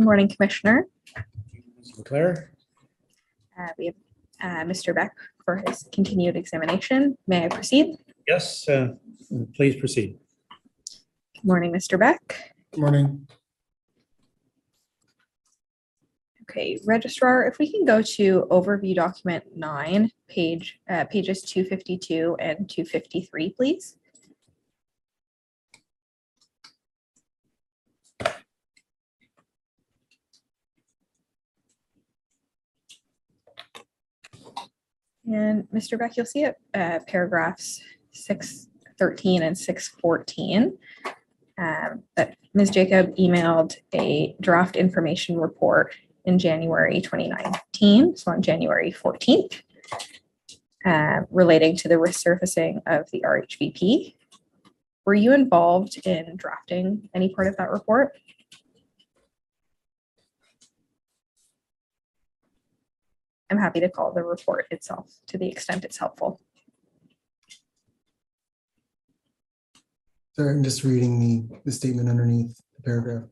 Good morning, Commissioner. Claire? We have Mr. Beck for his continued examination. May I proceed? Yes, please proceed. Good morning, Mr. Beck. Good morning. Okay, Registrar, if we can go to Overview Document 9, pages 252 and 253, please. And Mr. Beck, you'll see it paragraphs 613 and 614 that Ms. Jacob emailed a draft information report in January 2019, so on January 14th, relating to the resurfacing of the RHVP. Were you involved in drafting any part of that report? I'm happy to call the report itself to the extent it's helpful. Sorry, I'm just reading the statement underneath the paragraph.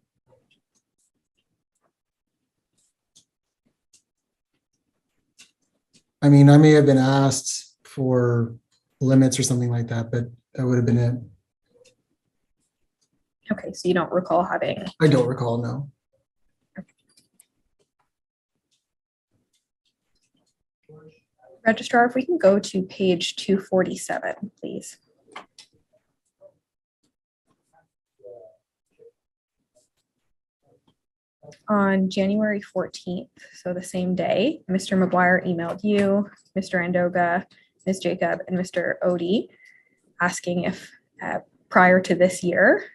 I mean, I may have been asked for limits or something like that, but that would have been it. Okay, so you don't recall having. I don't recall, no. Registrar, if we can go to page 247, please. On January 14th, so the same day, Mr. McGuire emailed you, Mr. Andoga, Ms. Jacob, and Mr. Odie asking if prior to this year,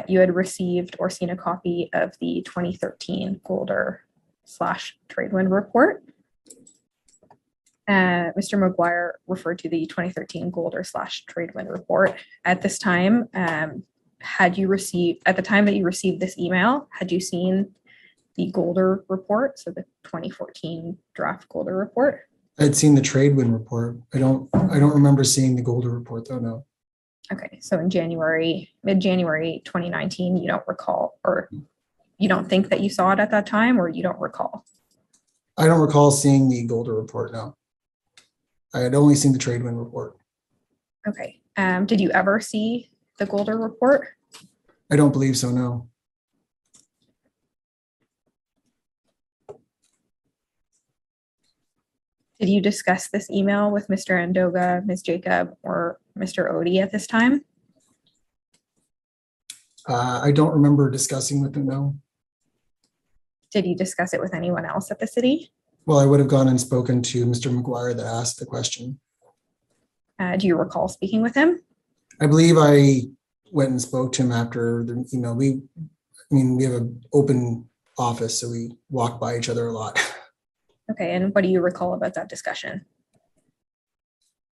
you had received or seen a copy of the 2013 Golder/Tradewind report. Mr. McGuire referred to the 2013 Golder/Tradewind report. At this time, at the time that you received this email, had you seen the Golder report, so the 2014 draft Golder report? I'd seen the Tradewind report. I don't remember seeing the Golder report though, no. Okay, so in mid-January 2019, you don't recall, or you don't think that you saw it at that time, or you don't recall? I don't recall seeing the Golder report, no. I had only seen the Tradewind report. Okay, did you ever see the Golder report? I don't believe so, no. Did you discuss this email with Mr. Andoga, Ms. Jacob, or Mr. Odie at this time? I don't remember discussing with them, no. Did you discuss it with anyone else at the city? Well, I would have gone and spoken to Mr. McGuire that asked the question. Do you recall speaking with him? I believe I went and spoke to him after the email. We have an open office, so we walk by each other a lot. Okay, and what do you recall about that discussion?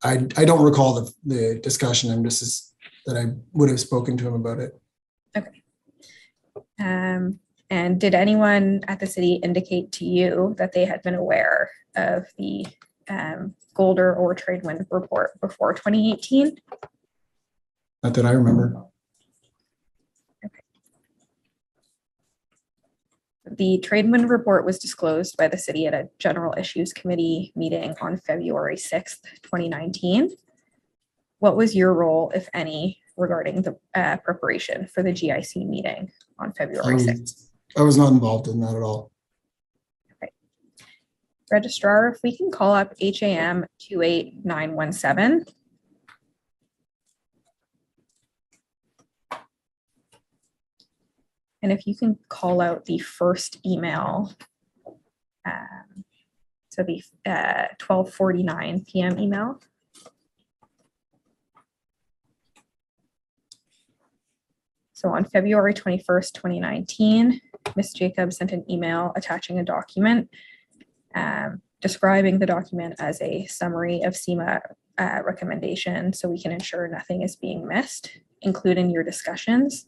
I don't recall the discussion. I'm just that I would have spoken to him about it. Okay. And did anyone at the city indicate to you that they had been aware of the Golder or Tradewind report before 2018? Not that I remember. Okay. The Tradewind report was disclosed by the city at a General Issues Committee meeting on February 6th, 2019. What was your role, if any, regarding the preparation for the GIC meeting on February 6th? I was not involved in that at all. Okay. Registrar, if we can call up HAM 28917. And if you can call out the first email, so the 12:49 p.m. email. So on February 21st, 2019, Ms. Jacob sent an email attaching a document describing the document as a summary of SEMA recommendations so we can ensure nothing is being missed, including your discussions.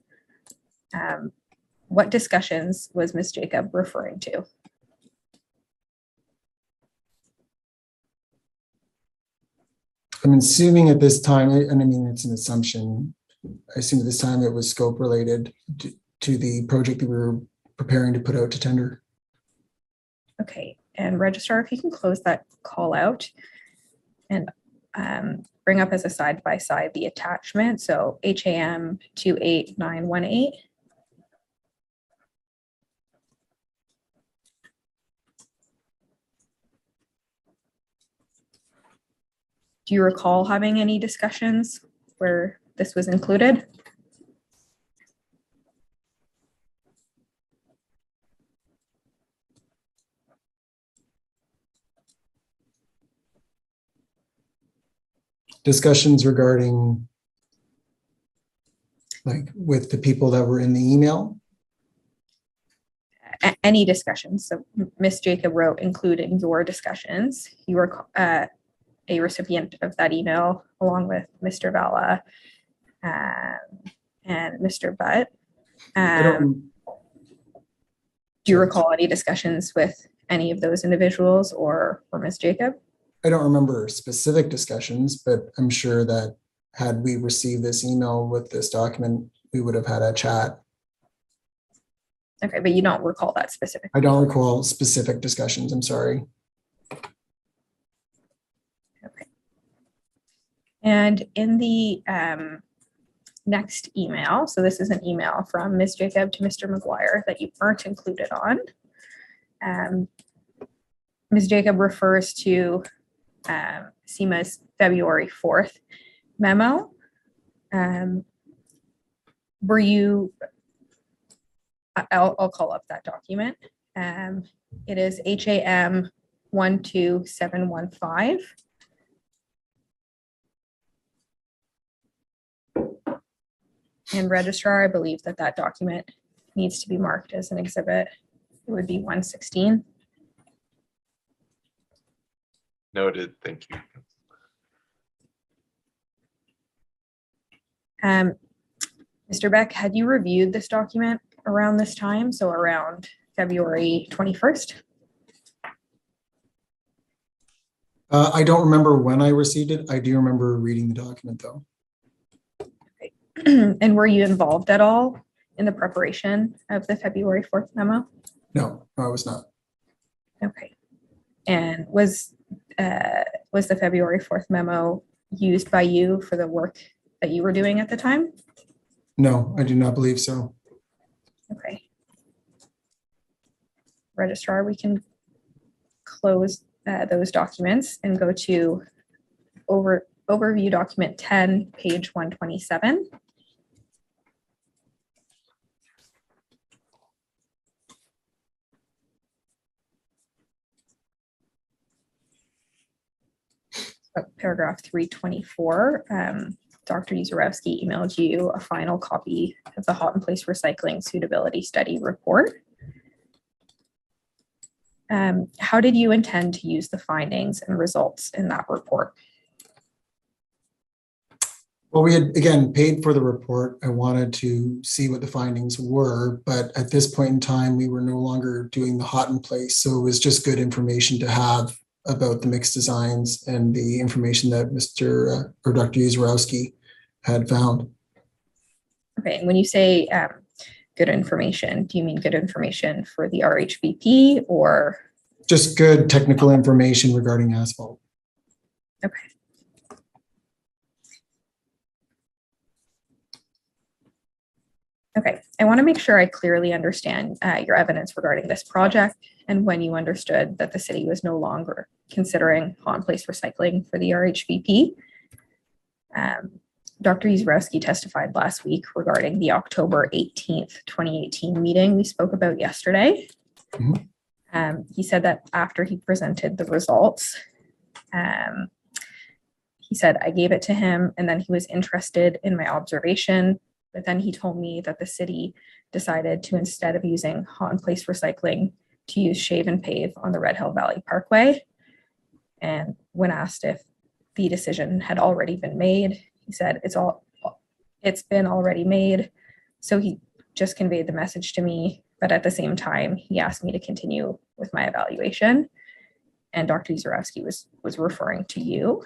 What discussions was Ms. Jacob referring to? I'm assuming at this time, and I mean, it's an assumption, I assume at this time it was scope related to the project that we were preparing to put out to tender. Okay, and Registrar, if you can close that call out and bring up as a side-by-side the attachment, so HAM 28918. Do you recall having any discussions where this was included? Discussions regarding, like, with the people that were in the email? Any discussions? So Ms. Jacob wrote, including your discussions. You were a recipient of that email along with Mr. Valla and Mr. Butt. Do you recall any discussions with any of those individuals or Ms. Jacob? I don't remember specific discussions, but I'm sure that had we received this email with this document, we would have had a chat. Okay, but you don't recall that specific. I don't recall specific discussions. I'm sorry. Okay. And in the next email, so this is an email from Ms. Jacob to Mr. McGuire that you weren't included on. Ms. Jacob refers to SEMA's February 4th memo. Were you, I'll call up that document. It is HAM 12715. And Registrar, I believe that that document needs to be marked as an exhibit. It would be 116. Noted, thank you. Mr. Beck, had you reviewed this document around this time, so around February 21st? I don't remember when I received it. I do remember reading the document though. And were you involved at all in the preparation of the February 4th memo? No, I was not. Okay. And was the February 4th memo used by you for the work that you were doing at the time? No, I do not believe so. Okay. Registrar, we can close those documents and go to overview document 10, page 127. Paragraph 324, Dr. Uzorowski emailed you a final copy of the hot and place recycling suitability study report. How did you intend to use the findings and results in that report? Well, we had, again, paid for the report. I wanted to see what the findings were, but at this point in time, we were no longer doing the hot in place. So it was just good information to have about the mixed designs and the information that Mr. or Dr. Uzorowski had found. Okay, and when you say good information, do you mean good information for the RHVP or? Just good technical information regarding asphalt. Okay. Okay, I want to make sure I clearly understand your evidence regarding this project and when you understood that the city was no longer considering on-place recycling for the RHVP. Dr. Uzorowski testified last week regarding the October 18th, 2018 meeting we spoke about yesterday. Mm-hmm. He said that after he presented the results, he said, I gave it to him and then he was interested in my observation. But then he told me that the city decided to, instead of using hot and place recycling, to use shave and pave on the Red Hill Valley Parkway. And when asked if the decision had already been made, he said, it's been already made. So he just conveyed the message to me, but at the same time, he asked me to continue with my evaluation. And Dr. Uzorowski was referring to you.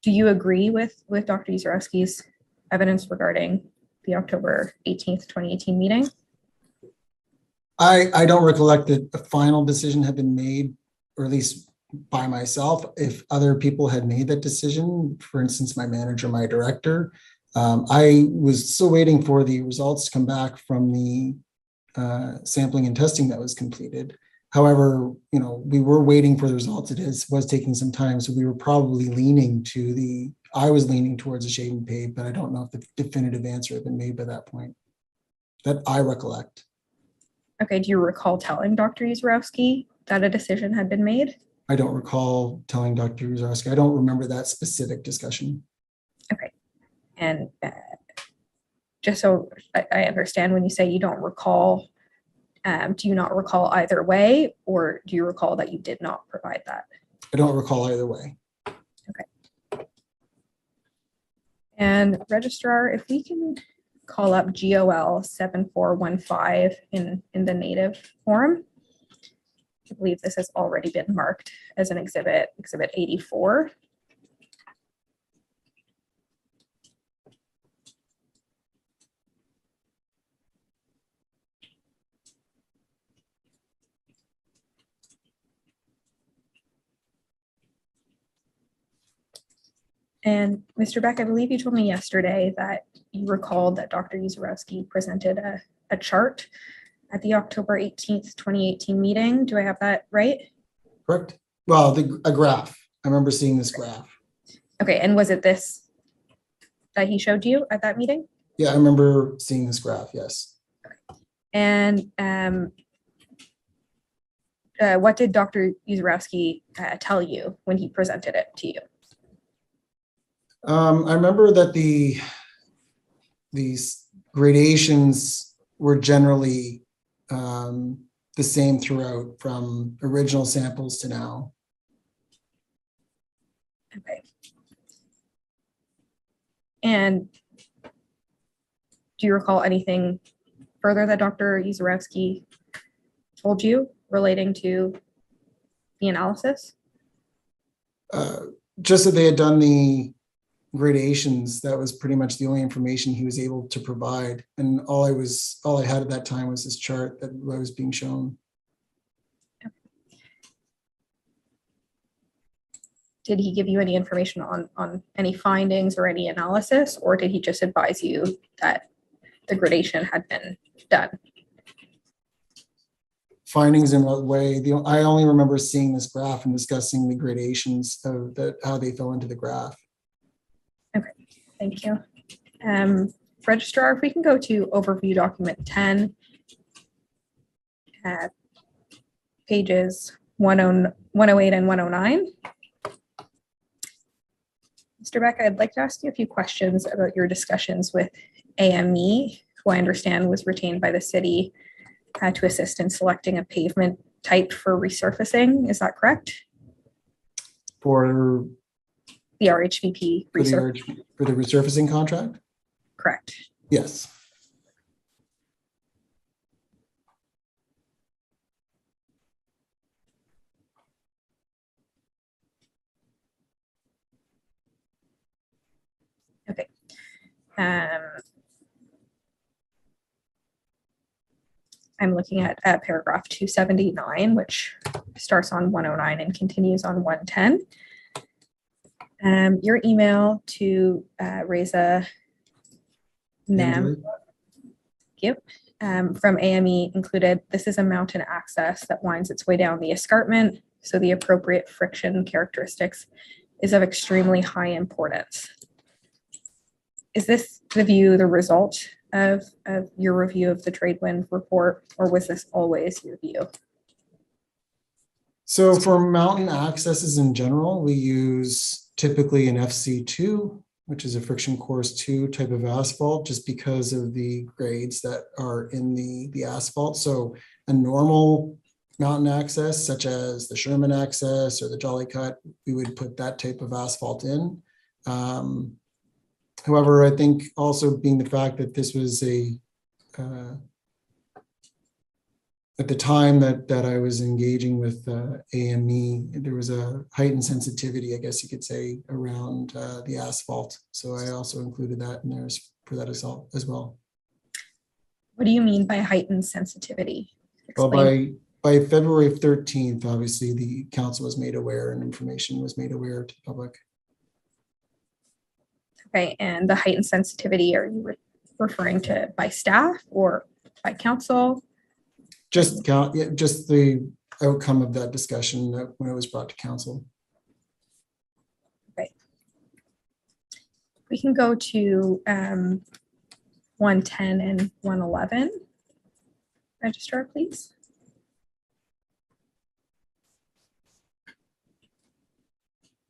Do you agree with Dr. Uzorowski's evidence regarding the October 18th, 2018 meeting? I don't recollect that a final decision had been made, or at least by myself. If other people had made that decision, for instance, my manager, my director, I was still waiting for the results to come back from the sampling and testing that was completed. However, we were waiting for the results. It was taking some time, so we were probably I was leaning towards a shade and pave, but I don't know if the definitive answer had been made by that point that I recollect. Okay, do you recall telling Dr. Yuzurowski that a decision had been made? I don't recall telling Dr. Yuzurowski. I don't remember that specific discussion. Okay, and just so I understand, when you say you don't recall, do you not recall either way, or do you recall that you did not provide that? I don't recall either way. Okay. And registrar, if we can call up GOL 7415 in the native form. I believe this has already been marked as an exhibit 84. And Mr. Beck, I believe you told me yesterday that you recalled that Dr. Yuzurowski presented a chart at the October 18th, 2018 meeting. Do I have that right? Correct. Well, a graph. I remember seeing this graph. Okay, and was it this that he showed you at that meeting? Yeah, I remember seeing this graph, yes. And what did Dr. Yuzurowski tell you when he presented it to you? I remember that these gradations were generally the same throughout, from original samples to now. Okay. And do you recall anything further that Dr. Yuzurowski told you relating to the analysis? Just that they had done the gradations. That was pretty much the only information he was able to provide. And all I had at that time was this chart that was being shown. Did he give you any information on any findings or any analysis, or did he just advise you that the gradation had been done? Findings in what way? I only remember seeing this graph and discussing the gradations of how they fell into the graph. Okay, thank you. Registrar, if we can go to overview document 10, pages 108 and 109. Mr. Beck, I'd like to ask you a few questions about your discussions with AME, who I understand was retained by the city to assist in selecting a pavement type for resurfacing. Is that correct? For the RHVP resurfacing. For the resurfacing contract? Correct. Yes. Okay. I'm looking at paragraph 279, which starts on 109 and continues on 110. Your email to Reza Nam from AME included, this is a mountain access that winds its way down the escarpment, so the appropriate friction characteristics is of extremely high importance. Is this the result of your review of the trade wind report, or was this always your view? So for mountain accesses in general, we use typically an FC2, which is a friction course 2 type of asphalt, just because of the grades that are in the asphalt. So a normal mountain access, such as the Sherman access or the Jolly Cut, we would put that type of asphalt in. However, I think also being the fact that this was at the time that I was engaging with AME, there was a heightened sensitivity, I guess you could say, around the asphalt. So I also included that in there for that as well. What do you mean by heightened sensitivity? Well, Explain. by February 13th, obviously the council was made aware and information was made aware to the public. Okay, and the heightened sensitivity, are you referring to by staff or by council? Just the outcome of that discussion when it was brought to council. Okay. We can go to 110 and 111. Registrar, please.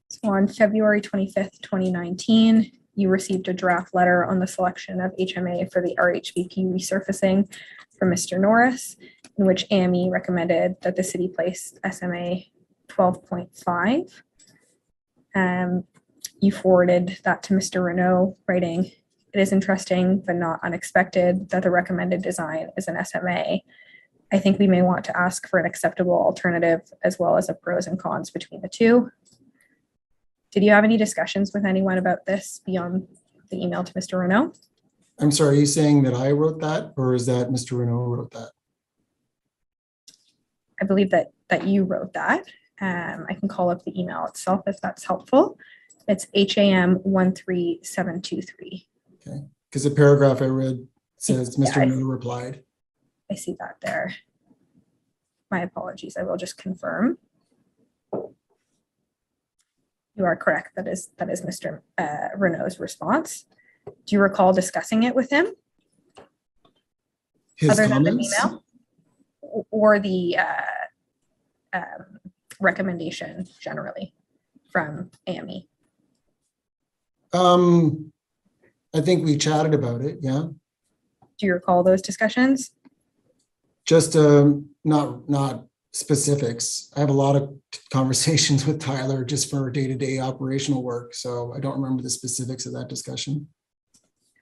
So on February 25th, 2019, you received a draft letter on the selection of HMA for the RHVP resurfacing from Mr. Norris, in which AME recommended that the city place SMA 12.5. You forwarded that to Mr. Renault, writing, "It is interesting but not unexpected that the recommended design is an SMA. I think we may want to ask for an acceptable alternative as well as a pros and cons between the two." Did you have any discussions with anyone about this beyond the email to Mr. Renault? I'm sorry, are you saying that I wrote that, or is that Mr. Renault wrote that? I believe that you wrote that. I can call up the email itself if that's helpful. It's HAM 13723. Okay, because the paragraph I read says Yeah, Mr. Renault replied. I see that there. My apologies. I will just confirm. You are correct. That is Mr. Renault's response. Do you recall discussing it with him? His other comments? than the email or the recommendation generally from AME? I think we chatted about it. Yeah. Do you recall those discussions? Just not specifics. I have a lot of conversations with Tyler just for day-to-day operational work, so I don't remember the specifics of that discussion.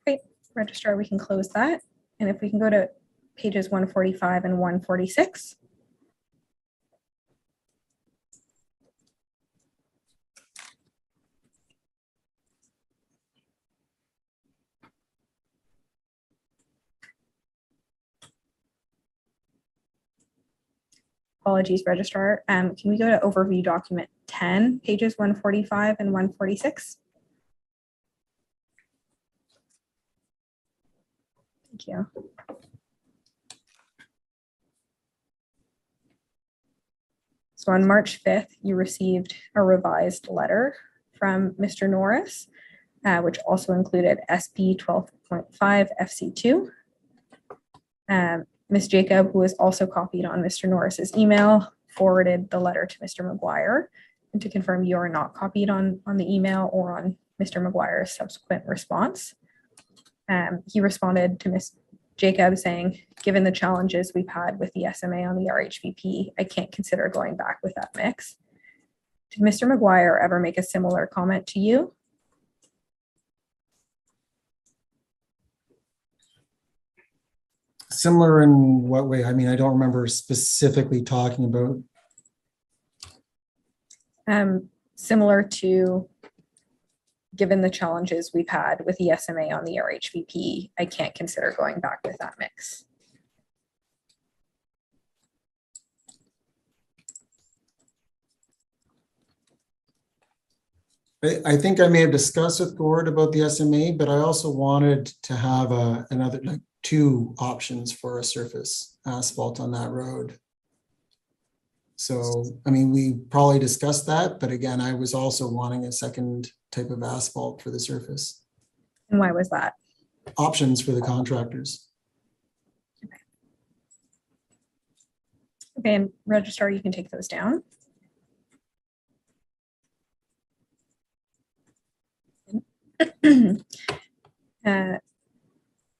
Great. Registrar, we can close that. And if we can go to pages 145 and 146. Apologies, Registrar. Can we go to overview document 10, pages 145 and 146? Thank you. So on March 5th, you received a revised letter from Mr. Norris, which also included SB 12.5 FC2. Ms. Jacob, who was also copied on Mr. Norris's email, forwarded the letter to Mr. McGuire. And to confirm, you are not copied on the email or on Mr. McGuire's subsequent response. He responded to Ms. Jacob saying, "Given the challenges we've had with the SMA on the RHVP, I can't consider going back with that mix." Did Mr. McGuire ever make a similar comment to you? Similar in what way? I mean, I don't remember specifically talking about. Similar to, given the challenges we've had with the SMA on the RHVP, I can't consider going back with that mix. I think I may have discussed with Gord about the SMA, but I also wanted to have another, like, two options for a surface asphalt on that road. So, I mean, we probably discussed that, but again, I was also wanting a second type of asphalt for the surface. And why was that? Options for the contractors. Okay, and Registrar, you can take those down.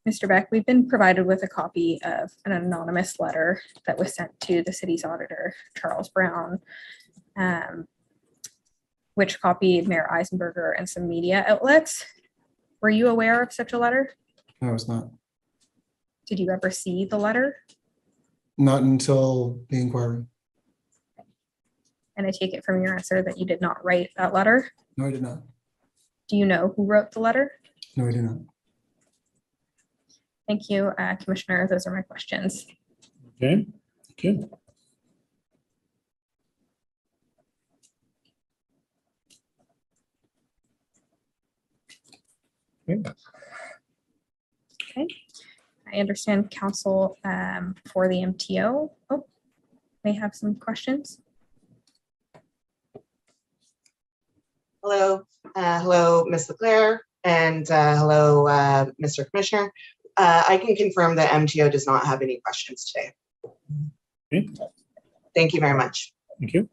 Mr. Beck, we've been provided with a copy of an anonymous letter that was sent to the city's auditor, Charles Brown, which copied Mayor Eisenberger and some media outlets. Were you aware of such a letter? No, it's not. Did you ever see the letter? Not until the inquiry. And I take it from your answer that you did not write that letter. No, I did not. Do you know who wrote the letter? No, I did not. Thank you, Commissioner. Those are my questions. Okay, good. Okay. Okay. I understand counsel for the MTO may have some questions. Hello, hello, Ms. Leclerc, and hello, Mr. Commissioner. I can confirm that MTO does not have any questions today. Okay. Thank you very much. Thank you.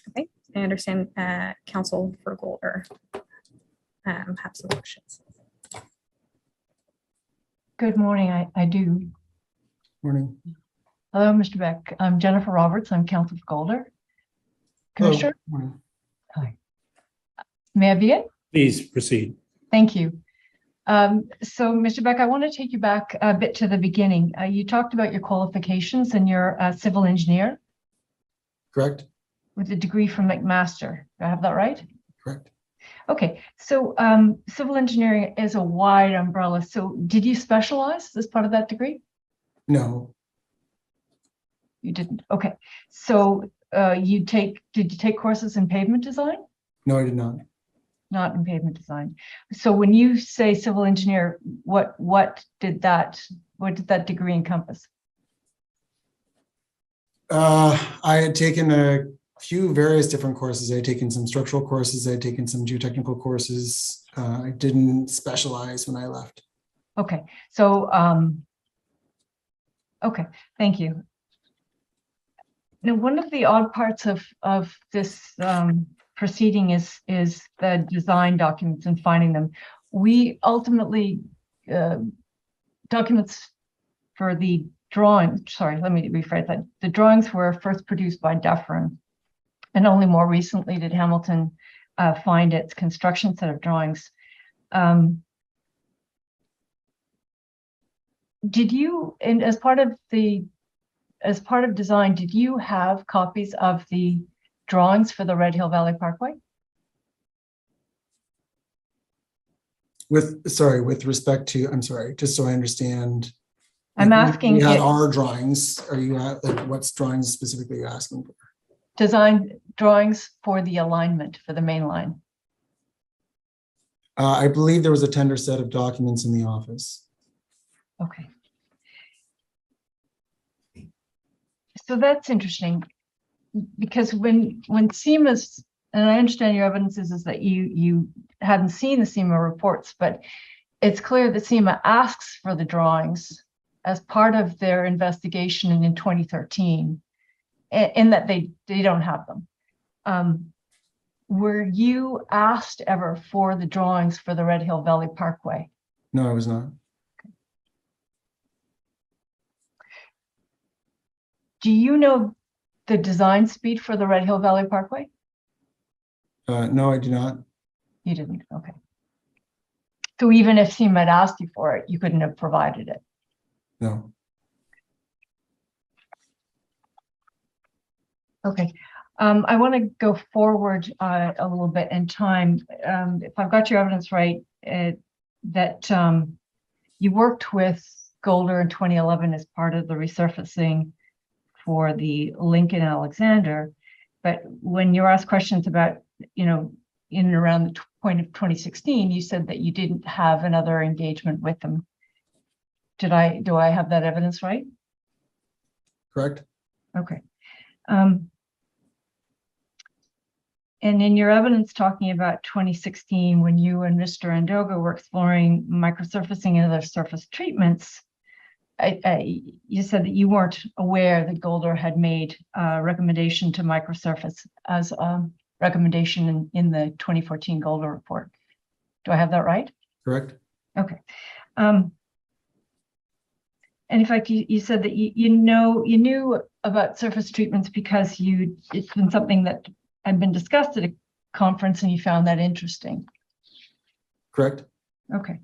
Okay, I understand counsel for Golder have some questions. Good morning. I do. Morning. Hello, Mr. Beck. I'm Jennifer Roberts. I'm counsel for Golder. Hello. Commissioner, Morning. hi. May I begin? Please proceed. Thank you. So, Mr. Beck, I want to take you back a bit to the beginning. You talked about your qualifications and you're a civil engineer Correct? with a degree from McMaster. Do I have that right? Correct. Okay, so civil engineering is a wide umbrella. So did you specialize as part of that degree? No. You didn't. Okay, so did you take courses in pavement design? No, I did not. Not in pavement design. So when you say civil engineer, what did that degree encompass? I had taken a few various different courses. I had taken some structural courses. I had taken some geotechnical courses. I didn't specialize when I left. Okay, so okay, thank you. Now, one of the odd parts of this proceeding is the design documents and finding them. We ultimately documents for the drawing. Sorry, let me rephrase that. The drawings were first produced by Dufferin, and only more recently did Hamilton find its construction set of drawings. Did you, and as part of design, did you have copies of the drawings for the Red Hill Valley Parkway? With respect to, I'm sorry, just so I understand. I'm asking. We had our drawings. Are you like what's drawings specifically you're asking for? Design drawings for the alignment for the main line. I believe there was a tender set of documents in the office. Okay. So that's interesting, because when SEMA's, and I understand your evidence is that you hadn't seen the SEMA reports, but it's clear that SEMA asks for the drawings as part of their investigation in 2013, and that they don't have them. Were you asked ever for the drawings for the Red Hill Valley Parkway? No, I was not. Do you know the design speed for the Red Hill Valley Parkway? No, I do not. You didn't, okay. So even if SEMA had asked you for it, you couldn't have provided it? No. Okay. I want to go forward a little bit in time. If I've got your evidence right, that you worked with Golder in 2011 as part of the resurfacing for the Lincoln Alexander, but when you were asked questions about, in and around the point of 2016, you said that you didn't have another engagement with them. Do I have that evidence right? Correct. Okay. And in your evidence talking about 2016, when you and Mr. Andoga were exploring microsurfacing and other surface treatments, you said that you weren't aware that Golder had made a recommendation to microsurface as a recommendation in the 2014 Golder report. Do I have that right? Correct. Okay. And in fact, you said that you knew about surface treatments because it's been something that had been discussed at a conference and you found that interesting. Correct. Okay.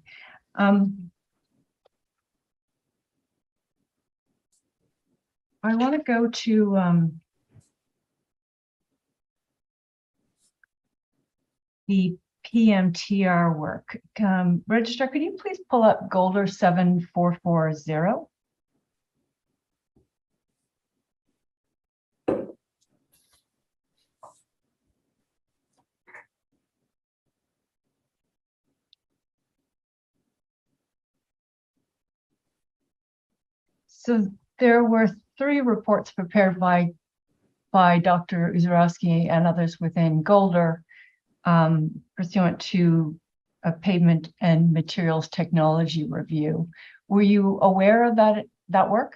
I want to go to the PMTR work. Registrar, could you please pull up Golder 7440? So there were 3 reports prepared by Dr. Uzorowski and others within Golder pursuant to a pavement and materials technology review. Were you aware of that work?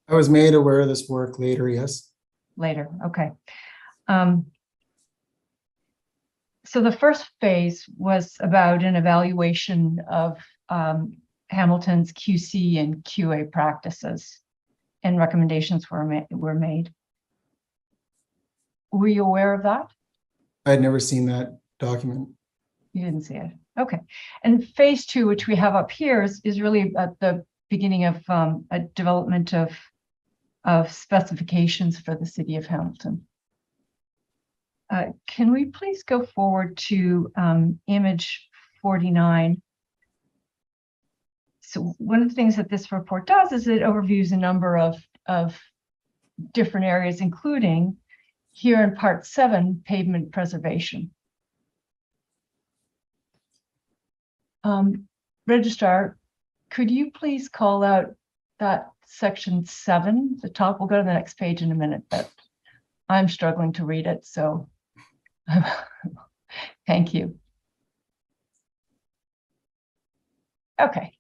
I was made aware of this work later, yes. Later, okay. So the first phase was about an evaluation of Hamilton's QC and QA practices, and recommendations were made. Were you aware of that? I'd never seen that document. You didn't see it. Okay. And phase 2, which we have up here, is really at the beginning of a development of specifications for the city of Hamilton. Can we please go forward to image 49? So one of the things that this report does is it overviews a number of different areas, including here in part 7, pavement preservation. Registrar, could you please call out that section 7, the top? We'll go to the next page in a minute, but I'm struggling to read it, so thank you. Okay.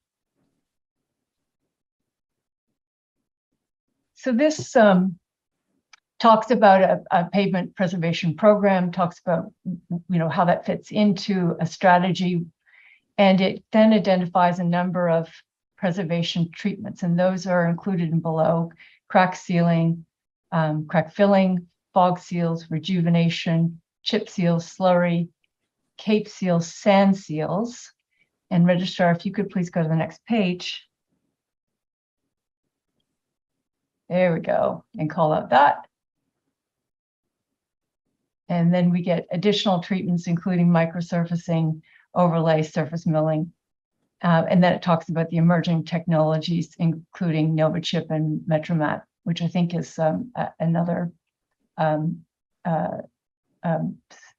So this talks about a pavement preservation program, talks about how that fits into a strategy, and it then identifies a number of preservation treatments, and those are included in below: crack sealing, crack filling, fog seals, rejuvenation, chip seals, slurry, cape seals, sand seals. And Registrar, if you could please go to the next page. There we go, and call out that. And then we get additional treatments, including microsurfacing, overlay, surface milling. And then it talks about the emerging technologies, including NovaChip and Metromat, which I think is another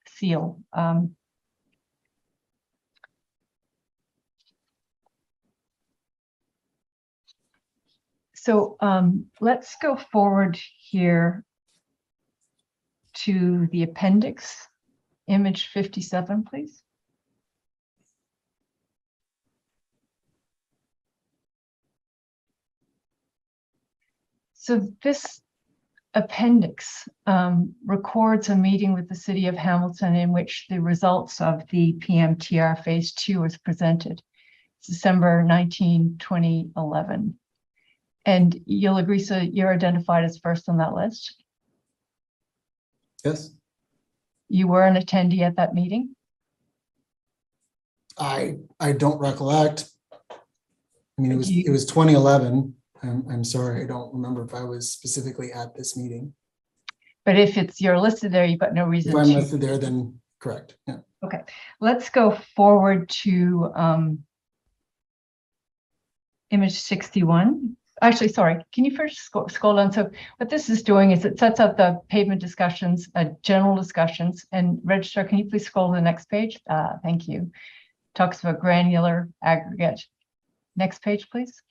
seal. So let's go forward here to the appendix, image 57, please. So this appendix records a meeting with the city of Hamilton in which the results of the PMTR phase 2 was presented. It's December 19, 2011. And you'll agree, so you're identified as first on that list? Yes. You were an attendee at that meeting? I don't recollect. I mean, it was 2011. I'm sorry, I don't remember if I was specifically at this meeting. But if you're listed there, you've got no reason If I'm to. listed there, then correct. Yeah. Okay, let's go forward to image 61. Actually, sorry, can you first scroll down? So what this is doing is it sets out the pavement discussions, general discussions, and Registrar, can you please scroll to the next page? Thank you. Talks about granular aggregate. Next page, please.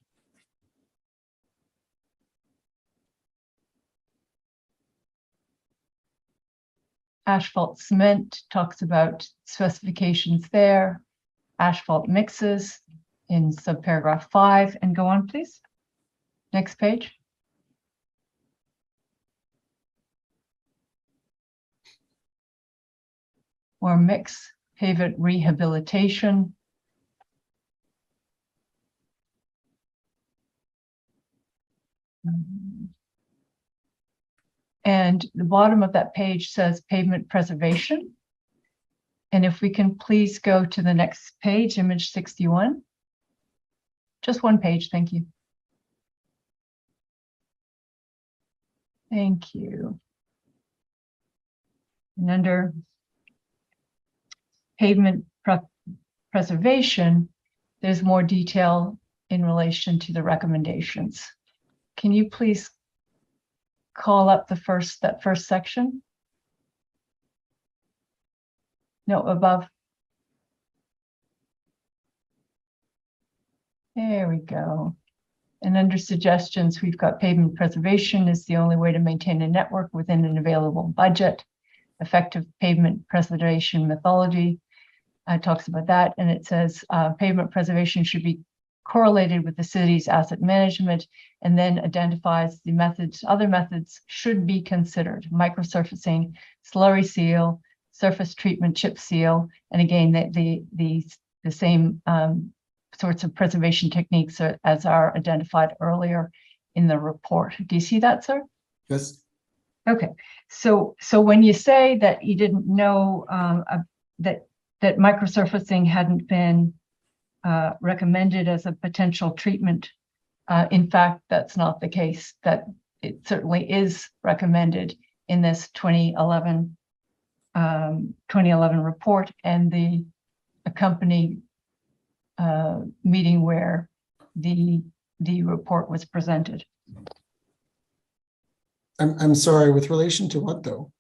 Asphalt cement talks about specifications there. Asphalt mixes in subparagraph 5, and go on, please. Next page. Or mix pavement rehabilitation. And the bottom of that page says pavement preservation. And if we can please go to the next page, image 61. Just one page, thank you. Thank you. And under pavement preservation, there's more detail in relation to the recommendations. Can you please call up that first section? No, above. There we go. And under suggestions, we've got pavement preservation is the only way to maintain a network within an available budget. Effective pavement preservation methodology talks about that. And it says pavement preservation should be correlated with the city's asset management, and then identifies the methods, other methods should be considered: microsurfacing, slurry seal, surface treatment, chip seal. And again, the same sorts of preservation techniques as are identified earlier in the report. Do you see that, sir? Yes. Okay, so when you say that you didn't know that microsurfacing hadn't been recommended as a potential treatment, in fact, that's not the case. That it certainly is recommended in this 2011 report and the accompanying meeting where the report was presented. I'm sorry, with relation to what though?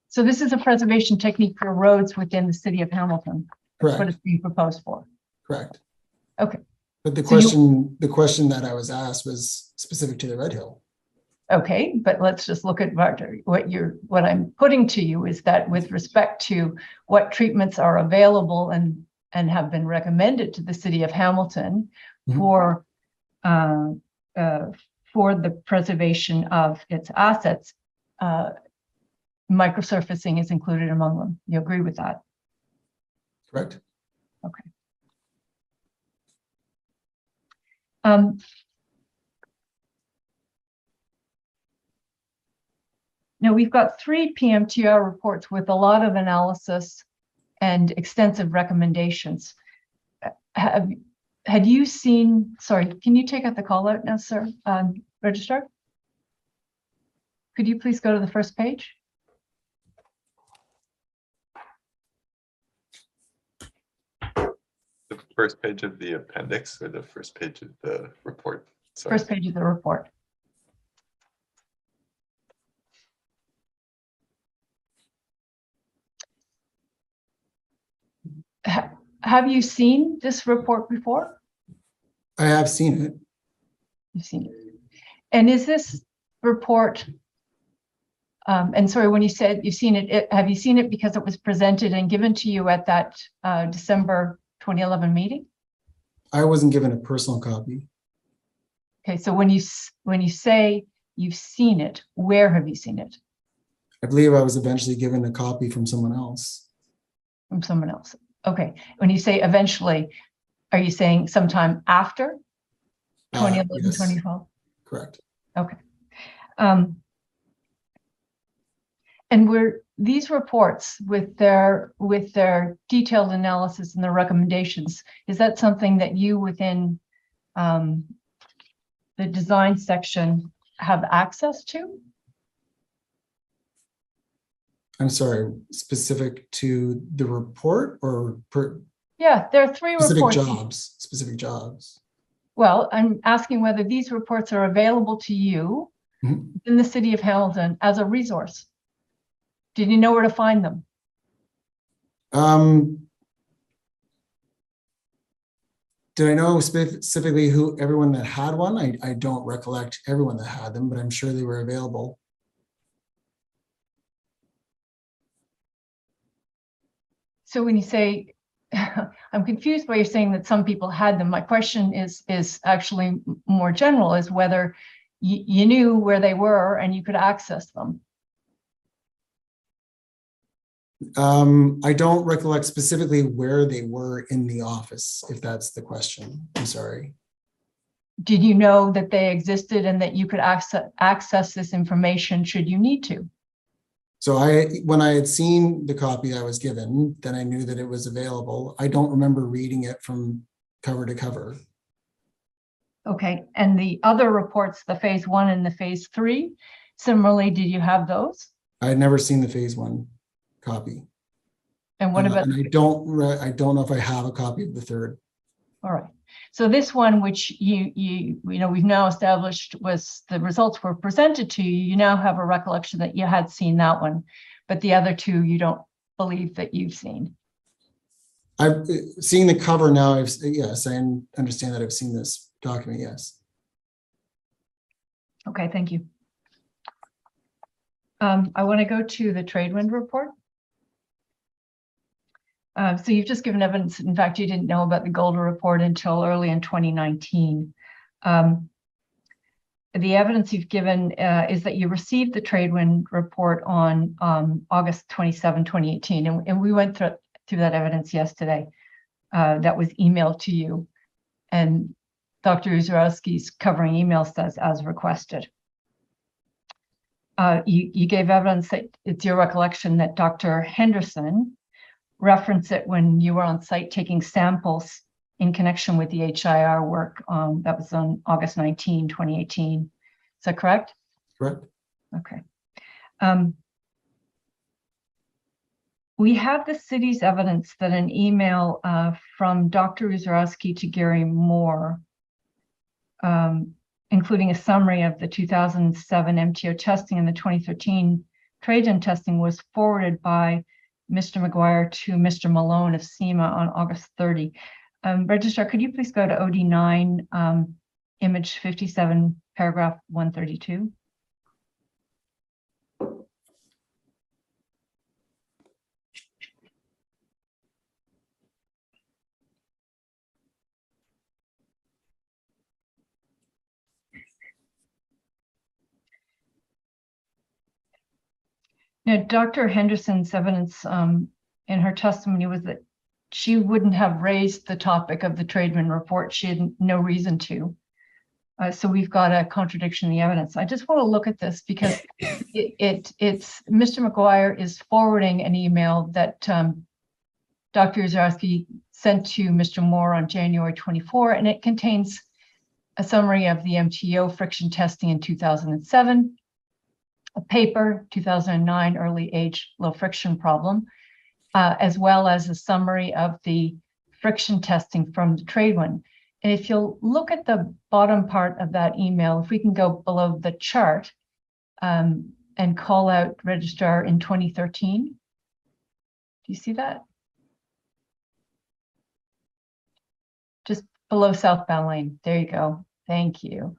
So this is a preservation technique for roads within the city of Hamilton. That's what Correct. it's being proposed for. Correct. Okay. But the So the question that I was asked was specific to the Red Hill. Okay, but let's just look at what I'm putting to you is that with respect to what treatments are available and have been recommended to the city of Hamilton for the preservation of its assets, microsurfacing is included among them. You agree with that? Correct. Okay. Now we've got 3 PMTR reports with a lot of analysis and extensive recommendations. Had you seen, sorry, can you take out the call out now, sir? Registrar? Could you please go to the first page? The first page of the appendix or the first page of the report? Sorry. First page of the report. Have you seen this report before? I have seen it. You've seen it. And is this report, and sorry, when you said you've seen it, have you seen it because it was presented and given to you at that December 2011 meeting? I wasn't given a personal copy. Okay, so when you say you've seen it, where have you seen it? I believe I was eventually given a copy from someone else. From someone else. Okay, when you say eventually, are you saying sometime after 2011, Yes. 2012? Correct. Okay. And these reports with their detailed analysis and their recommendations, is that something that you within the design section have access to? I'm sorry, specific to the report or Yeah, there are 3 reports. Specific jobs. Well, I'm asking whether these reports are available to you in the city of Hamilton as a resource. Did you know where to find them? Did I know specifically everyone that had one? I don't recollect everyone that had them, but I'm sure they were available. So when you say, I'm confused by you saying that some people had them. My question is actually more general, is whether you knew where they were and you could access them. I don't recollect specifically where they were in the office, if that's the question. I'm sorry. Did you know that they existed and that you could access this information should you need to? So when I had seen the copy I was given, then I knew that it was available. I don't remember reading it from cover to cover. Okay, and the other reports, the phase 1 and the phase 3, Similarly, did you have those? I had never seen the phase one copy. And what about, And I don't know if I have a copy of the third. all right. So this one, which you know, we've now established was the results were presented to you, you now have a recollection that you had seen that one, but the other two you don't believe that you've seen. I've seen the cover now. Yes, I understand that I've seen this document. Yes. Okay, thank you. I want to go to the trade wind report. So you've just given evidence. In fact, you didn't know about the Golder report until early in 2019. The evidence you've given is that you received the trade wind report on August 27, 2018. And we went through that evidence yesterday. That was emailed to you. And Dr. Uzarowski's covering email says as requested. You gave evidence that it's your recollection that Dr. Henderson referenced it when you were on site taking samples in connection with the HIR work. That was on August 19, 2018. Is that correct? Correct. Okay. We have the city's evidence that an email from Dr. Uzarowski to Gary Moore, including a summary of the 2007 MTO testing and the 2013 trade-in testing, was forwarded by Mr. McGuire to Mr. Malone of SEMA on August 30. Registrar, could you please go to OD9, image 57, paragraph 132? Now, Dr. Henderson's evidence in her testimony was that she wouldn't have raised the topic of the Trademan report. She had no reason to. So we've got a contradiction in the evidence. I just want to look at this because it's Mr. McGuire is forwarding an email that Dr. Uzarowski sent to Mr. Moore on January 24, and it contains a summary of the MTO friction testing in 2007, a paper, 2009, early age low friction problem, as well as a summary of the friction testing from the Tradewind. And if you'll look at the bottom part of that email, if we can go below the chart and call out registrar in 2013. Do you see that? Just below southbound lane. There you go. Thank you.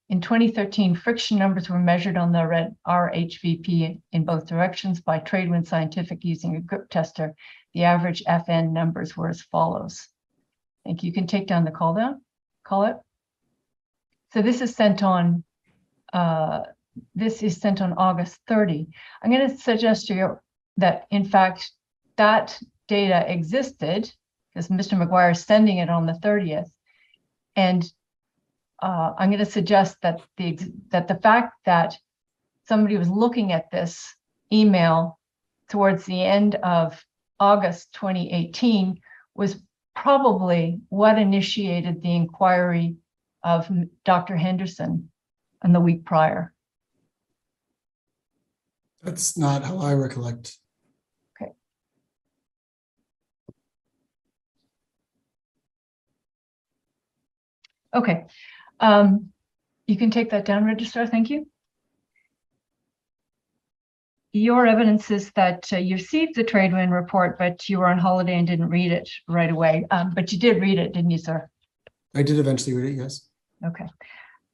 In 2013, friction numbers were measured on the red RHVP in both directions by Tradewind Scientific using a grip tester. The average FN numbers were as follows. Thank you. You can take down the call it. So this is sent on August 30. I'm going to suggest to you that in fact that data existed because Mr. McGuire is sending it on the 30th. And I'm going to suggest that the fact that somebody was looking at this email towards the end of August 2018 was probably what initiated the inquiry of Dr. Henderson in the week prior. That's not how I recollect. Okay. Okay. You can take that down, Registrar. Thank you. Your evidence is that you received the Tradewind report, but you were on holiday and didn't read it right away. But you did read it, didn't you, sir? I did eventually read it, yes. Okay.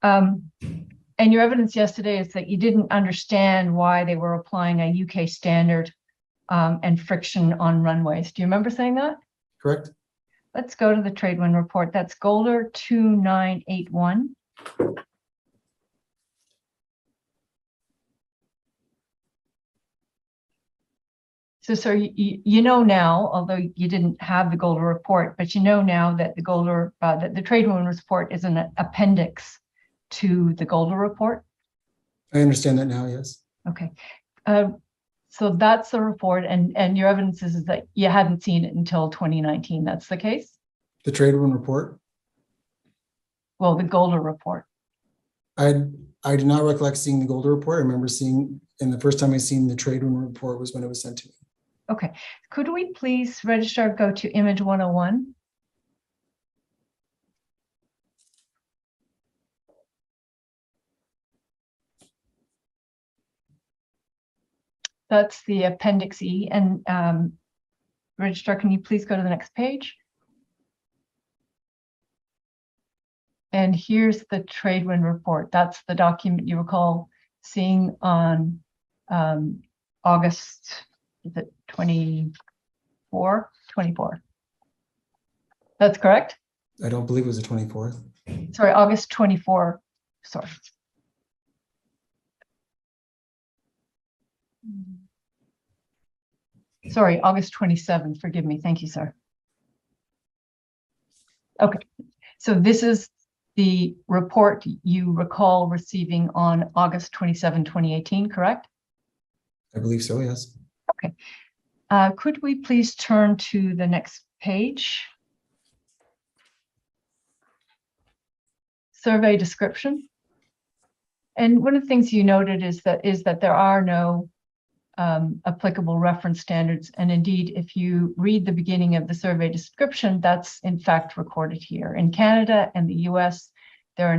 And your evidence yesterday is that you didn't understand why they were applying a UK standard and friction on runways. Do you remember saying that? Correct. Let's go to the Tradewind report. That's Golder 2981. So, sir, you know now, although you didn't have the Golder report, but you know now that the Golder, that the Tradewind report is an appendix to the Golder report. I understand that now, yes. Okay. So that's the report, and your evidence is that you hadn't seen it until 2019. That's the case? The Tradewind report? Well, the Golder report. I do not recollect seeing the Golder report. I remember seeing, and the first time I seen the trade room report was when it was sent to me. Okay, could we please register, go to image 101? That's the Appendix E. And Registrar, can you please go to the next page? And here's the trade wind report. That's the document you recall seeing on August, is it 24? 24. That's correct? I don't believe it was the 24th. Sorry, August 24. Sorry. Sorry, August 27. Forgive me. Thank you, sir. Okay, so this is the report you recall receiving on August 27, 2018, correct? I believe so, yes. Okay. Could we please turn to the next page? Survey description. And one of the things you noted is that there are no applicable reference standards. And indeed, if you read the beginning of the survey description, that's in fact recorded here. In Canada and the US, there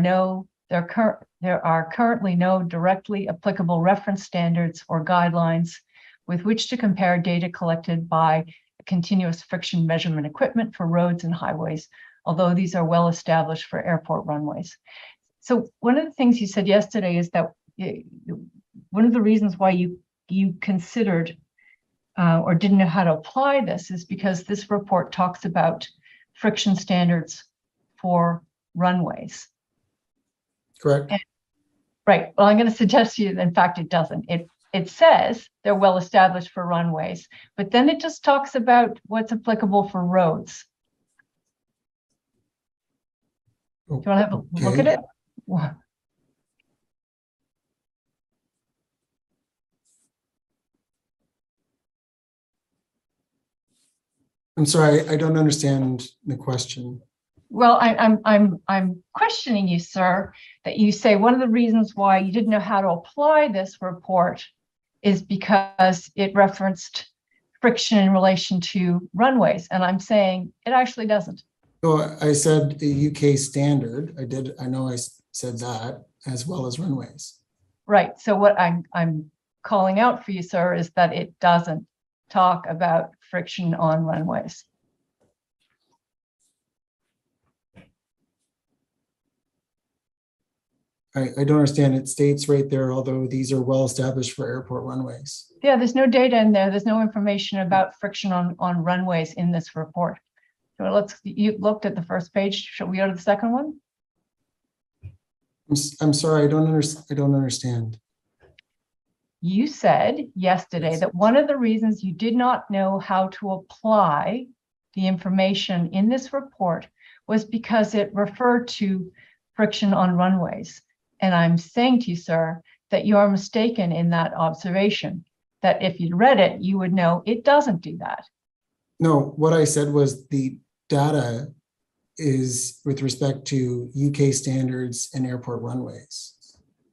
are currently no directly applicable reference standards or guidelines with which to compare data collected by continuous friction measurement equipment for roads and highways, although these are well established for airport runways. So one of the things you said yesterday is that one of the reasons why you considered or didn't know how to apply this is because this report talks about friction standards for runways. Correct. Right. Well, I'm going to suggest to you that in fact it doesn't. It says they're well established for runways, but then it just talks about what's applicable for roads. Do you want to have a look at it? I'm sorry, I don't understand the question. Well, I'm questioning you, sir, that you say one of the reasons why you didn't know how to apply this report is because it referenced friction in relation to runways. And I'm saying it actually doesn't. So I said a UK standard. I know I said that, as well as runways. Right. So what I'm calling out for you, sir, is that it doesn't talk about friction on runways. I don't understand. It states right there, although these are well established for airport runways. Yeah, there's no data in there. There's no information about friction on runways in this report. So you looked at the first page. Shall we go to the second one? I'm sorry, I don't understand. You said yesterday that one of the reasons you did not know how to apply the information in this report was because it referred to friction on runways. And I'm saying to you, sir, that you are mistaken in that observation, that if you read it, you would know it doesn't do that. No, what I said was the data is with respect to UK standards and airport runways.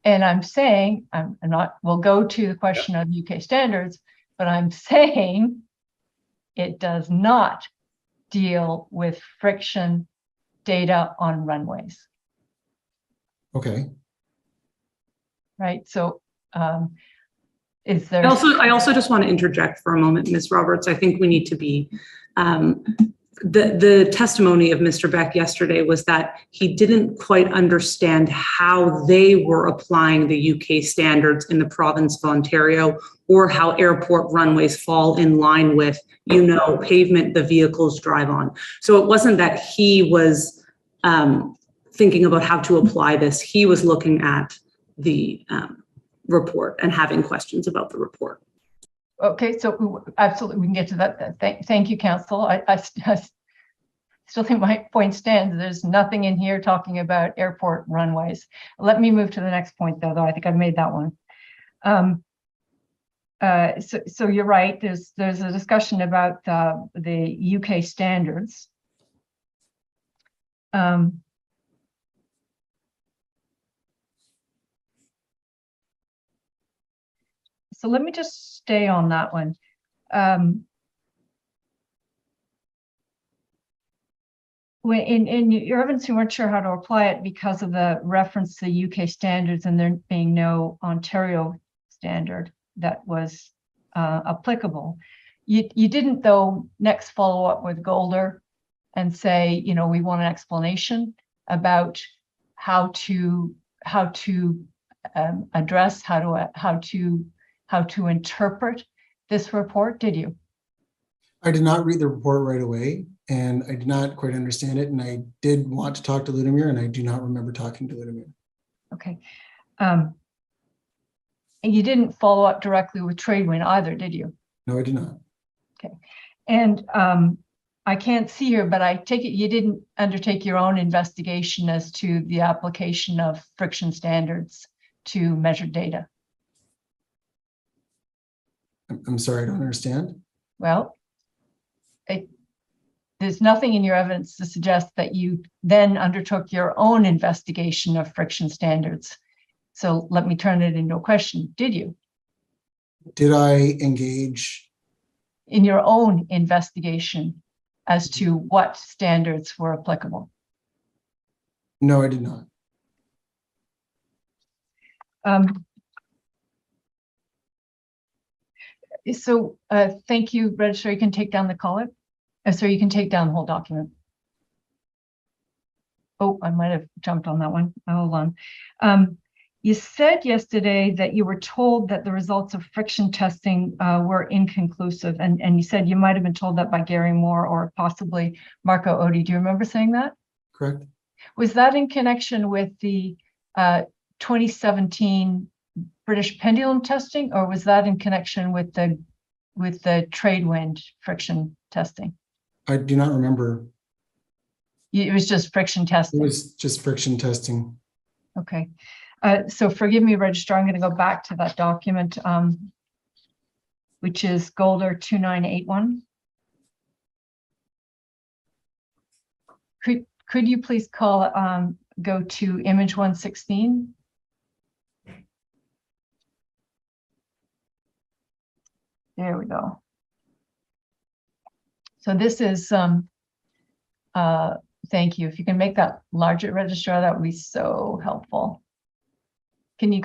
And I'm saying, we'll go to the question of UK standards, but I'm saying it does not deal with friction data on runways. Okay. Right. So is there I also just want to interject for a moment, Ms. Roberts. I think we need to be the testimony of Mr. Beck yesterday was that he didn't quite understand how they were applying the UK standards in the province of Ontario, or how airport runways fall in line with, pavement the vehicles drive on. So it wasn't that he was thinking about how to apply this. He was looking at the report and having questions about the report. Okay, so absolutely, we can get to that. Thank you, Council. I still think my point stands. There's nothing in here talking about airport runways. Let me move to the next point, though I think I've made that one. So you're right. There's a discussion about the UK standards. So let me just stay on that one. When in your evidence, you weren't sure how to apply it because of the reference to UK standards and there being no Ontario standard that was applicable. You didn't, though, next follow up with Golder and say, you know, we want an explanation about how to address, how to interpret this report, did you? I did not read the report right away, and I did not quite understand it. And I did want to talk to Ludimir, and I do not remember talking to Ludimir. Okay. And you didn't follow up directly with Tradewin either, did you? No, I did not. Okay. And I can't see here, but I take it you didn't undertake your own investigation as to the application of friction standards to measured data. I'm sorry, I don't understand. Well, there's nothing in your evidence to suggest that you then undertook your own investigation of friction standards. So let me turn it into a question. Did you? Did I engage in your own investigation as to what standards were applicable? No, I did not. So thank you, Registrar. You can take down the call it. So you can take down the whole document. Oh, I might have jumped on that one. Hold on. You said yesterday that you were told that the results of friction testing were inconclusive, and you said you might have been told that by Gary Moore or possibly Marco Odi. Do you remember saying that? Correct. Was that in connection with the 2017 British pendulum testing, or was that in connection with the Tradewin friction testing? I do not remember. It was just friction testing. It was just friction testing. Okay. So forgive me, Registrar, I'm going to go back to that document, which is Golder 2981. Could you please go to image 116? There we go. So this is, thank you. If you can make that larger, Registrar, that would be so helpful. Can you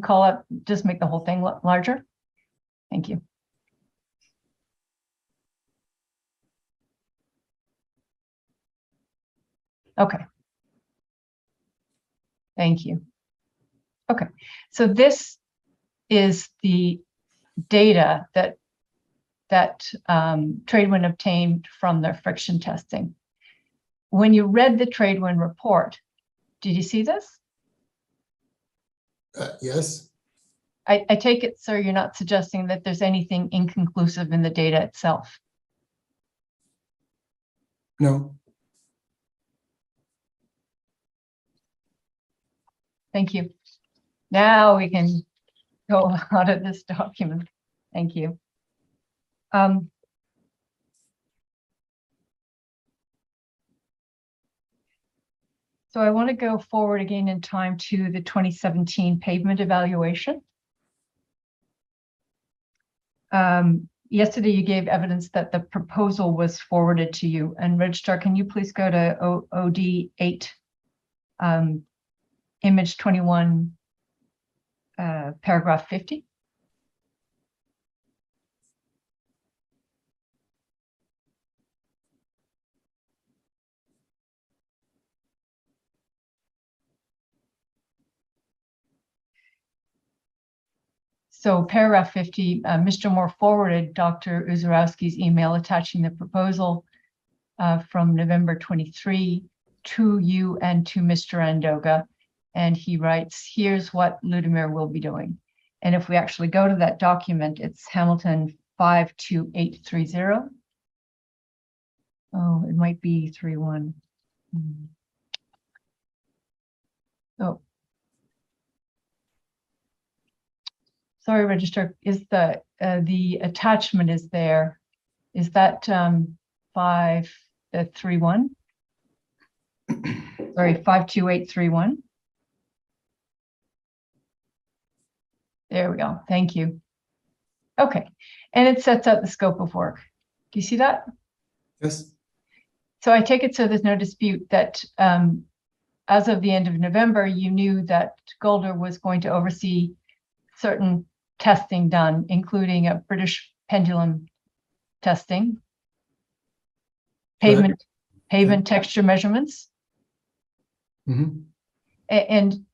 call up, just make the whole thing larger? Thank you. Okay. Thank you. Okay, so this is the data that Tradewin obtained from their friction testing. When you read the Tradewin report, did you see this? Yes. I take it, sir, you're not suggesting that there's anything inconclusive in the data itself? No. Thank you. Now we can go out of this document. Thank you. So I want to go forward again in time to the 2017 pavement evaluation. Yesterday you gave evidence that the proposal was forwarded to you. And Registrar, can you please go to OD8, image 21, paragraph 50? So paragraph 50, Mr. Moore forwarded Dr. Uzarowski's email attaching the proposal from November 23 to you and to Mr. Andoga. And he writes, here's what Ludimir will be doing. And if we actually go to that document, it's Hamilton 52830. Oh, it might be 31. Oh. Sorry, Registrar, is the attachment is there? Is that 531? Sorry, 52831. There we go. Thank you. Okay, and it sets out the scope of work. Do you see that? Yes. So I take it so there's no dispute that as of the end of November, you knew that Golder was going to oversee certain testing done, including a British pendulum testing, Correct. pavement texture measurements. Mhm. And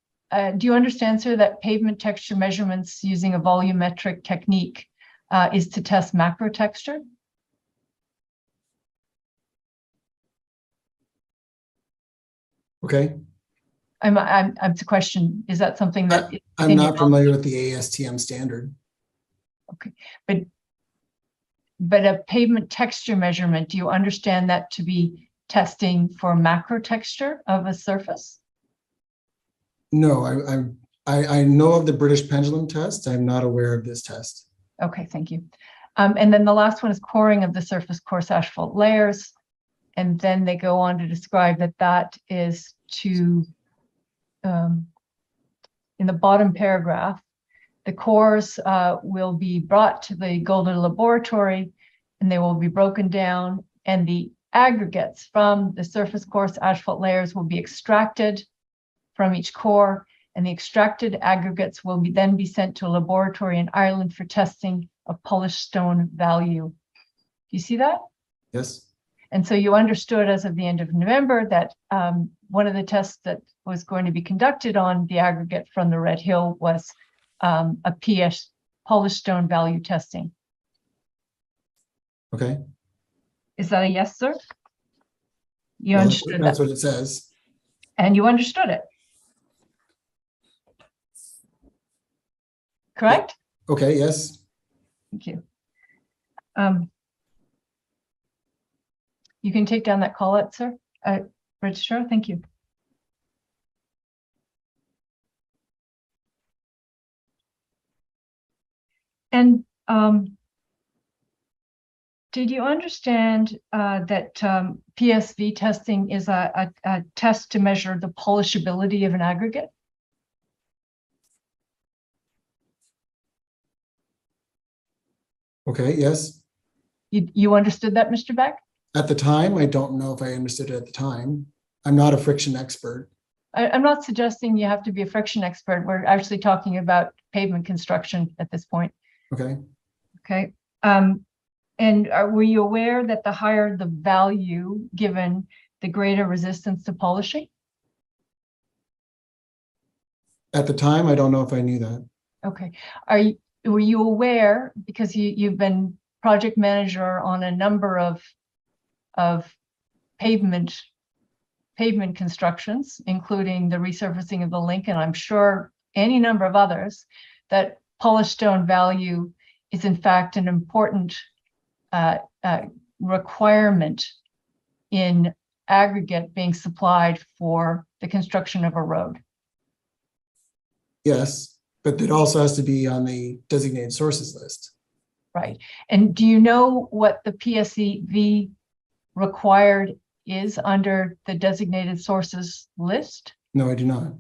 do you understand, sir, that pavement texture measurements using a volumetric technique is to test macro texture? Okay. It's a question. Is that something that I'm not familiar with the ASTM standard. Okay, but a pavement texture measurement, do you understand that to be testing for macro texture of a surface? No, I know of the British pendulum test. I'm not aware of this test. Okay, thank you. And then the last one is coring of the surface coarse asphalt layers. And then they go on to describe that that is to, in the bottom paragraph, the cores will be brought to the Golder laboratory and they will be broken down, and the aggregates from the surface coarse asphalt layers will be extracted from each core, and the extracted aggregates will then be sent to a laboratory in Ireland for testing of polished stone value. Do you see that? Yes. And so you understood as of the end of November that one of the tests that was going to be conducted on the aggregate from the Red Hill was a PS, polished stone value testing. Okay. Is that a yes, sir? You Well, understood that's that, what it says. and you understood it, correct? Okay. Yes. Thank you. You can take down that call out, sir. Registrar, thank you. And did you understand that PSV testing is a test to measure the polishability of an aggregate? Okay. Yes. You understood that, Mr. Beck? At the time, I don't know if I understood it at the time. I'm not a friction expert. I'm not suggesting you have to be a friction expert. We're actually talking about pavement construction at this point. Okay. Okay. And were you aware that the higher the value given, the greater resistance to polishing? At the time, I don't know if I knew that. Okay. Were you aware, because you've been project manager on a number of pavement constructions, including the resurfacing of the link, and I'm sure any number of others, that polished stone value is in fact an important requirement in aggregate being supplied for the construction of a road. Yes, but it also has to be on the designated sources list. Right. And do you know what the PSEV required is under the designated sources list? No, I do not.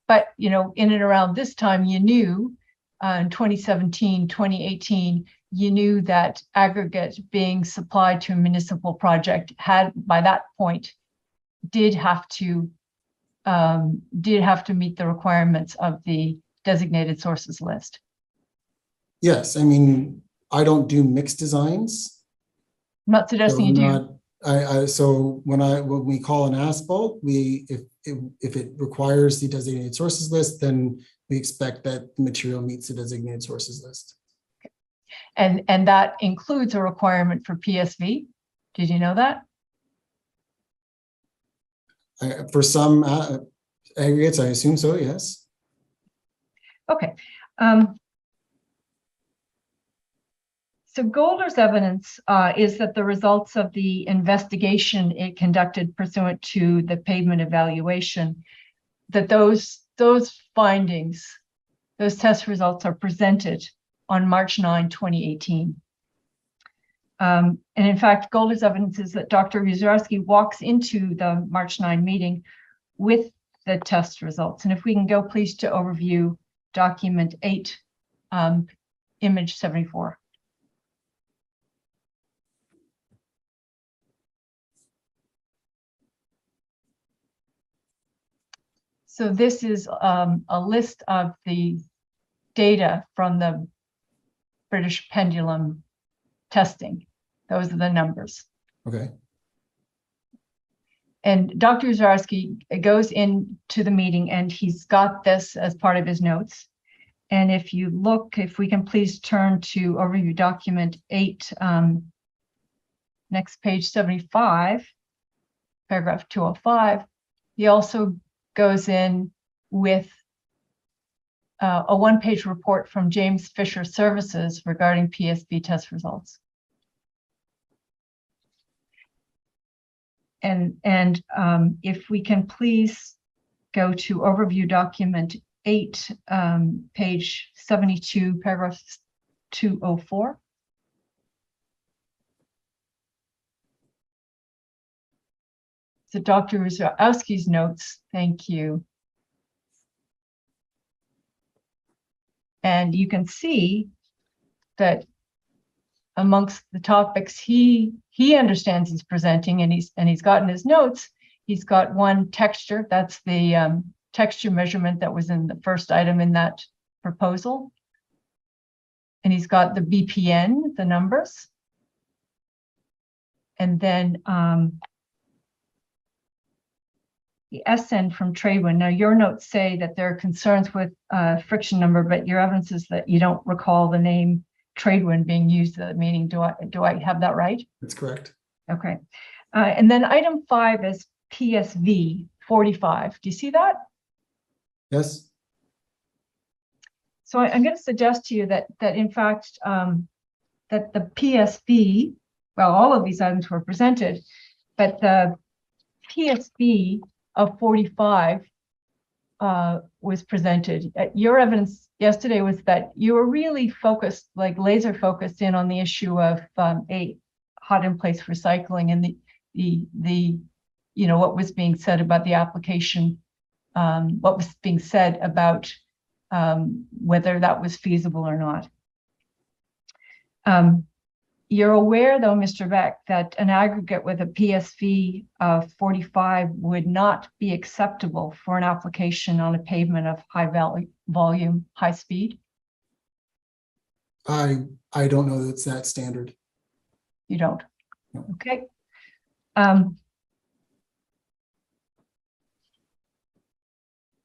But, you know, in and around this time, you knew in 2017, 2018, you knew that aggregate being supplied to a municipal project had, by that point, did have to meet the requirements of the designated sources list. Yes, I mean, I don't do mixed designs. I'm not suggesting you do. So when we call an asphalt, if it requires the designated sources list, then we expect that the material meets the designated sources list. And that includes a requirement for PSV. Did you know that? For some aggregates, I assume so, yes. Okay. So Golder's evidence is that the results of the investigation it conducted pursuant to the pavement evaluation, that those findings, those test results are presented on March 9, 2018. And in fact, Golder's evidence is that Dr. Wierzarski walks into the March 9 meeting with the test results. And if we can go please to overview document 8, image 74. So this is a list of the data from the British pendulum testing. Those are the numbers. Okay. And Dr. Zarski goes into the meeting and he's got this as part of his notes. And if you look, if we can please turn to overview document 8, next page 75, paragraph 205, he also goes in with a one-page report from James Fisher Services regarding PSV test results. And if we can please go to overview document 8, page 72, paragraph 204. So Dr. Zarowski's notes, thank you. And you can see that amongst the topics he understands he's presenting, and he's got in his notes, he's got one texture, that's the texture measurement that was in the first item in that proposal. And he's got the BPN, the numbers. And then the SN from Tradewin. Now your notes say that there are concerns with friction number, but your evidence is that you don't recall the name Tradewin being used at the meeting. Do I have that right? That's correct. Okay. And then item 5 is PSV 45. Do you see that? Yes. So I'm going to suggest to you that in fact that the PSV, well, all of these items were presented, but the PSV of 45 was presented. Your evidence yesterday was that you were really focused, like laser focused in on the issue of a hot in place recycling and the you know, what was being said about the application, what was being said about whether that was feasible or not. You're aware, though, Mr. Beck, that an aggregate with a PSV of 45 would not be acceptable for an application on a pavement of high volume, high speed? I don't know that's that standard. You don't? No. Okay.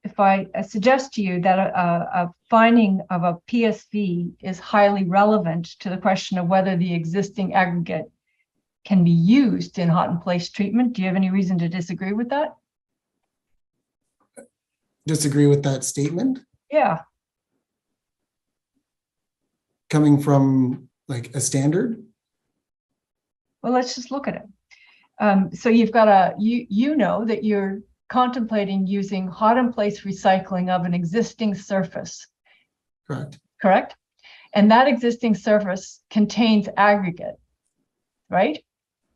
If I suggest to you that a finding of a PSV is highly relevant to the question of whether the existing aggregate can be used in hot in place treatment, do you have any reason to disagree with that? Disagree with that statement? Yeah. Coming from like a standard? Well, let's just look at it. So you've got you know that you're contemplating using hot in place recycling of an existing surface. Correct. Correct? And that existing surface contains aggregate, right?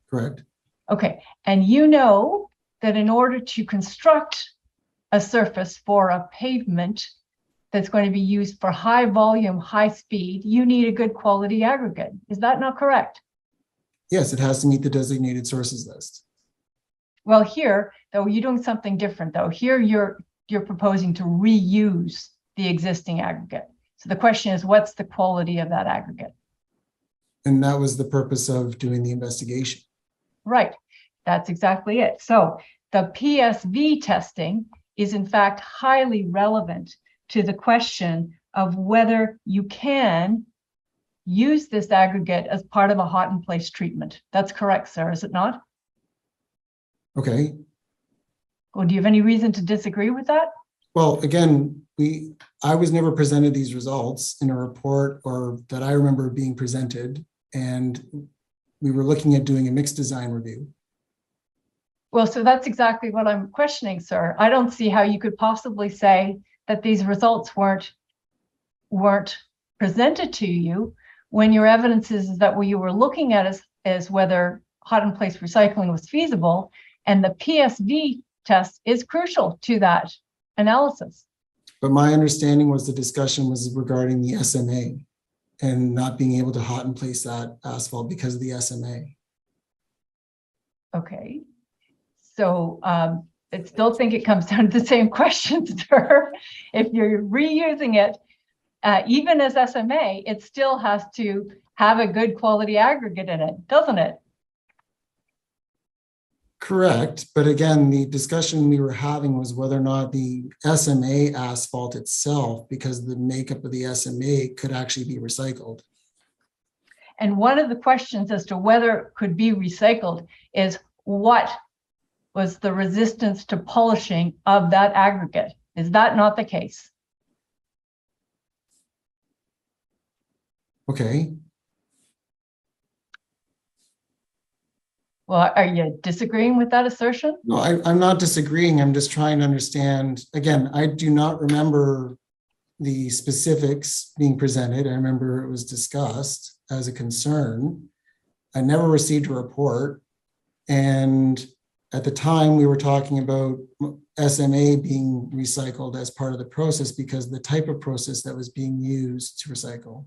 Correct. Okay. And you know that in order to construct a surface for a pavement that's going to be used for high volume, high speed, you need a good quality aggregate. Is that not correct? Yes, it has to meet the designated sources list. Well, here, though, you're doing something different, though. Here, you're proposing to reuse the existing aggregate. So the question is, what's the quality of that aggregate? And that was the purpose of doing the investigation. Right. That's exactly it. So the PSV testing is, in fact, highly relevant to the question of whether you can use this aggregate as part of a hot in place treatment. That's correct, sir, is it not? Okay. Or do you have any reason to disagree with that? Well, again, I was never presented these results in a report or that I remember being presented, and we were looking at doing a mixed design review. Well, so that's exactly what I'm questioning, sir. I don't see how you could possibly say that these results weren't presented to you when your evidence is that what you were looking at is whether hot in place recycling was feasible, and the PSV test is crucial to that analysis. But my understanding was the discussion was regarding the SMA and not being able to hot and place that asphalt because of the SMA. Okay. So I still think it comes down to the same question, sir. If you're reusing it, even as SMA, it still has to have a good quality aggregate in it, doesn't it? Correct. But again, the discussion we were having was whether or not the SMA asphalt itself, because the makeup of the SMA could actually be recycled. And one of the questions as to whether it could be recycled is what was the resistance to polishing of that aggregate? Is that not the case? Okay. Well, are you disagreeing with that assertion? No, I'm not disagreeing. I'm just trying to understand. Again, I do not remember the specifics being presented. I remember it was discussed as a concern. I never received a report. And at the time, we were talking about SMA being recycled as part of the process because of the type of process that was being used to recycle.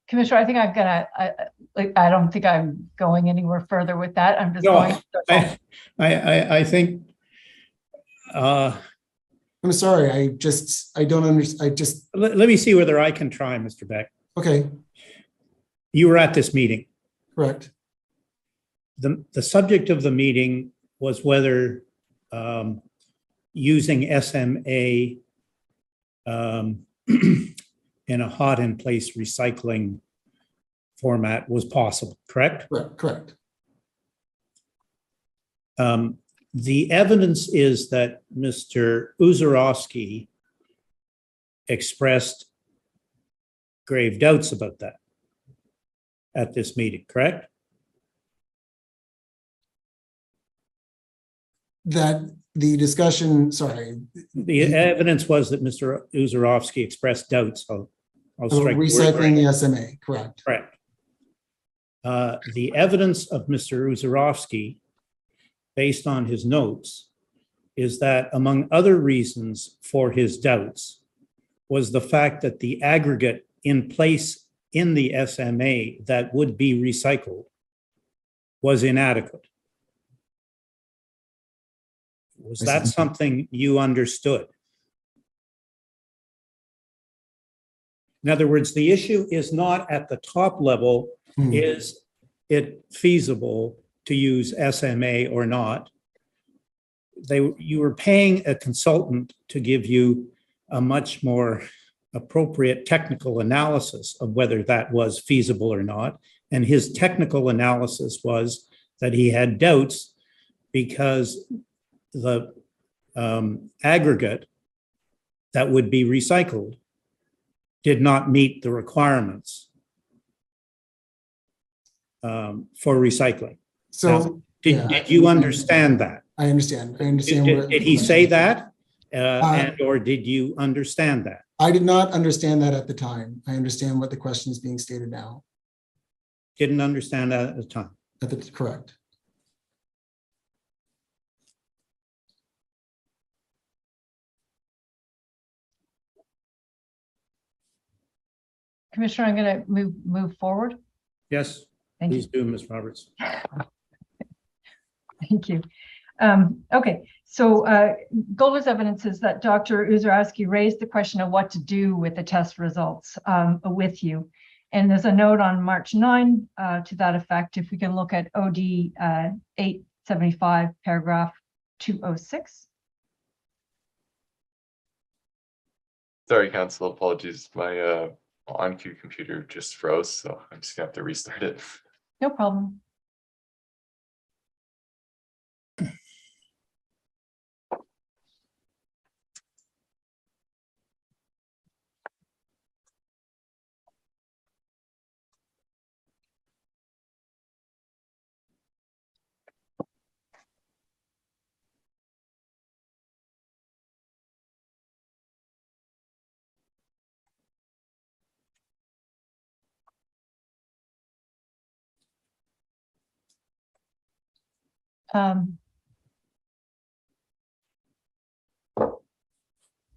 Commissioner, I think I'm gonna, I don't think I'm going anywhere further with that. I'm just going. I think, I'm sorry, I don't understand. let me see whether I can try, Mr. Beck. Okay, You were at this meeting. correct. The subject of the meeting was whether using SMA in a hot in place recycling format was possible, correct? Correct. The evidence is that Mr. Uzarovsky expressed grave doubts about that at this meeting, correct? That the discussion, sorry. The evidence was that Mr. Uzarovsky expressed doubts. I'll strike the word Recycling right. the SMA, correct. Correct. The evidence of Mr. Uzarovsky, based on his notes, is that among other reasons for his doubts was the fact that the aggregate in place in the SMA that would be recycled was inadequate. Was that something you understood? In other words, the issue is not at the top level, is it feasible to use SMA or not? You were paying a consultant to give you a much more appropriate technical analysis of whether that was feasible or not. And his technical analysis was that he had doubts because the aggregate that would be recycled did not meet the requirements for recycling. So now, did you understand that? I understand. Did he say that? Or did you understand that? I did not understand that at the time. I understand what the question is being stated now. Didn't understand that at the time. Correct. Commissioner, I'm going to move forward. Yes, Thank please you. do, Ms. Roberts. Thank you. Okay, so Golder's evidence is that Dr. Uzarovsky raised the question of what to do with the test results with you. And there's a note on March 9 to that effect. If we can look at OD 875, paragraph 206. Sorry, Council, apologies. My on-queue computer just froze, so I'm just gonna have to restart it. No problem.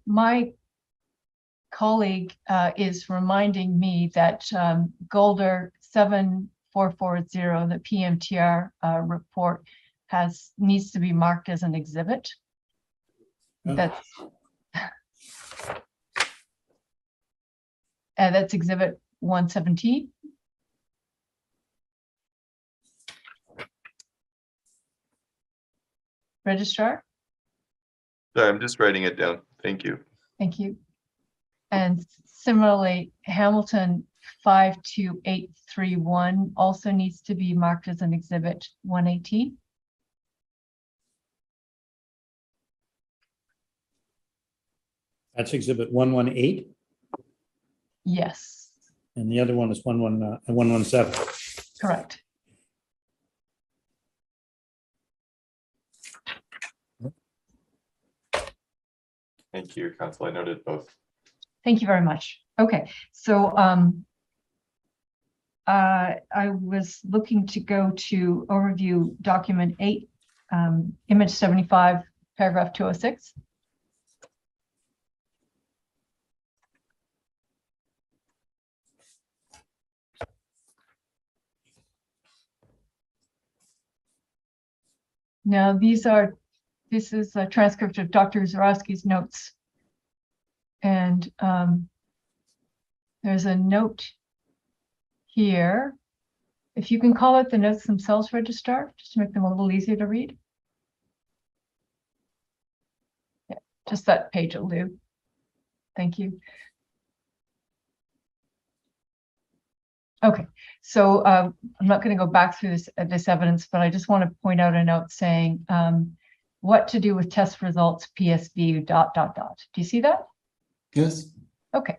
My colleague is reminding me that Golder 7440, the PMTR report, needs to be marked as an exhibit. That's exhibit 117. Registrar? Sorry, I'm just writing it down. Thank you. Thank you. And similarly, Hamilton 52831 also needs to be marked as an exhibit 118. That's exhibit 118, Yes, and the other one is 117. correct. Thank you, Council. I noted both. Thank you very much. Okay, so I was looking to go to overview document 8, image 75, paragraph 206. Now, this is a transcript of Dr. Zarowski's notes. And there's a note here. If you can call out the notes themselves, Registrar, just to make them a little easier to read. Yeah, just that page will do. Thank you. Okay, so I'm not going to go back through this evidence, but I just want to point out a note saying what to do with test results PSV ... Do you see that? Yes. Okay.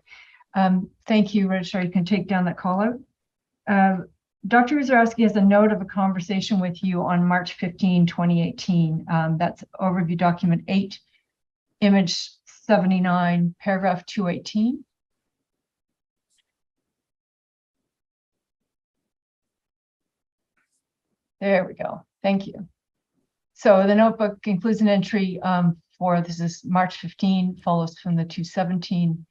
Thank you, Registrar. You can take down that call out. Dr. Zarowski has a note of a conversation with you on March 15, 2018. That's overview document 8, image 79, paragraph 218. There we go. Thank you. So the notebook includes an entry for, this is March 15, follows from the 217.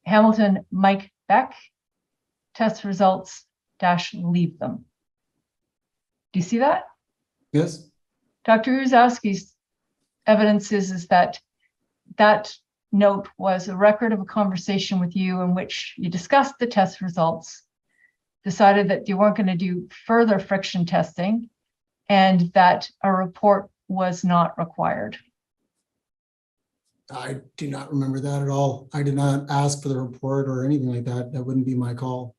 Hamilton, Mike Beck, test results - leave them. Do you see that? Yes. Dr. Zarowski's evidence is that that note was a record of a conversation with you in which you discussed the test results, decided that you weren't going to do further friction testing, and that a report was not required. I do not remember that at all. I did not ask for the report or anything like that. That wouldn't be my call.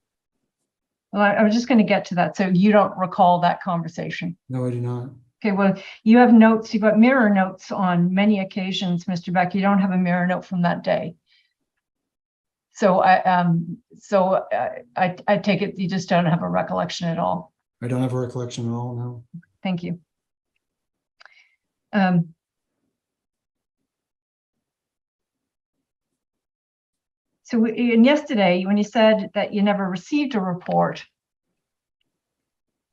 Well, I was just going to get to that. So you don't recall that conversation? No, I do not. Okay, well, you have notes, you've got mirror notes on many occasions, Mr. Beck. You don't have a mirror note from that day. So I take it you just don't have a recollection at all. I don't have a recollection at all, no. Thank you. So yesterday, when you said that you never received a report,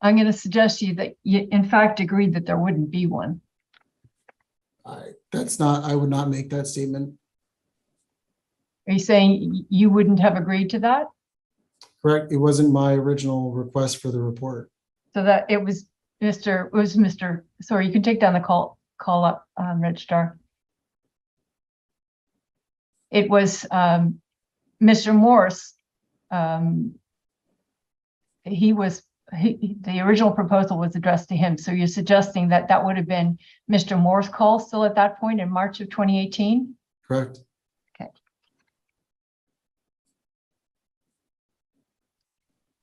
I'm going to suggest to you that you, in fact, agreed that there wouldn't be one. I would not make that statement. Are you saying you wouldn't have agreed to that? Correct. It wasn't my original request for the report. So that it was Mr. Sorry, you can take down the call up, Registrar. It was Mr. Morse. The original proposal was addressed to him. So you're suggesting that that would have been Mr. Moore's call still at that point in March of 2018? Correct. Okay.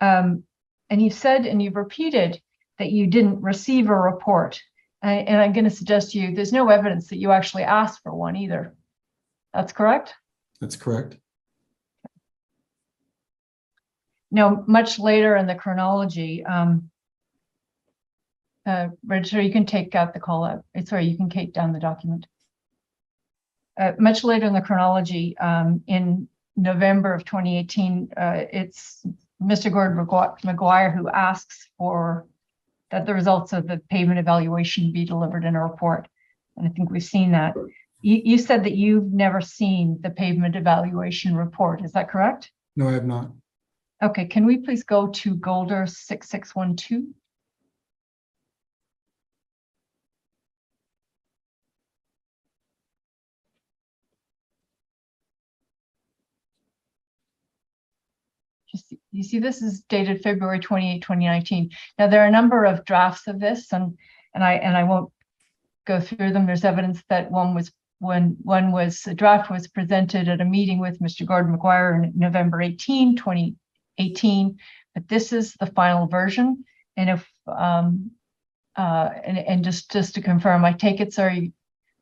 And you've said and you've repeated that you didn't receive a report. And I'm going to suggest to you there's no evidence that you actually asked for one either. That's correct? That's correct. Now, much later in the chronology, Registrar, you can take out the call out. Sorry, you can take down the document. Much later in the chronology, in November of 2018, it's Mr. Gordon McGuire who asks for that the results of the pavement evaluation be delivered in a report. And I think we've seen that. You said that you've never seen the pavement evaluation report. Is that correct? No, I have not. Okay, can we please go to Golder 6612? You see, this is dated February 28, 2019. Now, there are a number of drafts of this, and I won't go through them. There's evidence that a draft was presented at a meeting with Mr. Gordon McGuire in November 18, 2018, but this is the final version. And if and just to confirm, I take it, sir,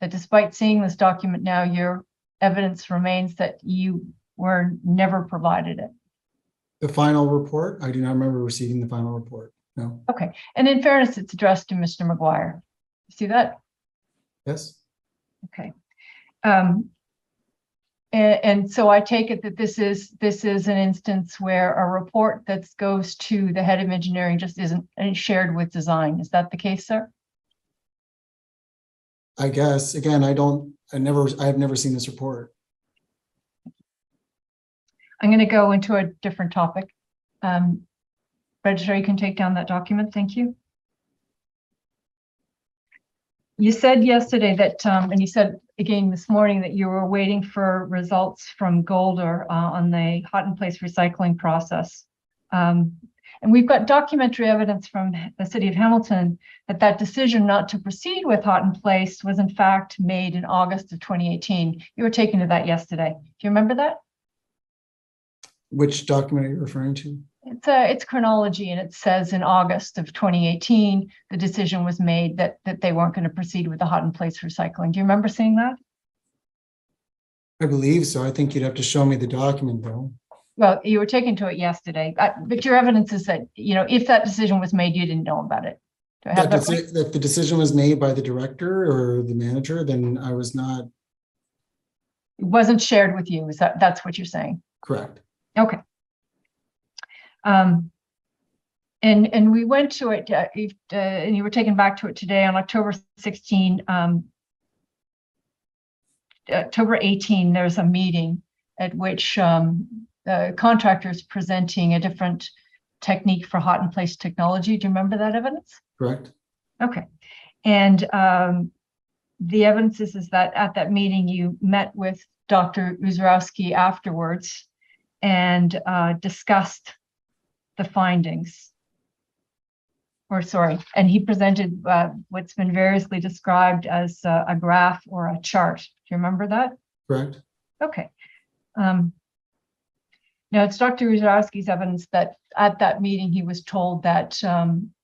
that despite seeing this document now, your evidence remains that you were never provided it. The final report? I do not remember receiving the final report. No. Okay. And in fairness, it's addressed to Mr. McGuire. See that? Yes. Okay. And so I take it that this is an instance where a report that goes to the head of engineering just isn't shared with design. Is that the case, sir? I guess. Again, I've never seen this report. I'm going to go into a different topic. Registrar, you can take down that document. Thank you. You said yesterday that, and you said again this morning that you were waiting for results from Golder on the hot in place recycling process. And we've got documentary evidence from the city of Hamilton that decision not to proceed with hot in place was in fact made in August of 2018. You were taken to that yesterday. Do you remember that? Which document are you referring to? It's chronology, and it says in August of 2018, the decision was made that they weren't going to proceed with the hot in place recycling. Do you remember seeing that? I believe so. I think you'd have to show me the document though. Well, you were taken to it yesterday, but your evidence is that, if that decision was made, you didn't know about it. Do I have that right? If the decision was made by the director or the manager, then I was not. It wasn't shared with you. That's what you're saying? Correct. Okay. And we went to it, and you were taken back to it today on October 16, October 18, there's a meeting at which the contractors presenting a different technique for hot in place technology. Do you remember that evidence? Correct. Okay. And the evidence is that at that meeting, you met with Dr. Uzrowski afterwards and discussed the findings. And he presented what's been variously described as a graph or a chart. Do you remember that? Correct. Okay. Now it's Dr. Uzrowski's evidence that at that meeting he was told that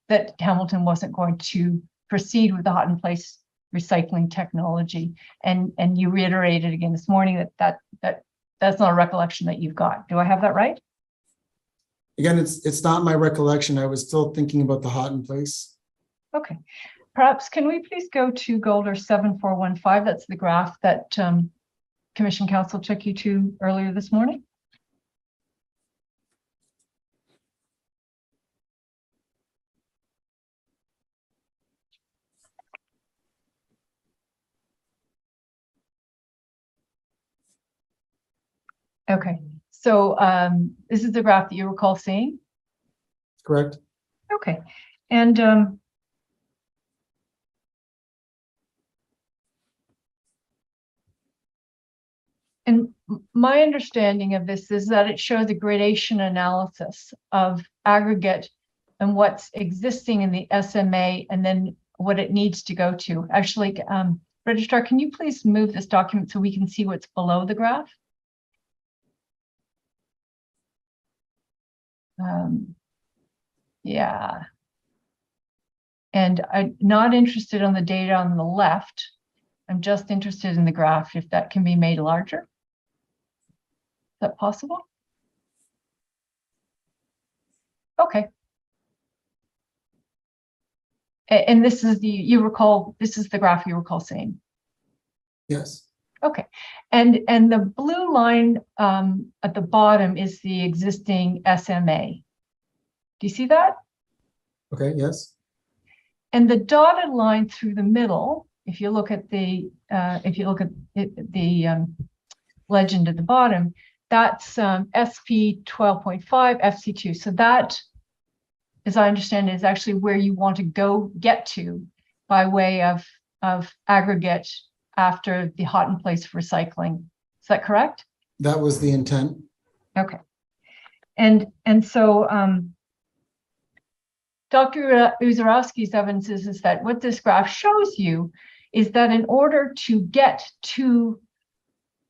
that Hamilton wasn't going to proceed with the hot in place recycling technology, and you reiterated again this morning that's not a recollection that you've got. Do I have that right? Again, it's not my recollection. I was still thinking about the hot in place. Okay. Perhaps can we please go to Golder 7415? That's the graph that Commission Council took you to earlier this morning. Okay. So this is the graph that you recall seeing? Correct. Okay. And my understanding of this is that it shows a gradation analysis of aggregate and what's existing in the SMA and then what it needs to go to. Actually, Registrar, can you please move this document so we can see what's below the graph? Yeah. And I'm not interested on the data on the left. I'm just interested in the graph, if that can be made larger. Is that possible? Okay. And this is this is the graph you recall seeing? Yes. Okay. And the blue line at the bottom is the existing SMA. Do you see that? Okay, yes. And the dotted line through the middle, if you look at the legend at the bottom, that's SP 12.5 FC2. So that, as I understand it, is actually where you want to get to by way of aggregate after the hot in place recycling. Is that correct? That was the intent. Okay. And so Dr. Uzorowski's evidence is that what this graph shows you is that in order to get to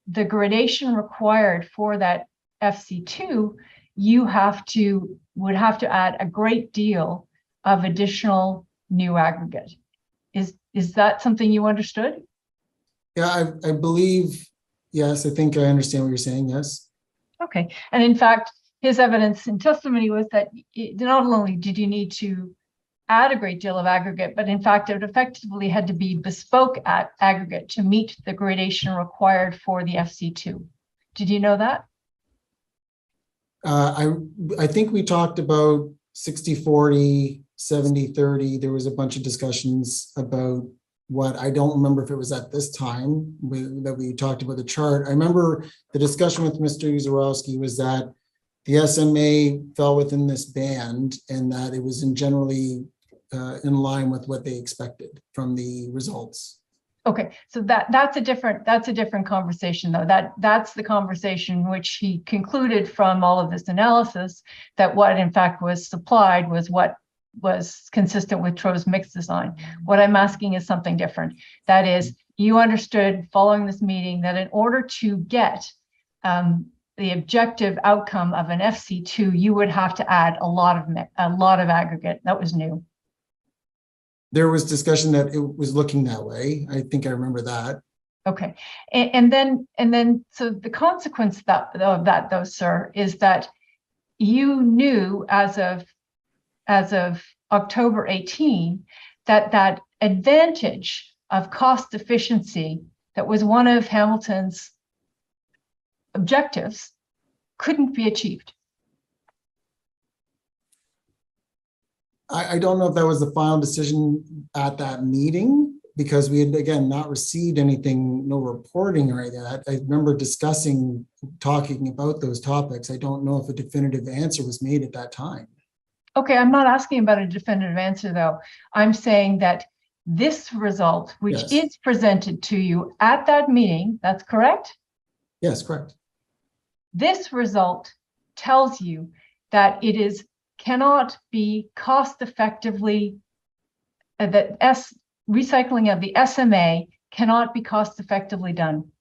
the gradation required for that FC2, you would have to add a great deal of additional new aggregate. Is that something you understood? Yeah, I believe, yes, I think I understand what you're saying, yes. Okay, and in fact, his evidence and testimony was that not only did you need to add a great deal of aggregate, but in fact, it effectively had to be bespoke aggregate to meet the gradation required for the FC2. Did you know that? I think we talked about 60-40, 70-30. There was a bunch of discussions about what, I don't remember if it was at this time that we talked about the chart. I remember the discussion with Mr. Uzorowski was that the SMA fell within this band and that it was generally in line with what they expected from the results. Okay, so that's a different conversation though. That's the conversation which he concluded from all of this analysis that what in fact was supplied was what was consistent with Tro's mix design. What I'm asking is something different. That is, you understood following this meeting that in order to get the objective outcome of an FC2, you would have to add a lot of aggregate. That was new. There was discussion that it was looking that way. I think I remember that. Okay, and then so the consequence of that though, sir, is that you knew as of October 18 that advantage of cost efficiency that was one of Hamilton's objectives couldn't be achieved. I don't know if that was the final decision at that meeting because we had, again, not received anything, no reporting or anything like that. I remember talking about those topics. I don't know if a definitive answer was made at that time. Okay, I'm not asking about a definitive answer though. I'm saying that this result, which Yes. is presented to you at that meeting, that's correct? Yes, correct. This result tells you that cannot be cost effectively, recycling of the SMA cannot be cost effectively done.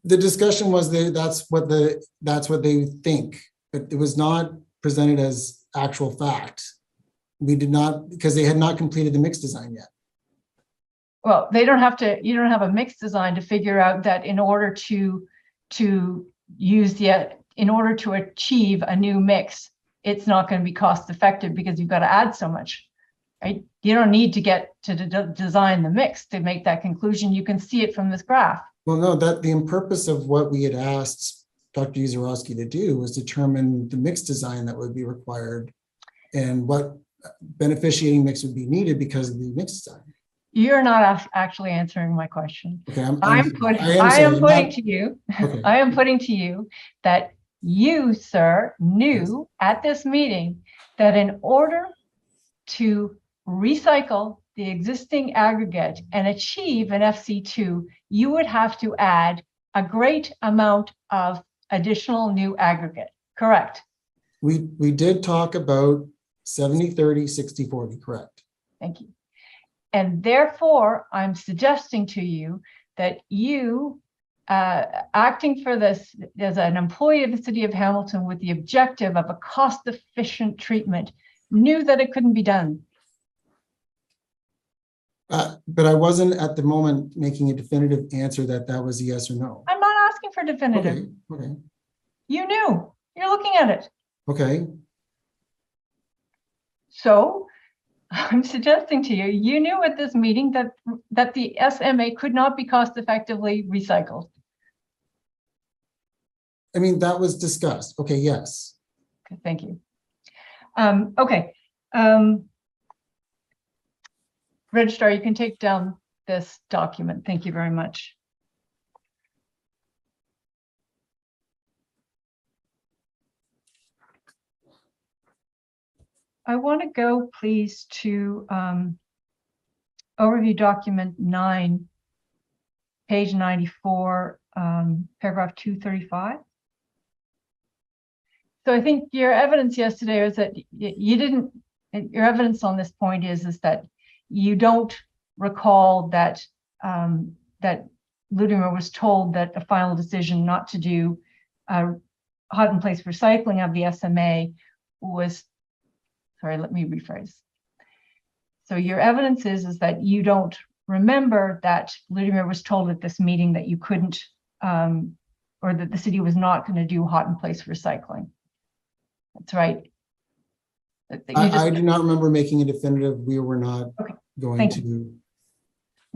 The discussion was that's what they think, but it was not presented as actual fact. We did not, because they had not completed the mix design yet. Well, you don't have a mix design to figure out that in order to achieve a new mix, it's not going to be cost effective because you've got to add so much, right? You don't need to get to design the mix to make that conclusion. You can see it from this graph. Well, no, that the purpose of what we had asked Dr. Uzorowski to do was determine the mix design that would be required and what beneficiating mix would be needed because of the mix design. You're not actually answering my question. Okay, I am putting to you that you, sir, knew at this meeting that in order to recycle the existing aggregate and achieve an FC2, you would have to add a great amount of additional new aggregate, correct? We did talk about 70-30, 60-40, correct. Thank you. And therefore, I'm suggesting to you that you, acting for this as an employee of the city of Hamilton with the objective of a cost-efficient treatment, knew that it couldn't be done. But I wasn't at the moment making a definitive answer that was a yes or no. I'm not asking for definitive. Okay. You knew. You're looking at it. Okay. So I'm suggesting to you, you knew at this meeting that the SMA could not be cost effectively recycled. I mean, that was discussed. Okay, yes. Okay, thank you. Okay. Registrar, you can take down this document. Thank you very much. I want to go, please, to overview document 9, page 94, paragraph 235. So I think your evidence yesterday was that you didn't, your evidence on this point is that you don't recall that that Ludimer was told that a final decision not to do hot in place recycling of the SMA was, sorry, let me rephrase. So your evidence is that you don't remember that Ludimer was told at this meeting that you couldn't, or that the city was not going to do hot in place recycling. That's right. I do not remember making a definitive, we were not going Thank to. you.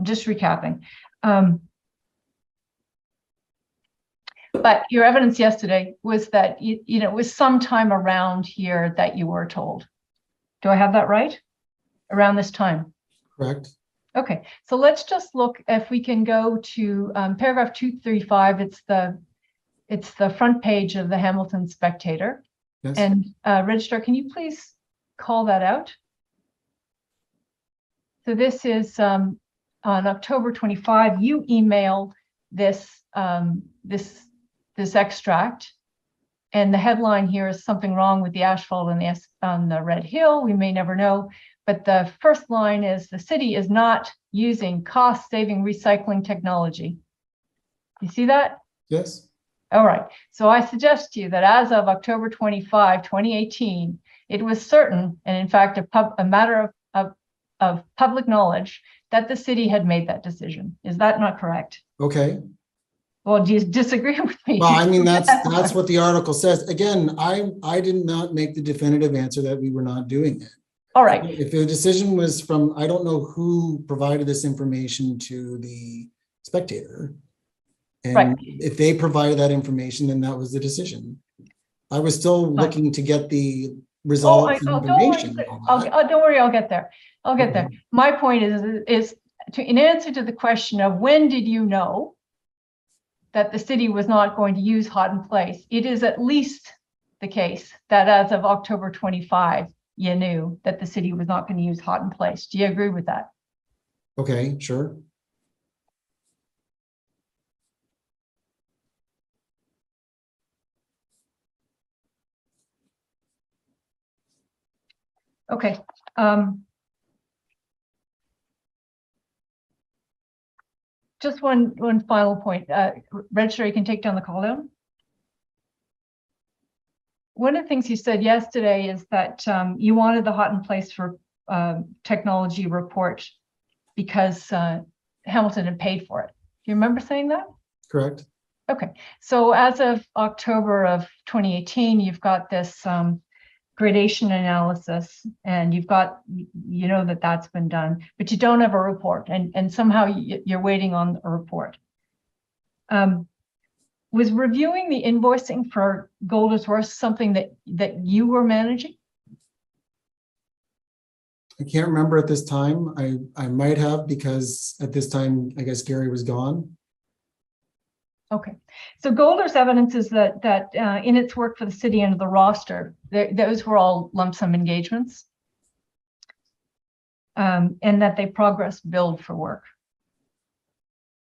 Just recapping. But your evidence yesterday was that, you know, it was sometime around here that you were told. Do I have that right? Around this time? Correct. Okay, so let's just look if we can go to paragraph 235. It's the front page of the Hamilton Spectator. Yes. And Registrar, can you please call that out? So this is on October 25. You emailed this this extract, and the headline here is "Something wrong with the asphalt on the Red Hill. We may never know." But the first line is, "The city is not using cost-saving recycling technology." You see that? Yes. All right. So I suggest to you that as of October 25, 2018, it was certain, and in fact, a matter of public knowledge, that the city had made that decision. Is that not correct? Okay. Well, do you disagree with me? Well, I mean, that's what the article says. Again, I did not make the definitive answer that we were not doing it. All right. If the decision was from, I don't know who provided this information to the Spectator. And right. If they provided that information, then that was the decision. I was still looking to get the results and information. Don't worry, I'll get there. I'll get there. My point is in answer to the question of when did you know that the city was not going to use hot in place, it is at least the case that as of October 25, you knew that the city was not going to use hot in place. Do you agree with that? Okay, sure. Okay. Just one final point. Registrar, you can take down the call down. One of the things you said yesterday is that you wanted the hot in place for technology report because Hamilton had paid for it. Do you remember saying that? Correct. Okay. So as of October of 2018, you've got this gradation analysis, and you've got, you know, that's been done, but you don't have a report, and somehow you're waiting on a report. Was reviewing the invoicing for Goldersworth something that you were managing? I can't remember at this time. I might have, because at this time, I guess Gary was gone. Okay, so Golder's evidence is that in its work for the city under the roster, those were all lump sum engagements, and that they progress billed for work,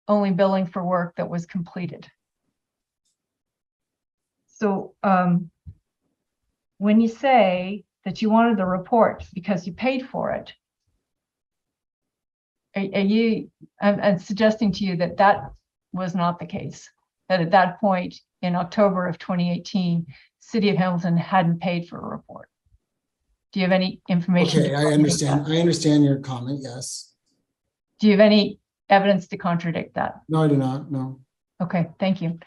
only billing for work that was completed. So when you say that you wanted the report because you paid for it, I'm suggesting to you that was not the case, that at that point in October of 2018, City of Hamilton hadn't paid for a report. Do you have any information? Okay, I understand your comment, yes. Do you have any evidence to contradict that? No, I do not, no. Okay, thank you.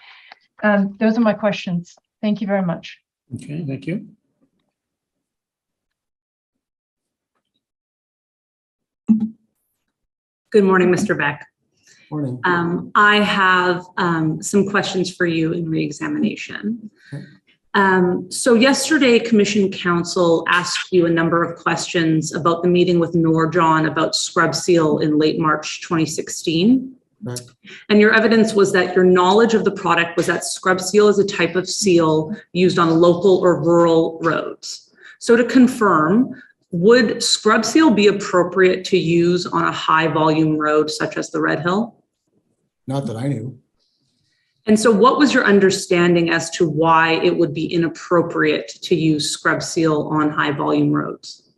Those are my questions. Thank you very much. Okay, thank you. Good morning, Mr. Beck. Morning. I have some questions for you in reexamination. Okay. So yesterday, Commission Council asked you a number of questions about the meeting with Norjon about scrub seal in late March 2016. Right. And your evidence was that your knowledge of the product was that scrub seal is a type of seal used on local or rural roads. So to confirm, would scrub seal be appropriate to use on a high volume road such as the Red Hill? Not that I knew. And so what was your understanding as to why it would be inappropriate to use scrub seal on high volume roads?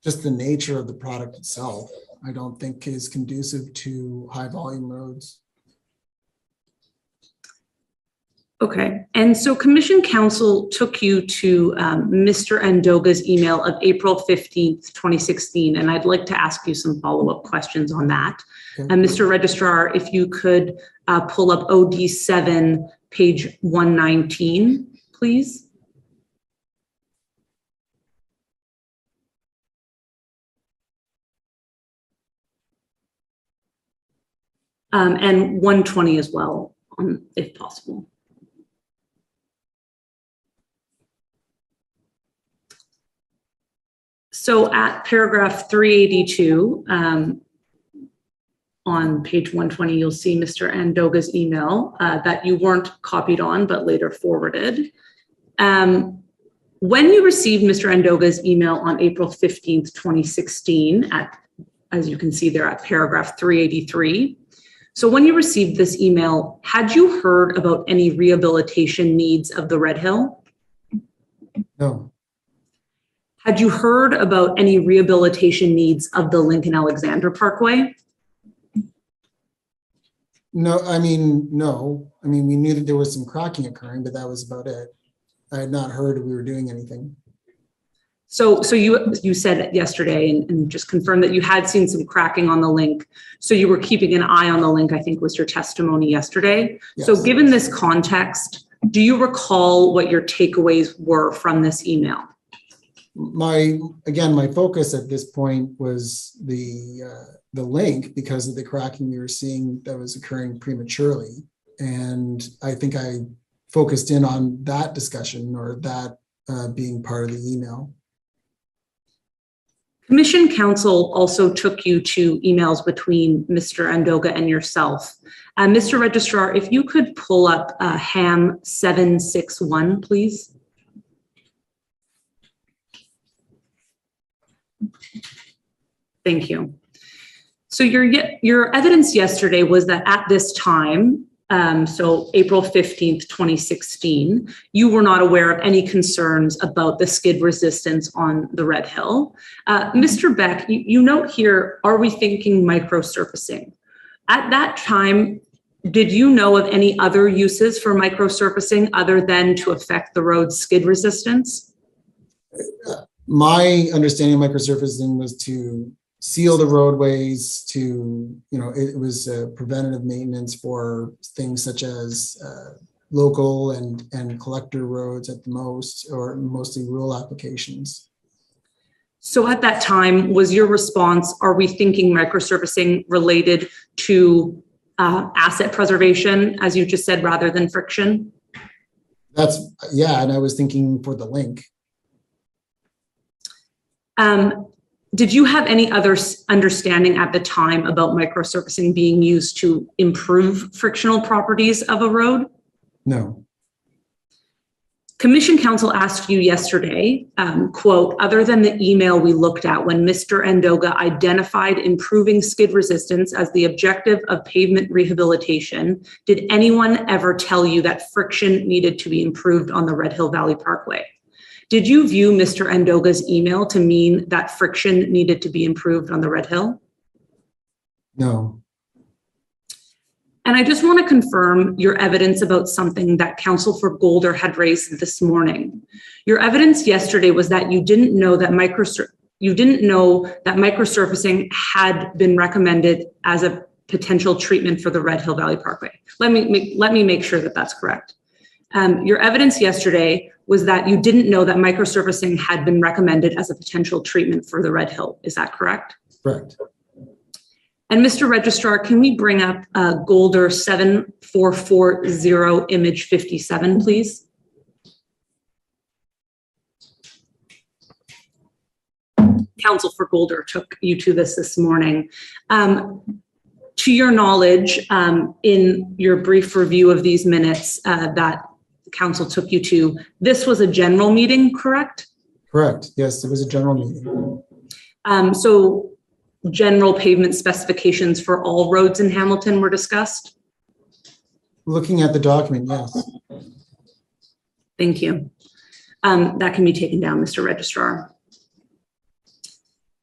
Just the nature of the product itself, I don't think is conducive to high volume roads. Okay, and so Commission Council took you to Mr. Andoga's email of April 15th, 2016, and I'd like to ask you some follow-up questions on that. Okay. And Mr. Registrar, if you could pull up OD7, page 119, please. And 120 as well, if possible. So at paragraph 382, on page 120, you'll see Mr. Andoga's email that you weren't copied on, but later forwarded. When you received Mr. Andoga's email on April 15th, 2016, as you can see there at paragraph 383, so when you received this email, had you heard about any rehabilitation needs of the Red Hill? No. Had you heard about any rehabilitation needs of the Lincoln Alexander Parkway? No, I mean, no. I mean, we knew that there was some cracking occurring, but that was about it. I had not heard that we were doing anything. So you said yesterday and just confirmed that you had seen some cracking on the link. So you were keeping an eye on the link, I think was your testimony yesterday. Yes. So given this context, do you recall what your takeaways were from this email? My focus at this point was the link because of the cracking we were seeing that was occurring prematurely. And I think I focused in on that discussion or that being part of the email. Commission Council also took you to emails between Mr. Andoga and yourself. Mr. Registrar, if you could pull up HAM 761, please. Thank you. So your evidence yesterday was that at this time, so April 15th, 2016, you were not aware of any concerns about the skid resistance on the Red Hill. Mr. Beck, you note here, are we thinking microsurfacing? At that time, did you know of any other uses for microsurfacing other than to affect the road's skid resistance? My understanding of microsurfacing was to seal the roadways, to, it was preventative maintenance for things such as local and collector roads at the most, or mostly rural applications. So at that time, was your response, are we thinking microsurfacing related to asset preservation, as you just said, rather than friction? And I was thinking for the link. Did you have any other understanding at the time about microsurfacing being used to improve frictional properties of a road? No. Commission Council asked you yesterday, quote, other than the email we looked at when Mr. Andoga identified improving skid resistance as the objective of pavement rehabilitation, did anyone ever tell you that friction needed to be improved on the Red Hill Valley Parkway? Did you view Mr. Andoga's email to mean that friction needed to be improved on the Red Hill? No. And I just want to confirm your evidence about something that Council for Golder had raised this morning. Your evidence yesterday was that you didn't know that microsurfacing had been recommended as a potential treatment for the Red Hill Valley Parkway. Let me make sure that that's correct. Your evidence yesterday was that you didn't know that microsurfacing had been recommended as a potential treatment for the Red Hill. Is that correct? Correct. And Mr. Registrar, can we bring up Golder 7440 image 57, please? counsel for Golder took you to this morning. To your knowledge, in your brief review of these minutes that council took you to, this was a general meeting, correct? Correct. Yes, it was a general meeting. So general pavement specifications for all roads in Hamilton were discussed? Looking at the document, yes. Thank you. That can be taken down, Mr. Registrar.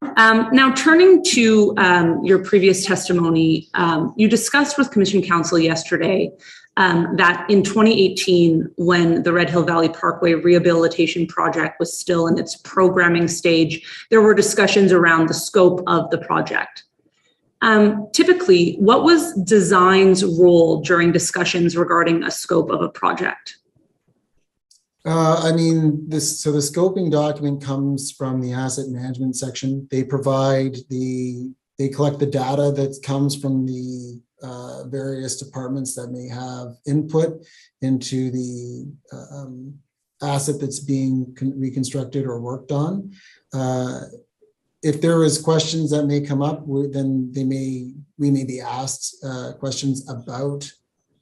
Now, turning to your previous testimony, you discussed with Commission Council yesterday that in 2018, when the Red Hill Valley Parkway Rehabilitation Project was still in its programming stage, there were discussions around the scope of the project. Typically, what was design's role during discussions regarding a scope of a project? I mean, the scoping document comes from the asset management section. They collect the data that comes from the various departments that may have input into the asset that's being reconstructed or worked on. If there is questions that may come up, then we may be asked questions about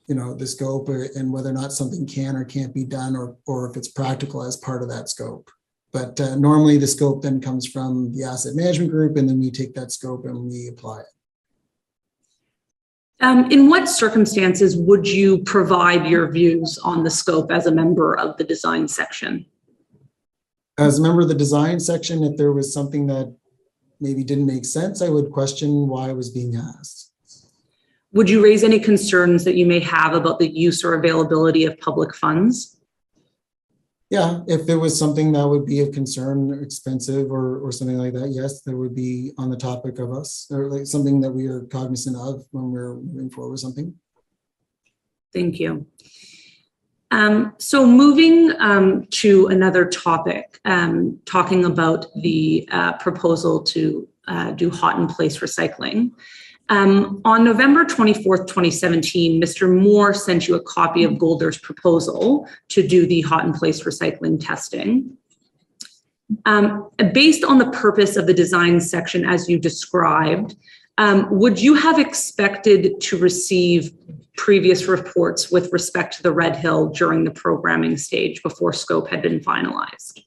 the scope and whether or not something can or can't be done, or if it's practical as part of that scope. But normally the scope then comes from the asset management group, and then we take that scope and we apply it. In what circumstances would you provide your views on the scope as a member of the design section? As a member of the design section, if there was something that maybe didn't make sense, I would question why it was being asked. Would you raise any concerns that you may have about the use or availability of public funds? Yeah, if there was something that would be of concern, expensive or something like that, yes, that would be on the topic of us, or like something that we are cognizant of when we're moving forward with something. Thank you. So moving to another topic, talking about the proposal to do hot in place recycling. On November 24th, 2017, Mr. Moore sent you a copy of Golder's proposal to do the hot in place recycling testing. Based on the purpose of the design section as you described, would you have expected to receive previous reports with respect to the Red Hill during the programming stage before scope had been finalized?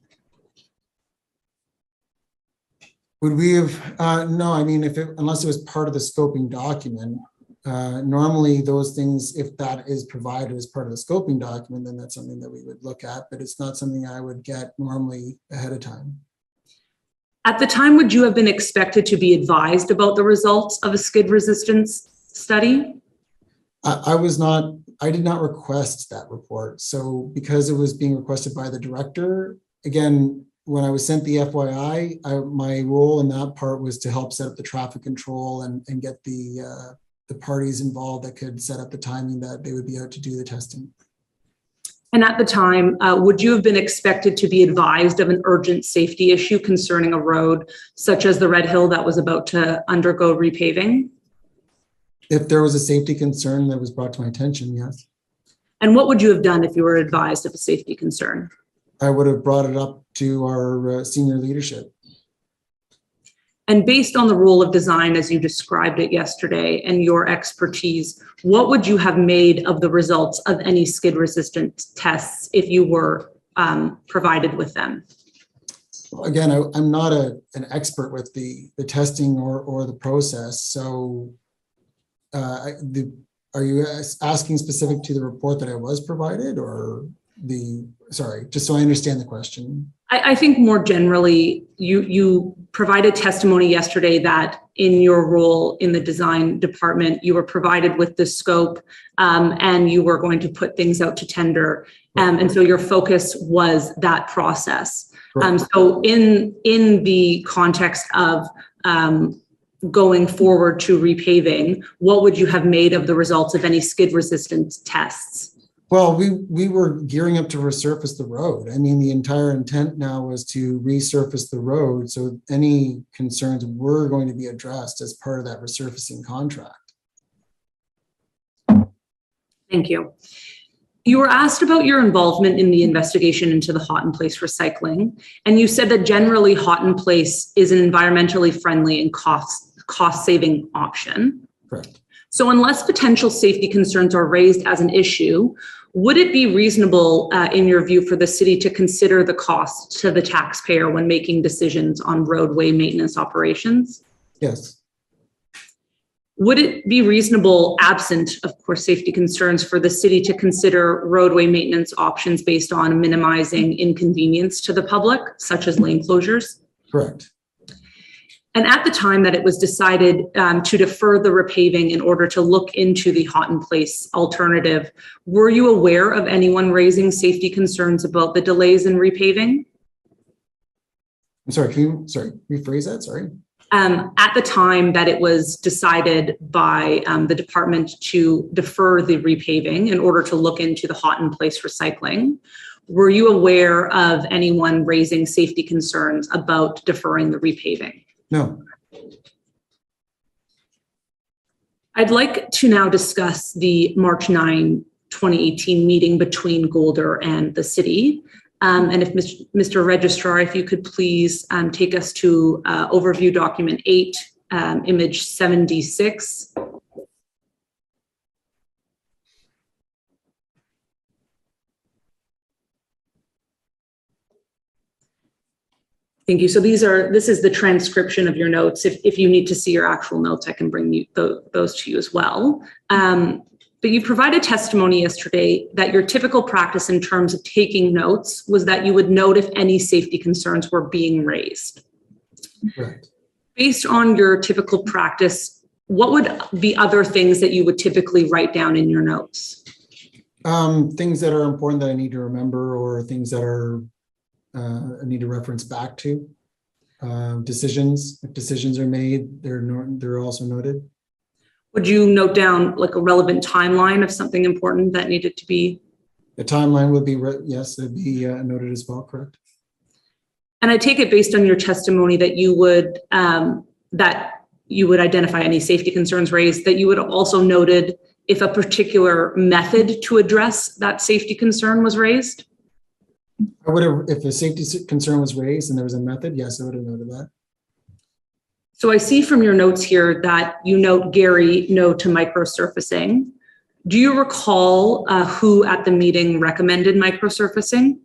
Would we have, no, I mean, unless it was part of the scoping document, normally those things, if that is provided as part of the scoping document, then that's something that we would look at, but it's not something I would get normally ahead of time. At the time, would you have been expected to be advised about the results of a skid resistance study? I did not request that report. So because it was being requested by the director, again, when I was sent the FYI, my role in that part was to help set up the traffic control and get the parties involved that could set up the timing that they would be out to do the testing. And at the time, would you have been expected to be advised of an urgent safety issue concerning a road such as the Red Hill that was about to undergo repaving? If there was a safety concern that was brought to my attention, yes. And what would you have done if you were advised of a safety concern? I would have brought it up to our senior leadership. And based on the role of design as you described it yesterday and your expertise, what would you have made of the results of any skid resistant tests if you were provided with them? Again, I'm not an expert with the testing or the process. So are you asking specific to the report that I was provided, or sorry, just so I understand the question? I think more generally, you provided testimony yesterday that in your role in the design department, you were provided with the scope and you were going to put things out to tender. And so your focus was that process. So in the context of going forward to repaving, what would you have made of the results of any skid resistance tests? Well, we were gearing up to resurface the road. I mean, the entire intent now was to resurface the road. So any concerns were going to be addressed as part of that resurfacing contract. Thank you. You were asked about your involvement in the investigation into the hot in place recycling, and you said that generally hot in place is an environmentally friendly and cost saving option. Correct. So unless potential safety concerns are raised as an issue, would it be reasonable in your view for the city to consider the cost to the taxpayer when making decisions on roadway maintenance operations? Yes. Would it be reasonable, absent, of course, safety concerns, for the city to consider roadway maintenance options based on minimizing inconvenience to the public, such as lane closures? Correct. And at the time that it was decided to defer the repaving in order to look into the hot in place alternative, were you aware of anyone raising safety concerns about the delays in repaving? I'm sorry, can you, rephrase that? Sorry. At the time that it was decided by the department to defer the repaving in order to look into the hot in place recycling, were you aware of anyone raising safety concerns about deferring the repaving? No. I'd like to now discuss the March 9, 2018 meeting between Golder and the city. And if Mr. Registrar, if you could please take us to overview document 8, image 76. Thank you. So this is the transcription of your notes. If you need to see your actual notes, I can bring you those to you as well. But you provided testimony yesterday that your typical practice in terms of taking notes was that you would note if any safety concerns were being raised. Correct. Based on your typical practice, what would be other things that you would typically write down in your notes? Things that are important that I need to remember, or things that are I need to reference back to. Decisions, if decisions are made, they're also noted. Would you note down like a relevant timeline of something important that needed to be? The timeline would be, yes, it'd be noted as well, correct? And I take it based on your testimony that you would identify any safety concerns raised, that you would have also noted if a particular method to address that safety concern was raised? I would have, if a safety concern was raised and there was a method, yes, I would have noted that. So I see from your notes here that you note Gary no to microsurfacing. Do you recall who at the meeting recommended microsurfacing?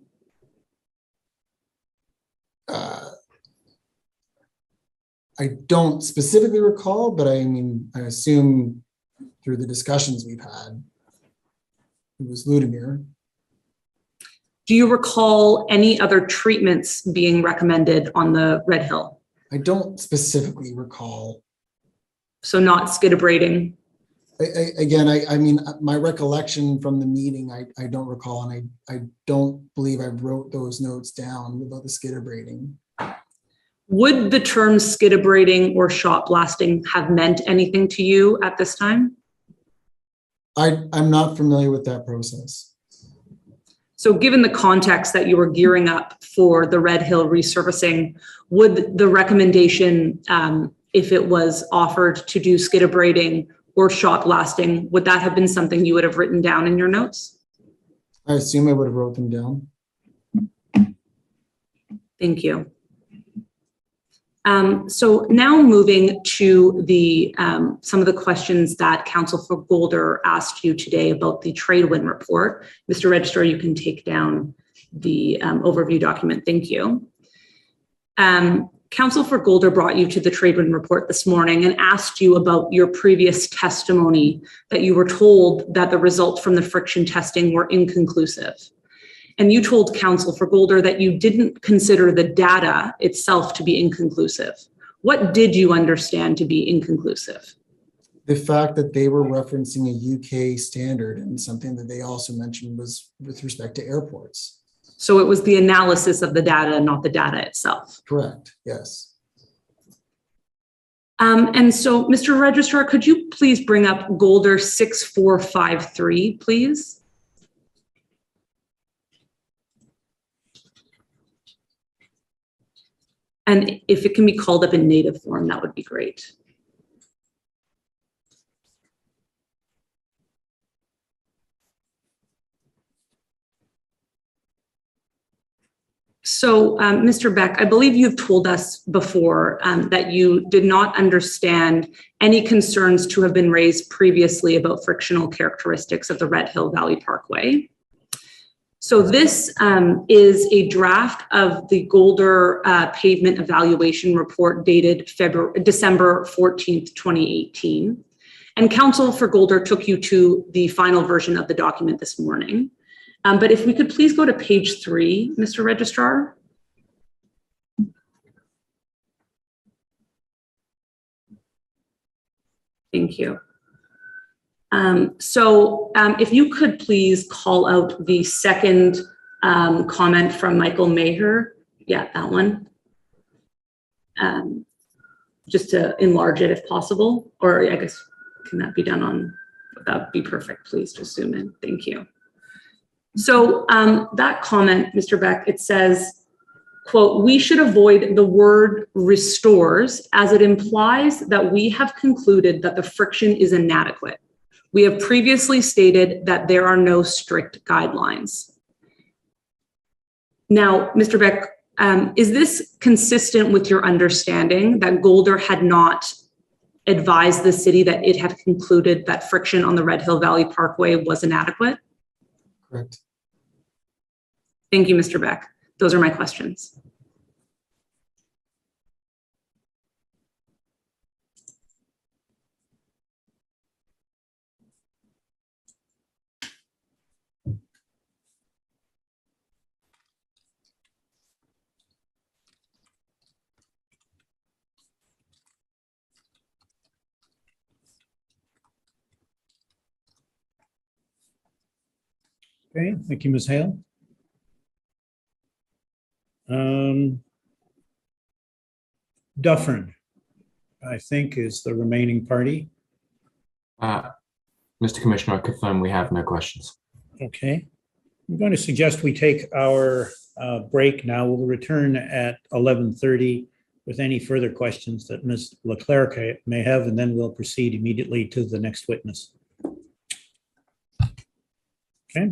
I don't specifically recall, but I mean, I assume through the discussions we've had, it was Ludimir. Do you recall any other treatments being recommended on the Red Hill? I don't specifically recall. So not skidabrading? I mean, my recollection from the meeting, I don't recall, and I don't believe I wrote those notes down about the skidabrading. Would the terms skidabrading or shot blasting have meant anything to you at this time? I'm not familiar with that process. So given the context that you were gearing up for the Red Hill resurfacing, would the recommendation, if it was offered to do skidabrading or shot blasting, would that have been something you would have written down in your notes? I assume I would have wrote them down. Thank you. So now moving to the some of the questions that Council for Golder asked you today about the Tradewin report. Mr. Registrar, you can take down the overview document. Thank you. Council for Golder brought you to the Tradewin report this morning and asked you about your previous testimony that you were told that the results from the friction testing were inconclusive. And you told Council for Golder that you didn't consider the data itself to be inconclusive. What did you understand to be inconclusive? The fact that they were referencing a UK standard, and something that they also mentioned was with respect to airports. So it was the analysis of the data, not the data itself. Correct, yes. And so, Mr. Registrar, could you please bring up Golder 6453, please? And if it can be called up in native form, that would be great. So, Mr. Beck, I believe you've told us before that you did not understand any concerns to have been raised previously about frictional characteristics of the Red Hill Valley Parkway. So this is a draft of the Golder pavement evaluation report dated December 14th, 2018. And Council for Golder took you to the final version of the document this morning. But if we could please go to page 3, Mr. Registrar. Thank you. If you could please call out the second comment from Michael Maher. Yeah, that one. Just to enlarge it if possible, or I guess, can that be done on, that would be perfect. Please just zoom in. Thank you. So that comment, Mr. Beck, it says, quote, "We should avoid the word restores as it implies that we have concluded that the friction is inadequate. We have previously stated that there are no strict guidelines." Now, Mr. Beck, is this consistent with your understanding that Golder had not advised the city that it had concluded that friction on the Red Hill Valley Parkway was inadequate? Correct. Thank you, Mr. Beck. Those are my questions. Okay, thank you, Ms. Hale. Dufferin, I think, is the remaining party. Mr. Commissioner, I confirm we have no questions. Okay. I'm going to suggest we take our break now. We'll return at 11:30 with any further questions that Ms. Leclerc may have, and then we'll proceed immediately to the next witness. Okay.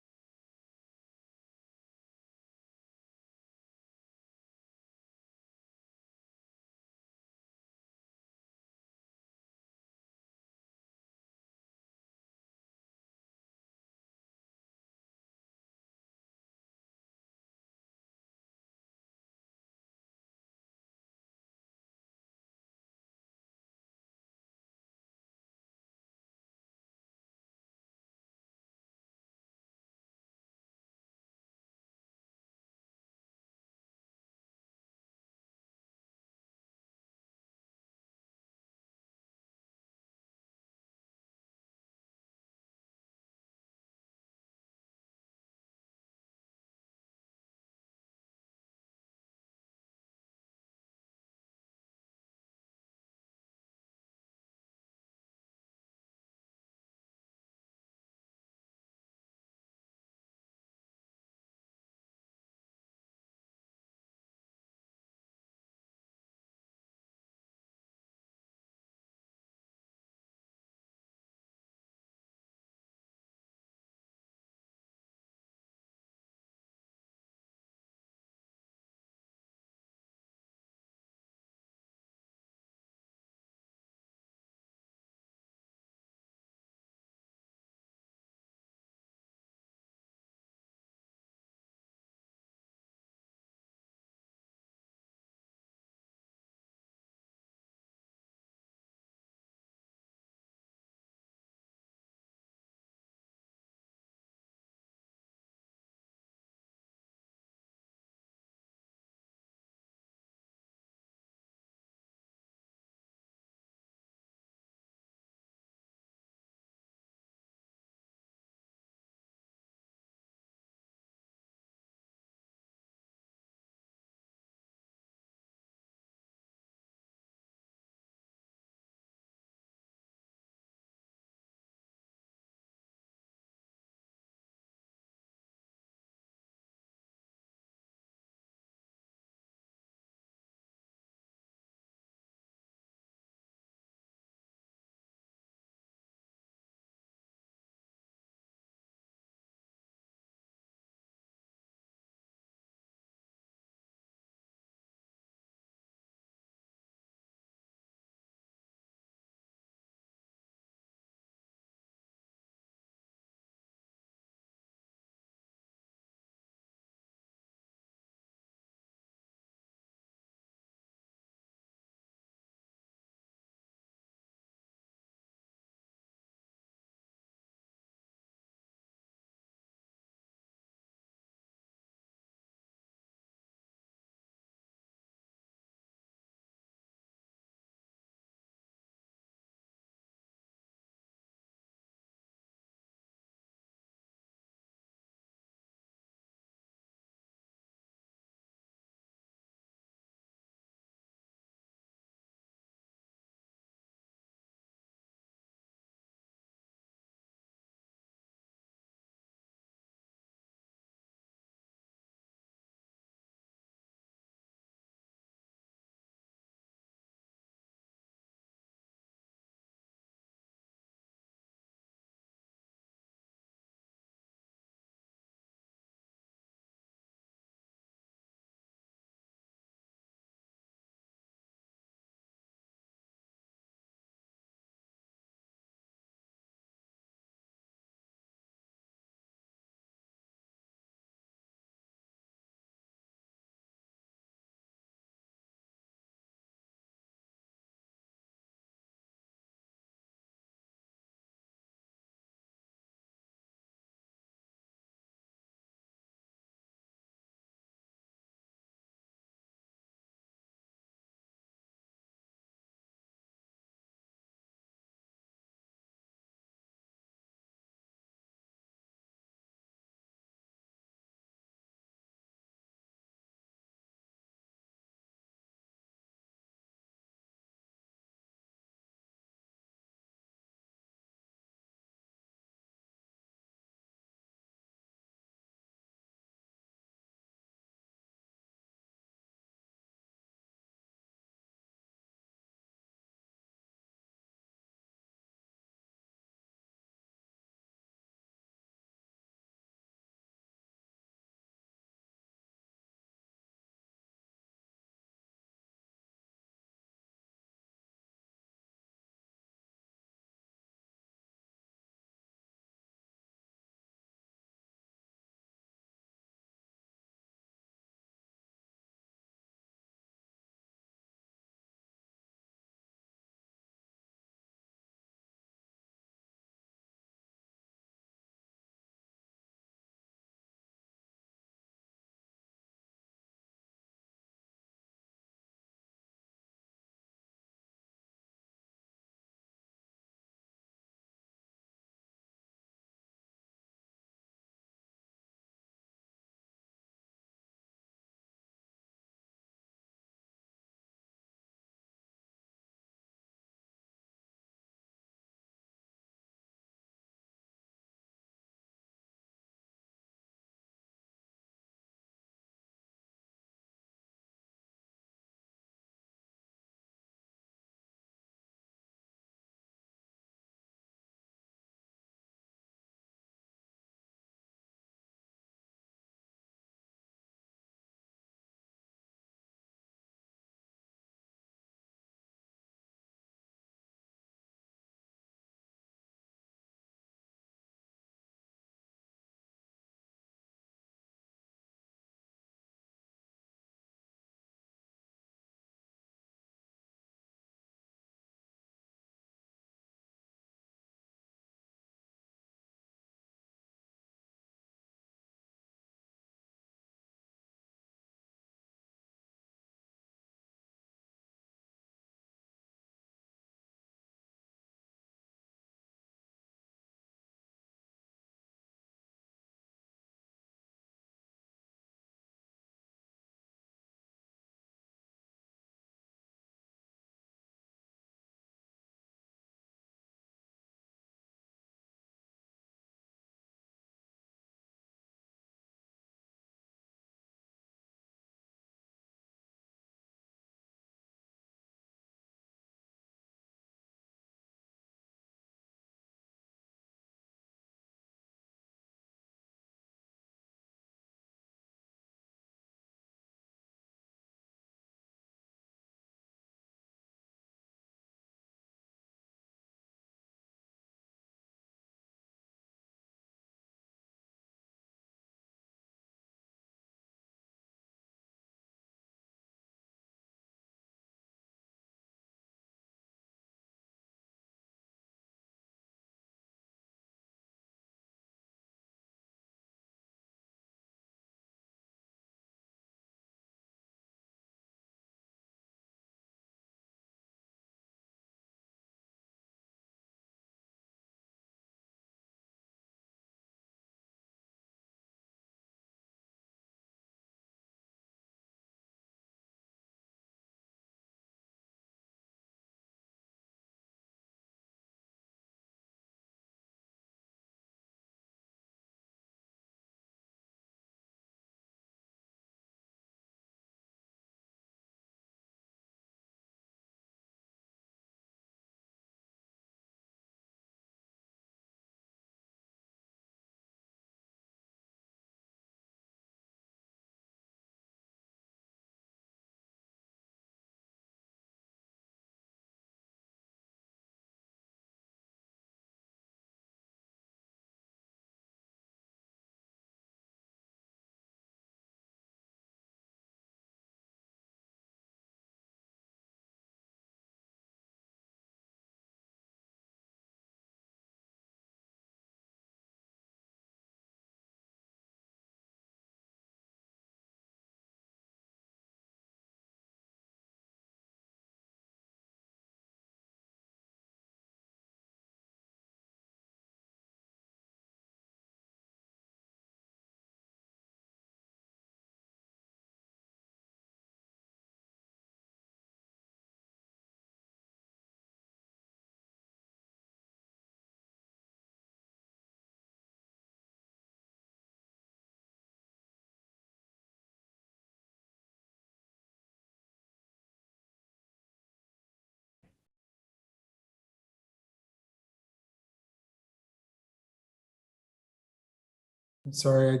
Sorry,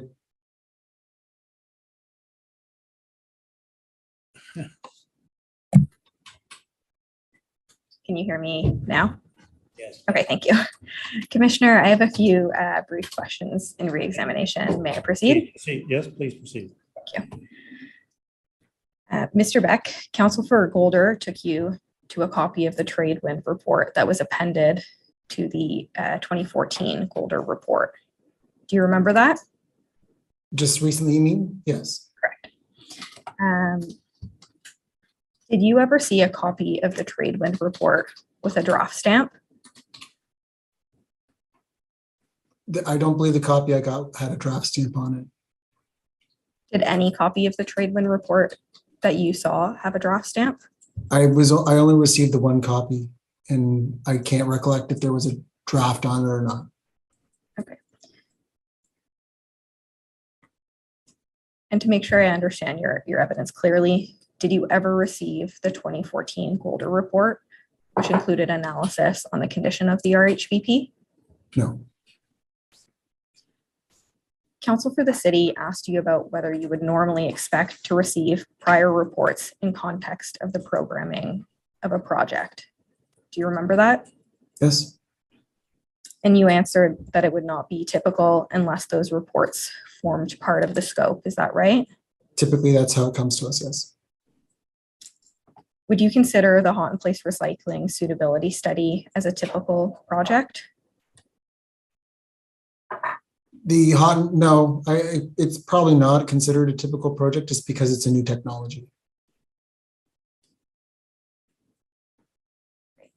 Can you hear me now? Yes. Okay, thank you. Commissioner, I have a few brief questions in re-examination. May I proceed? Yes, please proceed. Thank you. Mr. Beck, Counsel for Golder took you to a copy of the trade wind report that was appended to the 2014 Golder report. Do you remember that? just recently, you mean? Yes. Correct. Did you ever see a copy of the trade wind report with a draft stamp? I don't believe the copy I got had a draft stamp on it. Did any copy of the trade wind report that you saw have a draft stamp? I only received the one copy, and I can't recollect if there was a draft on it or not. Okay. And to make sure I understand your evidence clearly, did you ever receive the 2014 Golder report, which included analysis on the condition of the RHVP? No. Counsel for the city asked you about whether you would normally expect to receive prior reports in context of the programming of a project. Do you remember that? Yes. And you answered that it would not be typical unless those reports formed part of the scope. Is that right? Typically, that's how it comes to us. Yes. Would you consider the hot in place recycling suitability study as a typical project? No, it's probably not considered a typical project just because it's a new technology.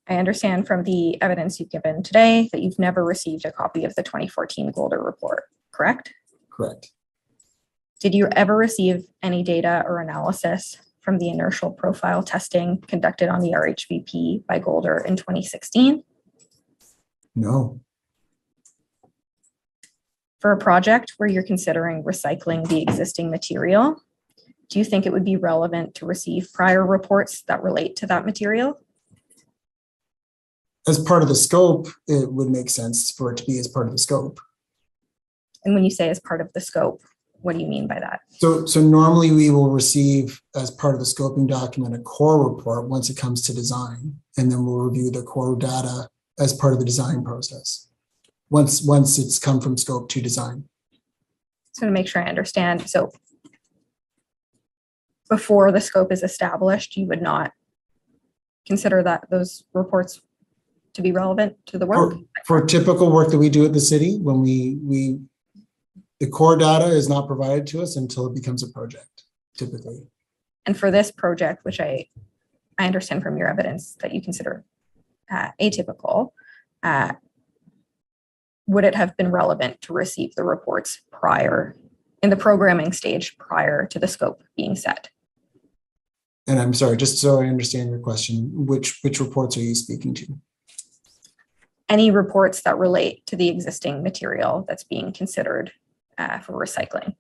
I understand from the evidence you've given today that you've never received a copy of the 2014 Golder report, correct? Correct. Did you ever receive any data or analysis from the inertial profile testing conducted on the RHVP by Golder in 2016? No. For a project where you're considering recycling the existing material, do you think it would be relevant to receive prior reports that relate to that material? As part of the scope, it would make sense for it to be as part of the scope. And when you say as part of the scope, what do you mean by that? So normally we will receive as part of the scoping document a core report once it comes to design, and then we'll review the core data as part of the design process. Once it's come from scope to design. So to make sure I understand, so before the scope is established, you would not consider that those reports to be relevant to the work? For typical work that we do at the city, when the core data is not provided to us until it becomes a project, typically. And for this project, which I understand from your evidence that you consider atypical, would it have been relevant to receive the reports prior in the programming stage prior to the scope being set? And I'm sorry, just so I understand your question, which reports are you speaking to? Any reports that relate to the existing material that's being considered for recycling?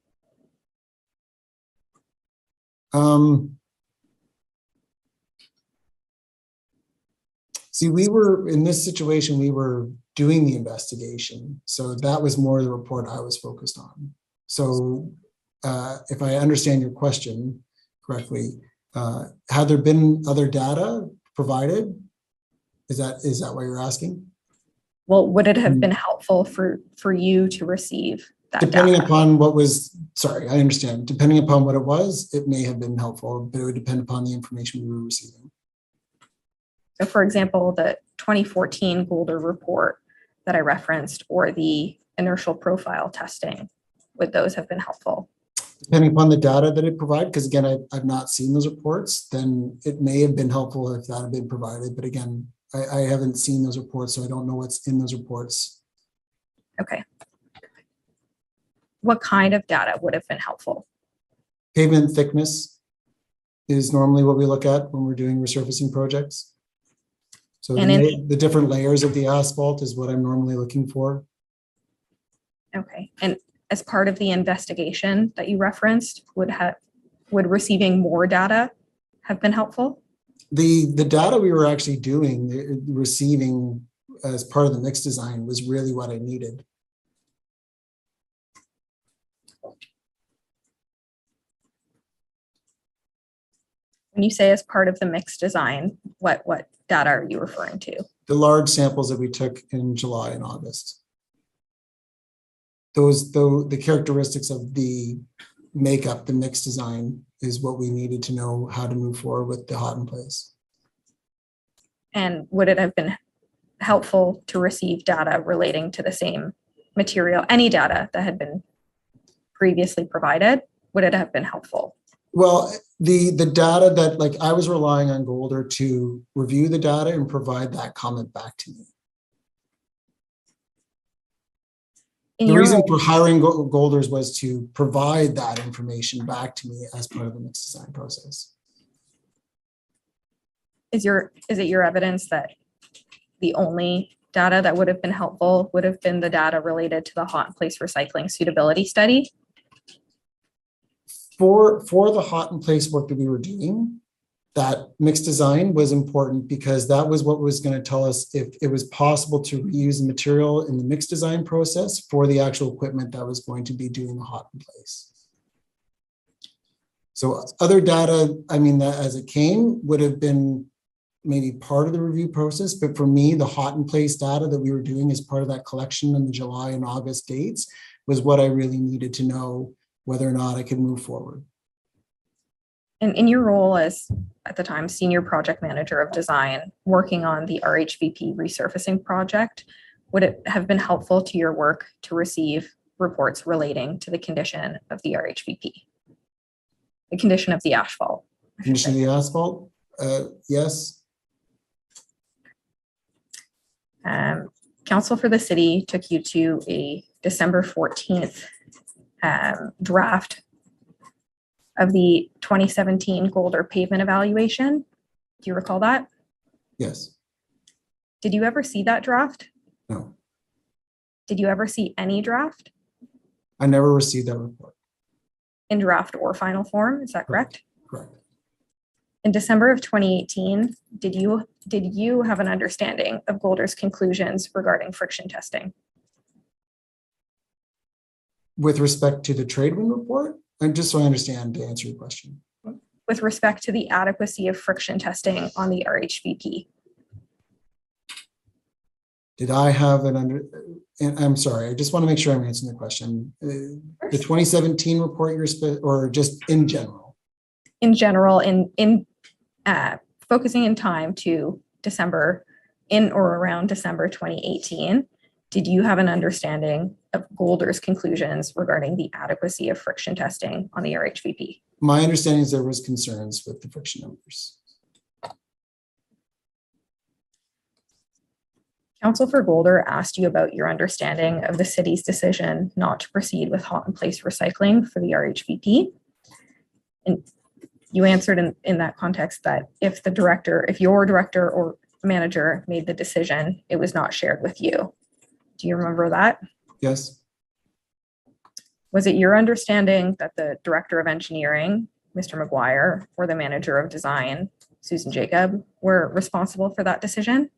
See, we were in this situation, we were doing the investigation. So that was more the report I was focused on. So if I understand your question correctly, had there been other data provided? Is that what you're asking? Well, would it have been helpful for you to receive that depending data? Upon what was, sorry, I understand. Depending upon what it was, it may have been helpful, but it would depend upon the information we were receiving. So for example, the 2014 Golder report that I referenced or the inertial profile testing, would those have been helpful? Depending upon the data that it provided, because again, I've not seen those reports, then it may have been helpful if that had been provided. But again, I haven't seen those reports, so I don't know what's in those reports. Okay. What kind of data would have been helpful? Pavement thickness is normally what we look at when we're doing resurfacing projects. So the different layers of the asphalt is what I'm normally looking for. Okay. And as part of the investigation that you referenced, would receiving more data have been helpful? The data we were actually doing, receiving as part of the mix design was really what I needed. When you say as part of the mixed design, what data are you referring to? The large samples that we took in July and August. The characteristics of the makeup, the mixed design is what we needed to know how to move forward with the hot in place. And would it have been helpful to receive data relating to the same material, any data that had been previously provided? Would it have been helpful? Well, the data that, like, I was relying on Golder to review the data and provide that comment back to me. In The your reason role- for hiring Golders was to provide that information back to me as part of the mixed design process. is it your evidence that the only data that would have been helpful would have been the data related to the hot in place recycling suitability study? For the hot in place work that we were doing, that mixed design was important because that was what was going to tell us if it was possible to reuse the material in the mixed design process for the actual equipment that was going to be doing the hot in place. So other data, I mean, that as it came would have been maybe part of the review process, but for me, the hot in place data that we were doing as part of that collection in the July and August dates was what I really needed to know whether or not I could move forward. And in your role as, at the time, senior project manager of design, working on the RHVP resurfacing project, would it have been helpful to your work to receive reports relating to the condition of the RHVP? The condition of the asphalt. Condition of the asphalt, yes. Council for the city took you to a December 14th draft of the 2017 Golder pavement evaluation. Do you recall that? Yes. Did you ever see that draft? No. Did you ever see any draft I never received that report. in draft or final form? Is that correct? Correct. In December of 2018, did you have an understanding of Golder's conclusions regarding friction testing? With respect to the Tradewind report, and just so I understand to answer your question. With respect to the adequacy of friction testing on the RHVP? Did I have and I'm sorry, I just want to make sure I'm answering the question. The 2017 report or just in general? In general, in focusing in time to December, in or around December 2018, did you have an understanding of Golder's conclusions regarding the adequacy of friction testing on the RHVP? My understanding is there was concerns with the friction numbers. Council for Golder asked you about your understanding of the city's decision not to proceed with hot in place recycling for the RHVP. And you answered in that context that if your director or manager made the decision, it was not shared with you. Do you remember that? Yes. Was it your understanding that the director of engineering, Mr. McGuire, or the manager of design, Susan Jacob, were responsible for that decision?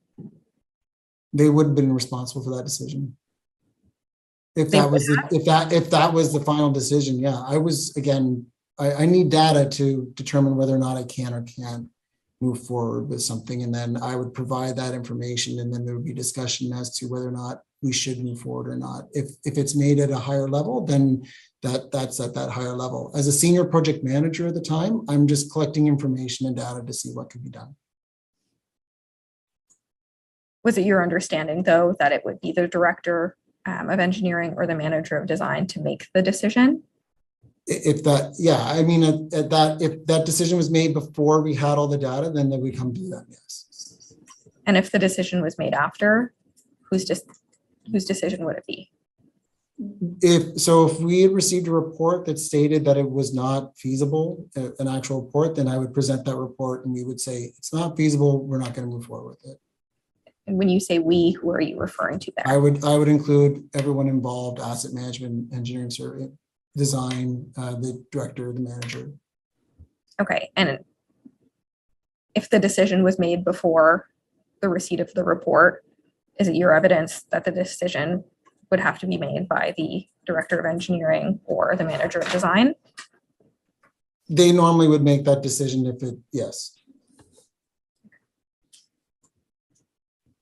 They would have been responsible for that decision. If that was the final decision, yeah. I need data to determine whether or not I can or can't move forward with something. And then I would provide that information, and then there would be discussion as to whether or not we should move forward or not. If it's made at a higher level, then that's at that higher level. As a senior project manager at the time, I'm just collecting information and data to see what could be done. Was it your understanding, though, that it would be the director of engineering or the manager of design to make the decision? If that decision was made before we had all the data, then we come to that, yes. And if the decision was made after, whose decision would it be? If we had received a report that stated that it was not feasible, an actual report, then I would present that report and we would say, it's not feasible, we're not going to move forward with it. And when you say we, who are you referring to there? I would include everyone involved: asset management, engineering, survey, design, the director, the manager. Okay, and if the decision was made before the receipt of the report, is it your evidence that the decision would have to be made by the director of engineering or the manager of design? They normally would make that decision if it, yes.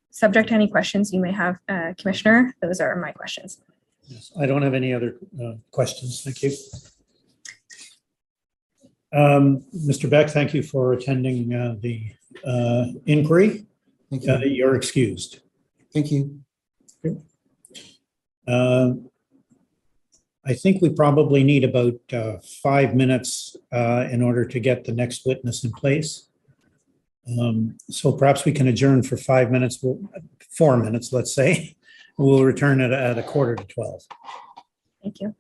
Subject to any questions you may have, Commissioner, those are my questions. Yes, I don't have any other questions. Thank you. Mr. Beck, thank you for attending the inquiry. Thank you. You're excused. Thank you. I think we probably need about 5 minutes in order to get the next witness in place. So perhaps we can adjourn for 5 minutes, 4 minutes, let's say. We'll return at 11:45. Thank you.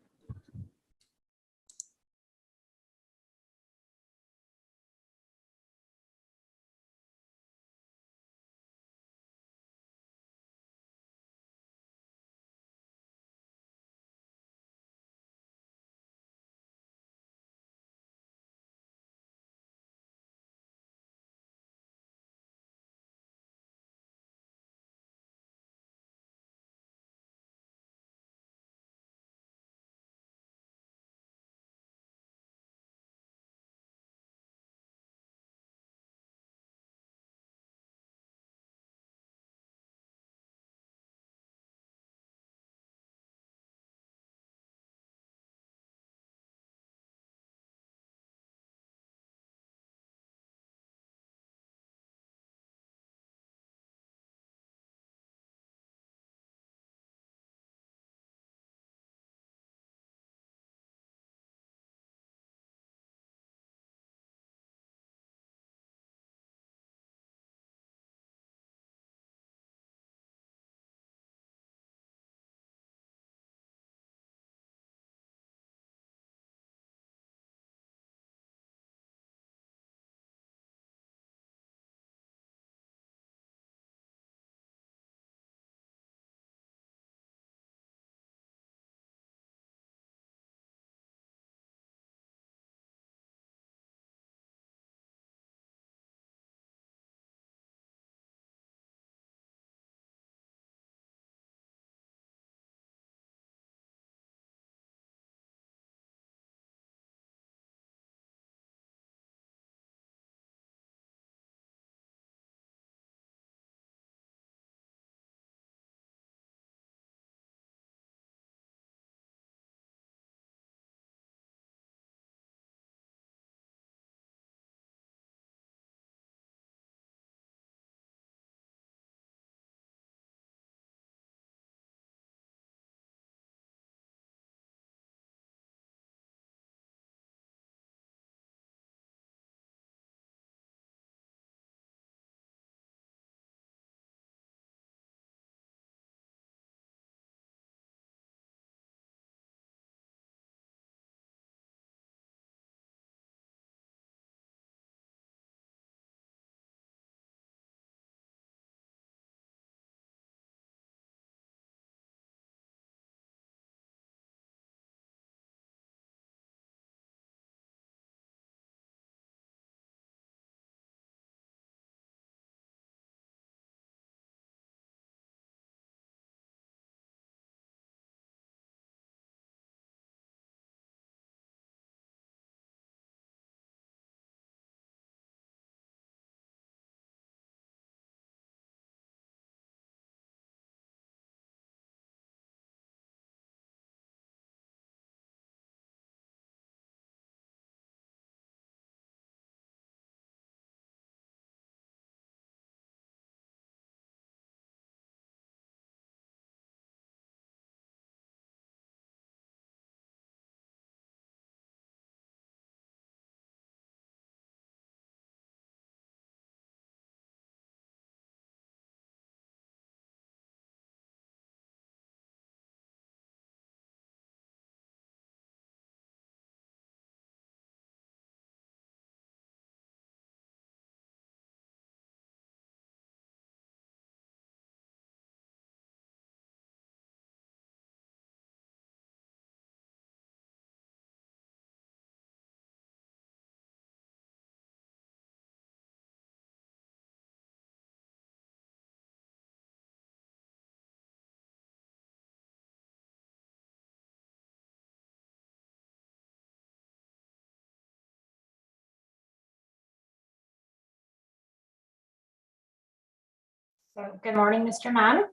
So, good morning, Mr. Mann.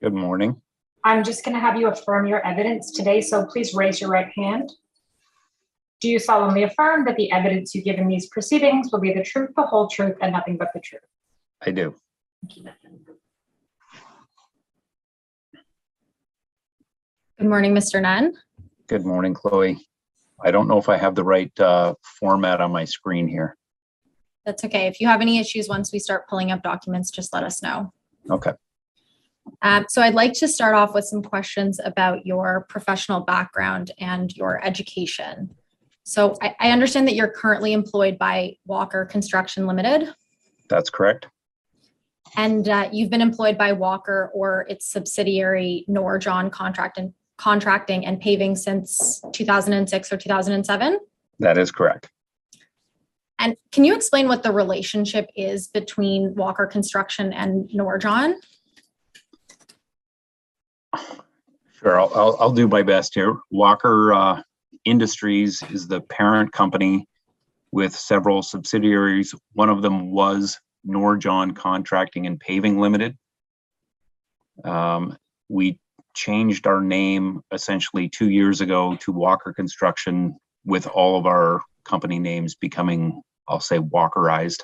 Good morning. I'm just going to have you affirm your evidence today, so please raise your right hand. Do you solemnly affirm that the evidence you give in these proceedings will be the truth, the whole truth, and nothing but the truth? I do. Good morning, Mr. Nunn. Good morning, Chloe. I don't know if I have the right format on my screen here. That's okay. If you have any issues once we start pulling up documents, just let us know. Okay. So I'd like to start off with some questions about your professional background and your education. So I understand that you're currently employed by Walker Construction Limited. That's correct. And you've been employed by Walker or its subsidiary Norjon Contracting and Paving since 2006 or 2007? That is correct. And can you explain what the relationship is between Walker Construction and Norjon? Sure, I'll do my best here. Walker Industries is the parent company with several subsidiaries. One of them was Norjon Contracting and Paving Limited. We changed our name essentially 2 years ago to Walker Construction, with all of our company names becoming, I'll say, Walkerized.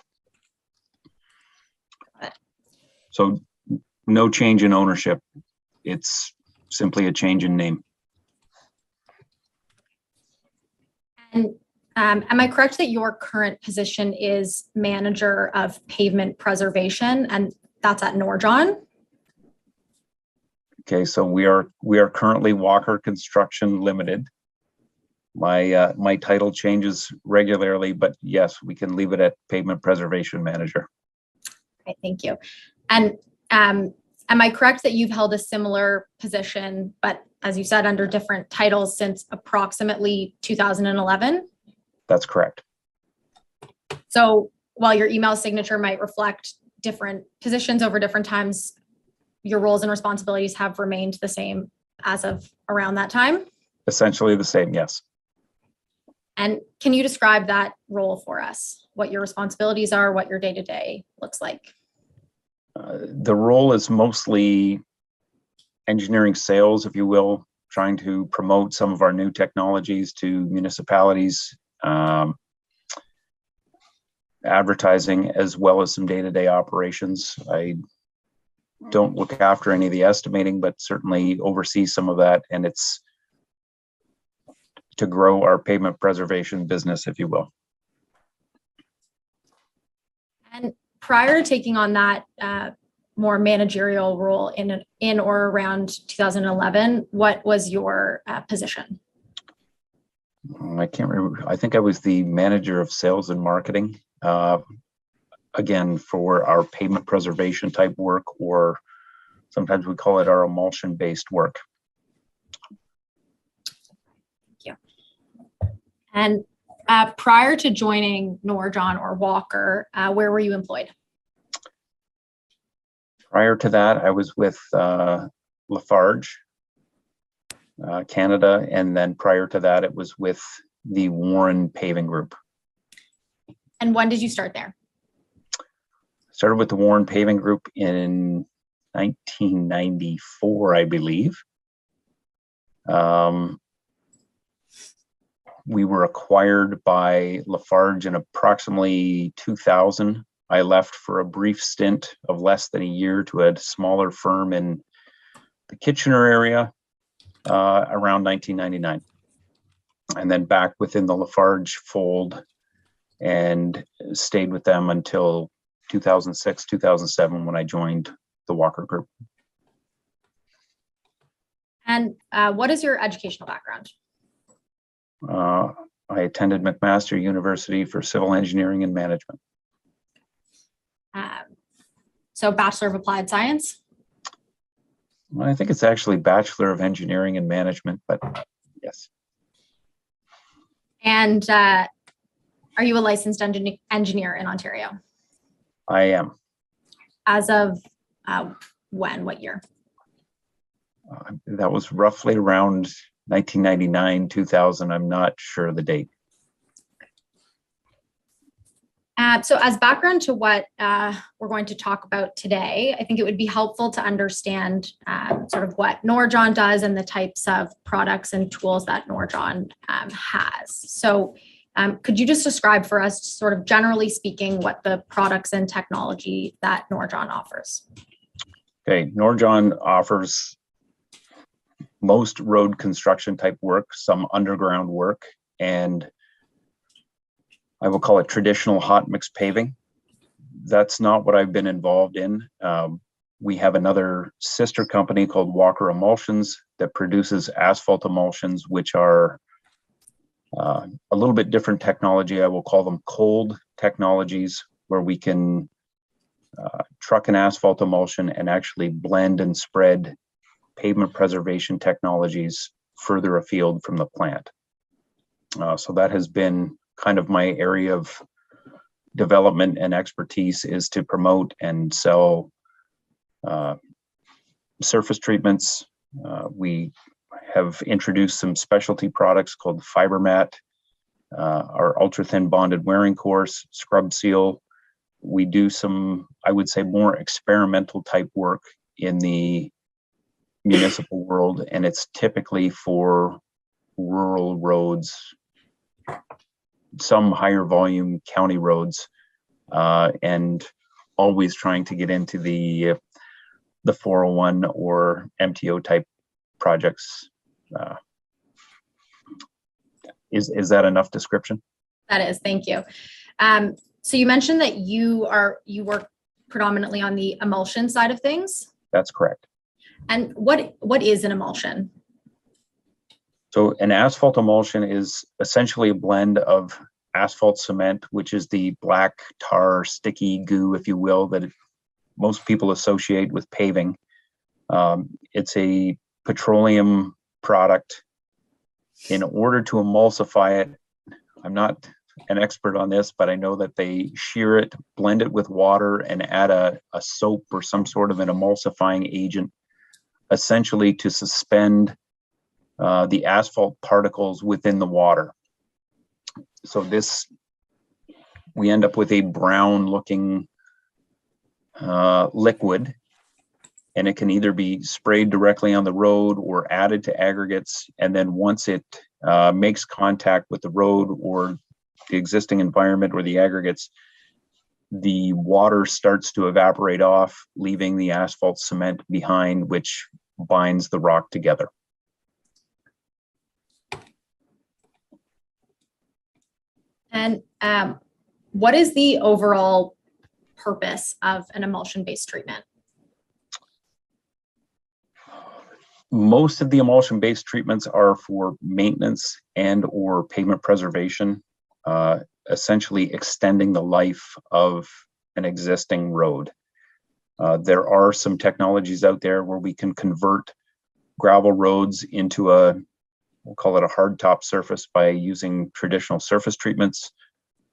So no change in ownership. It's simply a change in name. And am I correct that your current position is manager of pavement preservation, and that's at Norjon? Okay, so we are currently Walker Construction Limited. My title changes regularly, but yes, we can leave it at pavement preservation manager. Okay, thank you. And am I correct that you've held a similar position, but as you said, under different titles since approximately 2011? That's correct. So while your email signature might reflect different positions over different times, your roles and responsibilities have remained the same as of around that time? Essentially the same, yes. And can you describe that role for us? What your responsibilities are, what your day-to-day looks like? The role is mostly engineering sales, if you will, trying to promote some of our new technologies to municipalities, advertising, as well as some day-to-day operations. I don't look after any of the estimating, but certainly oversee some of that, and it's to grow our pavement preservation business, if you will. And prior to taking on that more managerial role in or around 2011, what was your position? I can't remember. I think I was the manager of sales and marketing, again, for our pavement preservation type work, or sometimes we call it our emulsion based work. Thank you. And prior to joining Norjon or Walker, where were you employed? Prior to that, I was with Lafarge, Canada, and then prior to that, it was with the Warren Paving Group. And when did you start there? Started with the Warren Paving Group in 1994, I believe. We were acquired by Lafarge in approximately 2000. I left for a brief stint of less than a year to a smaller firm in the Kitchener area around 1999. And then back within the Lafarge fold and stayed with them until 2006, 2007, when I joined the Walker Group. And what is your educational background? I attended McMaster University for Civil Engineering and Management. So Bachelor of Applied Science? I think it's actually Bachelor of Engineering and Management, but yes. And are you a licensed engineer in Ontario? I am. As of when? What year? That was roughly around 1999, 2000. I'm not sure the date. So as background to what we're going to talk about today, I think it would be helpful to understand sort of what Norjon does and the types of products and tools that Norjon has. So could you just describe for us, sort of generally speaking, what the products and technology that Norjon offers? Okay, Norjon offers most road construction type work, some underground work, and I will call it traditional hot mix paving. That's not what I've been involved in. We have another sister company called Walker Emulsions that produces asphalt emulsions, which are a little bit different technology. I will call them cold technologies, where we can truck an asphalt emulsion and actually blend and spread pavement preservation technologies further afield from the plant. So that has been kind of my area of development and expertise, is to promote and sell surface treatments. We have introduced some specialty products called FiberMat, our ultra thin bonded wearing course, Scrub Seal. We do some, I would say, more experimental type work in the municipal world, and it's typically for rural roads, some higher volume county roads, and always trying to get into the 401 or MTO type projects. Is that enough description? That is, thank you. So you mentioned that you work predominantly on the emulsion side of things. That's correct. And what is an emulsion? So an asphalt emulsion is essentially a blend of asphalt cement, which is the black tar sticky goo, if you will, that most people associate with paving. It's a petroleum product. In order to emulsify it, I'm not an expert on this, but I know that they shear it, blend it with water, and add a soap or some sort of an emulsifying agent, essentially to suspend the asphalt particles within the water. So we end up with a brown looking liquid, and it can either be sprayed directly on the road or added to aggregates. And then once it makes contact with the road or the existing environment or the aggregates, the water starts to evaporate off, leaving the asphalt cement behind, which binds the rock together. And what is the overall purpose of an emulsion-based treatment? Most of the emulsion-based treatments are for maintenance and or pavement preservation, essentially extending the life of an existing road. There are some technologies out there where we can convert gravel roads into we'll call it a hard top surface by using traditional surface treatments.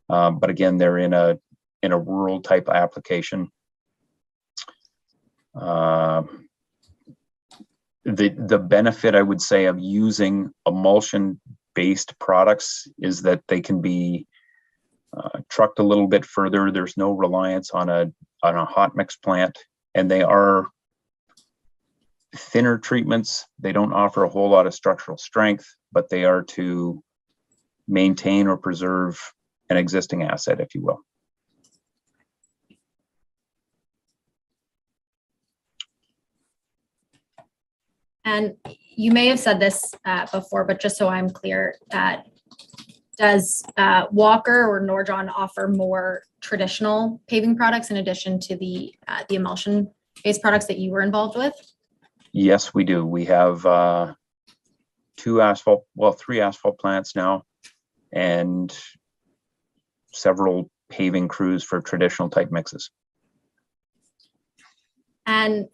But again, they're in a rural type application. The benefit, I would say, of using emulsion-based products is that they can be trucked a little bit further. There's no reliance on a hot mix plant, and they are thinner treatments. They don't offer a whole lot of structural strength, but they are to maintain or preserve an existing asset, if you will. And you may have said this before, but just so I'm clear, does Walker or Norjon offer more traditional paving products in addition to the emulsion-based products that you were involved with? Yes, we do. We have three asphalt plants now, and several paving crews for traditional type mixes. And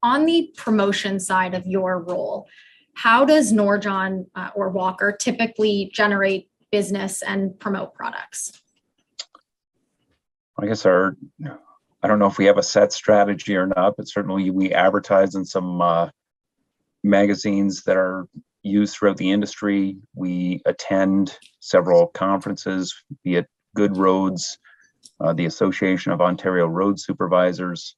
on the promotion side of your role, how does Norjon or Walker typically generate business and promote products? I guess I don't know if we have a set strategy or not, but certainly we advertise in some magazines that are used throughout the industry. We attend several conferences, be it Good Roads, the Association of Ontario Road Supervisors.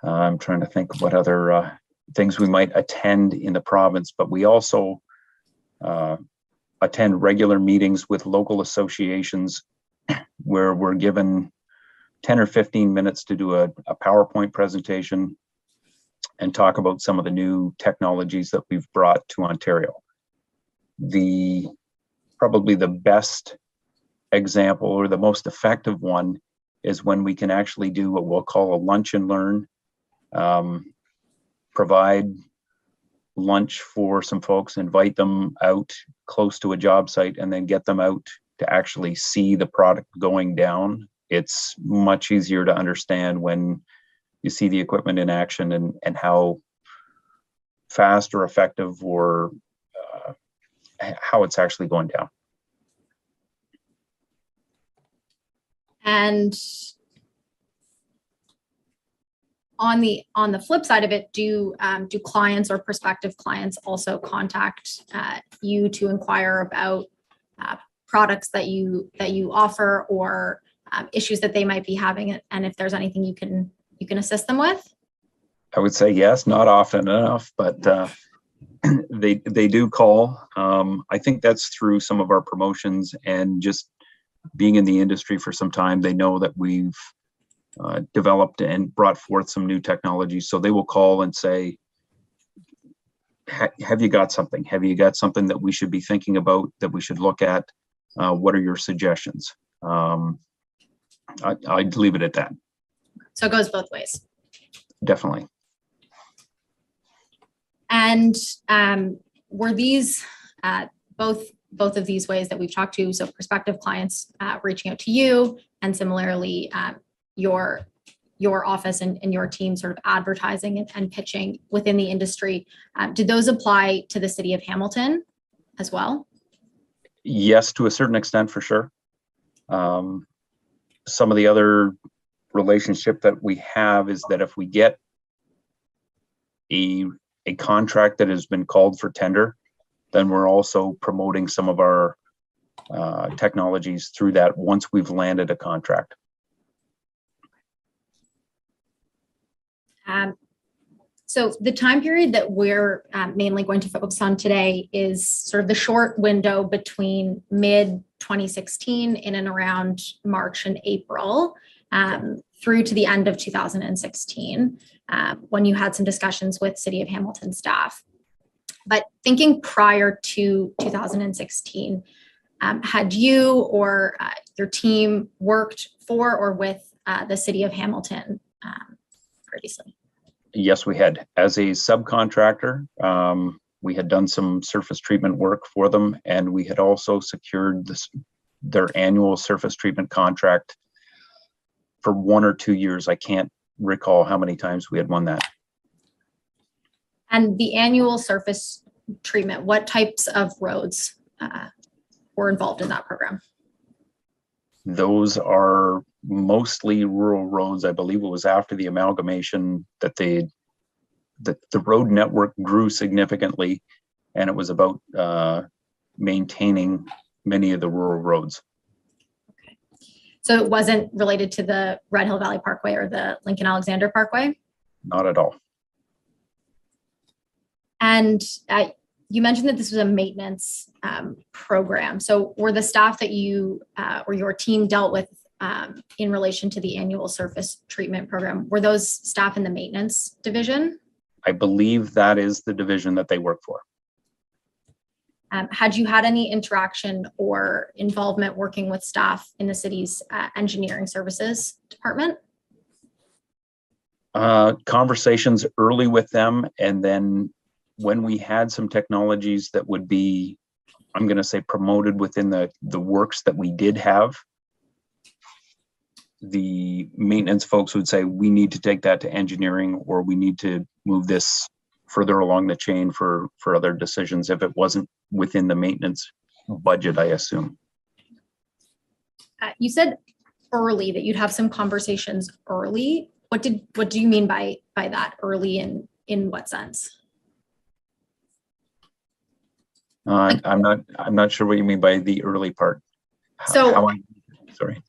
I'm trying to think of what other things we might attend in the province, but we also attend regular meetings with local associations where we're given 10 or 15 minutes to do a PowerPoint presentation and talk about some of the new technologies that we've brought to Ontario. Probably the best example or the most effective one is when we can actually do what we'll call a lunch and learn, provide lunch for some folks, invite them out close to a job site, and then get them out to actually see the product going down. It's much easier to understand when you see the equipment in action and how fast or effective or how it's actually going down. And on the flip side of it, do clients or prospective clients also contact you to inquire about products that you offer, or issues that they might be having, and if there's anything you can assist them with? I would say yes, not often enough, but they do call. I think that's through some of our promotions and just being in the industry for some time. They know that we've developed and brought forth some new technology, so they will call and say, have you got something? Have you got something that we should be thinking about, that we should look at? What are your suggestions? I'd leave it at that. So it goes both ways. Definitely. And were these both of these ways that we've talked to, so prospective clients reaching out to you, and similarly your office and your team sort of advertising and pitching within the industry, did those apply to the city of Hamilton as well? Yes, to a certain extent, for sure. Some of the other relationship that we have is that if we get a contract that has been called for tender, then we're also promoting some of our technologies through that once we've landed a contract. So the time period that we're mainly going to focus on today is sort of the short window between mid 2016 in and around March and April through to the end of 2016, when you had some discussions with City of Hamilton staff. But thinking prior to 2016, had you or your team worked for or with the City of Hamilton previously? Yes, we had. As a subcontractor, we had done some surface treatment work for them, and we had also secured their annual surface treatment contract for 1 or 2 years. I can't recall how many times we had won that. And the annual surface treatment, what types of roads were involved in that program? Those are mostly rural roads. I believe it was after the amalgamation that the road network grew significantly, and it was about maintaining many of the rural roads. Okay. So it wasn't related to the Red Hill Valley Parkway or the Lincoln Alexander Parkway? Not at all. And you mentioned that this was a maintenance program. So were the staff that you or your team dealt with in relation to the annual surface treatment program, were those staff in the maintenance division? I believe that is the division that they work for. Had you had any interaction or involvement working with staff in the city's engineering services department? Conversations early with them, and then when we had some technologies that would be, I'm going to say, promoted within the works that we did have, the maintenance folks would say, we need to take that to engineering, or we need to move this further along the chain for other decisions if it wasn't within the maintenance budget, I assume. You said early that you'd have some conversations early. What do you mean by that? Early in what sense? I'm not sure what you mean by the early part. So Sorry.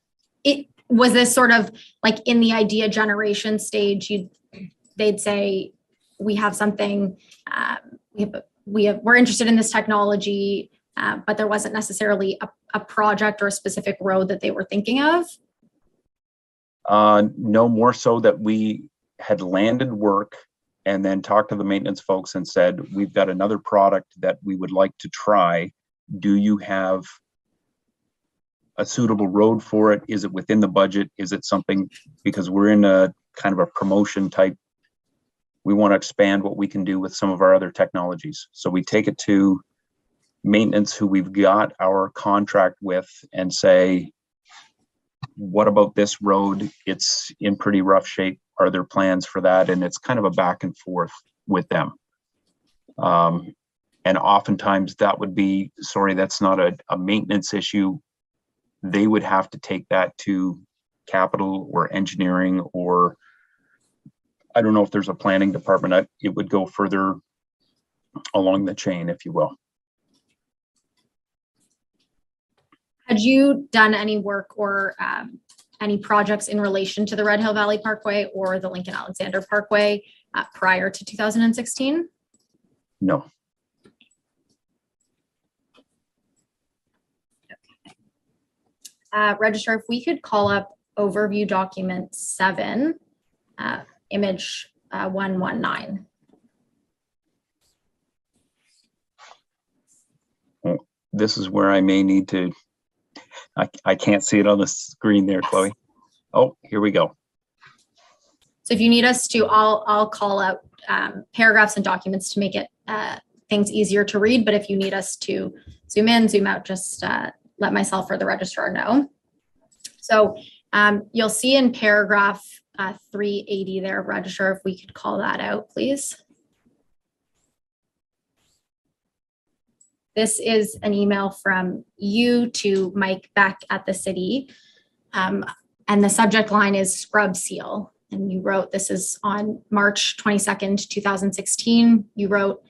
It was this sort of like in the idea generation stage, they'd say, we have something, we're interested in this technology, but there wasn't necessarily a project or a specific road that they were thinking of? No, more so that we had landed work and then talked to the maintenance folks and said, we've got another product that we would like to try. Do you have a suitable road for it? Is it within the budget? Is it something, because we're in a kind of a promotion type, we want to expand what we can do with some of our other technologies. So we take it to maintenance who we've got our contract with and say, what about this road? It's in pretty rough shape. Are there plans for that? And it's kind of a back and forth with them. And oftentimes that would be, sorry, that's not a maintenance issue. They would have to take that to capital or engineering, or I don't know if there's a planning department. It would go further along the chain, if you will. Had you done any work or any projects in relation to the Red Hill Valley Parkway or the Lincoln Alexander Parkway prior to 2016? No. Registrar, if we could call up overview document 7, image 119. This is where I may need to, I can't see it on the screen there, Yes. Chloe. Oh, here we go. So if you need us to, I'll call out paragraphs and documents to make it things easier to read. But if you need us to zoom in, zoom out, just let myself or the registrar know. So you'll see in paragraph 380 there, registrar, if we could call that out, please. This is an email from you to Mike Beck at the city. And the subject line is scrub seal. And you wrote, this is on March 22nd, 2016. You wrote,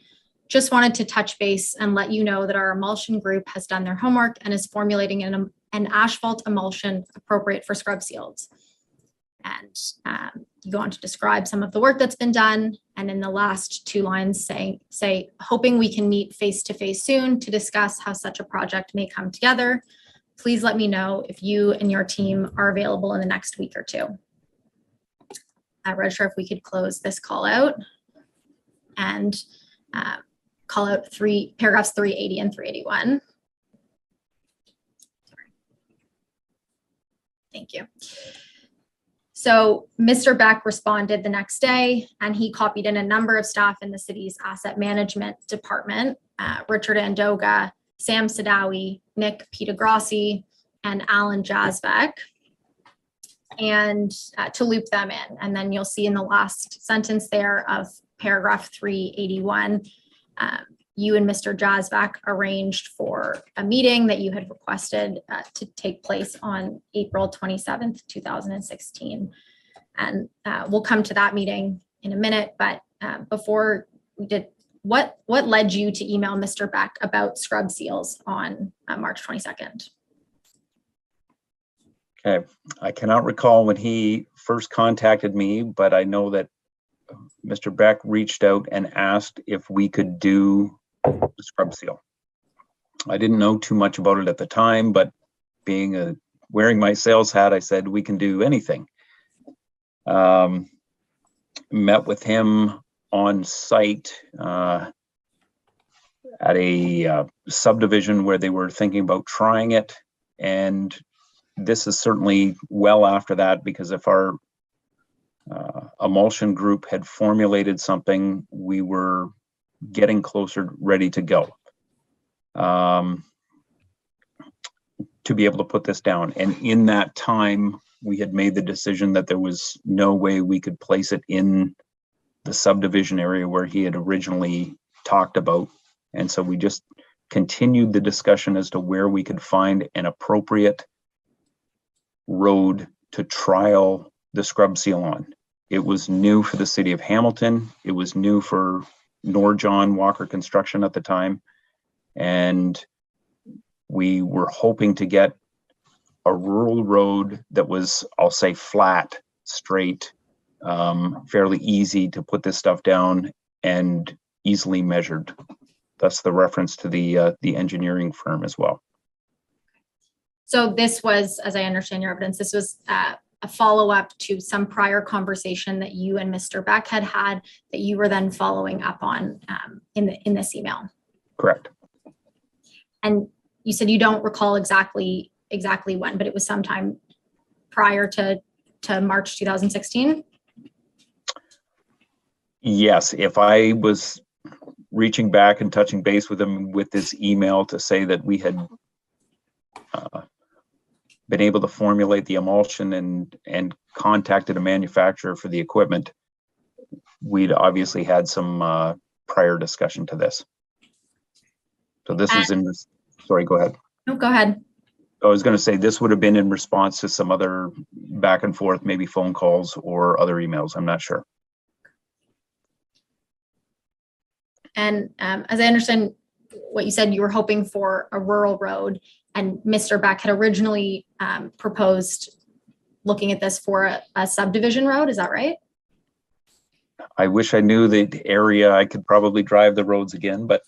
just wanted to touch base and let you know that our emulsion group has done their homework and is formulating an asphalt emulsion appropriate for scrub seals. And you go on to describe some of the work that's been done. And in the last 2 lines say, hoping we can meet face-to-face soon to discuss how such a project may come together. Please let me know if you and your team are available in the next week or 2. Registrar, if we could close this call out and call out paragraphs 380 and 381. Thank you. So Mr. Beck responded the next day, and he copied in a number of staff in the city's asset management department, Richard Andoga, Sam Sadawi, Nick Pitagrassi, and Alan Jazbek, and to loop them in. And then you'll see in the last sentence there of paragraph 381, you and Mr. Jazbek arranged for a meeting that you had requested to take place on April 27th, 2016. And we'll come to that meeting in a minute, but before we did, what led you to email Mr. Beck about scrub seals on March 22nd? Okay, I cannot recall when he first contacted me, but I know that Mr. Beck reached out and asked if we could do the scrub seal. I didn't know too much about it at the time, but wearing my sales hat, I said, we can do anything. Met with him on site at a subdivision where they were thinking about trying it. And this is certainly well after that, because if our emulsion group had formulated something, we were getting closer, ready to go to be able to put this down. And in that time, we had made the decision that there was no way we could place it in the subdivision area where he had originally talked about. And so we just continued the discussion as to where we could find an appropriate road to trial the scrub seal on. It was new for the city of Hamilton. It was new for John Walker Construction at the time. And we were hoping to get a rural road that was, I'll say, flat, straight, fairly easy to put this stuff down and easily measured. That's the reference to the engineering firm as well. So this was, as I understand your evidence, this was a follow-up to some prior conversation that you and Mr. Beck had that you were then following up on in this email. Correct. And you said you don't recall exactly when, but it was sometime prior to March 2016? Yes, if I was reaching back and touching base with him with this email to say that we had been able to formulate the emulsion and contacted a manufacturer for the equipment, we'd obviously had some prior discussion to this. So this was in this, sorry, go ahead. No, go ahead. I was going to say this would have been in response to some other back and forth, maybe phone calls or other emails. I'm not sure. And as I understand what you said, you were hoping for a rural road, and Mr. Beck had originally proposed looking at this for a subdivision road. Is that right? I wish I knew the area. I could probably drive the roads again, but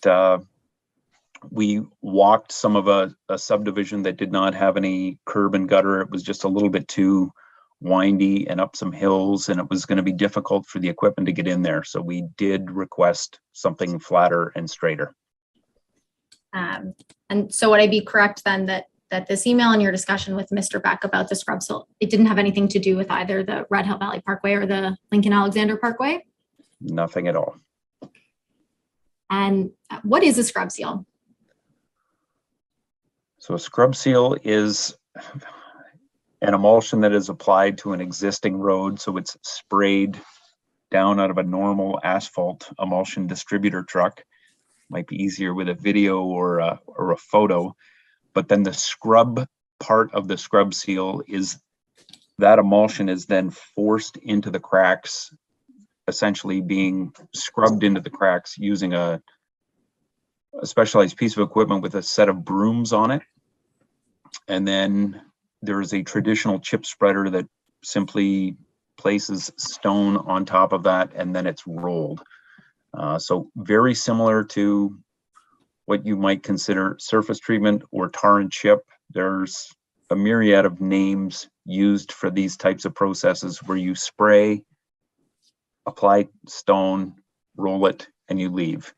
we walked some of a subdivision that did not have any curb and gutter. It was just a little bit too windy and up some hills, and it was going to be difficult for the equipment to get in there. So we did request something flatter and straighter. And so would I be correct then that this email and your discussion with Mr. Beck about the scrub seal, it didn't have anything to do with either the Red Hill Valley Parkway or the Lincoln Alexander Parkway? Nothing at all. And what is a scrub seal? So a scrub seal is an emulsion that is applied to an existing road. So it's sprayed down out of a normal asphalt emulsion distributor truck. Might be easier with a video or a photo, but then the scrub part of the scrub seal is that emulsion is then forced into the cracks, essentially being scrubbed into the cracks using a specialized piece of equipment with a set of brooms on it. And then there is a traditional chip spreader that simply places stone on top of that, and then it's rolled. So very similar to what you might consider surface treatment or tar and chip. There's a myriad of names used for these types of processes where you spray, apply stone, roll it, and you leave.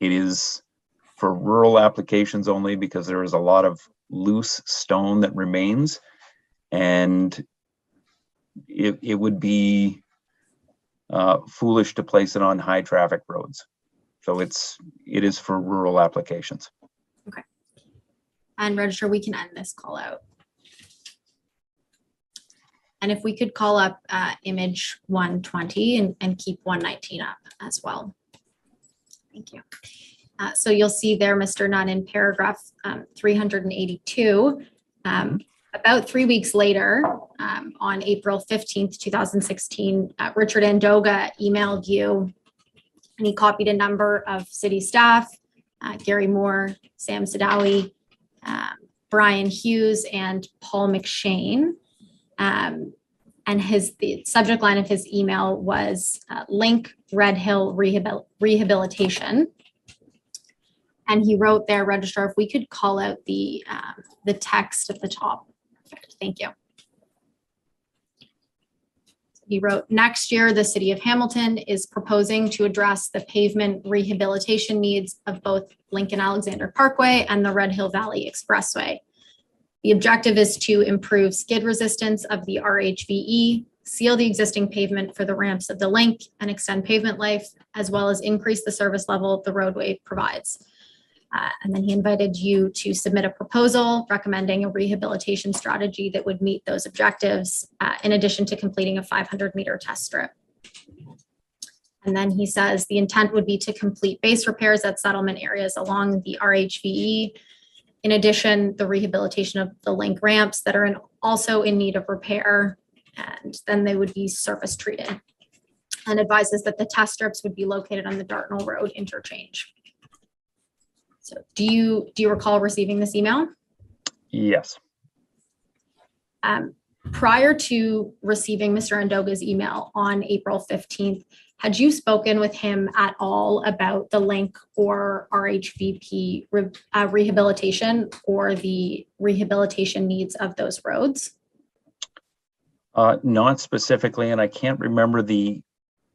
It is for rural applications only because there is a lot of loose stone that remains, and it would be foolish to place it on high traffic roads. So it is for rural applications. Okay. And Register, we can end this call out. And if we could call up image 120 and keep 119 up as well. Thank you. So you'll see there, Mr. Nunn, in paragraph 382, about 3 weeks later, on April 15th, 2016, Richard Andoga emailed you, and he copied a number of city staff, Gary Moore, Sam Sadawi, Brian Hughes, and Paul McShane. And the subject line of his email was link Red Hill rehabilitation. And he wrote there, Registrar, if we could call out the text at the top. Perfect. Thank you. He wrote, next year, the city of Hamilton is proposing to address the pavement rehabilitation needs of both Lincoln Alexander Parkway and the Red Hill Valley Expressway. The objective is to improve skid resistance of the RHVE, seal the existing pavement for the ramps of the link, and extend pavement life, as well as increase the service level the roadway provides. And then he invited you to submit a proposal recommending a rehabilitation strategy that would meet those objectives, in addition to completing a 500-meter test strip. And then he says the intent would be to complete base repairs at settlement areas along the RHVE. In addition, the rehabilitation of the link ramps that are also in need of repair, and then they would be surface treated. And advises that the test strips would be located on the Dartnell Road interchange. So do you recall receiving this email? Yes. Prior to receiving Mr. Andoga's email on April 15th, had you spoken with him at all about the link or RHVP rehabilitation or the rehabilitation needs of those roads? Not specifically, and I can't remember the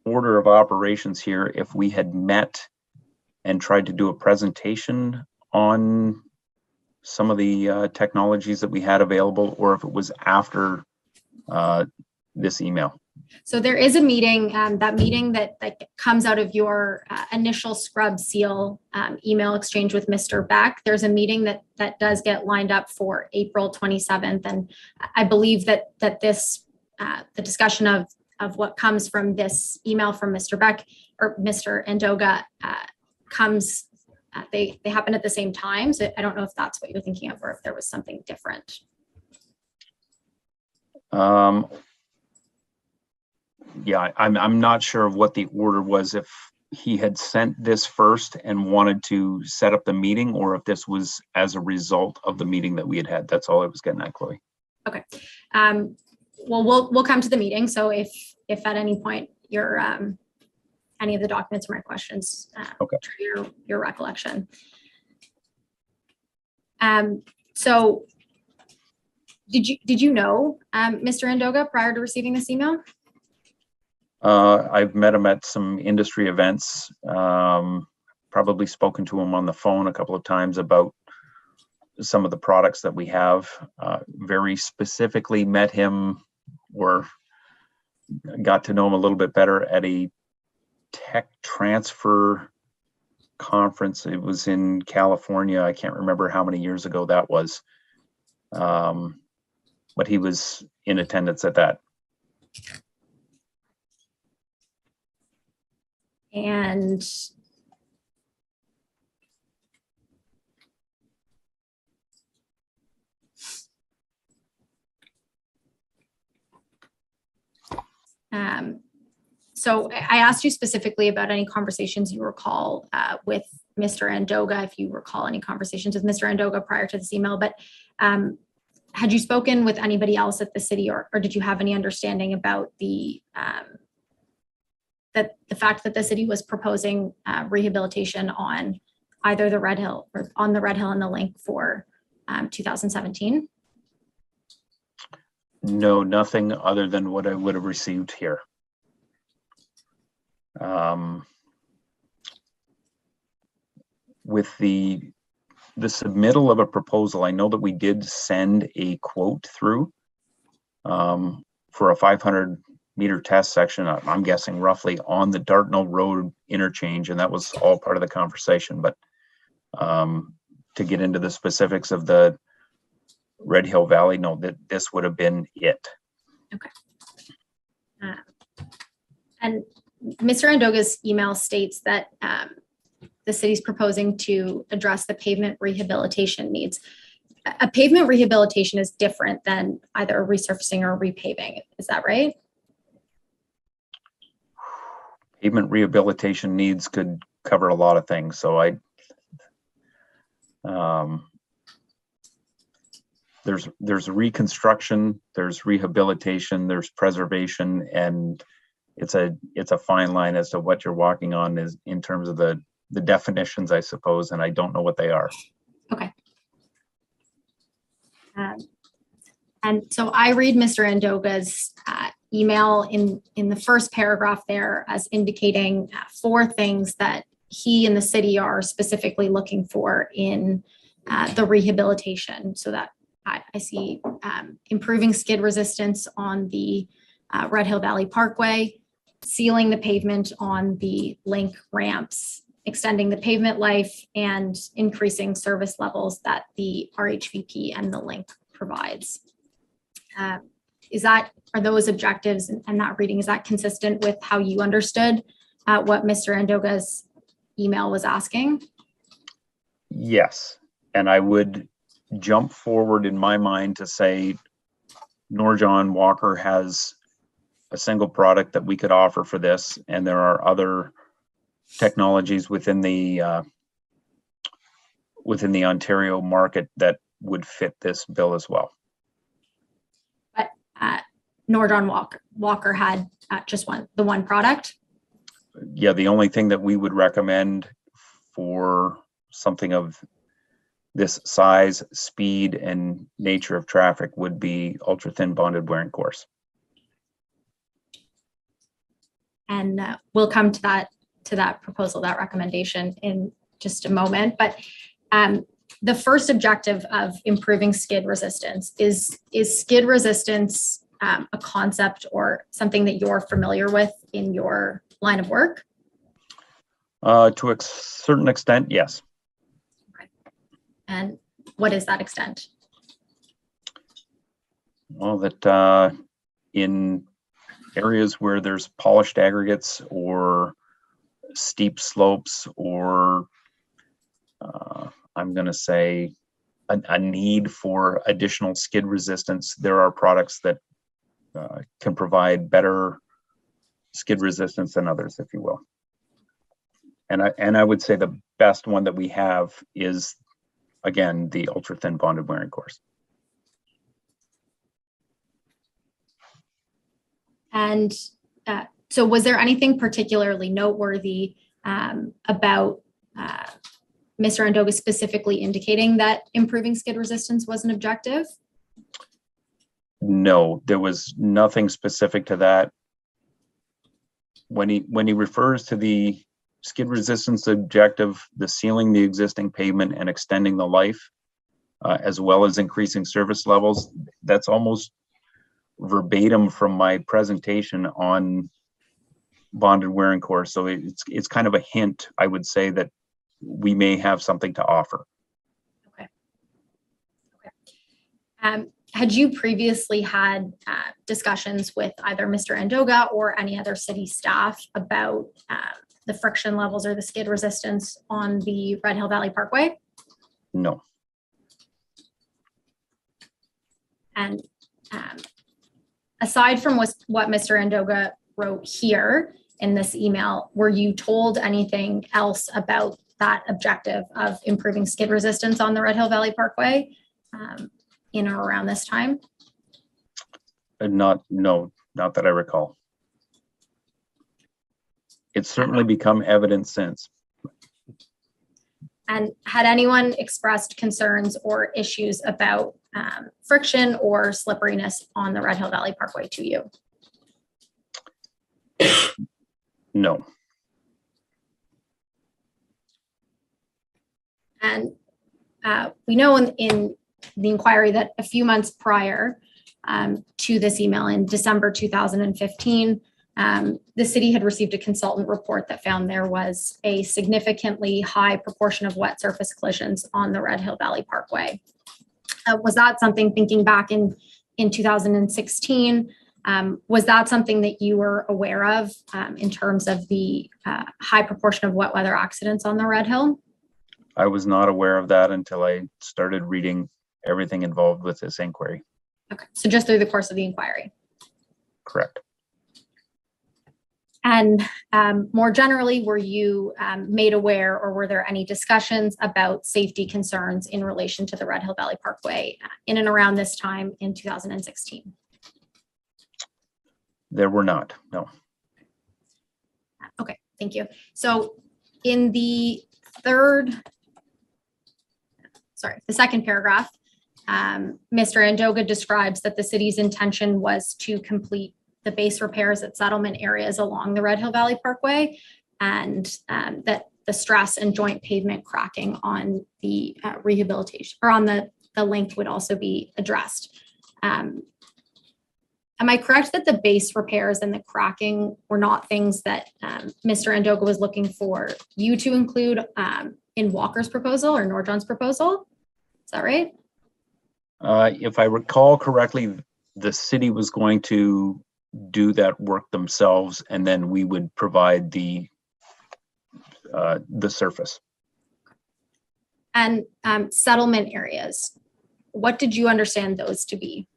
order of operations here, if we had met and tried to do a presentation on some of the technologies that we had available, or if it was after this email. So there is a meeting, that meeting that comes out of your initial scrub seal email exchange with Mr. Beck. There's a meeting that does get lined up for April 27th. And I believe that this, the discussion of what comes from this email from Mr. Beck or Mr. Andoga comes, they happen at the same time. So I don't know if that's what you're thinking of or if there was something different. Yeah, I'm not sure of what the order was, if he had sent this first and wanted to set up the meeting, or if this was as a result of the meeting that we had had. That's all I was getting at, Chloe. Okay. Well, we'll come to the meeting. So if at any point your any of the documents or my questions, okay, your recollection. So did you know Mr. Andoga prior to receiving this email? I've met him at some industry events, probably spoken to him on the phone a couple of times about some of the products that we have. Very specifically met him or got to know him a little bit better at a tech transfer conference. It was in California. I can't remember how many years ago that was. But he was in attendance at that. And so I asked you specifically about any conversations you recall with Mr. Andoga, if you recall any conversations with Mr. Andoga prior to this email, but had you spoken with anybody else at the city, or did you have any understanding about the fact that the city was proposing rehabilitation on either the Red Hill or on the Red Hill and the link for 2017? No, nothing other than what I would have received here. With the submittal of a proposal, I know that we did send a quote through for a 500-meter test section, I'm guessing roughly on the Dartnell Road interchange, and that was all part of the conversation. But to get into the specifics of the Red Hill Valley, no, that this would have been it. Okay. And Mr. Andoga's email states that the city's proposing to address the pavement rehabilitation needs. A pavement rehabilitation is different than either a resurfacing or a repaving. Is that right? Pavement rehabilitation needs could cover a lot of things. So there's reconstruction, there's rehabilitation, there's preservation, and it's a fine line as to what you're walking on is in terms of the definitions, I suppose, and I don't know what they are. Okay. And so I read Mr. Andoga's email in the first paragraph there as indicating 4 things that he and the city are specifically looking for in the rehabilitation. So that I see improving skid resistance on the Red Hill Valley Parkway, sealing the pavement on the link ramps, extending the pavement life, and increasing service levels that the RHVP and the link provides. Are those objectives and that reading, is that consistent with how you understood what Mr. Andoga's email was asking? Yes, and I would jump forward in my mind to say Norjon Walker has a single product that we could offer for this, and there are other technologies within the Ontario market that would fit this bill as well. Nordron Walker had just the one product? Yeah, the only thing that we would recommend for something of this size, speed, and nature of traffic would be ultra thin bonded wearing course. And we'll come to that proposal, that recommendation in just a moment. But the first objective of improving skid resistance is skid resistance a concept or something that you're familiar with in your line of work? To a certain extent, yes. Okay. And what is that extent? Well, that in areas where there's polished aggregates or steep slopes or I'm going to say a need for additional skid resistance, there are products that can provide better skid resistance than others, if you will. And I would say the best one that we have is, again, the ultra thin bonded wearing course. And so was there anything particularly noteworthy about Mr. Andoga specifically indicating that improving skid resistance was an objective? No, there was nothing specific to that. When he refers to the skid resistance objective, the sealing the existing pavement and extending the life, as well as increasing service levels, that's almost verbatim from my presentation on bonded wearing course. So it's kind of a hint, I would say, that we may have something to offer. Okay. Had you previously had discussions with either Mr. Andoga or any other city staff about the friction levels or the skid resistance on the Red Hill Valley Parkway? No. And aside from what Mr. Andoga wrote here in this email, were you told anything else about that objective of improving skid resistance on the Red Hill Valley Parkway in or around this time? Not that I recall. It's certainly become evident since. And had anyone expressed concerns or issues about friction or slipperiness on the Red Hill Valley Parkway to you? No. And we know in the inquiry that a few months prior to this email in December 2015, the city had received a consultant report that found there was a significantly high proportion of wet surface collisions on the Red Hill Valley Parkway. Was that something, thinking back in 2016, was that something that you were aware of in terms of the high proportion of wet weather accidents on the Red Hill? I was not aware of that until I started reading everything involved with this inquiry. Okay, so just through the course of the inquiry. Correct. And more generally, were you made aware, or were there any discussions about safety concerns in relation to the Red Hill Valley Parkway in and around this time in 2016? There were not, no. Okay, thank you. So in the second paragraph, Mr. Andoga describes that the city's intention was to complete the base repairs at settlement areas along the Red Hill Valley Parkway, and that the stress and joint pavement cracking on the rehabilitation or on the length would also be addressed. Am I correct that the base repairs and the cracking were not things that Mr. Andoga was looking for you to include in Walker's proposal or Nordron's proposal? Is that right? If I recall correctly, the city was going to do that work themselves, and then we would provide the surface. And settlement areas, what did you understand those to be?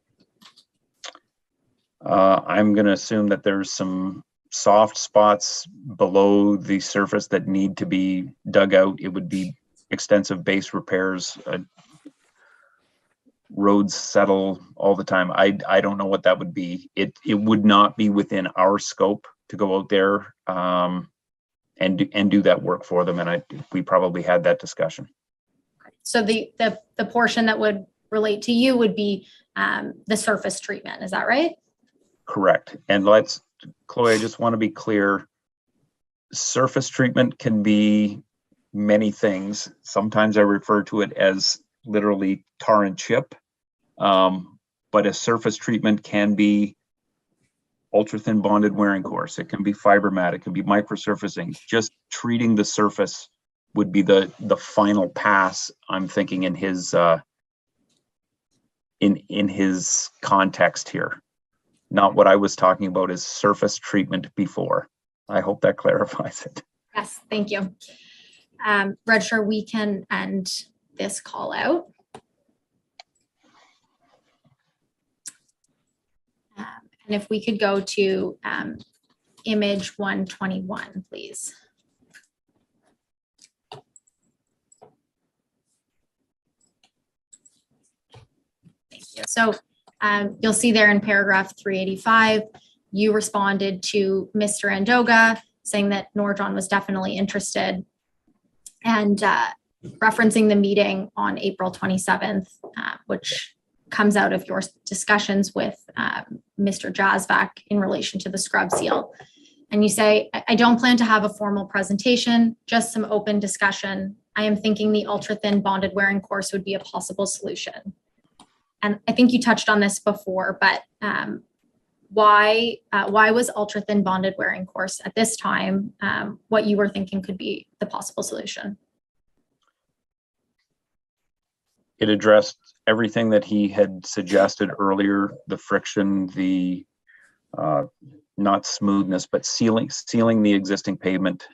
I'm going to assume that there's some soft spots below the surface that need to be dug out. It would be extensive base repairs. roads settle all the time. I don't know what that would be. It would not be within our scope to go out there and do that work for them. And we probably had that discussion. So the portion that would relate to you would be the surface treatment. Is that right? Correct. And Chloe, I just want to be clear. Surface treatment can be many things. Sometimes I refer to it as literally tar and chip. But a surface treatment can be ultra thin bonded wearing course. It can be fiber mat. It can be microsurfacing. Just treating the surface would be the final pass. I'm thinking in his in his context here. Not what I was talking about is surface treatment before. I hope that clarifies it. Yes, thank you. Registrar, we can end this call out. And if we could go to image 121, please. Thank you. So you'll see there in paragraph 385, you responded to Mr. Andoga saying that Norjon was definitely interested and referencing the meeting on April 27th, which comes out of your discussions with Mr. Jazvac in relation to the scrub seal. And you say, I don't plan to have a formal presentation, just some open discussion. I am thinking the ultra thin bonded wearing course would be a possible solution. And I think you touched on this before, but why was ultra thin bonded wearing course at this time what you were thinking could be the possible solution? It addressed everything that he had suggested earlier, the friction, the not smoothness, but sealing the existing pavement,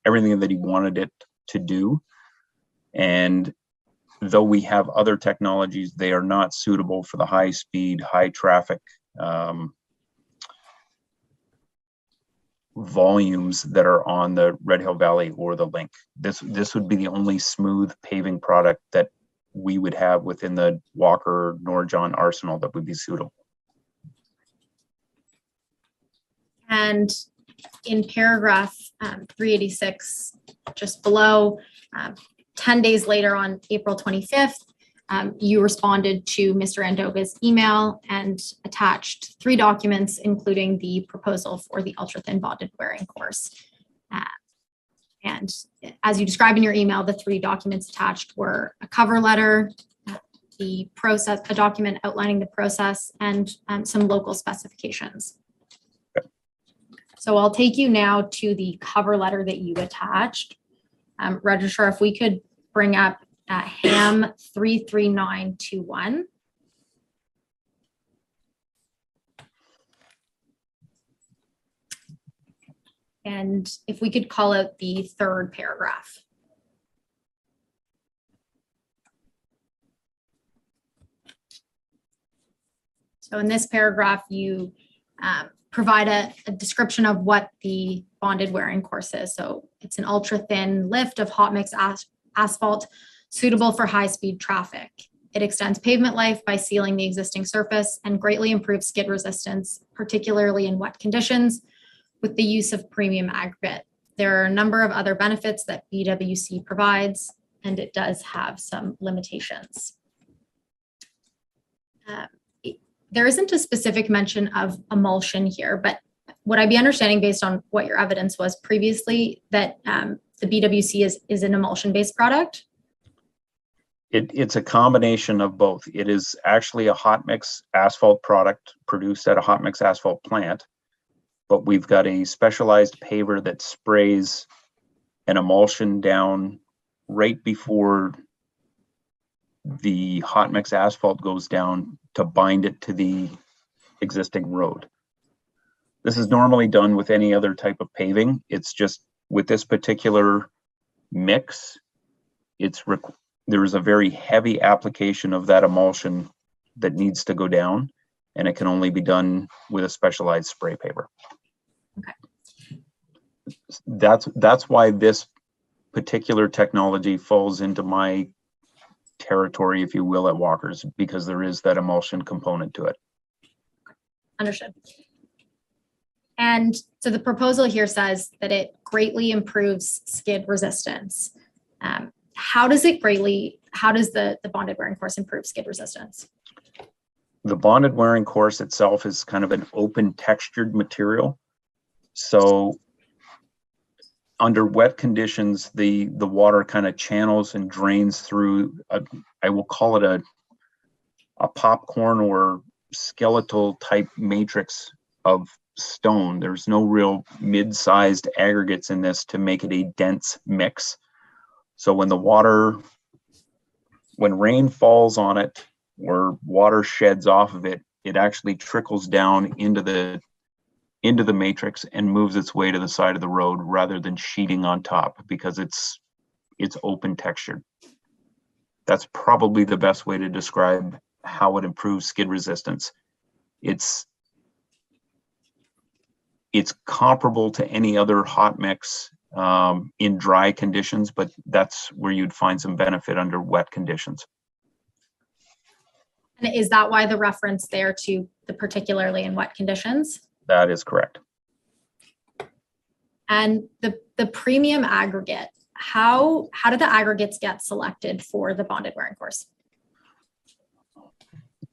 everything that he wanted it to do. And though we have other technologies, they are not suitable for the high speed, high traffic volumes that are on the Red Hill Valley or the Link. This would be the only smooth paving product that we would have within the Walker Norjon arsenal that would be suitable. And in paragraph 386, just below, 10 days later on April 25th, you responded to Mr. Andoga's email and attached 3 documents, including the proposal for the ultra thin bonded wearing course. And as you described in your email, the 3 documents attached were a cover letter, the process, a document outlining the process, and some local specifications. So I'll take you now to the cover letter that you attached. Registrar, if we could bring up HAM 33921. And if we could call out the 3rd paragraph. So in this paragraph, you provide a description of what the bonded wearing course is. So it's an ultra thin lift of hot mix asphalt suitable for high speed traffic. It extends pavement life by sealing the existing surface and greatly improves skid resistance, particularly in wet conditions, with the use of premium aggregate. There are a number of other benefits that BWC provides, and it does have some limitations. There isn't a specific mention of emulsion here, but would I be understanding based on what your evidence was previously that the BWC is an emulsion-based product? It's a combination of both. It is actually a hot mix asphalt product produced at a hot mix asphalt plant, but we've got a specialized paver that sprays an emulsion down right before the hot mix asphalt goes down to bind it to the existing road. This is normally done with any other type of paving. It's just with this particular mix, there is a very heavy application of that emulsion that needs to go down, and it can only be done with a specialized spray paver. Okay. That's why this particular technology falls into my territory, if you will, at Walker's, because there is that emulsion component to it. Understood. And so the proposal here says that it greatly improves skid resistance. How does the bonded wearing course improve skid resistance? The bonded wearing course itself is kind of an open textured material. So under wet conditions, the water kind of channels and drains through, I will call it a popcorn or skeletal type matrix of stone. There's no real mid-sized aggregates in this to make it a dense mix. So when rain falls on it or water sheds off of it, it actually trickles down into the matrix and moves its way to the side of the road rather than sheeting on top, because it's open textured. That's probably the best way to describe how it improves skid resistance. It's comparable to any other hot mix in dry conditions, but that's where you'd find some benefit under wet conditions. And is that why the reference there to the particularly in wet conditions? That is correct. And the premium aggregate, how do the aggregates get selected for the bonded wearing course?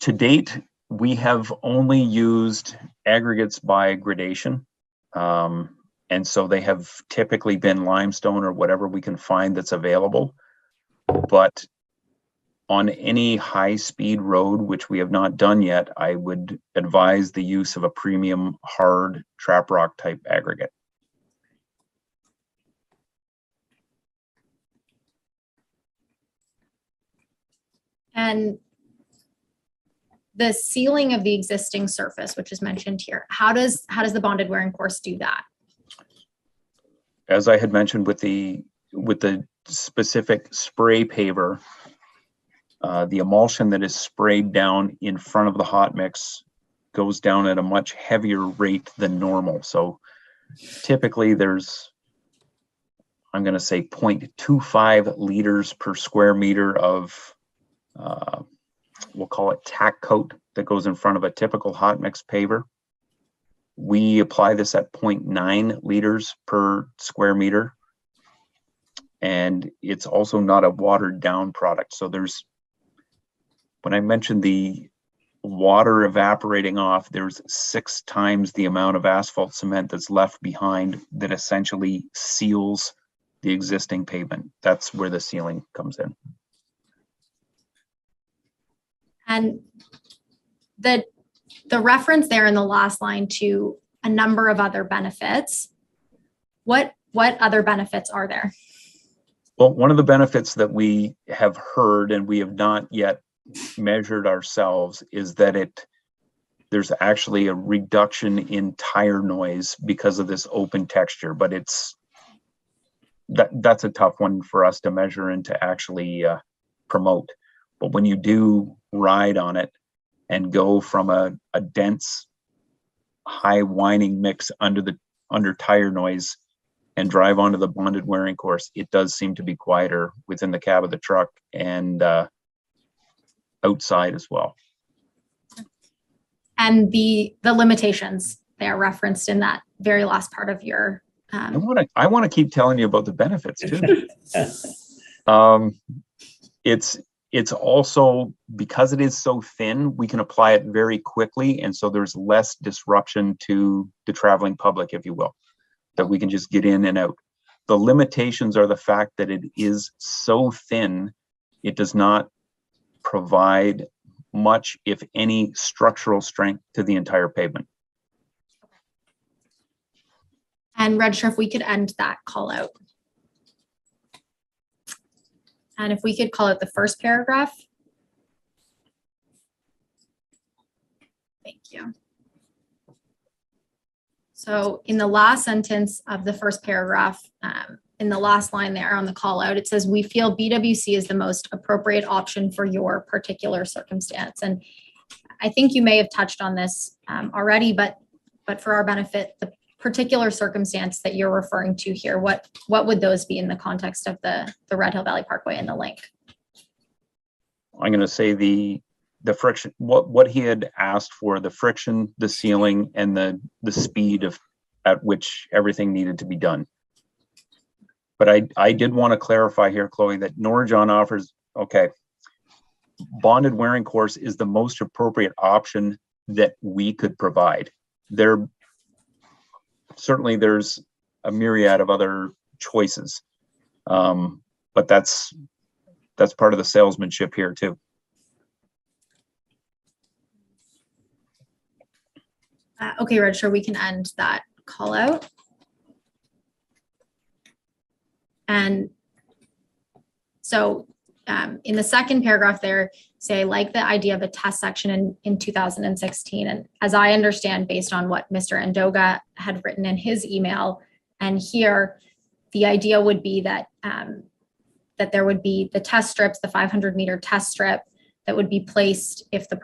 To date, we have only used aggregates by gradation. And so they have typically been limestone or whatever we can find that's available. But on any high-speed road, which we have not done yet, I would advise the use of a premium hard trap rock type aggregate. And the sealing of the existing surface, which is mentioned here, how does the bonded wearing course do that? As I had mentioned with the specific spray paver, the emulsion that is sprayed down in front of the hot mix goes down at a much heavier rate than normal. So typically there's, I'm going to say 0.25 liters per square meter of, we'll call it tack coat that goes in front of a typical hot mix paver. We apply this at 0.9 liters per square meter. And it's also not a watered down product. So when I mentioned the water evaporating off, there's 6 times the amount of asphalt cement that's left behind that essentially seals the existing pavement. That's where the sealing comes in. And the reference there in the last line to a number of other benefits, what other benefits are there? Well, one of the benefits that we have heard and we have not yet measured ourselves is that there's actually a reduction in tire noise because of this open texture, but that's a tough one for us to measure and to actually promote. But when you do ride on it and go from a dense, high whining mix under tire noise and drive onto the bonded wearing course, it does seem to be quieter within the cab of the truck and outside as well. And the limitations they are referenced in that very last part of your. I want to keep telling you about the benefits too. It's also, because it is so thin, we can apply it very quickly, and so there's less disruption to the traveling public, if you will, that we can just get in and out. The limitations are the fact that it is so thin, it does not provide much, if any, structural strength to the entire pavement. And Register, if we could end that call out. And if we could call out the first paragraph. Thank you. So in the last sentence of the first paragraph, in the last line there on the call out, it says, we feel BWC is the most appropriate option for your particular circumstance. And I think you may have touched on this already, but for our benefit, the particular circumstance that you're referring to here, what would those be in the context of the Red Hill Valley Parkway and the link? I'm going to say the friction, what he had asked for, the friction, the ceiling, and the speed at which everything needed to be done. But I did want to clarify here, Chloe, that Norjon offers, okay, bonded wearing course is the most appropriate option that we could provide. Certainly there's a myriad of other choices, but that's part of the salesmanship here too. Okay, Registrar, we can end that call out. And so in the second paragraph there, say, I like the idea of a test section in 2016. And as I understand, based on what Mr. Andoga had written in his email, and here, the idea would be that that there would be the test strips, the 500-meter test strip that would be placed if the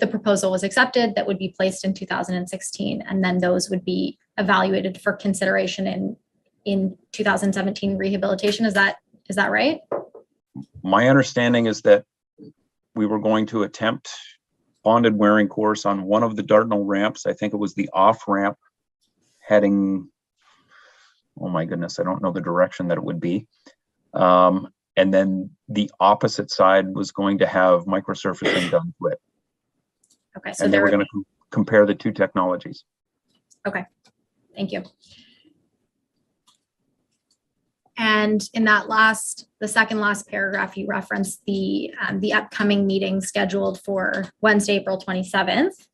proposal was accepted, that would be placed in 2016, and then those would be evaluated for consideration in 2017 rehabilitation. Is that right? My understanding is that we were going to attempt bonded wearing course on one of the Dartnell ramps. I think it was the off ramp heading, oh my goodness, I don't know the direction that it would be. And then the opposite side was going to have microsurfacing done to it. Okay, so and they were going to compare the two technologies. Okay, thank you. And in that the second last paragraph, you referenced the upcoming meeting scheduled for Wednesday, April 27th.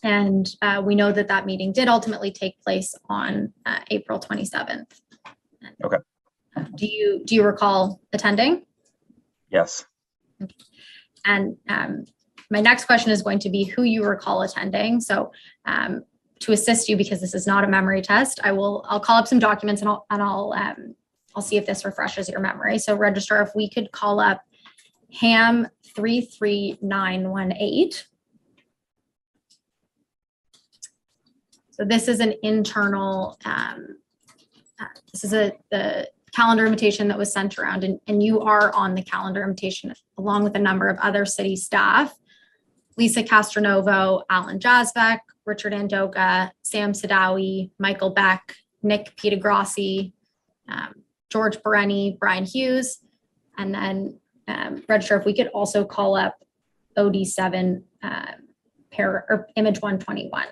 And we know that meeting did ultimately take place on April 27th. Okay. Do you recall attending? Yes. Okay. And my next question is going to be who you recall attending. So to assist you, because this is not a memory test, I'll call up some documents and I'll see if this refreshes your memory. So Registrar, if we could call up HAM 33918. So this is an internal, this is the calendar invitation that was sent around, and you are on the calendar invitation along with a number of other city staff: Lisa Castronovo, Alan Jasbeck, Richard Andoga, Sam Sadawi, Michael Beck, Nick Pitagrassi, George Bereni, Brian Hughes, and then Registrar, if we could also call up OD7 or image 121.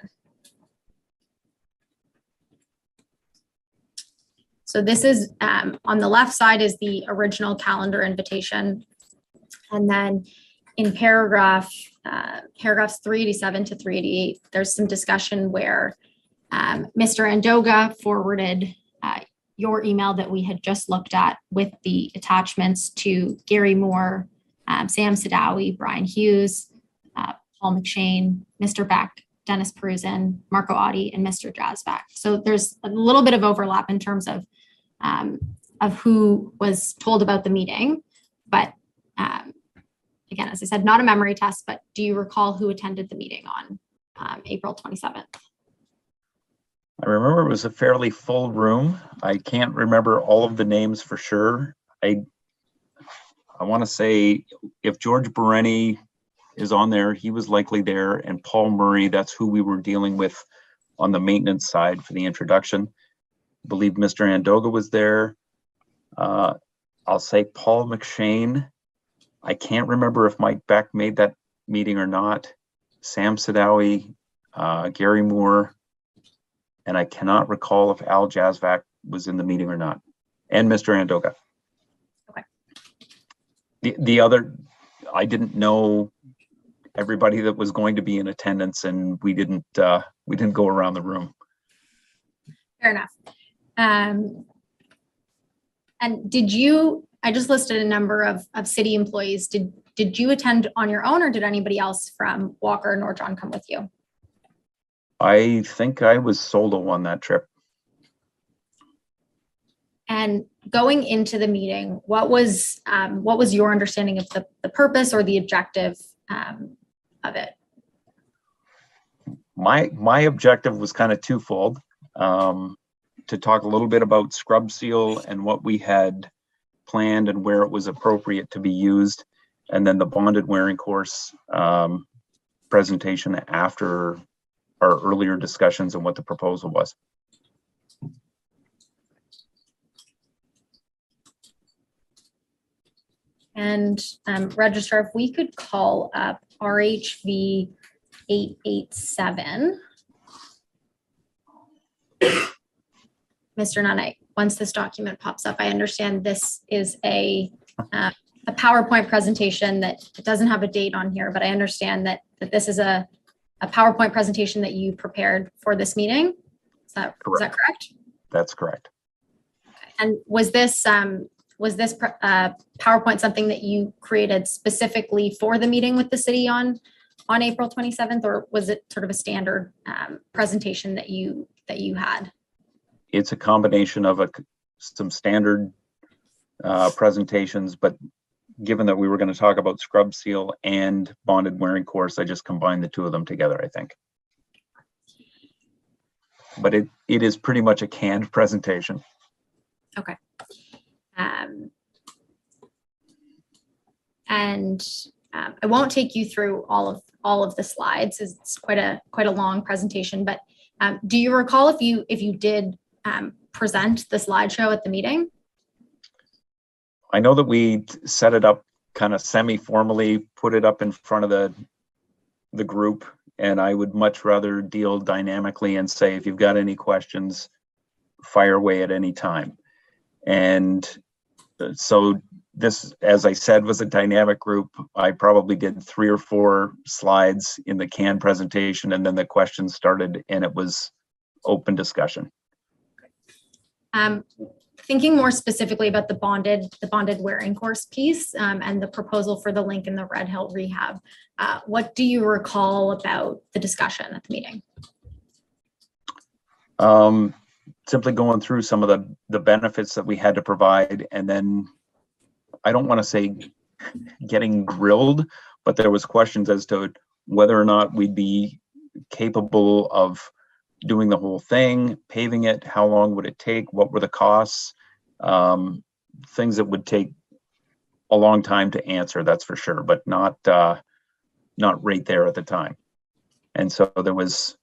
So this is on the left side is the original calendar invitation. And then in paragraphs 387 to 388, there's some discussion where Mr. Andoga forwarded your email that we had just looked at with the attachments to Gary Moore, Sam Sadawi, Brian Hughes, Paul McShane, Mr. Beck, Dennis Peruzin, Marco Audi, and Mr. Jasbeck. So there's a little bit of overlap in terms of who was told about the meeting. But again, as I said, not a memory test, but do you recall who attended the meeting on April 27th? I remember it was a fairly full room. I can't remember all of the names for sure. I want to say if George Bereni is on there, he was likely there, and Paul Murray, that's who we were dealing with on the maintenance side for the introduction. I believe Mr. Andoga was there. I'll say Paul McShane. I can't remember if Mike Beck made that meeting or not. Sam Sadawi, Gary Moore, and I cannot recall if Al Jasvac was in the meeting or not, and Mr. Andoga. Okay. The other, I didn't know everybody that was going to be in attendance, and we didn't go around the room. Fair enough. And did you? I just listed a number of city employees. Did you attend on your own, or did anybody else from Walker or Norjon come with you? I think I was solo on that trip. And going into the meeting, what was your understanding of the purpose or the objective of it? My objective was kind of twofold. To talk a little bit about scrub seal and what we had planned and where it was appropriate to be used, and then the bonded wearing course presentation after our earlier discussions on what the proposal was. And Registrar, if we could call up RHV 887. Mr. Nunn, once this document pops up, I understand this is a PowerPoint presentation that it doesn't have a date on here, but I understand that this is a PowerPoint presentation that you prepared for this meeting. Is that correct? That's correct. Okay. And was this PowerPoint something that you created specifically for the meeting with the city on April 27th, or was it sort of a standard presentation that you had? It's a combination of some standard presentations, but given that we were going to talk about scrub seal and bonded wearing course, I just combined the two of them together, I think. But it is pretty much a canned presentation. Okay. And I won't take you through all of the slides. It's quite a long presentation, but do you recall if you did present the slideshow at the meeting? I know that we set it up kind of semi-formally, put it up in front of the group, and I would much rather deal dynamically and say, if you've got any questions, fire away at any time. And so this, as I said, was a dynamic group. I probably did 3 or 4 slides in the canned presentation, and then the questions started and it was open discussion. Thinking more specifically about the bonded wearing course piece and the proposal for the link in the Red Hill rehab, what do you recall about the discussion at the meeting? Simply going through some of the benefits that we had to provide, and then I don't want to say getting grilled, but there was questions as to whether or not we'd be capable of doing the whole thing, paving it, how long would it take, what were the costs, things that would take a long time to answer, that's for sure, but not right there at the time. And so there was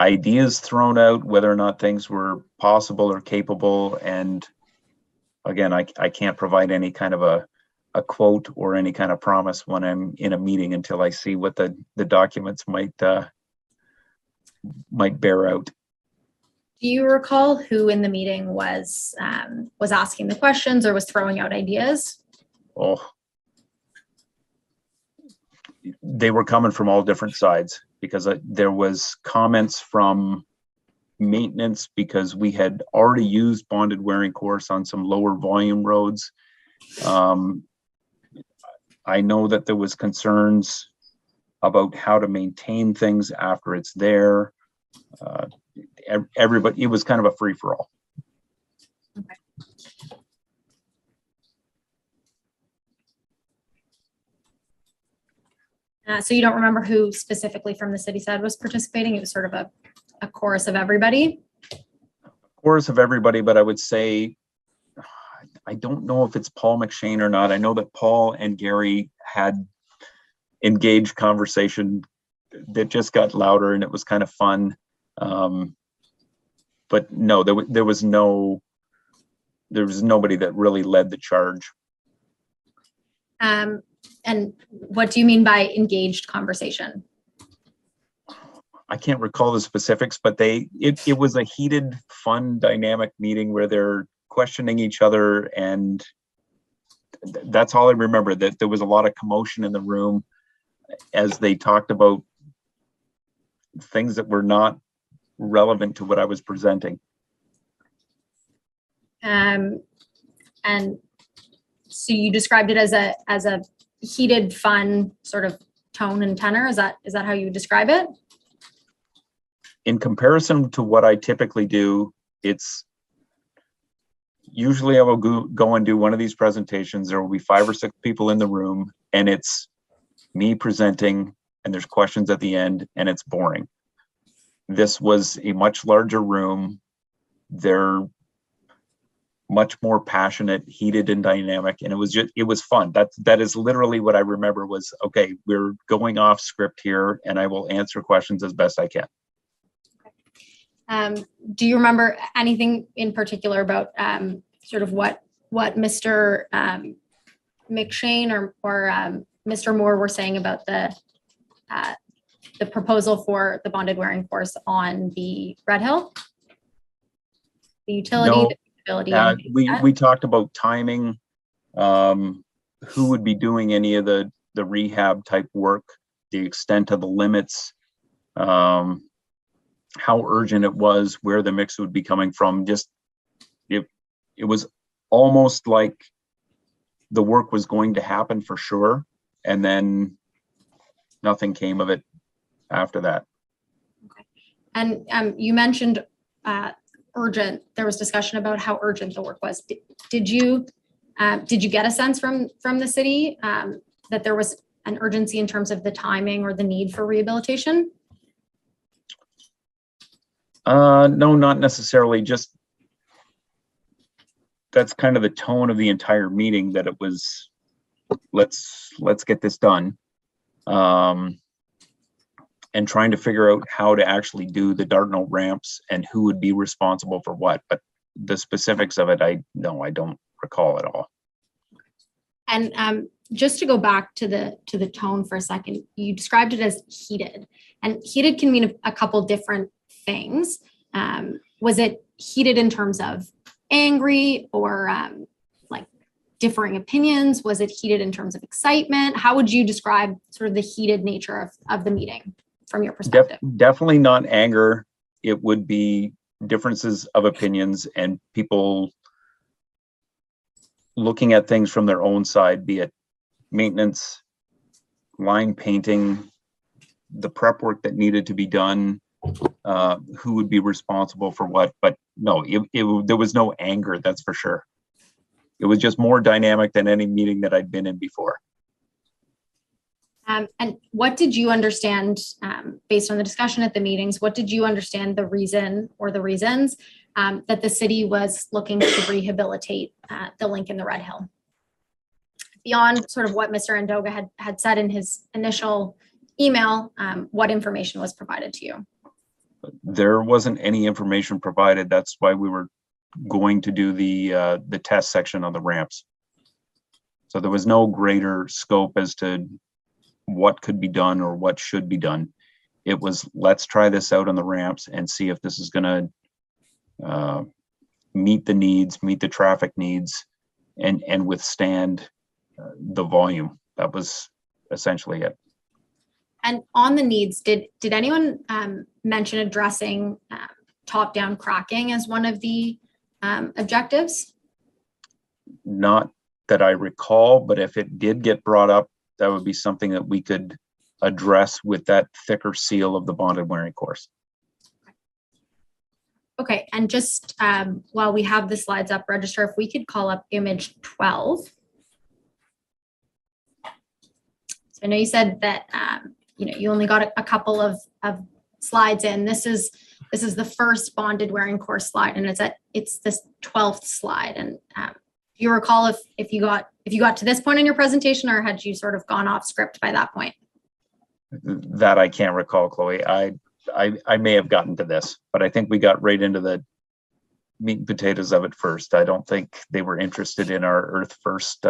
ideas thrown out, whether or not things were possible or capable. And again, I can't provide any kind of a quote or any kind of promise when I'm in a meeting until I see what the documents might bear out. Do you recall who in the meeting was asking the questions or was throwing out ideas? Oh, they were coming from all different sides, because there was comments from maintenance, because we had already used bonded wearing course on some lower volume roads. I know that there was concerns about how to maintain things after it's there. Everybody, it was kind of a free-for-all. Okay. So you don't remember who specifically from the city side was participating? It was sort of a chorus of everybody? Chorus of everybody, but I would say, I don't know if it's Paul McShane or not. I know that Paul and Gary had engaged conversation that just got louder, and it was kind of fun. But no, there was nobody that really led the charge. And what do you mean by engaged conversation? I can't recall the specifics, but it was a heated, fun, dynamic meeting where they're questioning each other, and that's all I remember, that there was a lot of commotion in the room as they talked about things that were not relevant to what I was presenting. And so you described it as a heated, fun sort of tone and tenor. Is that how you would describe it? In comparison to what I typically do, it's usually I will go and do one of these presentations. There will be 5 or 6 people in the room, and it's me presenting, and there's questions at the end, and it's boring. This was a much larger room. There much more passionate, heated, and dynamic. And it was fun. That is literally what I remember was, okay, we're going off script here and I will answer questions as best I can. Do you remember anything in particular about sort of what Mr. McShane or Mr. Moore were saying about the proposal for the bonded wearing course on the Red Hill? The utility, No, the feasibility. we talked about timing, who would be doing any of the rehab type work, the extent of the limits, how urgent it was, where the mix would be coming from. Just it was almost like the work was going to happen for sure, and then nothing came of it after that. Okay. And you mentioned urgent. There was discussion about how urgent the work was. Did you get a sense from the city that there was an urgency in terms of the timing or the need for rehabilitation? No, not necessarily. Just that's kind of the tone of the entire meeting, that it was let's get this done, and trying to figure out how to actually do the Dartnell ramps and who would be responsible for what. But the specifics of it, I don't recall at all. And just to go back to the tone for a second, you described it as heated, and heated can mean a couple different things. Was it heated in terms of angry or like differing opinions? Was it heated in terms of excitement? How would you describe sort of the heated nature of the meeting from your perspective? Definitely not anger. It would be differences of opinions and people looking at things from their own side, be it maintenance, line painting, the prep work that needed to be done, who would be responsible for what. But no, there was no anger, that's for sure. It was just more dynamic than any meeting that I'd been in before. And what did you understand, based on the discussion at the meetings, what did you understand the reason or the reasons that the city was looking to rehabilitate the link in the Red Hill? Beyond sort of what Mr. Andoga had said in his initial email, what information was provided to you? There wasn't any information provided. That's why we were going to do the test section on the ramps. So there was no greater scope as to what could be done or what should be done. It was, let's try this out on the ramps and see if this is going to meet the needs, meet the traffic needs, and withstand the volume. That was essentially it. And on the needs, did anyone mention addressing top-down cracking as one of the objectives? Not that I recall, but if it did get brought up, that would be something that we could address with that thicker seal of the bonded wearing course. Okay, and just while we have the slides up, Register, if we could call up image 12. So I know you said that you only got a couple of slides in. This is the first bonded wearing course slide, and it's this 12th slide. And do you recall if you got to this point in your presentation, or had you sort of gone off script by that point? That I can't recall, Chloe. I may have gotten to this, but I think we got right into the meat and potatoes of it first. I don't think they were interested in our Earth First.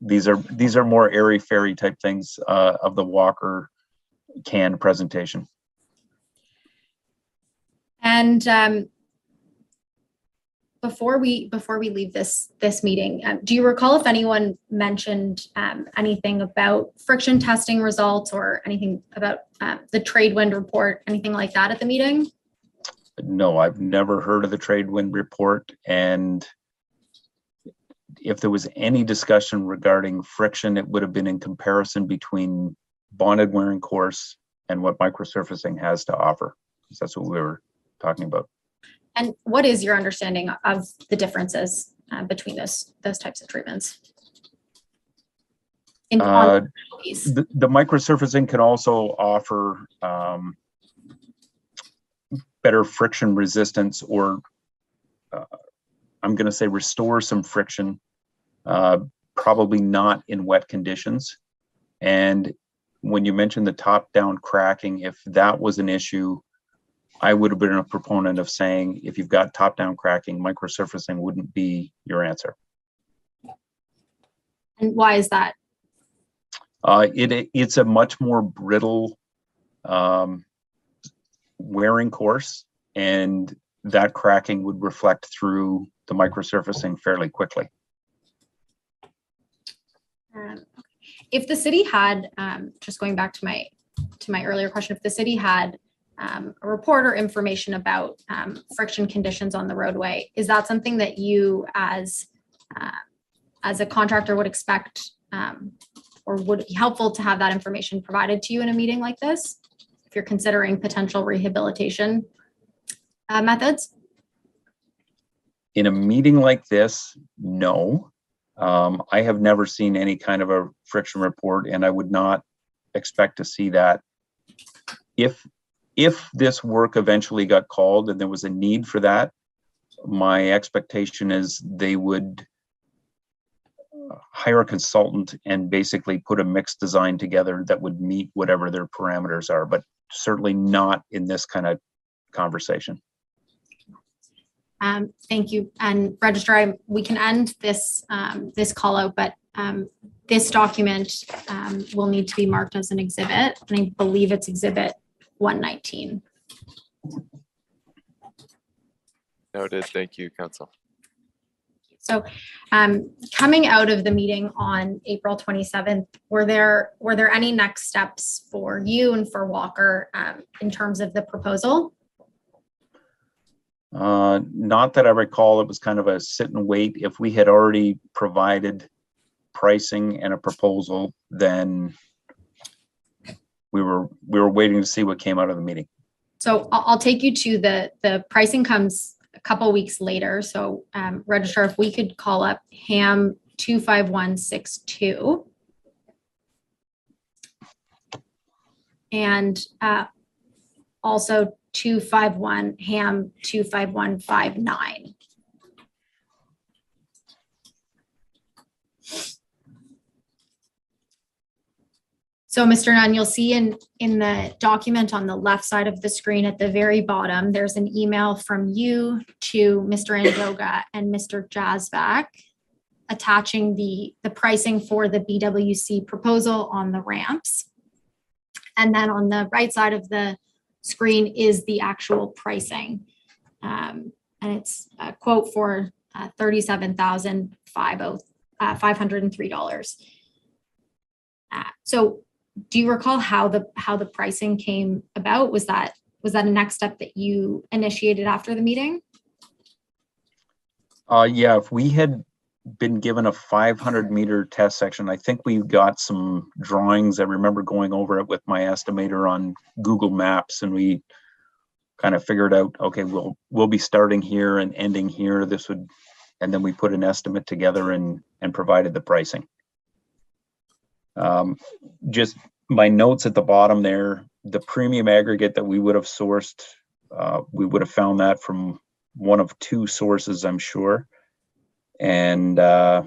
These are more airy fairy type things of the Walker canned presentation. And before we leave this meeting, do you recall if anyone mentioned anything about friction testing results or anything about the trade wind report, anything like that at the meeting? No, I've never heard of the trade wind report. And if there was any discussion regarding friction, it would have been in comparison between bonded wearing course and what microsurfacing has to offer. Because that's what we were talking about. And what is your understanding of the differences between those types of treatments? The microsurfacing can also offer better friction resistance, or I'm going to say restore some friction, probably not in wet conditions. And when you mentioned the top-down cracking, if that was an issue, I would have been a proponent of saying, if you've got top-down cracking, microsurfacing wouldn't be your answer. And why is that? It's a much more brittle wearing course, and that cracking would reflect through the microsurfacing fairly quickly. If the city had, just going back to my earlier question, if the city had a report or information about friction conditions on the roadway, is that something that you as a contractor would expect or would it be helpful to have that information provided to you in a meeting like this, if you're considering potential rehabilitation methods? In a meeting like this, no. I have never seen any kind of a friction report, and I would not expect to see that. If this work eventually got called and there was a need for that, my expectation is they would hire a consultant and basically put a mixed design together that would meet whatever their parameters are, but certainly not in this kind of conversation. Thank you. And Registrar, we can end this this call out, but this document will need to be marked as an exhibit, and I believe it's exhibit 119. Noted. Thank you, Council. So coming out of the meeting on April 27th, were there any next steps for you and for Walker in terms of the proposal? Not that I recall. It was kind of a sit and wait. If we had already provided pricing and a proposal, then we were waiting to see what came out of the meeting. So I'll take you to the pricing comes a couple weeks later. So Registrar, if we could call up HAM 25162. And also 251 HAM 25159. So Mr. Nunn, you'll see in the document on the left side of the screen at the very bottom, there's an email from you to Mr. Andoga and Mr. Jazvac attaching the pricing for the BWC proposal on the ramps. And then on the right side of the screen is the actual pricing. And it's a quote for $37,503. So do you recall how the pricing came about? Was that a next step that you initiated after the meeting? Yeah, if we had been given a 500-meter test section, I think we got some drawings. I remember going over it with my estimator on Google Maps, and we kind of figured out, okay, we'll be starting here and ending here. And then we put an estimate together and provided the pricing. Just my notes at the bottom there, the premium aggregate that we would have sourced, we would have found that from one of two sources, I'm sure. And yeah,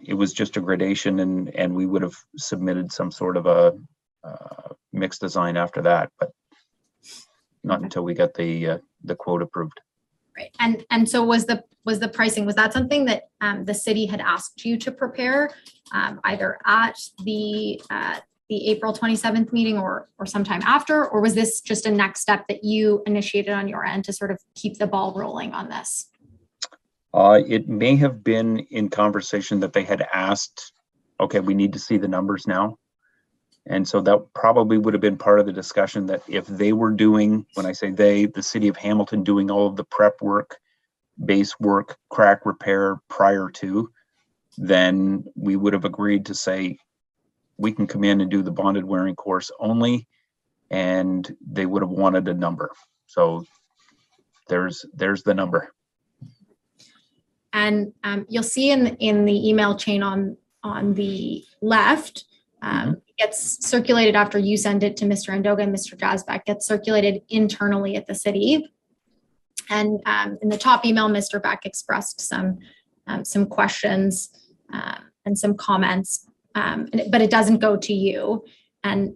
it was just a gradation, and we would have submitted some sort of a mixed design after that, but not until we got the quote approved. Right. And so was the pricing, was that something that the city had asked you to prepare either at the April 27th meeting or sometime after, or was this just a next step that you initiated on your end to sort of keep the ball rolling on this? It may have been in conversation that they had asked, okay, we need to see the numbers now. And so that probably would have been part of the discussion, that if they were doing, when I say they, the city of Hamilton doing all of the prep work, base work, crack repair prior to, then we would have agreed to say, we can come in and do the bonded wearing course only, and they would have wanted a number. So there's the number. And you'll see in the email chain on the left, it gets circulated after you send it to Mr. Andoga and Mr. Jazvac, gets circulated internally at the city. And in the top email, Mr. Beck expressed some questions and some comments, but it doesn't go to you. And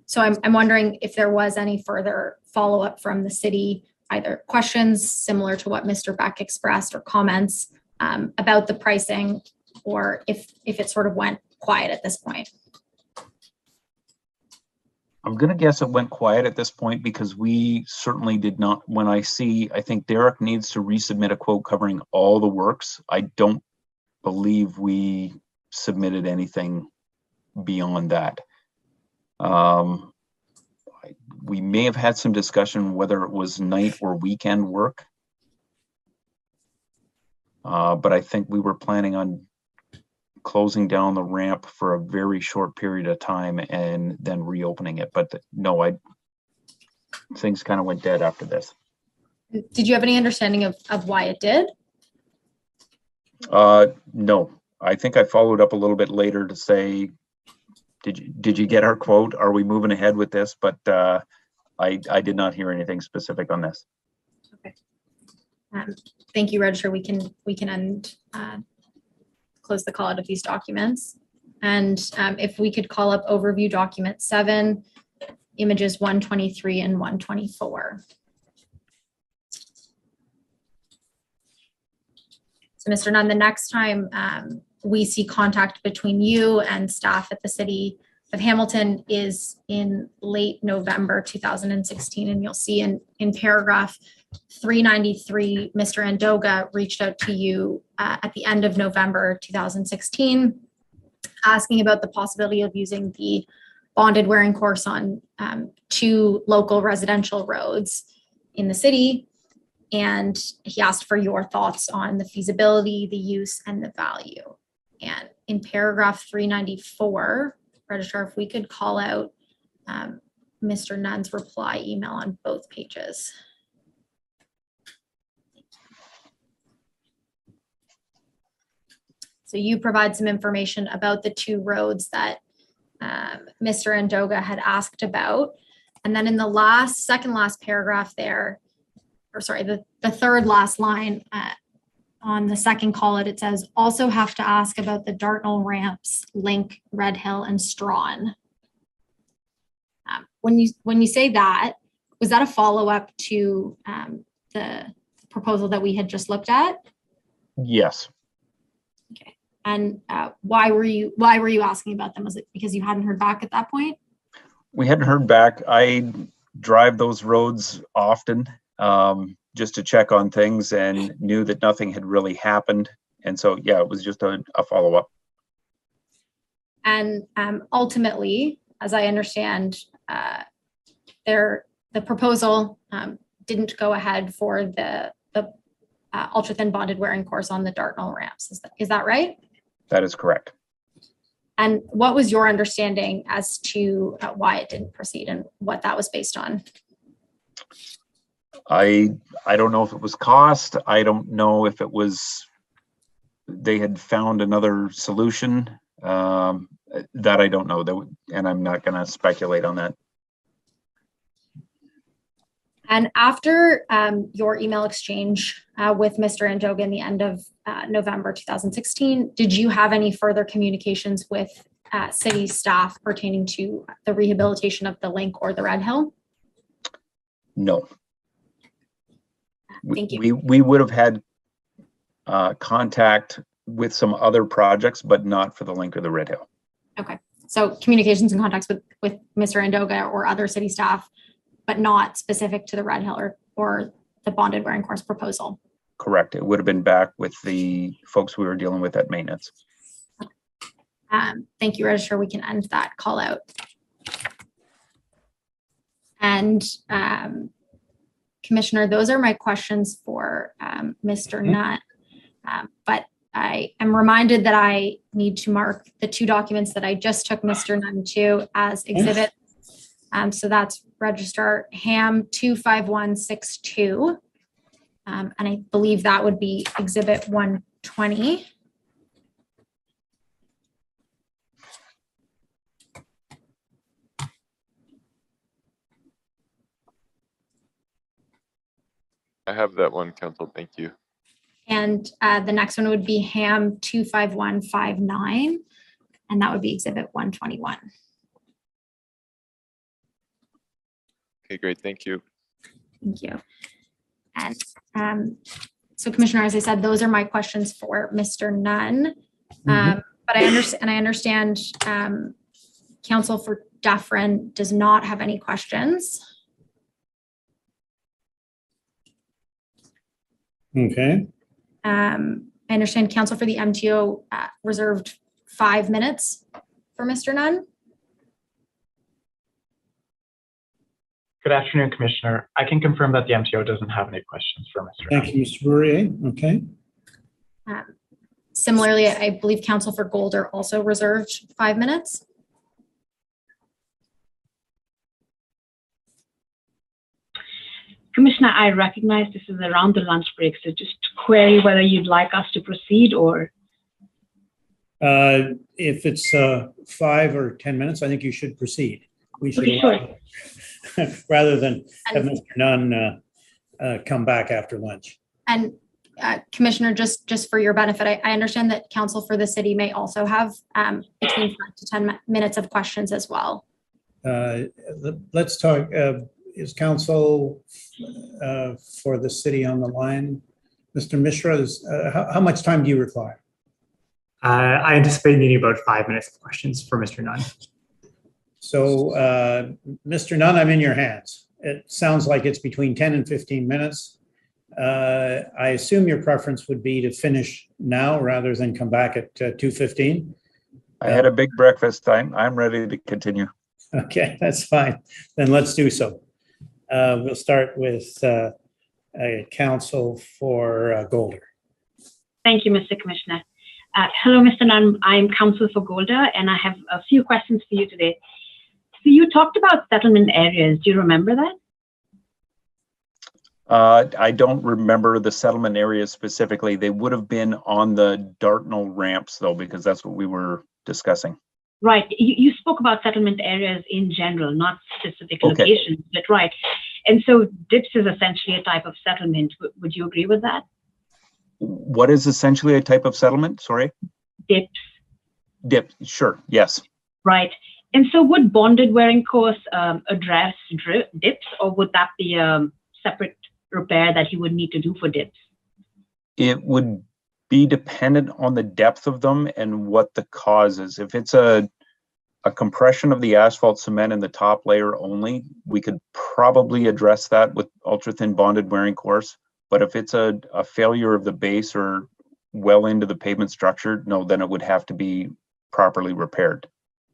so I'm wondering if there was any further follow-up from the city, either questions similar to what Mr. Beck expressed or comments about the pricing, or if it sort of went quiet at this point. I'm going to guess it went quiet at this point because we certainly did not. When I think Derek needs to resubmit a quote covering all the works. I don't believe we submitted anything beyond that. We may have had some discussion whether it was night or weekend work. But I think we were planning on closing down the ramp for a very short period of time and then reopening it. But no, things kind of went dead after this. Did you have any understanding of why it did? No, I think I followed up a little bit later to say, did you get our quote? Are we moving ahead with this? But I did not hear anything specific on this. Okay. Thank you, Registrar. We can end, close the call out of these documents. And if we could call up overview document 7, images 123 and 124. So Mr. Nunn, the next time we see contact between you and staff at the City of Hamilton is in late November 2016. And you'll see in paragraph 393, Mr. Andoga reached out to you at the end of November 2016, asking about the possibility of using the bonded wearing course on 2 local residential roads in the city. And he asked for your thoughts on the feasibility, the use, and the value. And in paragraph 394, Registrar, if we could call out Mr. Nunn's reply email on both pages. So you provide some information about the 2 roads that Mr. Andoga had asked about. And then in the second last paragraph there, or sorry, the third last line on the second call it says, also have to ask about the Dartnell ramps, Link, Red Hill, and Strawn. When you say that, was that a follow-up to the proposal that we had just looked at? Yes. Okay. And why were you asking about them? Was it because you hadn't heard back at that point? We hadn't heard back. I drive those roads often just to check on things and knew that nothing had really happened. And so, yeah, it was just a follow-up. And ultimately, as I understand, the proposal didn't go ahead for the ultra-thin bonded wearing course on the Dartnell ramps. Is that right? That is correct. And what was your understanding as to why it didn't proceed and what that was based on? I don't know if it was cost. I don't know if it was they had found another solution. That I don't know, and I'm not going to speculate on that. And after your email exchange with Mr. Andoga in the end of November 2016, did you have any further communications with city staff pertaining to the rehabilitation of the Link or the Red Hill? No. Thank you. We would have had contact with some other projects, but not for the Link or the Red Hill. Okay. So communications and contacts with Mr. Andoga or other city staff, but not specific to the Red Hill or the bonded wearing course proposal. Correct. It would have been back with the folks we were dealing with at maintenance. Thank you, Registrar. We can end that call out. And Commissioner, those are my questions for Mr. Nutt. But I am reminded that I need to mark the 2 documents that I just took Mr. Nutt to as exhibit. So that's Registrar Ham 25162. And I believe that would be exhibit 120. I have that one, Council. Thank you. And the next one would be Ham 25159, and that would be Exhibit 121. Okay, great. Thank you. Thank you. And so Commissioner, as I said, those are my questions for Mr. Nunn. But I understand Council for Dufferin does not have any questions. Okay. I understand Council for the MTO reserved 5 minutes for Mr. Nunn. Good afternoon, Commissioner. I can confirm that the MTO doesn't have any questions for Mr. Thank you, Mr. Bourrier. Okay. Similarly, I believe Council for Golder also reserved 5 minutes. Commissioner, I recognize this is around the lunch break, so just query whether you'd like us to proceed or. If it's 5 or 10 minutes, I think you should proceed. We should Okay, sure. rather than have Mr. Nunn come back after lunch. And Commissioner, just for your benefit, I understand that Council for the City may also have between 5 to 10 minutes of questions as well. Let's talk. Is Council for the City on the line? Mr. Mishra, how much time do you require? I anticipate needing about 5 minutes of questions for Mr. Nunn. So, Mr. Nunn, I'm in your hands. It sounds like it's between 10 and 15 minutes. I assume your preference would be to finish now rather than come back at 2:15. I had a big breakfast. I'm ready to continue. Okay, that's fine. Then let's do so. We'll start with Council for Golder. Thank you, Mr. Commissioner. Hello, Mr. Nunn. I'm Council for Golder, and I have a few questions for you today. So you talked about settlement areas. Do you remember that? I don't remember the settlement areas specifically. They would have been on the Dartnell ramps, though, because that's what we were discussing. Right. You spoke about settlement areas in general, not specific locations, but right. And so DIPS is essentially a type of settlement. Would you agree with that? What is essentially a type of settlement? Sorry? DIPS. DIPS, sure, yes. Right. And so would bonded wearing course address DIPS, or would that be a separate repair that he would need to do for DIPS? It would be dependent on the depth of them and what the cause is. If it's a compression of the asphalt cement in the top layer only, we could probably address that with ultra thin bonded wearing course. But if it's a failure of the base or well into the pavement structure, no, then it would have to be properly repaired.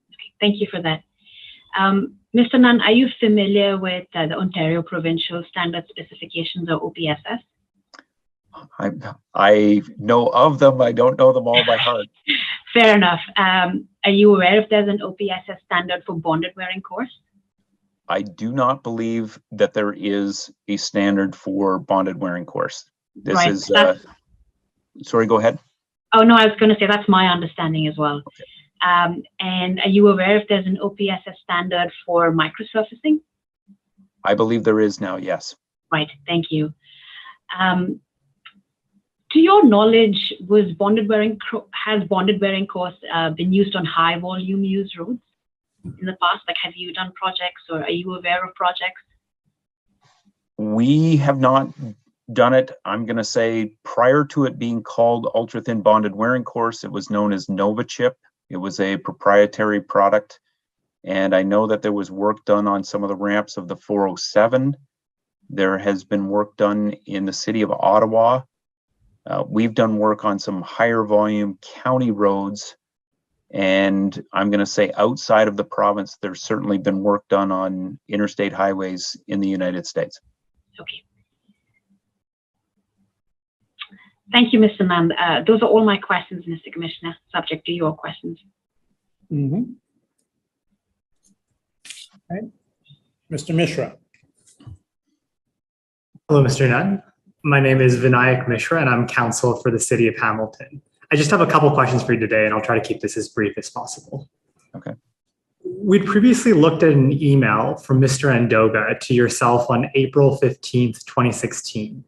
Okay, thank you for that. Mr. Nunn, are you familiar with the Ontario Provincial Standard Specifications, or OPSS? I know of them. I don't know them all by heart. Fair enough. Are you aware if there's an OPSS standard for bonded wearing course? I do not believe that there is a standard for bonded wearing course. This right. is, sorry, go ahead. Oh, no, I was going to say that's my understanding as well. Okay. And are you aware if there's an OPSS standard for microsurfacing? I believe there is now, yes. Right, thank you. To your knowledge, has bonded wearing course been used on high volume use roads in the past? Like, have you done projects, or are you aware of projects? We have not done it. I'm going to say prior to it being called ultra thin bonded wearing course, it was known as Nova Chip. It was a proprietary product. And I know that there was work done on some of the ramps of the 407. There has been work done in the city of Ottawa. We've done work on some higher volume county roads. And I'm going to say outside of the province, there's certainly been work done on interstate highways in the United States. Okay. Thank you, Mr. Nunn. Those are all my questions, Mr. Commissioner, subject to your questions. Mm-hmm. Okay. Mr. Mishra. Hello, Mr. Nunn. My name is Vinayak Mishra, and I'm counsel for the City of Hamilton. I just have a couple questions for you today, and I'll try to keep this as brief as possible. Okay. We'd previously looked at an email from Mr. Andoga to yourself on April 15th, 2016,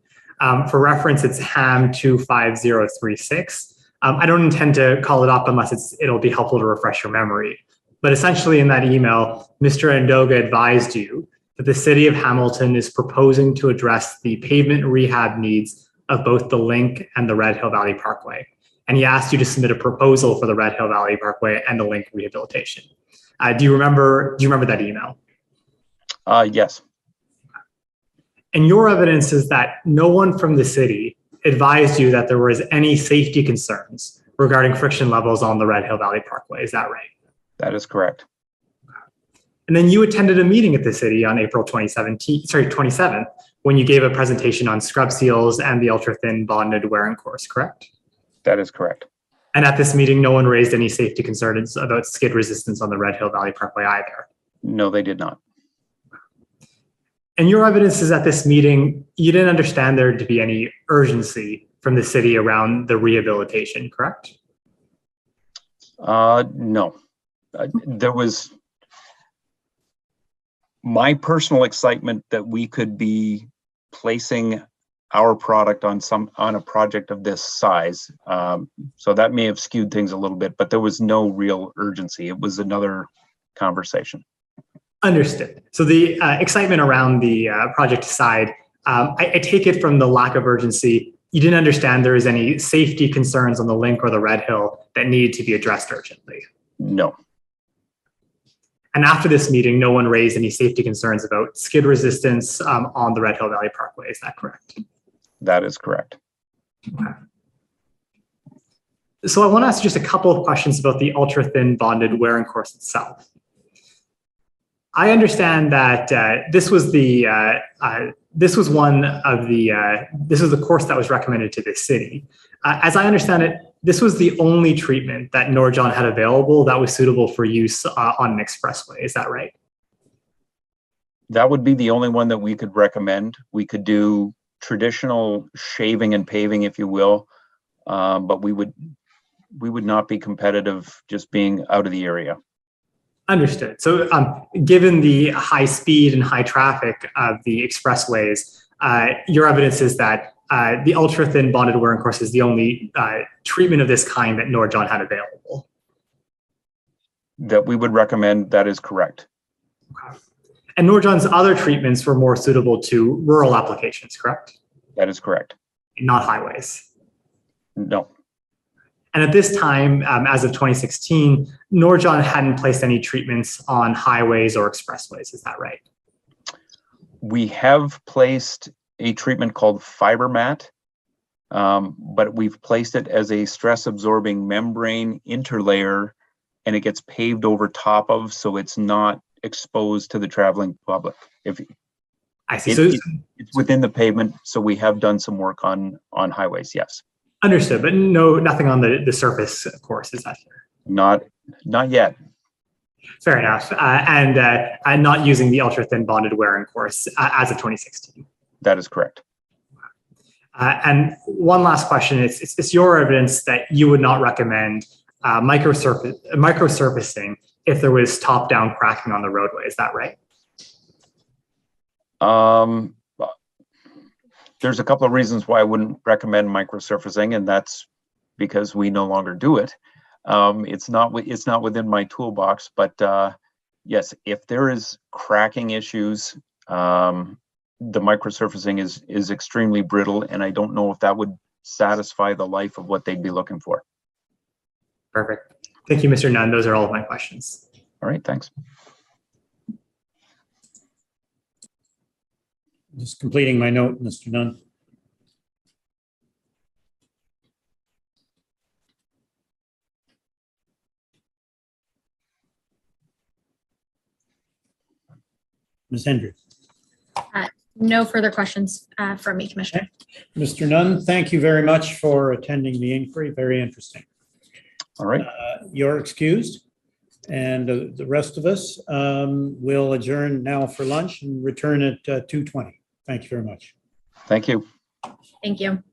For reference, it's HAM 25036. I don't intend to call it up unless it'll be helpful to refresh your memory. But essentially in that email, Mr. Andoga advised you that the city of Hamilton is proposing to address the pavement rehab needs of both the Link and the Red Hill Valley Parkway. And he asked you to submit a proposal for the Red Hill Valley Parkway and the Link rehabilitation. Do you remember that email? Yes. And your evidence is that no one from the city advised you that there was any safety concerns regarding friction levels on the Red Hill Valley Parkway. Is that right? That is correct. And then you attended a meeting at the city on April 27th, when you gave a presentation on scrub seals and the ultra-thin bonded wearing course, correct? That is correct. And at this meeting, no one raised any safety concerns about skid resistance on the Red Hill Valley Parkway either. No, they did not. And your evidence is at this meeting, you didn't understand there to be any urgency from the city around the rehabilitation, correct? No. There was my personal excitement that we could be placing our product on a project of this size. So that may have skewed things a little bit, but there was no real urgency. It was another conversation. Understood. So the excitement around the project aside, I take it from the lack of urgency, you didn't understand there is any safety concerns on the Link or the Red Hill that needed to be addressed urgently. No. And after this meeting, no one raised any safety concerns about skid resistance on the Red Hill Valley Parkway. Is that correct? That is correct. Okay. So I want to ask just a couple of questions about the ultra-thin bonded wearing course itself. I understand that this was the course that was recommended to the city. As I understand it, this was the only treatment that Norjon had available that was suitable for use on an expressway. Is that right? That would be the only one that we could recommend. We could do traditional shaving and paving, if you will, but we would not be competitive just being out of the area. Understood. So given the high speed and high traffic of the expressways, your evidence is that the ultra-thin bonded wearing course is the only treatment of this kind that Norjon had available. That we would recommend, that is correct. Okay. And Norjon's other treatments were more suitable to rural applications, correct? That is correct. Not highways. No. And at this time, as of 2016, Norjon hadn't placed any treatments on highways or expressways. Is that right? We have placed a treatment called fiber mat, but we've placed it as a stress absorbing membrane interlayer, and it gets paved over top of, so it's not exposed to the traveling public. I see. It's within the pavement, so we have done some work on highways, yes. Understood, but nothing on the surface course, is that fair? Not yet. Fair enough. And not using the ultra-thin bonded wearing course as of 2016. That is correct. And one last question, it's your evidence that you would not recommend microsurfacing if there was top-down cracking on the roadway, is that right? There's a couple of reasons why I wouldn't recommend microsurfacing, and that's because we no longer do it. It's not within my toolbox, but yes, if there is cracking issues, the microsurfacing is extremely brittle, and I don't know if that would satisfy the life of what they'd be looking for. Perfect. Thank you, Mr. Nunn. Those are all of my questions. All right, thanks. Just completing my note, Mr. Nunn. Ms. Hendry. No further questions from me, Commissioner. Mr. Nunn, thank you very much for attending the inquiry. Very interesting. All right. You're excused. And the rest of us will adjourn now for lunch and return at 2:20. Thank you very much. Thank you. Thank you.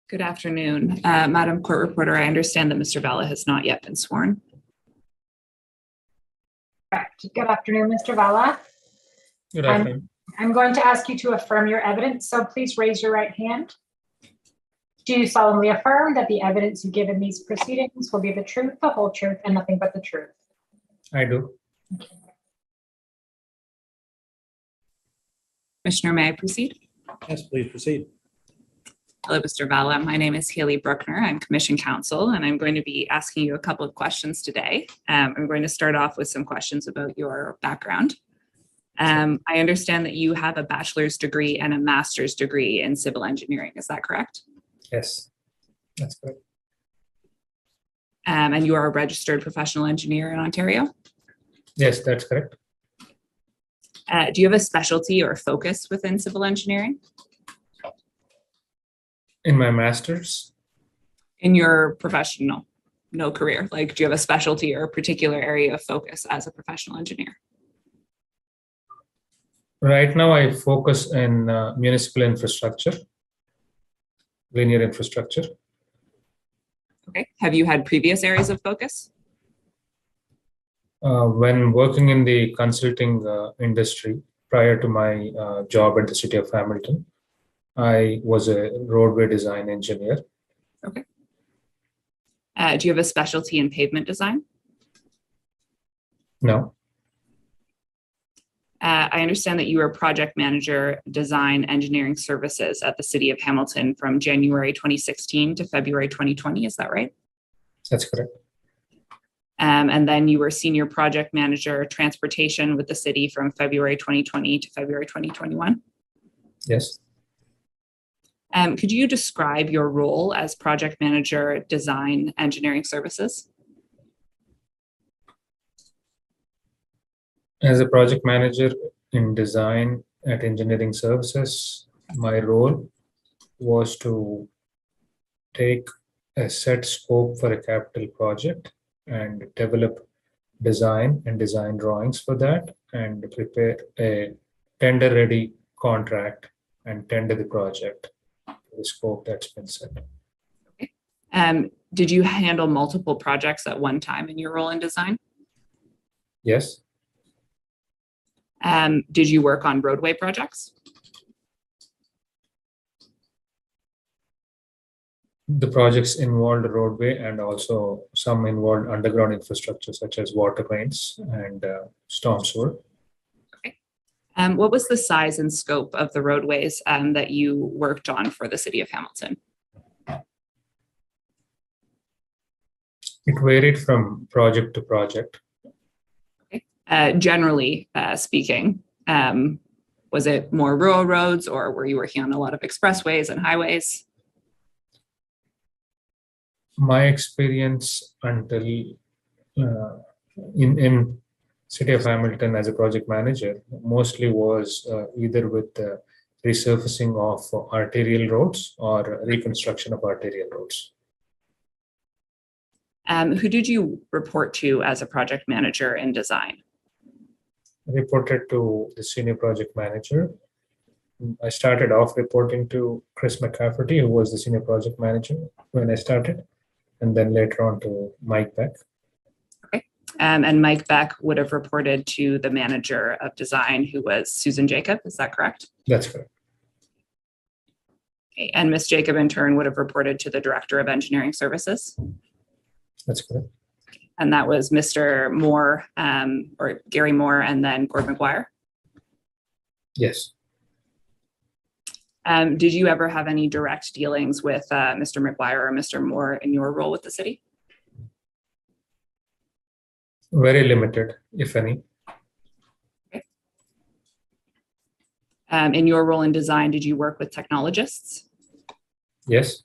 Good afternoon. Madam Court Reporter, I understand that Mr. Valla has not yet been sworn. Correct. Good afternoon, Mr. Valla. Good afternoon. I'm going to ask you to affirm your evidence, so please raise your right hand. Do you solemnly affirm that the evidence you give in these proceedings will be the truth, the whole truth, and nothing but the truth? I do. Commissioner, may I proceed? Yes, please proceed. Hello, Mr. Valla. My name is Haley Bruckner. I'm Commission Counsel, and I'm going to be asking you a couple of questions today. I'm going to start off with some questions about your background. I understand that you have a bachelor's degree and a master's degree in civil engineering. Is that correct? Yes, that's correct. And you are a registered professional engineer in Ontario? Yes, that's correct. Do you have a specialty or focus within civil engineering? In my master's? In your professional, no career, like do you have a specialty or a particular area of focus as a professional engineer? Right now, I focus in municipal infrastructure, linear infrastructure. Okay. Have you had previous areas of focus? When working in the consulting industry, prior to my job at the City of Hamilton, I was a roadway design engineer. Okay. Do you have a specialty in pavement design? No. I understand that you were project manager, design engineering services at the City of Hamilton from January 2016 to February 2020. Is that right? That's correct. And then you were senior project manager, transportation with the city from February 2020 to February 2021. Yes. Could you describe your role as project manager, design engineering services? As a project manager in design at engineering services, my role was to take a set scope for a capital project and develop design and design drawings for that and prepare a tender-ready contract and tender the project for the scope that's been set. Okay. Did you handle multiple projects at one time in your role in design? Yes. Did you work on roadway projects? The projects involved roadway and also some involved underground infrastructure such as water mains and storm sewer. Okay. What was the size and scope of the roadways that you worked on for the City of Hamilton? It varied from project to project. Generally speaking, was it more rural roads or were you working on a lot of expressways and highways? My experience until in City of Hamilton as a project manager mostly was either with the resurfacing of arterial roads or reconstruction of arterial roads. Who did you report to as a project manager in design? Reported to the senior project manager. I started off reporting to Chris McCafferty, who was the senior project manager when I started, and then later on to Mike Beck. Okay. And Mike Beck would have reported to the manager of design, who was Susan Jacob. Is that correct? That's correct. Okay. And Ms. Jacob in turn would have reported to the director of engineering services. That's correct. And that was Mr. Moore or Gary Moore and then Gord McGuire. Yes. Did you ever have any direct dealings with Mr. McGuire or Mr. Moore in your role with the city? Very limited, if any. Okay. In your role in design, did you work with technologists? Yes.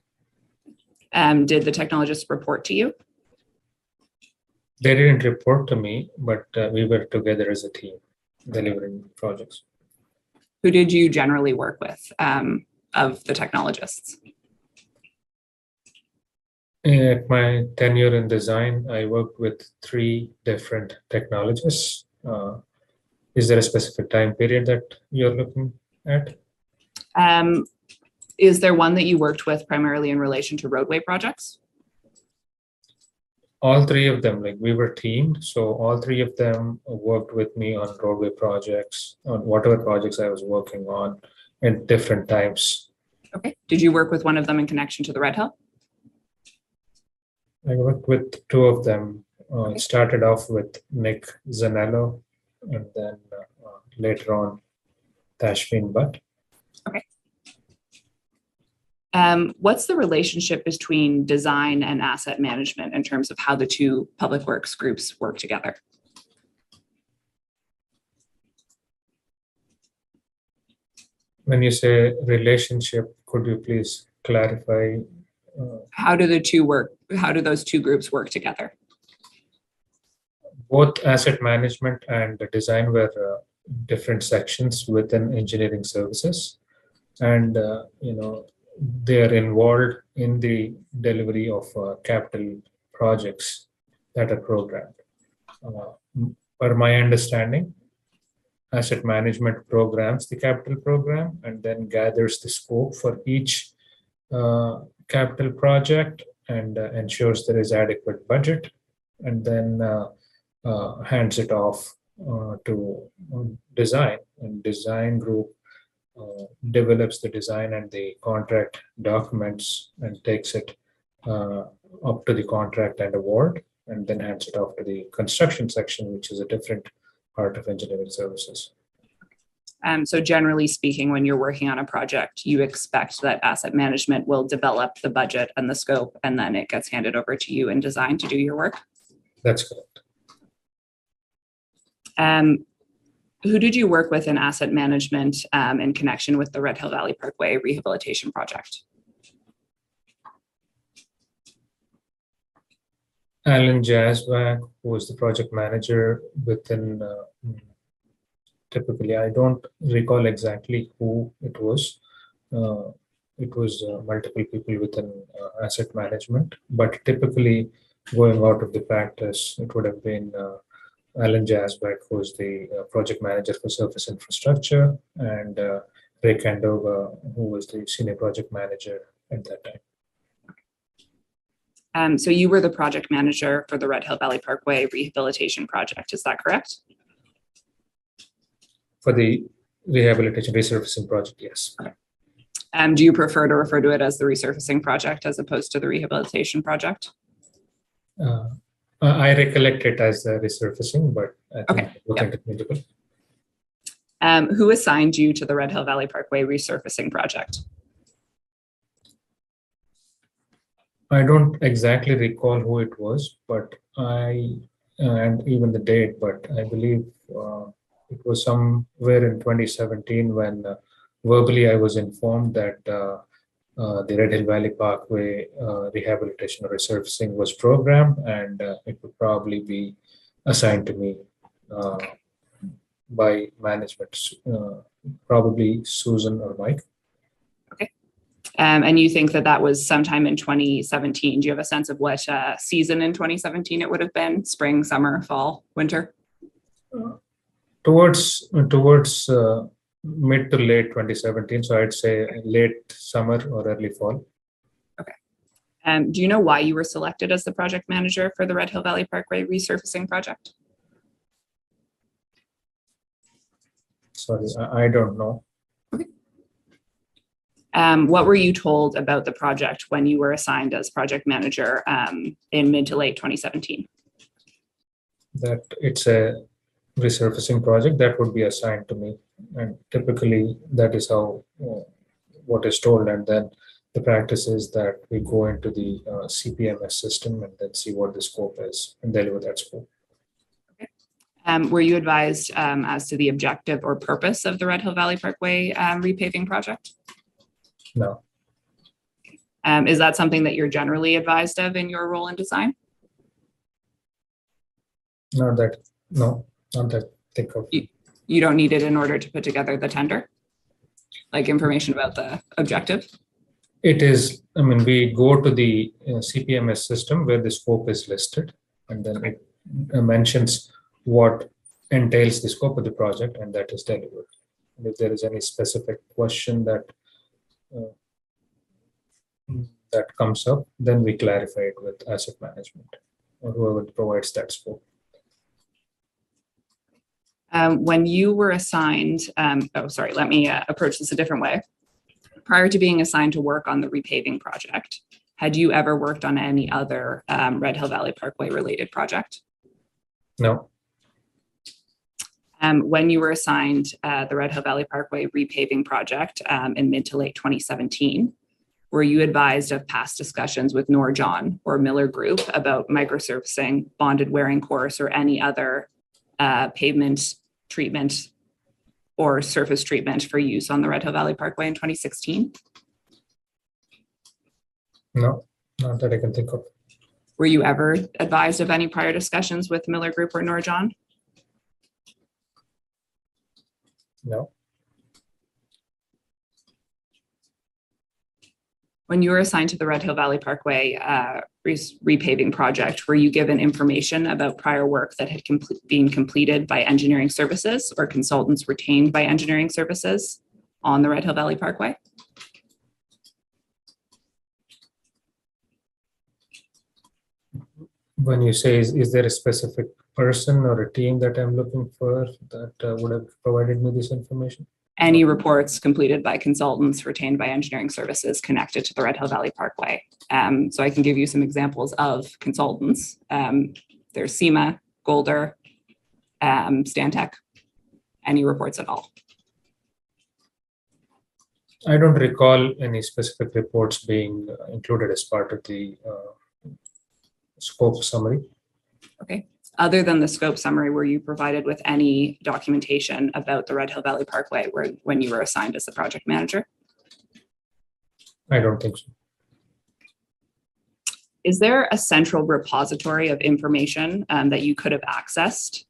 Did the technologists report to you? They didn't report to me, but we were together as a team delivering projects. Who did you generally work with of the technologists? In my tenure in design, I worked with 3 different technologists. Is there a specific time period that you're looking at? Is there one that you worked with primarily in relation to roadway projects? All three of them, like we were teamed, so all three of them worked with me on roadway projects, on whatever projects I was working on at different times. Okay. Did you work with one of them in connection to the Red Hill? I worked with two of them. It started off with Nick Zanello, and then later on Tashveen Butt. Okay. What's the relationship between design and asset management in terms of how the two public works groups work together? When you say relationship, could you please clarify? How do the two work? How do those two groups work together? Both asset management and the design were different sections within engineering services, and they are involved in the delivery of capital projects that are programmed. Per my understanding, asset management programs the capital program and then gathers the scope for each capital project and ensures there is adequate budget, and then hands it off to design, and design group develops the design and the contract documents and takes it up to the contract and award, and then hands it off to the construction section, which is a different part of engineering services. So generally speaking, when you're working on a project, you expect that asset management will develop the budget and the scope, and then it gets handed over to you in design to do your work? That's correct. Who did you work with in asset management in connection with the Red Hill Valley Parkway rehabilitation project? Alan Jasbach, who was the project manager within, typically, I don't recall exactly who it was. It was multiple people within asset management, but typically going out of the practice, it would have been Alan Jasbach, who was the project manager for surface infrastructure, and Rick Andoga, who was the senior project manager at that time. So you were the project manager for the Red Hill Valley Parkway rehabilitation project, is that correct? For the rehabilitation resurfacing project, yes. Okay. Do you prefer to refer to it as the resurfacing project as opposed to the rehabilitation project? I recollect it as the resurfacing, but I think both interchangeable. Who assigned you to the Red Hill Valley Parkway resurfacing project? I don't exactly recall who it was, but and even the date, but I believe it was somewhere in 2017 when verbally I was informed that the Red Hill Valley Parkway rehabilitation or resurfacing was programmed, and it would probably be assigned to me by management, probably Susan or Mike. Okay. And you think that that was sometime in 2017. Do you have a sense of what season in 2017 it would have been? Spring, summer, fall, winter? Towards mid to late 2017. So I'd say late summer or early fall. Okay. Do you know why you were selected as the project manager for the Red Hill Valley Parkway resurfacing project? Sorry, I don't know. Okay. What were you told about the project when you were assigned as project manager in mid to late 2017? That it's a resurfacing project that would be assigned to me, and typically that is how what is told, and then the practice is that we go into the CPMS system and then see what the scope is and deliver that scope. Okay. Were you advised as to the objective or purpose of the Red Hill Valley Parkway repaving project? No. Is that something that you're generally advised of in your role in design? Not that I think of. You don't need it in order to put together the tender? Like information about the objective? It is, I mean, we go to the CPMS system where the scope is listed, and then it mentions what entails the scope of the project, and that is delivered. And if there is any specific question that that comes up, then we clarify it with asset management or whoever provides that scope. When you were assigned, let me approach this a different way. Prior to being assigned to work on the repaving project, had you ever worked on any other Red Hill Valley Parkway related project? No. When you were assigned the Red Hill Valley Parkway repaving project in mid to late 2017, were you advised of past discussions with Norjon or Miller Group about microsurfacing, bonded wearing course, or any other pavement treatment or surface treatment for use on the Red Hill Valley Parkway in 2016? No, not that I can think of. Were you ever advised of any prior discussions with Miller Group or Norjon? No. When you were assigned to the Red Hill Valley Parkway repaving project, were you given information about prior work that had been completed by engineering services or consultants retained by engineering services on the Red Hill Valley Parkway? When you say, is there a specific person or a team that I'm looking for that would have provided me this information? Any reports completed by consultants retained by engineering services connected to the Red Hill Valley Parkway. So I can give you some examples of consultants. There's SEMA, Golder, Stantec. Any reports at all? I don't recall any specific reports being included as part of the scope summary. Okay. Other than the scope summary, were you provided with any documentation about the Red Hill Valley Parkway when you were assigned as the project manager? I don't think so. Is there a central repository of information that you could have accessed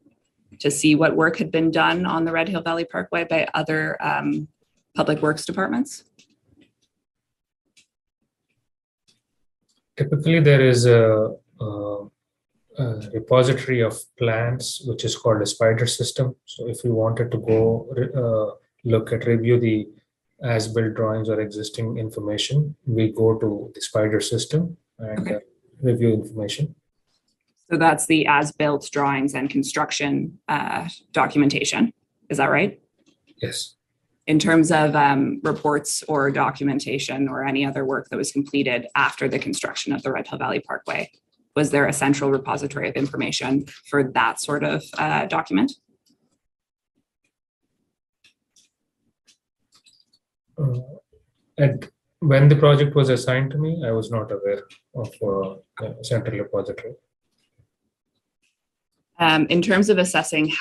to see what work had been done on the Red Hill Valley Parkway by other public works departments? Typically, there is a repository of plans, which is called a spider system. So if you wanted to go review the as-built drawings or existing information, we go to the spider system and review information. So that's the as-built drawings and construction documentation. Is that right? Yes. In terms of reports or documentation or any other work that was completed after the construction of the Red Hill Valley Parkway, was there a central repository of information for that sort of document? And when the project was assigned to me, I was not aware of a central repository. In terms of assessing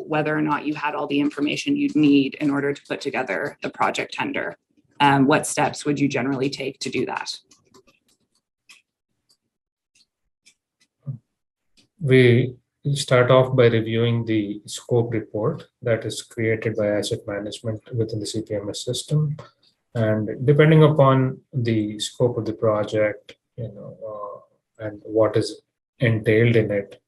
whether or not you had all the information you'd need in order to put together the project tender, what steps would you generally take to do that? We start off by reviewing the scope report that is created by asset management within the CPMS system. And depending upon the scope of the project, and what is entailed in it,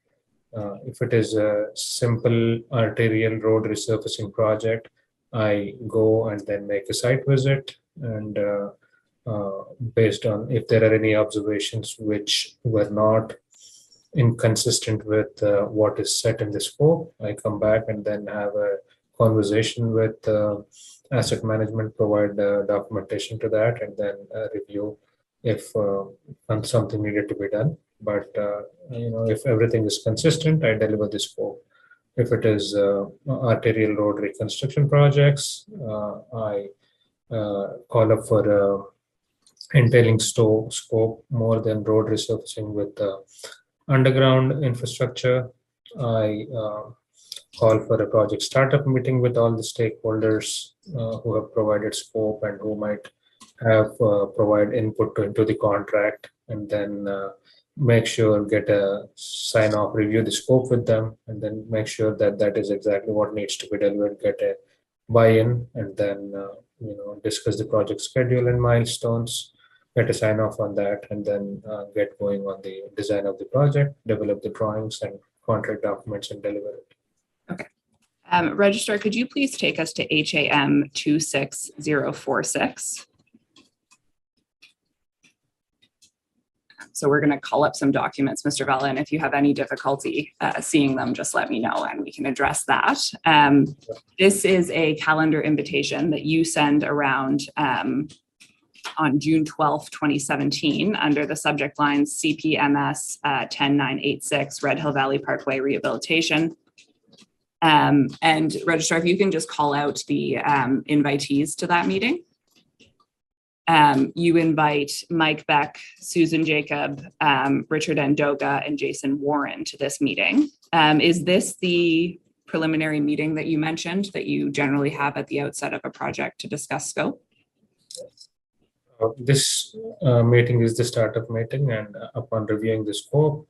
if it is a simple arterial road resurfacing project, I go and then make a site visit, and based on if there are any observations which were not inconsistent with what is set in the scope, I come back and then have a conversation with asset management, provide documentation to that, and then review if something needed to be done. But if everything is consistent, I deliver the scope. If it is arterial road reconstruction projects, I call up for entailing scope more than road resurfacing with underground infrastructure. I call for a project startup meeting with all the stakeholders who have provided scope and who might have provide input into the contract, and then make sure, get a sign off, review the scope with them, and then make sure that that is exactly what needs to be delivered, get a buy-in, and then discuss the project schedule and milestones, get a sign off on that, and then get going on the design of the project, develop the drawings and contract documents, and deliver it. Okay. Registrar, could you please take us to HAM 26046? So we're going to call up some documents, Mr. Vella, and if you have any difficulty seeing them, just let me know and we can address that. This is a calendar invitation that you send around on June 12th, 2017, under the subject line CPMS 10986 Red Hill Valley Parkway Rehabilitation. And Registrar, if you can just call out the invitees to that meeting. You invite Mike Beck, Susan Jacob, Richard Andoga, and Jason Warren to this meeting. Is this the preliminary meeting that you mentioned that you generally have at the outset of a project to discuss scope? This meeting is the startup meeting, and upon reviewing the scope,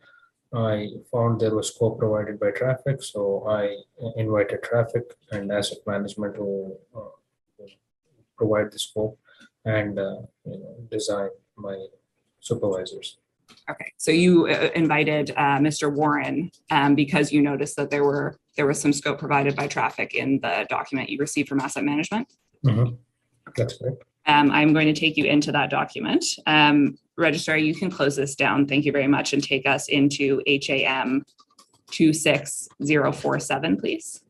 I found there was scope provided by traffic, so I invited traffic and asset management to provide the scope and design my supervisors. Okay, so you invited Mr. Warren because you noticed that there was some scope provided by traffic in the document you received from asset management? Mm-hmm. That's correct. I'm going to take you into that document. Registrar, you can close this down. Thank you very much, and take us into HAM 26047, please,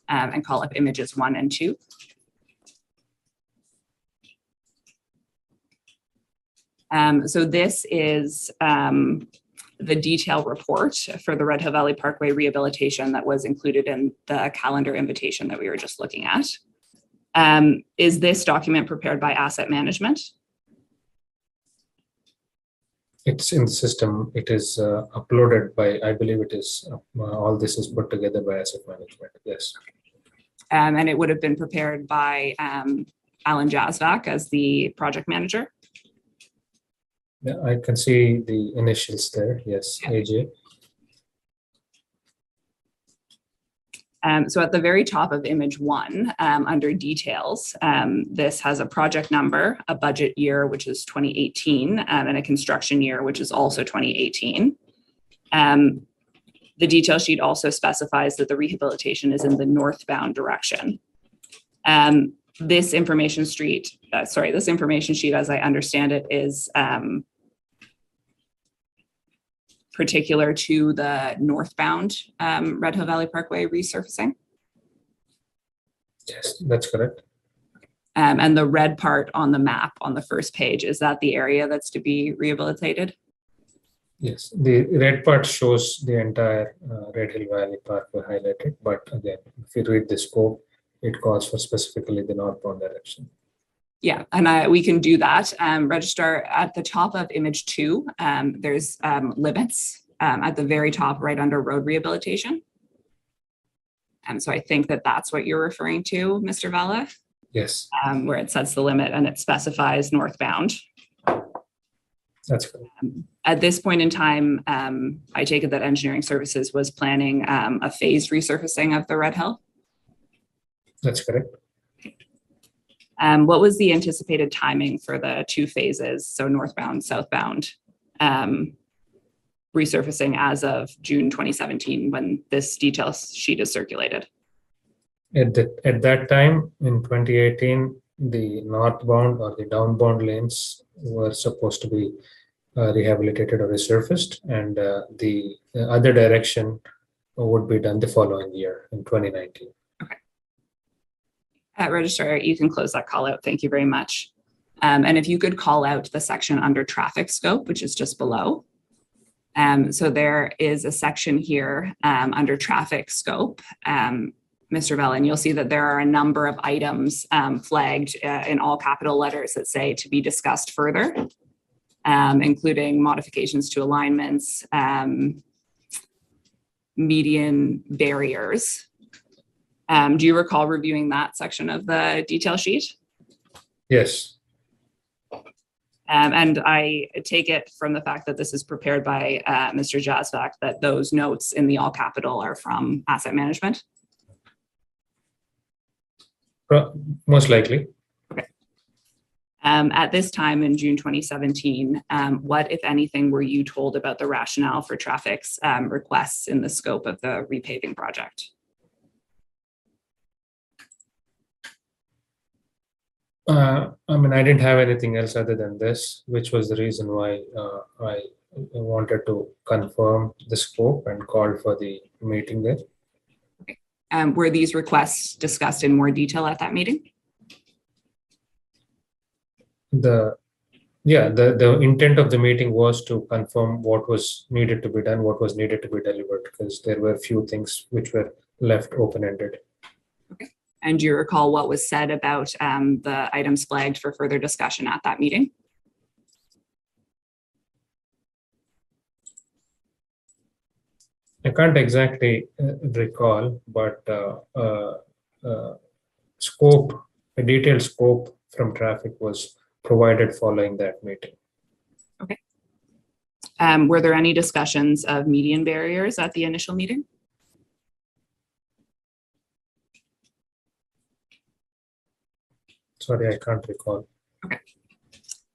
and call up images 1 and 2. So this is the detail report for the Red Hill Valley Parkway rehabilitation that was included in the calendar invitation that we were just looking at. Is this document prepared by asset management? It's in the system. It is uploaded by, I believe it is, all this is put together by asset management, yes. And it would have been prepared by Alan Jasvak as the project manager? Yeah, I can see the initials there, yes, yeah. AJ. So at the very top of image 1, under details, this has a project number, a budget year, which is 2018, and a construction year, which is also 2018. The detail sheet also specifies that the rehabilitation is in the northbound direction. This information sheet, as I understand it, is particular to the northbound Red Hill Valley Parkway resurfacing? Yes, that's correct. And the red part on the map on the first page, is that the area that's to be rehabilitated? Yes, the red part shows the entire Red Hill Valley Parkway highlighted, but again, if you read the scope, it calls for specifically the northbound direction. Yeah, and we can do that. Registrar, at the top of image 2, there's limits at the very top, right under road rehabilitation. And so I think that that's what you're referring to, Mr. Vella? Yes. Where it sets the limit and it specifies northbound. That's correct. At this point in time, I take it that engineering services was planning a phased resurfacing of the Red Hill? That's correct. What was the anticipated timing for the 2 phases, so northbound, southbound, resurfacing as of June 2017 when this detail sheet is circulated? At that time in 2018, the northbound or the downbound lanes were supposed to be rehabilitated or resurfaced, and the other direction would be done the following year in 2019. Registrar, you can close that call out. Thank you very much. And if you could call out the section under traffic scope, which is just below. So there is a section here under traffic scope, Mr. Vella, and you'll see that there are a number of items flagged in all capital letters that say to be discussed further, including modifications to alignments, median barriers. Do you recall reviewing that section of the detail sheet? Yes. And I take it from the fact that this is prepared by Mr. Jasvak that those notes in the all capital are from asset management? Most likely. Okay. At this time in June 2017, what, if anything, were you told about the rationale for traffic's requests in the scope of the repaving project? I mean, I didn't have anything else other than this, which was the reason why I wanted to confirm the scope and called for the meeting there. Were these requests discussed in more detail at that meeting? The intent of the meeting was to confirm what was needed to be done, what was needed to be delivered, because there were a few things which were left open-ended. Okay. And do you recall what was said about the items flagged for further discussion at that meeting? I can't exactly recall, but a detailed scope from traffic was provided following that meeting. Okay. Were there any discussions of median barriers at the initial meeting? Sorry, I can't recall. Okay.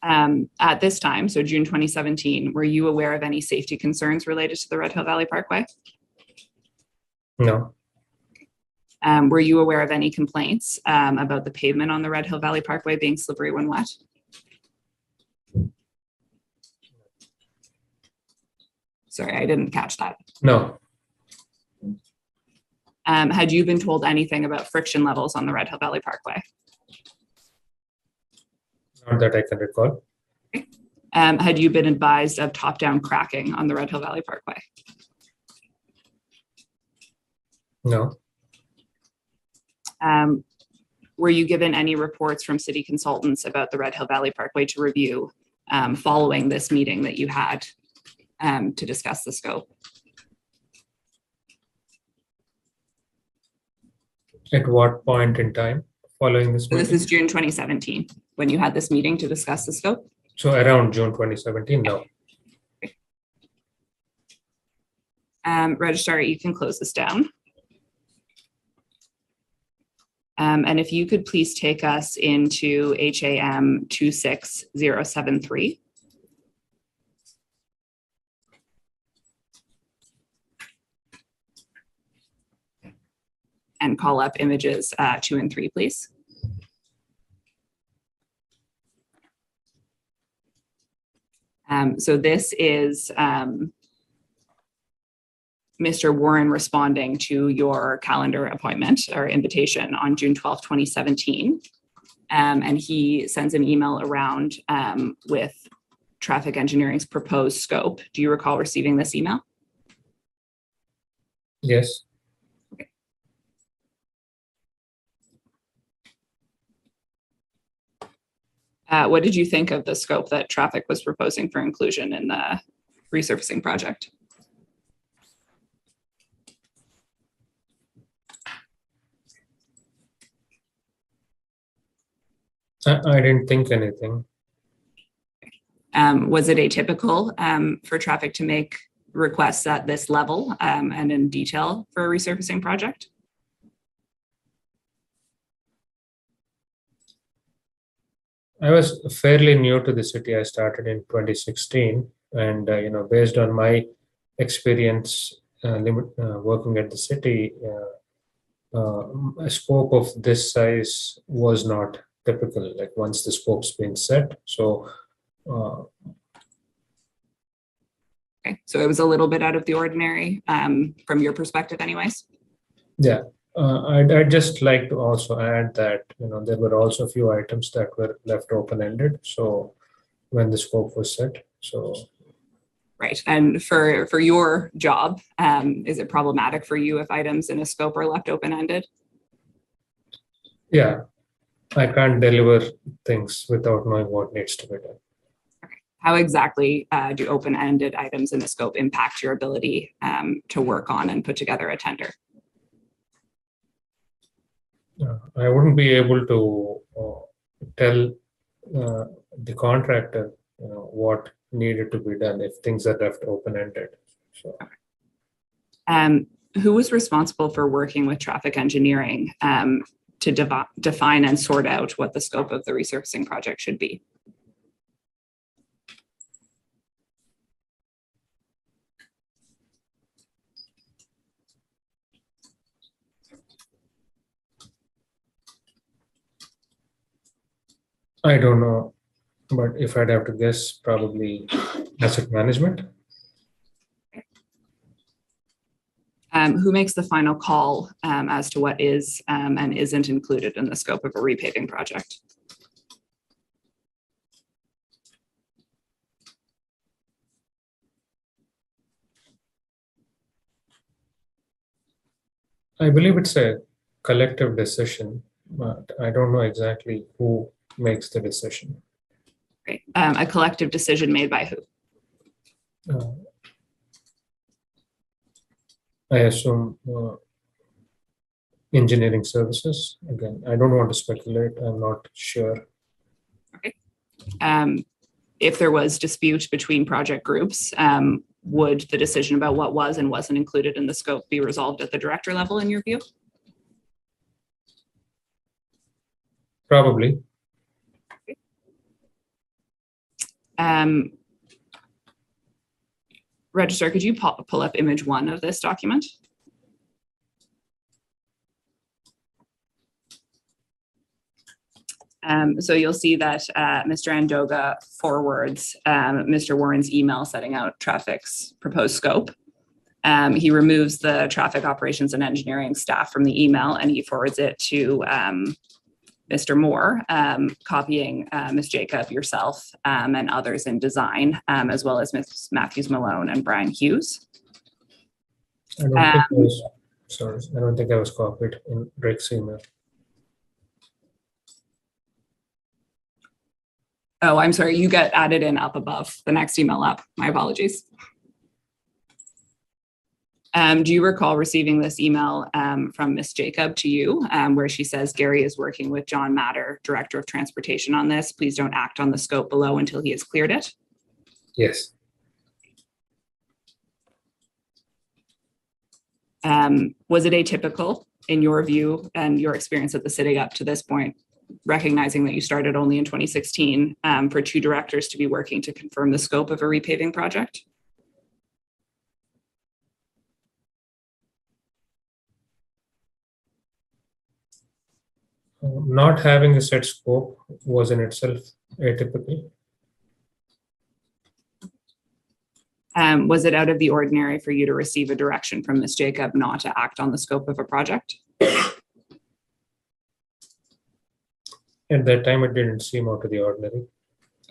At this time, so June 2017, were you aware of any safety concerns related to the Red Hill Valley Parkway? No. Were you aware of any complaints about the pavement on the Red Hill Valley Parkway being slippery when wet? Sorry, I didn't catch that. No. Had you been told anything about friction levels on the Red Hill Valley Parkway? Not that I can recall. Had you been advised of top-down cracking on the Red Hill Valley Parkway? No. Were you given any reports from city consultants about the Red Hill Valley Parkway to review following this meeting that you had to discuss the scope? At what point in time following this meeting? This is June 2017, when you had this meeting to discuss the scope? So around June 2017, no. Registrar, you can close this down. And if you could please take us into HAM 26073. And call up images 2 and 3, please. So this is Mr. Warren responding to your calendar appointment or invitation on June 12th, 2017. And he sends an email around with traffic engineering's proposed scope. Do you recall receiving this email? Yes. Okay. What did you think of the scope that traffic was proposing for inclusion in the resurfacing project? I didn't think anything. Was it atypical for traffic to make requests at this level and in detail for a resurfacing project? I was fairly new to the city. I started in 2016, and based on my experience working at the city, a scope of this size was not typical. Like once the scope's been set, so. Okay, so it was a little bit out of the ordinary from your perspective, anyways. Yeah. I'd just like to also add that there were also a few items that were left open-ended. So when the scope was set, so right. And for your job, is it problematic for you if items in a scope are left open-ended? Yeah, I can't deliver things without knowing what needs to be done. Okay. How exactly do open-ended items in the scope impact your ability to work on and put together a tender? I wouldn't be able to tell the contractor what needed to be done if things are left open-ended. So. Who was responsible for working with traffic engineering to define and sort out what the scope of the resurfacing project should be? I don't know, but if I'd have to guess, probably asset management. Who makes the final call as to what is and isn't included in the scope of a repaving project? I believe it's a collective decision, but I don't know exactly who makes the decision. Great. A collective decision made by who? I assume engineering services. Again, I don't want to speculate. I'm not sure. Okay. If there was dispute between project groups, would the decision about what was and wasn't included in the scope be resolved at the director level in your view? Probably. Registrar, could you pull up image 1 of this document? So you'll see that Mr. Andoga forwards Mr. Warren's email setting out traffic's proposed scope. He removes the traffic operations and engineering staff from the email and he forwards it to Mr. Moore, copying Ms. Jacob, yourself, and others in design, as well as Ms. Matthews Malone and Brian Hughes. I don't think I was copied in Rick's email. Oh, I'm sorry, you get added in up above, the next email up. My apologies. Do you recall receiving this email from Ms. Jacob to you, where she says Gary is working with John Matter, Director of Transportation on this. Please don't act on the scope below until he has cleared it? Yes. Was it atypical in your view and your experience at the city up to this point, recognizing that you started only in 2016, for 2 directors to be working to confirm the scope of a repaving project? Not having a set scope was in itself atypical. Was it out of the ordinary for you to receive a direction from Ms. Jacob not to act on the scope of a project? At that time, it didn't seem out of the ordinary.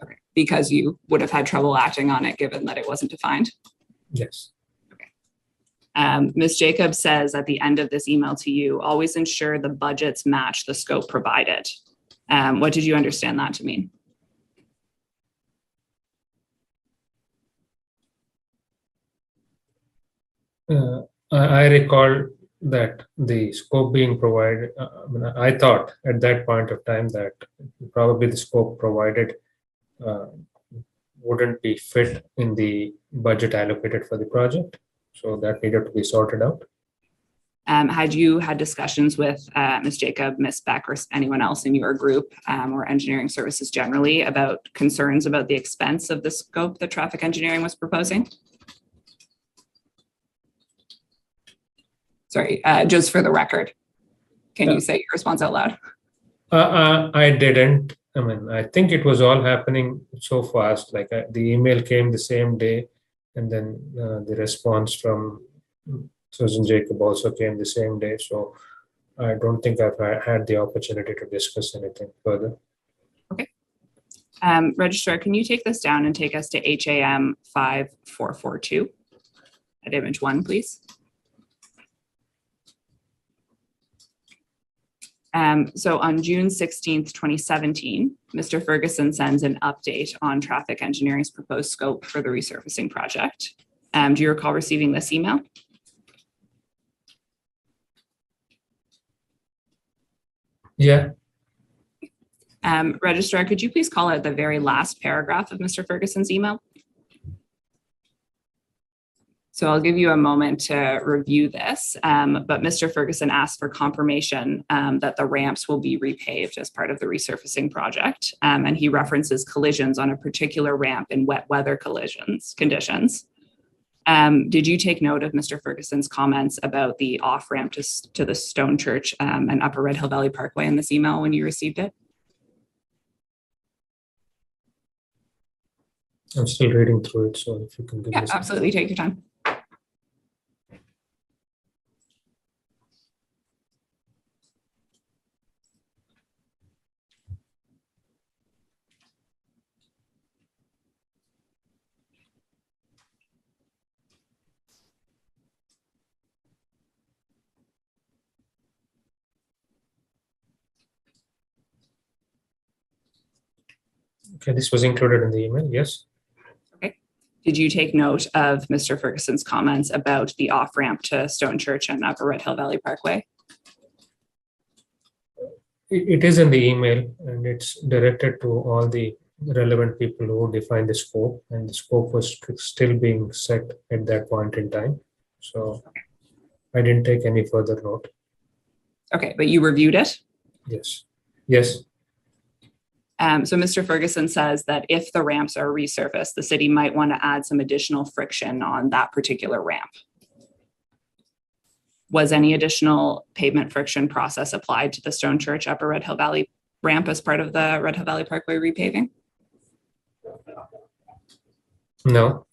Okay. Because you would have had trouble acting on it given that it wasn't defined? Yes. Ms. Jacob says at the end of this email to you, always ensure the budgets match the scope provided. What did you understand that to mean? I recall that the scope being provided, I thought at that point of time that probably the scope provided wouldn't be fit in the budget allocated for the project. So that needed to be sorted out. Had you had discussions with Ms. Jacob, Ms. Beck, or anyone else in your group or engineering services generally about concerns about the expense of the scope that traffic engineering was proposing? Sorry, just for the record, can you say your response out loud? I didn't. I mean, I think it was all happening so fast. Like the email came the same day, and then the response from Susan Jacob also came the same day. So I don't think I've had the opportunity to discuss anything further. Okay. Registrar, can you take this down and take us to HAM 5442 at image 1, please? So on June 16th, 2017, Mr. Ferguson sends an update on traffic engineering's proposed scope for the resurfacing project. Do you recall receiving this email? Yeah. Registrar, could you please call out the very last paragraph of Mr. Ferguson's email? So I'll give you a moment to review this, but Mr. Ferguson asked for confirmation that the ramps will be repaved as part of the resurfacing project. And he references collisions on a particular ramp in wet weather conditions. Did you take note of Mr. Ferguson's comments about the off-ramp to the Stone Church and Upper Red Hill Valley Parkway in this email when you received it? I'm still reading through it, so if you can give Yeah, me some. absolutely. Take your time. Okay, this was included in the email, yes. Did you take note of Mr. Ferguson's comments about the off-ramp to Stone Church and Upper Red Hill Valley Parkway? It is in the email, and it's directed to all the relevant people who define the scope, and the scope was still being set at that point in time. So I didn't take any further note. Okay, but you reviewed it? Yes. Yes. So Mr. Ferguson says that if the ramps are resurfaced, the city might want to add some additional friction on that particular ramp. Was any additional pavement friction process applied to the Stone Church Upper Red Hill Valley ramp as part of the Red Hill Valley Parkway repaving? No.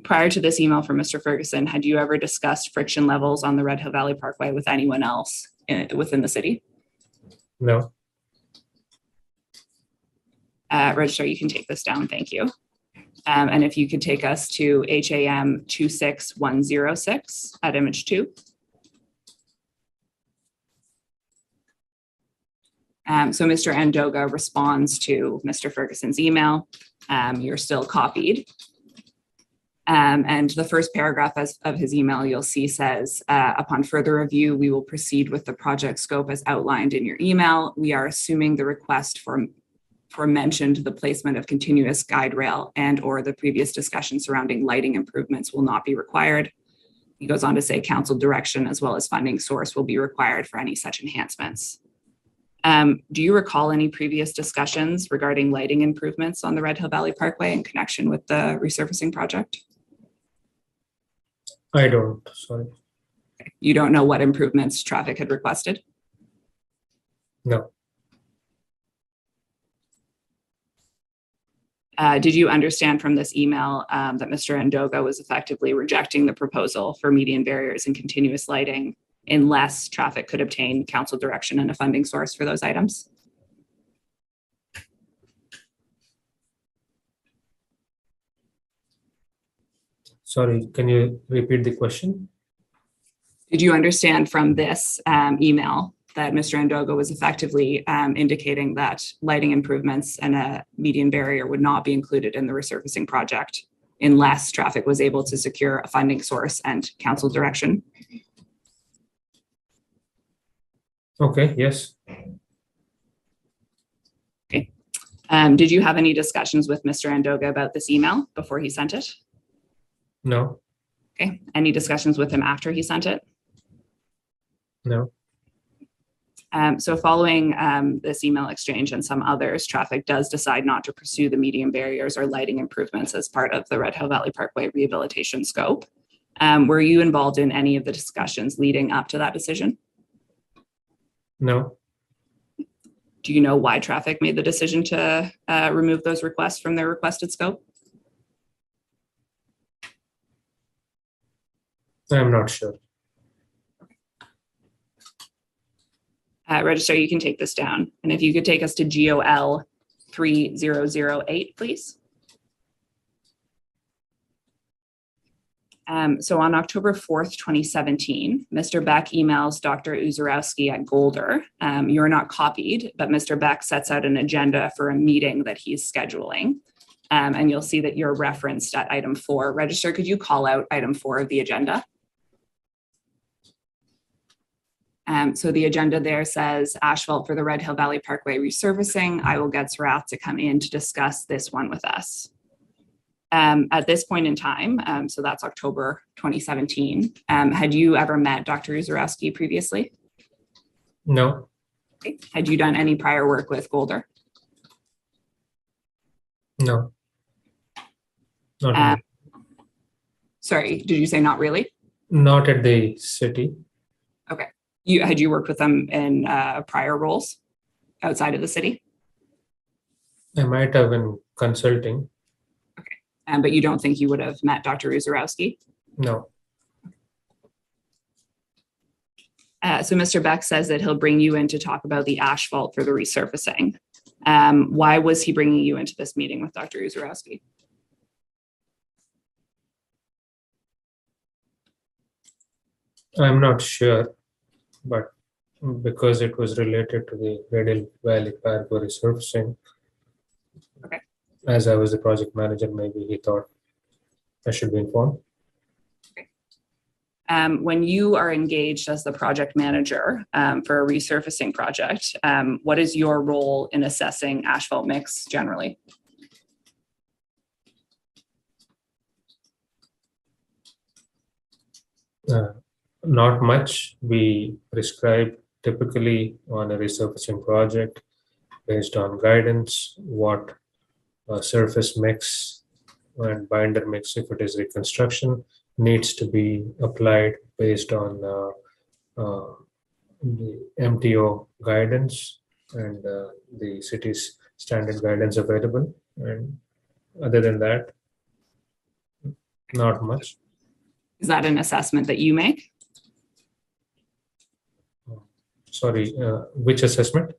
Prior to this email from Mr. Ferguson, had you ever discussed friction levels on the Red Hill Valley Parkway with anyone else within the city? No. Registrar, you can take this down. Thank you. And if you could take us to HAM 26106 at image 2. So Mr. Andoga responds to Mr. Ferguson's email. You're still copied. And the first paragraph of his email you'll see says, upon further review, we will proceed with the project scope as outlined in your email. We are assuming the request for mentioned the placement of continuous guide rail and or the previous discussion surrounding lighting improvements will not be required. He goes on to say council direction as well as funding source will be required for any such enhancements. Do you recall any previous discussions regarding lighting improvements on the Red Hill Valley Parkway in connection with the resurfacing project? I don't, sorry. You don't know what improvements traffic had requested? No. Did you understand from this email that Mr. Andoga was effectively rejecting the proposal for median barriers and continuous lighting unless traffic could obtain council direction and a funding source for those items? Sorry, can you repeat the question? Did you understand from this email that Mr. Andoga was effectively indicating that lighting improvements and a median barrier would not be included in the resurfacing project unless traffic was able to secure a funding source and council direction? Okay, yes. Okay. Did you have any discussions with Mr. Andoga about this email before he sent it? No. Okay. Any discussions with him after he sent it? No. So following this email exchange and some others, traffic does decide not to pursue the median barriers or lighting improvements as part of the Red Hill Valley Parkway rehabilitation scope. Were you involved in any of the discussions leading up to that decision? No. Do you know why traffic made the decision to remove those requests from their requested scope? I'm not sure. Registrar, you can take this down. And if you could take us to GOL 3008, please. So on October 4th, 2017, Mr. Beck emails Dr. Uzarowski at Golder. You're not copied, but Mr. Beck sets out an agenda for a meeting that he's scheduling. And you'll see that you're referenced at item 4. Registrar, could you call out item 4 of the agenda? So the agenda there says asphalt for the Red Hill Valley Parkway resurfacing. I will get Sarath to come in to discuss this one with us. At this point in time, so that's October 2017, had you ever met Dr. Uzarowski previously? No. Okay. Had you done any prior work with Golder? No. Not really. Sorry, did you say not really? Not at the city. Okay. Had you worked with them in prior roles outside of the city? I might have in consulting. But you don't think you would have met Dr. Uzarowski? No. So Mr. Beck says that he'll bring you in to talk about the asphalt for the resurfacing. Why was he bringing you into this meeting with Dr. Uzarowski? I'm not sure, but because it was related to the Red Hill Valley Parkway resurfacing. Okay. As I was the project manager, maybe he thought I should be informed. When you are engaged as the project manager for a resurfacing project, what is your role in assessing asphalt mix generally? Not much. We prescribe typically on a resurfacing project based on guidance, what surface mix and binder mix, if it is reconstruction, needs to be applied based on the MTO guidance and the city's standard guidance available. And other than that, not much. Is that an assessment that you make? Sorry, which assessment?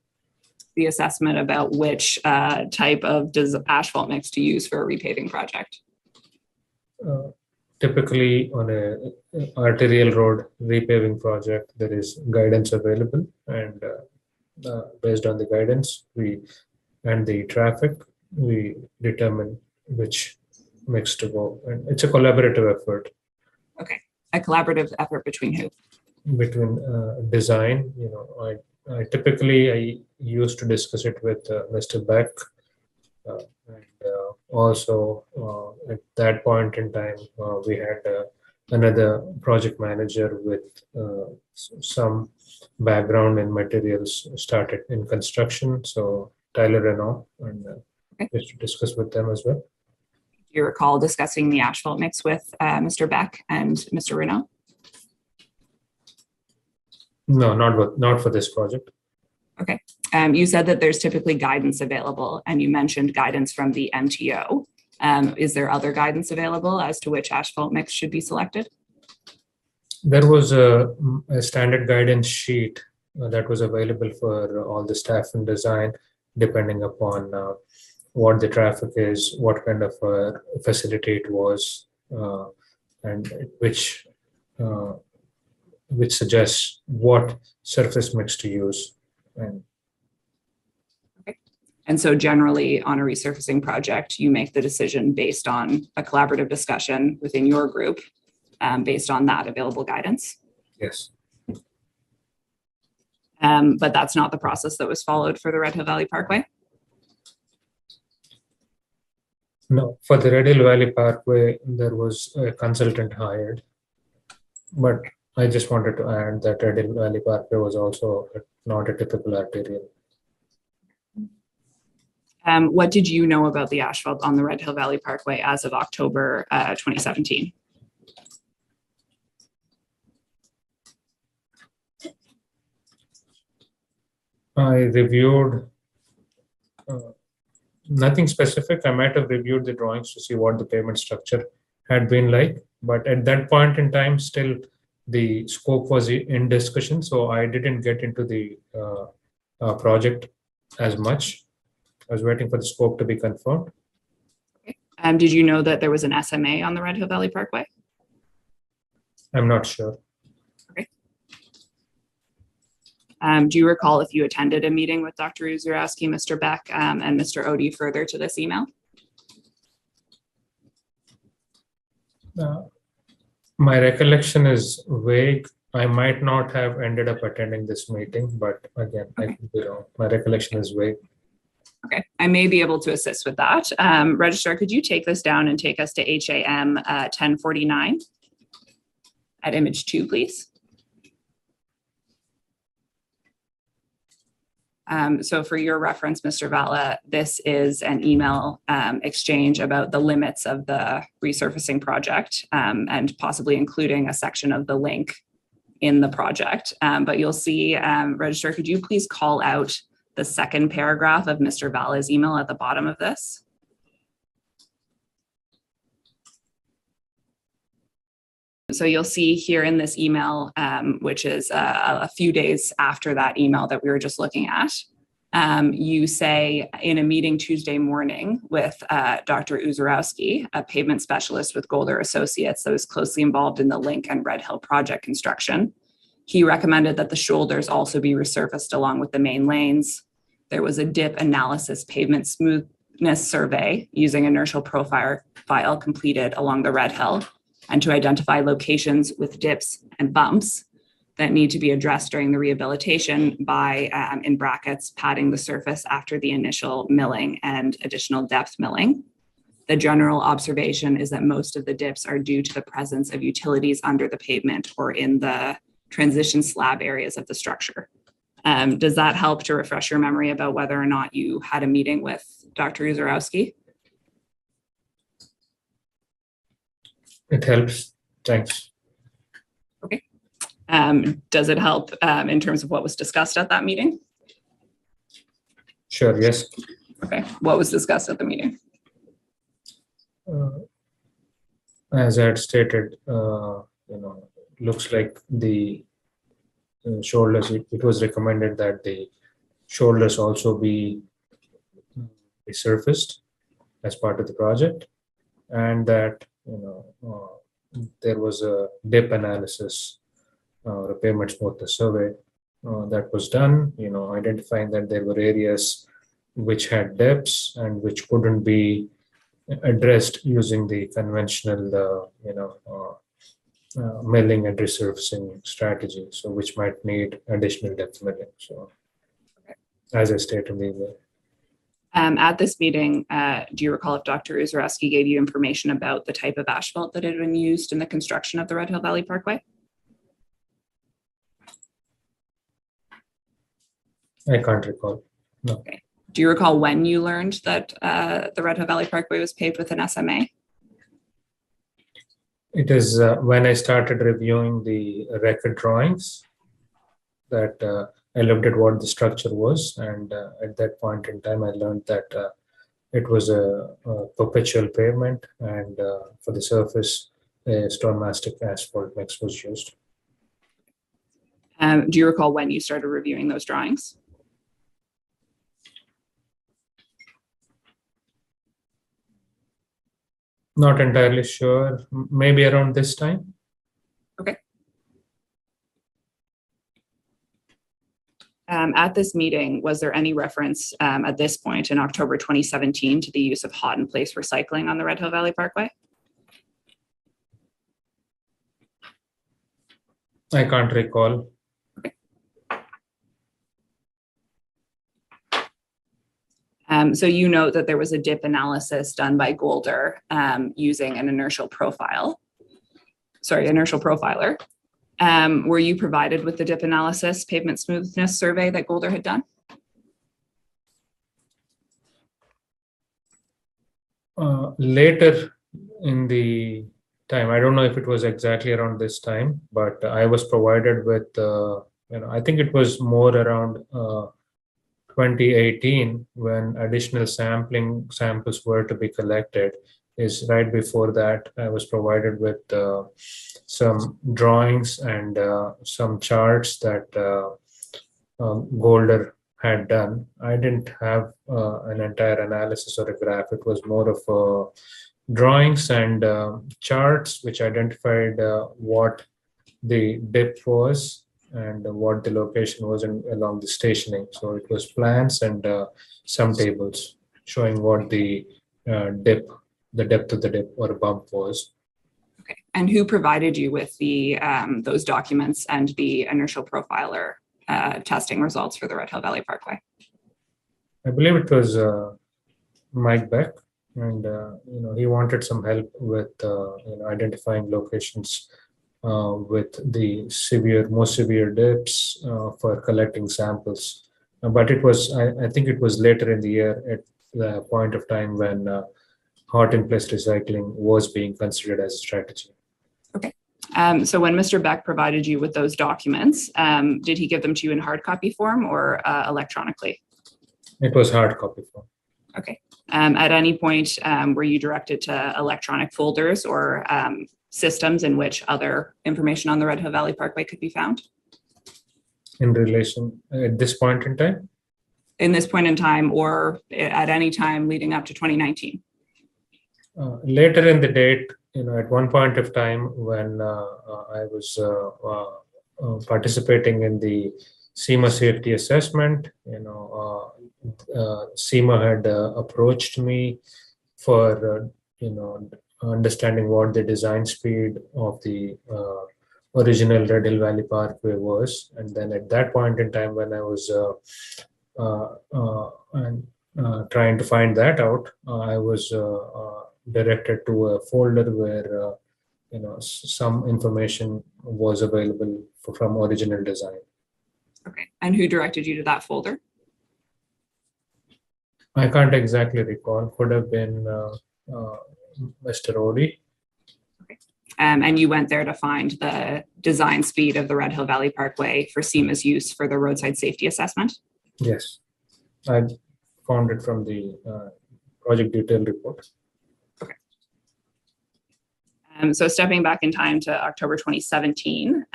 The assessment about which type of asphalt mix to use for a repaving project? Typically on a arterial road repaving project, there is guidance available, and based on the guidance and the traffic, we determine which mix to go. And it's a collaborative effort. Okay, a collaborative effort between who? Between design, I typically used to discuss it with Mr. Beck, and also at that point in time we had another project manager with some background in materials started in construction, so Tyler Renault, and used to discuss with them as well. Do you recall discussing the asphalt mix with Mr. Beck and Mr. Renault? No, not for this project. Okay. You said that there's typically guidance available, and you mentioned guidance from the MTO. Is there other guidance available as to which asphalt mix should be selected? There was a standard guidance sheet that was available for all the staff in design, depending upon what the traffic is, what kind of facility it was, and which suggests what surface mix to use. And so generally on a resurfacing project, you make the decision based on a collaborative discussion within your group, based on that available guidance? Yes. But that's not the process that was followed for the Red Hill Valley Parkway? No, for the Red Hill Valley Parkway, there was a consultant hired. But I just wanted to add that Red Hill Valley Parkway was also not a typical arterial. What did you know about the asphalt on the Red Hill Valley Parkway as of October 2017? I reviewed nothing specific. I might have reviewed the drawings to see what the pavement structure had been like, but at that point in time, still the scope was in discussion, so I didn't get into the project as much. I was waiting for the scope to be confirmed. Okay. Did you know that there was an SMA on the Red Hill Valley Parkway? I'm not sure. Okay. Do you recall if you attended a meeting with Dr. Uzarowski, Mr. Beck, and Mr. Odie further to this email? My recollection is vague. I might not have ended up attending this meeting, but again, I could be wrong. My recollection is vague. Okay, I may be able to assist with that. Registrar, could you take this down and take us to HAM 1049 at image 2, please? So for your reference, Mr. Vala, this is an email exchange about the limits of the resurfacing project and possibly including a section of the link in the project. But you'll see, Registrar, could you please call out the second paragraph of Mr. Vala's email at the bottom of this? So you'll see here in this email, which is a few days after that email that we were just looking at, you say in a meeting Tuesday morning with Dr. Uzarowski, a pavement specialist with Golder Associates that was closely involved in the Link and Red Hill project construction. He recommended that the shoulders also be resurfaced along with the main lanes. There was a dip analysis pavement smoothness survey using inertial profile completed along the Red Hill, and to identify locations with dips and bumps that need to be addressed during the rehabilitation by, in brackets, padding the surface after the initial milling and additional depth milling. The general observation is that most of the dips are due to the presence of utilities under the pavement or in the transition slab areas of the structure. Does that help to refresh your memory about whether or not you had a meeting with Dr. Uzarowski? It helps. Thanks. Okay. Does it help in terms of what was discussed at that meeting? Sure, yes. Okay. What was discussed at the meeting? As I had stated, looks like the shoulders, it was recommended that the shoulders also be resurfaced as part of the project, and that there was a dip analysis, pavement smoothness survey that was done, identifying that there were areas which had depths and which couldn't be addressed using the conventional, milling and resurfacing strategy, so which might need additional depth milling. So, as I stated in the email. At this meeting, do you recall if Dr. Uzarowski gave you information about the type of asphalt that had been used in the construction of the Red Hill Valley Parkway? I can't recall. No. Okay. Do you recall when you learned that the Red Hill Valley Parkway was paved with an SMA? It is when I started reviewing the record drawings that I looked at what the structure was, and at that point in time, I learned that it was a perpetual pavement, and for the surface, a stone mastic asphalt mix was used. Do you recall when you started reviewing those drawings? Not entirely sure. Maybe around this time. Okay. At this meeting, was there any reference at this point in October 2017 to the use of hot in place recycling on the Red Hill Valley Parkway? I can't recall. Okay. So you note that there was a dip analysis done by Golder using an inertial profiler. Were you provided with the dip analysis pavement smoothness survey that Golder had done? Later in the time, I don't know if it was exactly around this time, but I was provided with, I think it was more around 2018 when additional samples were to be collected. Is right before that I was provided with some drawings and some charts that Golder had done. I didn't have an entire analysis or a graph. It was more of drawings and charts which identified what the dip was and what the location was along the stationing. So it was plans and some tables showing what the depth of the dip or bump was. Okay. And who provided you with the those documents and the inertial profiler testing results for the Red Hill Valley Parkway? I believe it was Mike Beck, and he wanted some help with identifying locations with the most severe dips for collecting samples. But it was, I think it was later in the year at the point of time when hot in place recycling was being considered as a strategy. Okay. So when Mr. Beck provided you with those documents, did he give them to you in hard copy form or electronically? It was hard copy form. Okay. At any point, were you directed to electronic folders or systems in which other information on the Red Hill Valley Parkway could be found? In relation, at this point in time? In this point in time, or at any time leading up to 2019? Later in the date, at one point of time when I was participating in the SEMA safety assessment, SEMA had approached me for, understanding what the design speed of the original Red Hill Valley Parkway was. And then at that point in time, when I was trying to find that out, I was directed to a folder where some information was available from original design. Okay, and who directed you to that folder? I can't exactly recall. Could have been Mr. Odie. Okay. And you went there to find the design speed of the Red Hill Valley Parkway for SEMA's use for the roadside safety assessment? Yes, I found it from the project detail report. Okay. So stepping back in time to October 2017,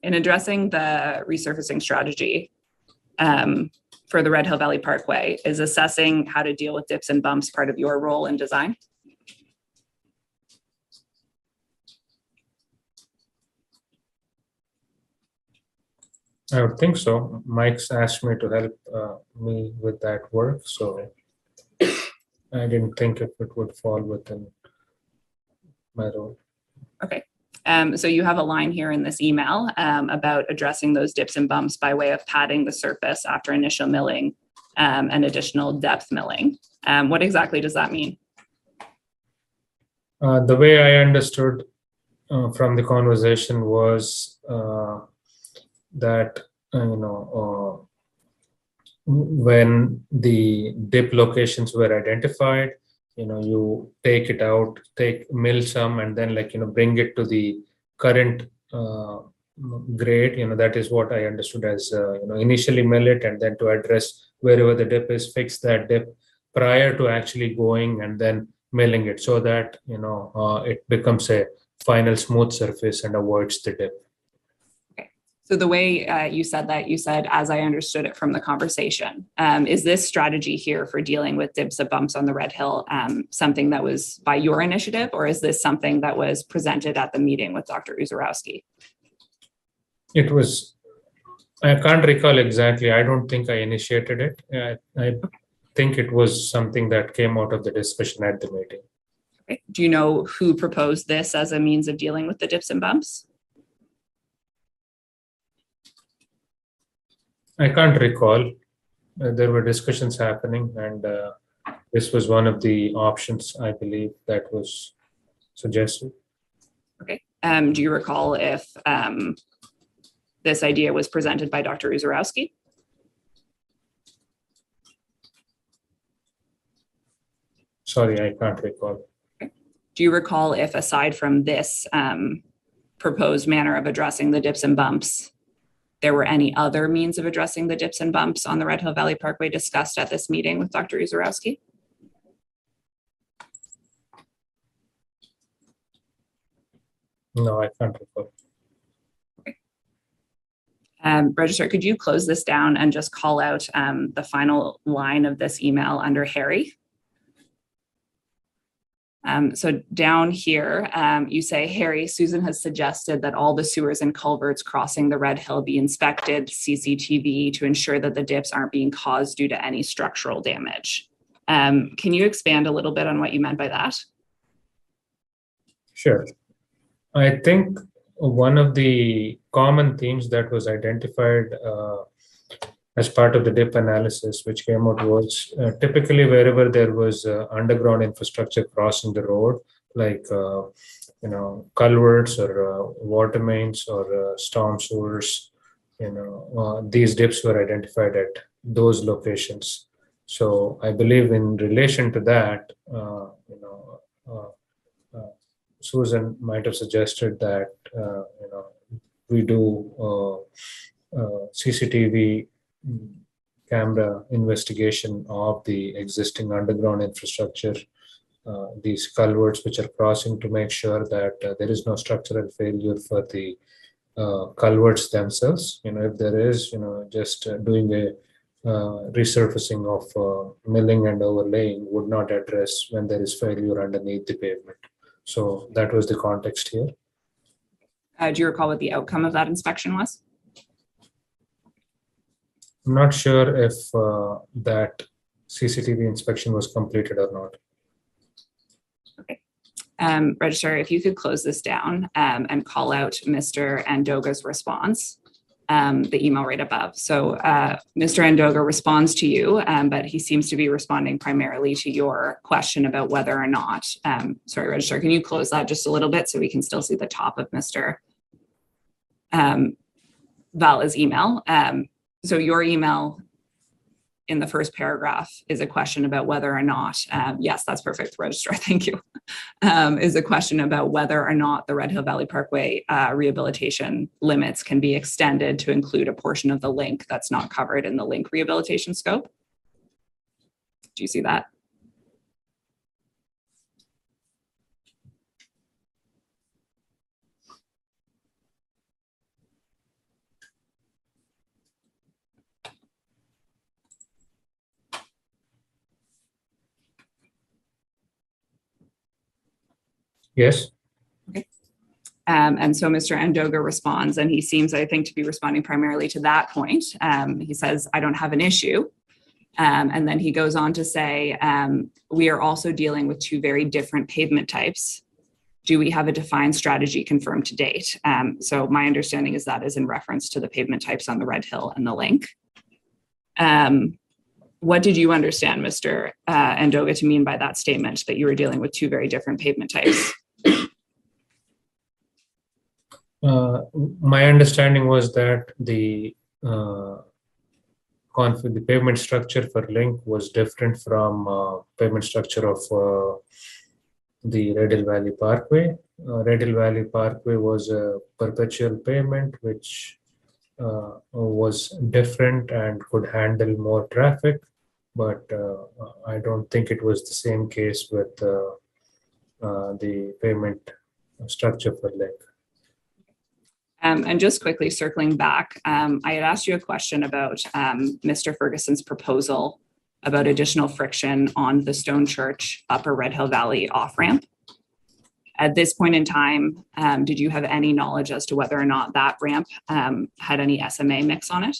in addressing the resurfacing strategy for the Red Hill Valley Parkway, is assessing how to deal with dips and bumps part of your role in design? I would think so. Mike's asked me to help me with that work, so I didn't think it would fall within my role. Okay. So you have a line here in this email about addressing those dips and bumps by way of padding the surface after initial milling and additional depth milling. What exactly does that mean? The way I understood from the conversation was that when the dip locations were identified, you take it out, mill some, and then bring it to the current grade. That is what I understood as initially mill it, and then to address wherever the dip is, fix that dip prior to actually going and then milling it, so that it becomes a final smooth surface and avoids the dip. So the way you said that, you said, as I understood it from the conversation, is this strategy here for dealing with dips and bumps on the Red Hill something that was by your initiative, or is this something that was presented at the meeting with Dr. Uzorowski? It was, I can't recall exactly. I don't think I initiated it. I think it was something that came out of the discussion at the meeting. Okay. Do you know who proposed this as a means of dealing with the dips and bumps? I can't recall. There were discussions happening, and this was one of the options, I believe, that was suggested. Okay. Do you recall if this idea was presented by Dr. Uzorowski? Sorry, I can't recall. Okay. Do you recall if, aside from this proposed manner of addressing the dips and bumps, there were any other means of addressing the dips and bumps on the Red Hill Valley Parkway discussed at this meeting with Dr. Uzorowski? No, I can't recall. Okay. Registrar, could you close this down and just call out the final line of this email under Harry? So down here, you say, Harry, Susan has suggested that all the sewers and culverts crossing the Red Hill be inspected, CCTV, to ensure that the dips aren't being caused due to any structural damage. Can you expand a little bit on what you meant by that? Sure. I think one of the common themes that was identified as part of the dip analysis, which came out, was typically wherever there was underground infrastructure crossing the road, like culverts or water mains or storm sewers, these dips were identified at those locations. So I believe in relation to that, Susan might have suggested that we do CCTV camera investigation of the existing underground infrastructure these culverts which are crossing to make sure that there is no structural failure for the culverts themselves. If there is, just doing a resurfacing of milling and overlaying would not address when there is failure underneath the pavement. So that was the context here. Do you recall what the outcome of that inspection was? I'm not sure if that CCTV inspection was completed or not. Okay. Registrar, if you could close this down and call out Mr. Andoga's response, the email right above. So Mr. Andoga responds to you, but he seems to be responding primarily to your question about whether or not, sorry, Registrar, can you close that just a little bit so we can still see the top of Mr. Vala's email? So your email in the first paragraph is a question about whether or not, yes, that's perfect, Registrar, thank you, is a question about whether or not the Red Hill Valley Parkway rehabilitation limits can be extended to include a portion of the link that's not covered in the link rehabilitation scope. Do you see that? Yes. Okay. And so Mr. Andoga responds, and he seems, I think, to be responding primarily to that point. He says, I don't have an issue. And then he goes on to say, we are also dealing with two very different pavement types. Do we have a defined strategy confirmed to date? So my understanding is that is in reference to the pavement types on the Red Hill and the link. What did you understand, Mr. Andoga, to mean by that statement, that you were dealing with two very different pavement types? My understanding was that the pavement structure for link was different from pavement structure of the Red Hill Valley Parkway. Red Hill Valley Parkway was a perpetual pavement which was different and could handle more traffic, but I don't think it was the same case with the pavement structure for link. And just quickly circling back, I had asked you a question about Mr. Ferguson's proposal about additional friction on the Stone Church Upper Red Hill Valley off-ramp. At this point in time, did you have any knowledge as to whether or not that ramp had any SMA mix on it?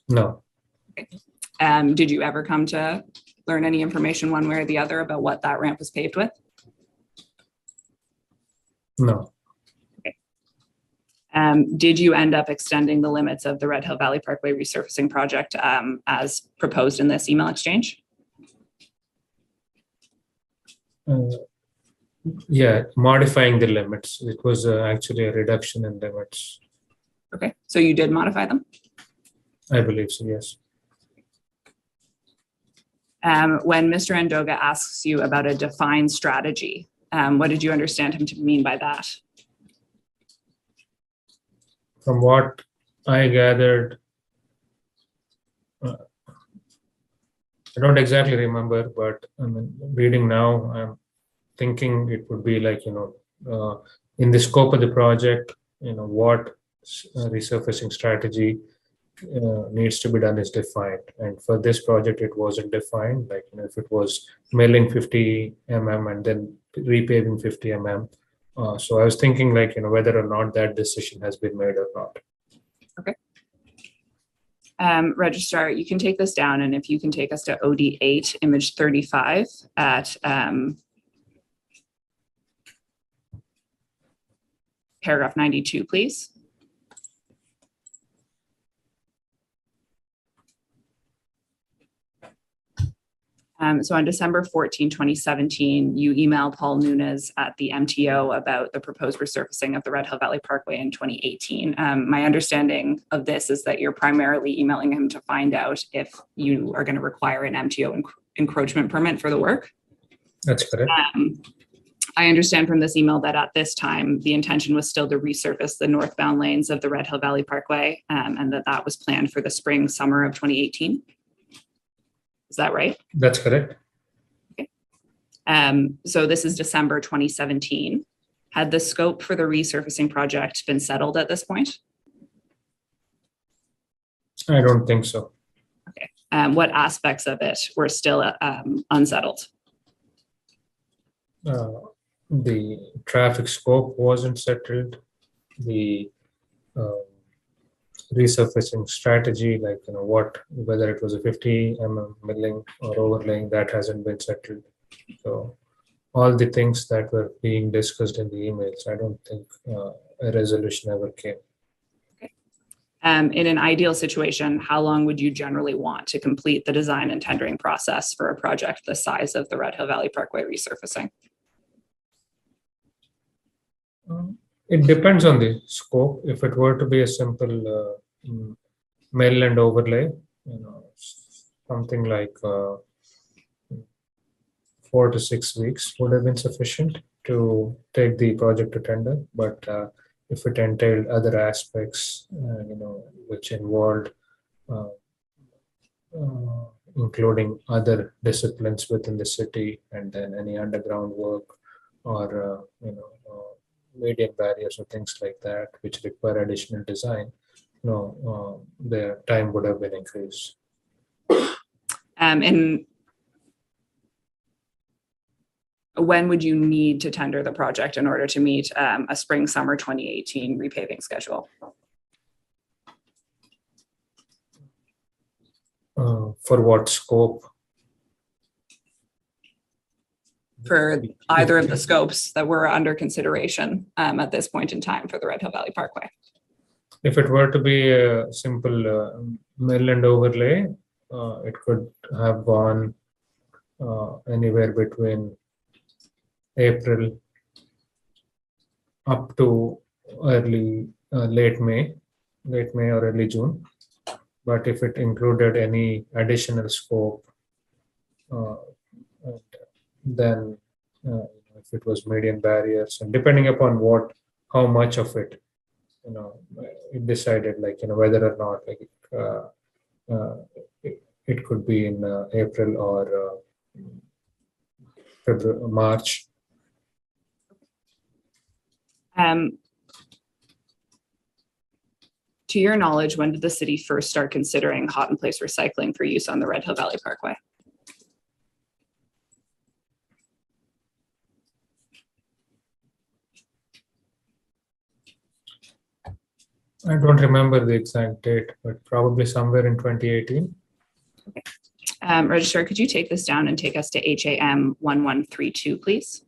No. Okay. Did you ever come to learn any information one way or the other about what that ramp was paved with? No. Okay. Did you end up extending the limits of the Red Hill Valley Parkway resurfacing project as proposed in this email exchange? Yeah, modifying the limits. It was actually a reduction in limits. Okay, so you did modify them? I believe so, yes. When Mr. Andoga asks you about a defined strategy, what did you understand him to mean by that? From what I gathered, I don't exactly remember, but I mean, reading now, I'm thinking it would be like, in the scope of the project, what resurfacing strategy needs to be done is defined. And for this project, it wasn't defined. Like, if it was milling 50 mm and then repaving 50 mm. So I was thinking like, whether or not that decision has been made or not. Okay. Registrar, you can take this down, and if you can take us to OD8, image 35 at paragraph 92, please. So on December 14, 2017, you emailed Paul Nunes at the MTO about the proposed resurfacing of the Red Hill Valley Parkway in 2018. My understanding of this is that you're primarily emailing him to find out if you are going to require an MTO encroachment permit for the work. That's correct. I understand from this email that at this time, the intention was still to resurface the northbound lanes of the Red Hill Valley Parkway, and that was planned for the spring, summer of 2018. Is that right? That's correct. So this is December 2017. Had the scope for the resurfacing project been settled at this point? I don't think so. Okay. What aspects of it were still unsettled? The traffic scope wasn't settled. The resurfacing strategy, like whether it was a 50 milling or overlaying, that hasn't been settled. So all the things that were being discussed in the emails, I don't think a resolution ever came. Okay. In an ideal situation, how long would you generally want to complete the design and tendering process for a project the size of the Red Hill Valley Parkway resurfacing? It depends on the scope. If it were to be a simple mill and overlay, something like 4 to 6 weeks would have been sufficient to take the project to tender. But if it entailed other aspects, which involved including other disciplines within the city, and then any underground work or median barriers or things like that, which require additional design, the time would have been increased. And when would you need to tender the project in order to meet a spring-summer 2018 repaving schedule? For what scope? For either of the scopes that were under consideration at this point in time for the Red Hill Valley Parkway? If it were to be a simple mill and overlay, it could have gone anywhere between April up to late May or early June. But if it included any additional scope, then if it was median barriers, and depending upon how much of it, it decided whether or not it could be in April or February, March. To your knowledge, when did the city first start considering hot in place recycling for use on the Red Hill Valley Parkway? I don't remember the exact date, but probably somewhere in 2018. Okay. Registrar, could you take this down and take us to HAM 1132, please?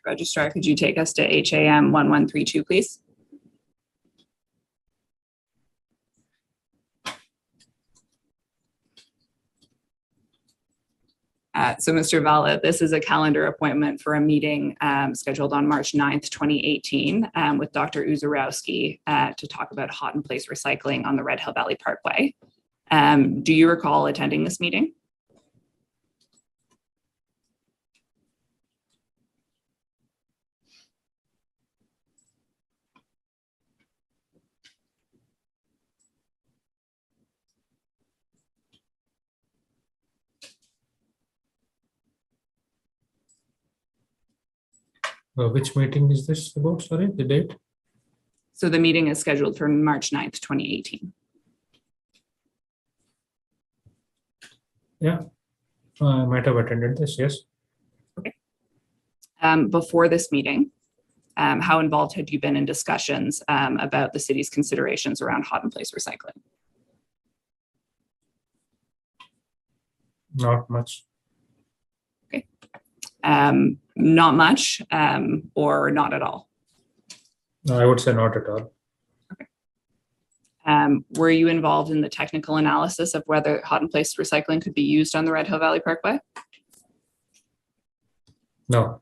Registrar, could you take us to HAM 1132, please? So Mr. Valla, this is a calendar appointment for a meeting scheduled on March 9th, 2018 with Dr. Uzarowski to talk about hot in place recycling on the Red Hill Valley Parkway. Do you recall attending this meeting? Which meeting is this about? Sorry, the date? So the meeting is scheduled for March 9th, 2018. Yeah, I might have attended this, yes. Okay. Before this meeting, how involved had you been in discussions about the city's considerations around hot in place recycling? Not much. Okay. Not much or not at all? No, I would say not at all. Okay. Were you involved in the technical analysis of whether hot in place recycling could be used on the Red Hill Valley Parkway? No.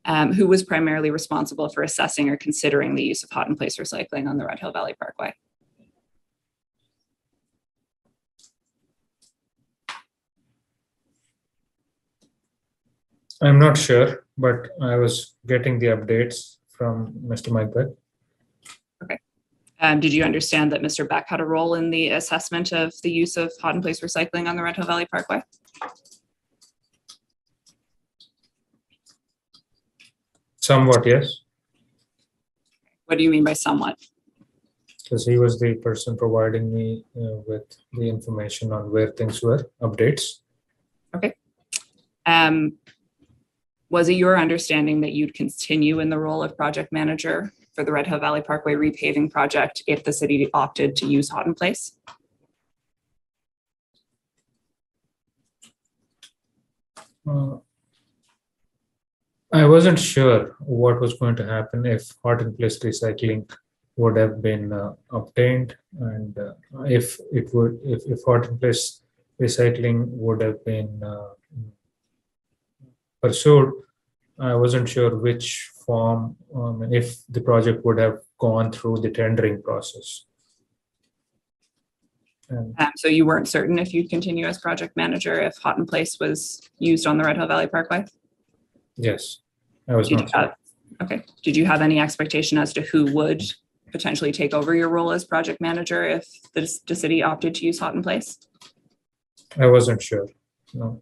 Who was primarily responsible for assessing or considering the use of hot in place recycling on the Red Hill Valley Parkway? I'm not sure, but I was getting the updates from Mr. Mike Beck. Okay. Did you understand that Mr. Beck had a role in the assessment of the use of hot in place recycling on the Red Hill Valley Parkway? Somewhat, yes, What do you mean by somewhat? because he was the person providing me with the information on where things were, updates. Okay. Was it your understanding that you'd continue in the role of project manager for the Red Hill Valley Parkway repaving project if the city opted to use hot in place? I wasn't sure what was going to happen if hot in place recycling would have been obtained, and if hot in place recycling would have been pursued. I wasn't sure which form, if the project would have gone through the tendering process. And So you weren't certain if you'd continue as project manager if hot in place was used on the Red Hill Valley Parkway? yes, I was Did not. you have, okay. Did you have any expectation as to who would potentially take over your role as project manager if the city opted to use hot in place? I wasn't sure. No.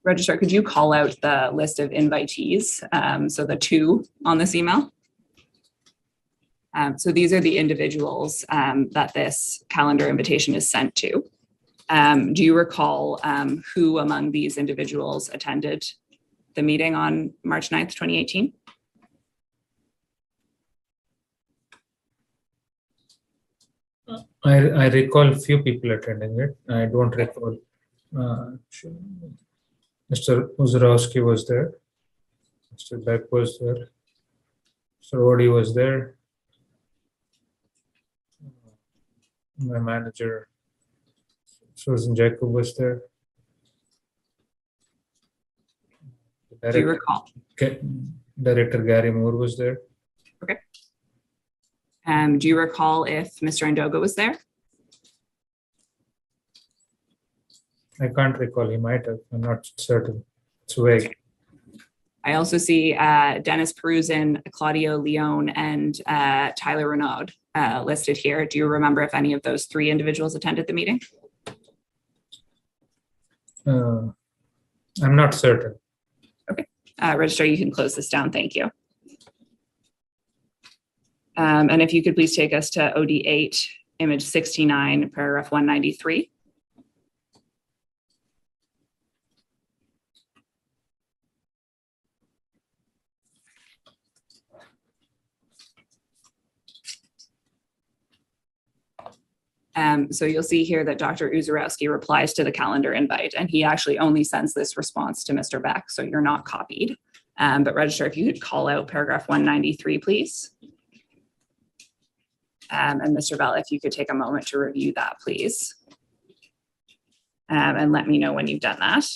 Registrar, could you call out the list of invitees? So the 2 on this email. So these are the individuals that this calendar invitation is sent to. Do you recall who among these individuals attended the meeting on March 9th, 2018? I recall a few people attending it. I don't recall. Mr. Uzurowski was there. Mr. Beck was there. Mr. Odie was there. My manager, Susan Jacob, was there. Do you recall? Director Gary Moore was there. Okay. Do you recall if Mr. Andoga was there? I can't recall. He might have. I'm not certain. It's vague. I also see Dennis Peruzin, Claudio Leone, and Tyler Renaud listed here. Do you remember if any of those 3 individuals attended the meeting? I'm not certain. Okay. Registrar, you can close this down. Thank you. And if you could please take us to OD8, image 69, paragraph 193. So you'll see here that Dr. Uzurowski replies to the calendar invite, and he actually only sends this response to Mr. Beck, so you're not copied. But Registrar, if you could call out paragraph 193, please. And Mr. Bell, if you could take a moment to review that, please. And let me know when you've done that.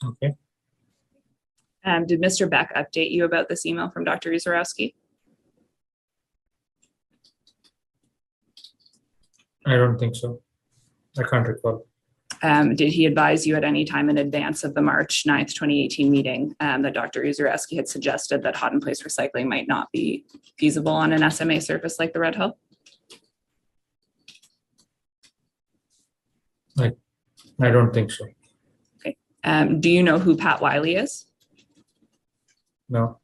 Okay. Did Mr. Beck update you about this email from Dr. Uzurowski? I don't think so. I can't recall. Did he advise you at any time in advance of the March 9th, 2018 meeting that Dr. Uzareski had suggested that hot in place recycling might not be feasible on an SMA surface like the Red Hill? I don't think so. Okay. Do you know who Pat Wiley is? No,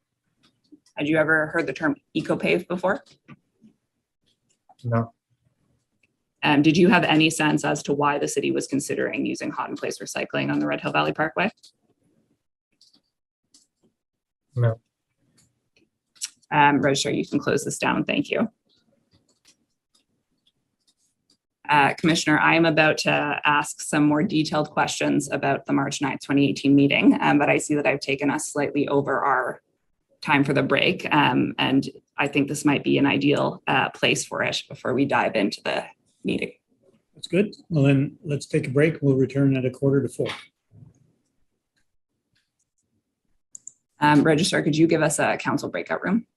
Had you ever heard the term EcoPave before? no, Did you have any sense as to why the city was considering using hot in place recycling on the Red Hill Valley Parkway? no. Registrar, you can close this down. Thank you. Commissioner, I am about to ask some more detailed questions about the March 9th, 2018 meeting, but I see that I've taken us slightly over our time for the break, and I think this might be an ideal place for it before we dive into the meeting. That's good. Well, then let's take a break. We'll return at 3:45. Registrar, could you give us a council breakout room?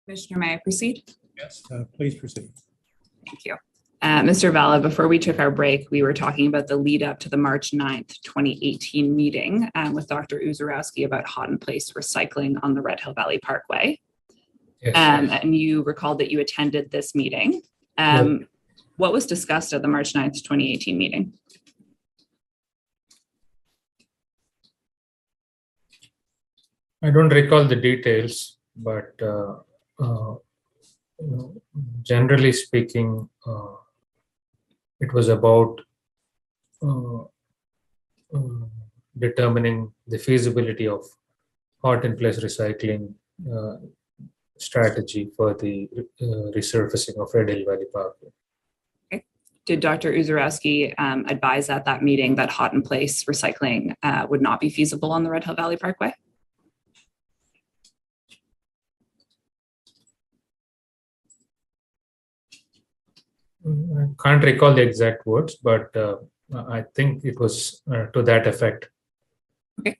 Commissioner, may I proceed? Yes, please proceed. Thank you. Mr. Valla, before we took our break, we were talking about the lead up to the March 9th, 2018 meeting with Dr. Uzorowski about hot in place recycling on the Red Hill Valley Parkway. Yes. And you recalled that you attended this meeting. What was discussed at the March 9th, 2018 meeting? I don't recall the details, but generally speaking, it was about determining the feasibility of hot in place recycling strategy for the resurfacing of Red Hill Valley Parkway. Okay. Did Dr. Uzorowski advise at that meeting that hot in place recycling would not be feasible on the Red Hill Valley Parkway? I can't recall the exact words, but I think it was to that effect. Okay.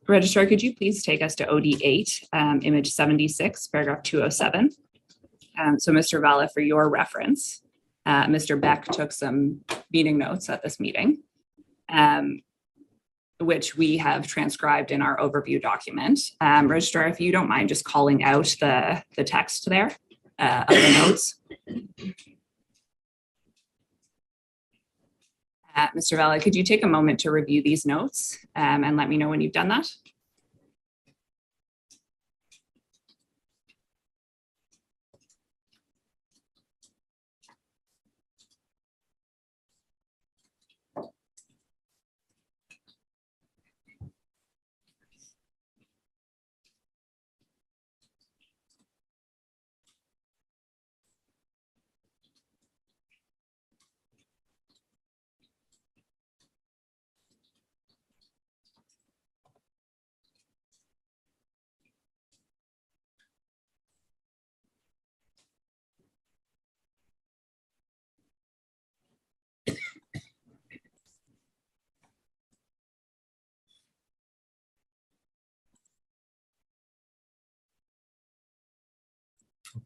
Registrar, could you please take us to OD8, image 76, paragraph 207. So Mr. Valla, for your reference, Mr. Beck took some meeting notes at this meeting, which we have transcribed in our overview document. Registrar, if you don't mind just calling out the text there of the notes. Mr. Valla, could you take a moment to review these notes and let me know when you've done that?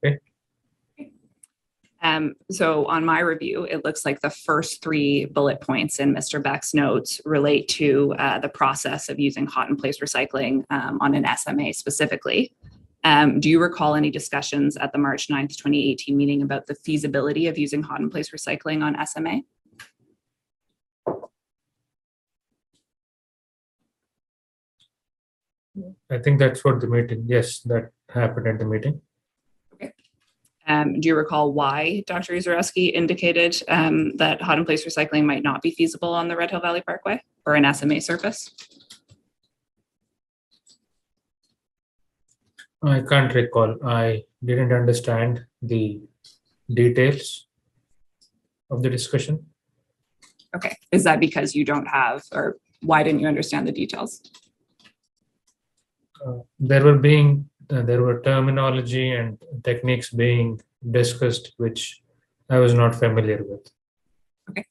Okay. So on my review, it looks like the first three bullet points in Mr. Beck's notes relate to the process of using hot in place recycling on an SMA specifically. Do you recall any discussions at the March 9th, 2018 meeting about the feasibility of using hot in place recycling on SMA? I think that's what the meeting, yes, that happened at the meeting. Okay. Do you recall why Dr. Uzorowski indicated that hot in place recycling might not be feasible on the Red Hill Valley Parkway or an SMA surface? I can't recall. I didn't understand the details of the discussion. Okay. Is that because you don't have, or why didn't you understand the details? There were terminology and techniques being discussed which I was not familiar with. Okay.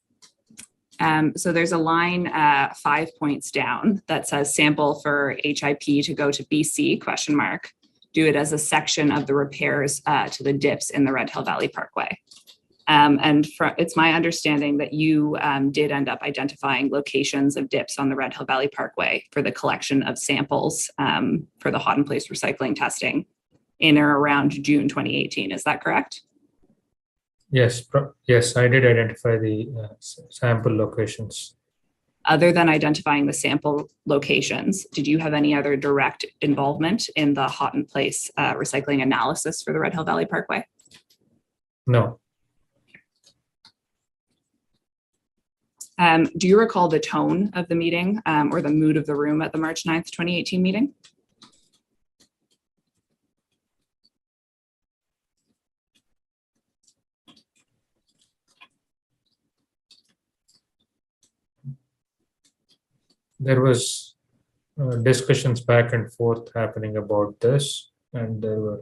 So there's a line 5 points down that says sample for HIP to go to BC ? Do it as a section of the repairs to the dips in the Red Hill Valley Parkway. It's my understanding that you did end up identifying locations of dips on the Red Hill Valley Parkway for the collection of samples for the hot in place recycling testing in or around June 2018. Is that correct? Yes, yes, I did identify the sample locations. Other than identifying the sample locations, did you have any other direct involvement in the hot in place recycling analysis for the Red Hill Valley Parkway? No. Do you recall the tone of the meeting or the mood of the room at the March 9th, 2018 meeting? There was discussions back and forth happening about this, and there were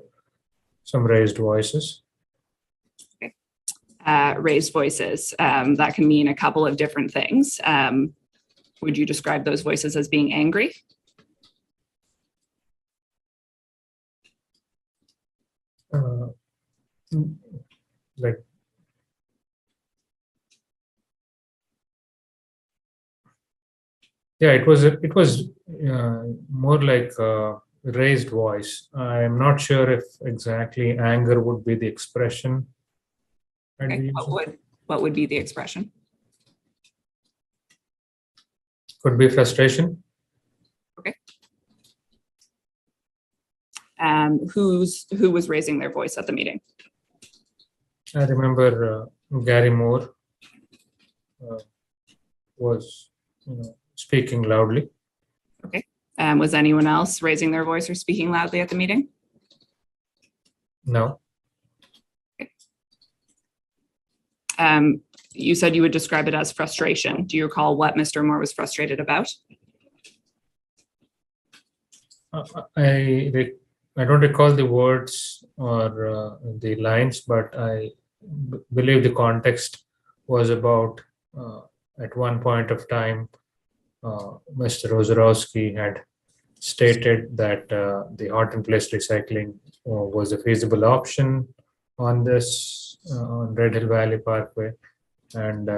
some raised voices. Okay. Raised voices, that can mean a couple of different things. Would you describe those voices as being angry? uh, like yeah, it was more like a raised voice. I'm not sure if exactly anger would be the expression. I'd be Okay, using. what would be the expression? Could be frustration. Okay. Who was raising their voice at the meeting? I remember Gary Moore was speaking loudly. Okay. Was anyone else raising their voice or speaking loudly at the meeting? No. You said you would describe it as frustration. Do you recall what Mr. Moore was frustrated about? I don't recall the words or the lines, but I believe the context was about at one point of time, Mr. Ozorowski had stated that the hot and place recycling was a feasible option on this on Red Hill Valley Parkway, and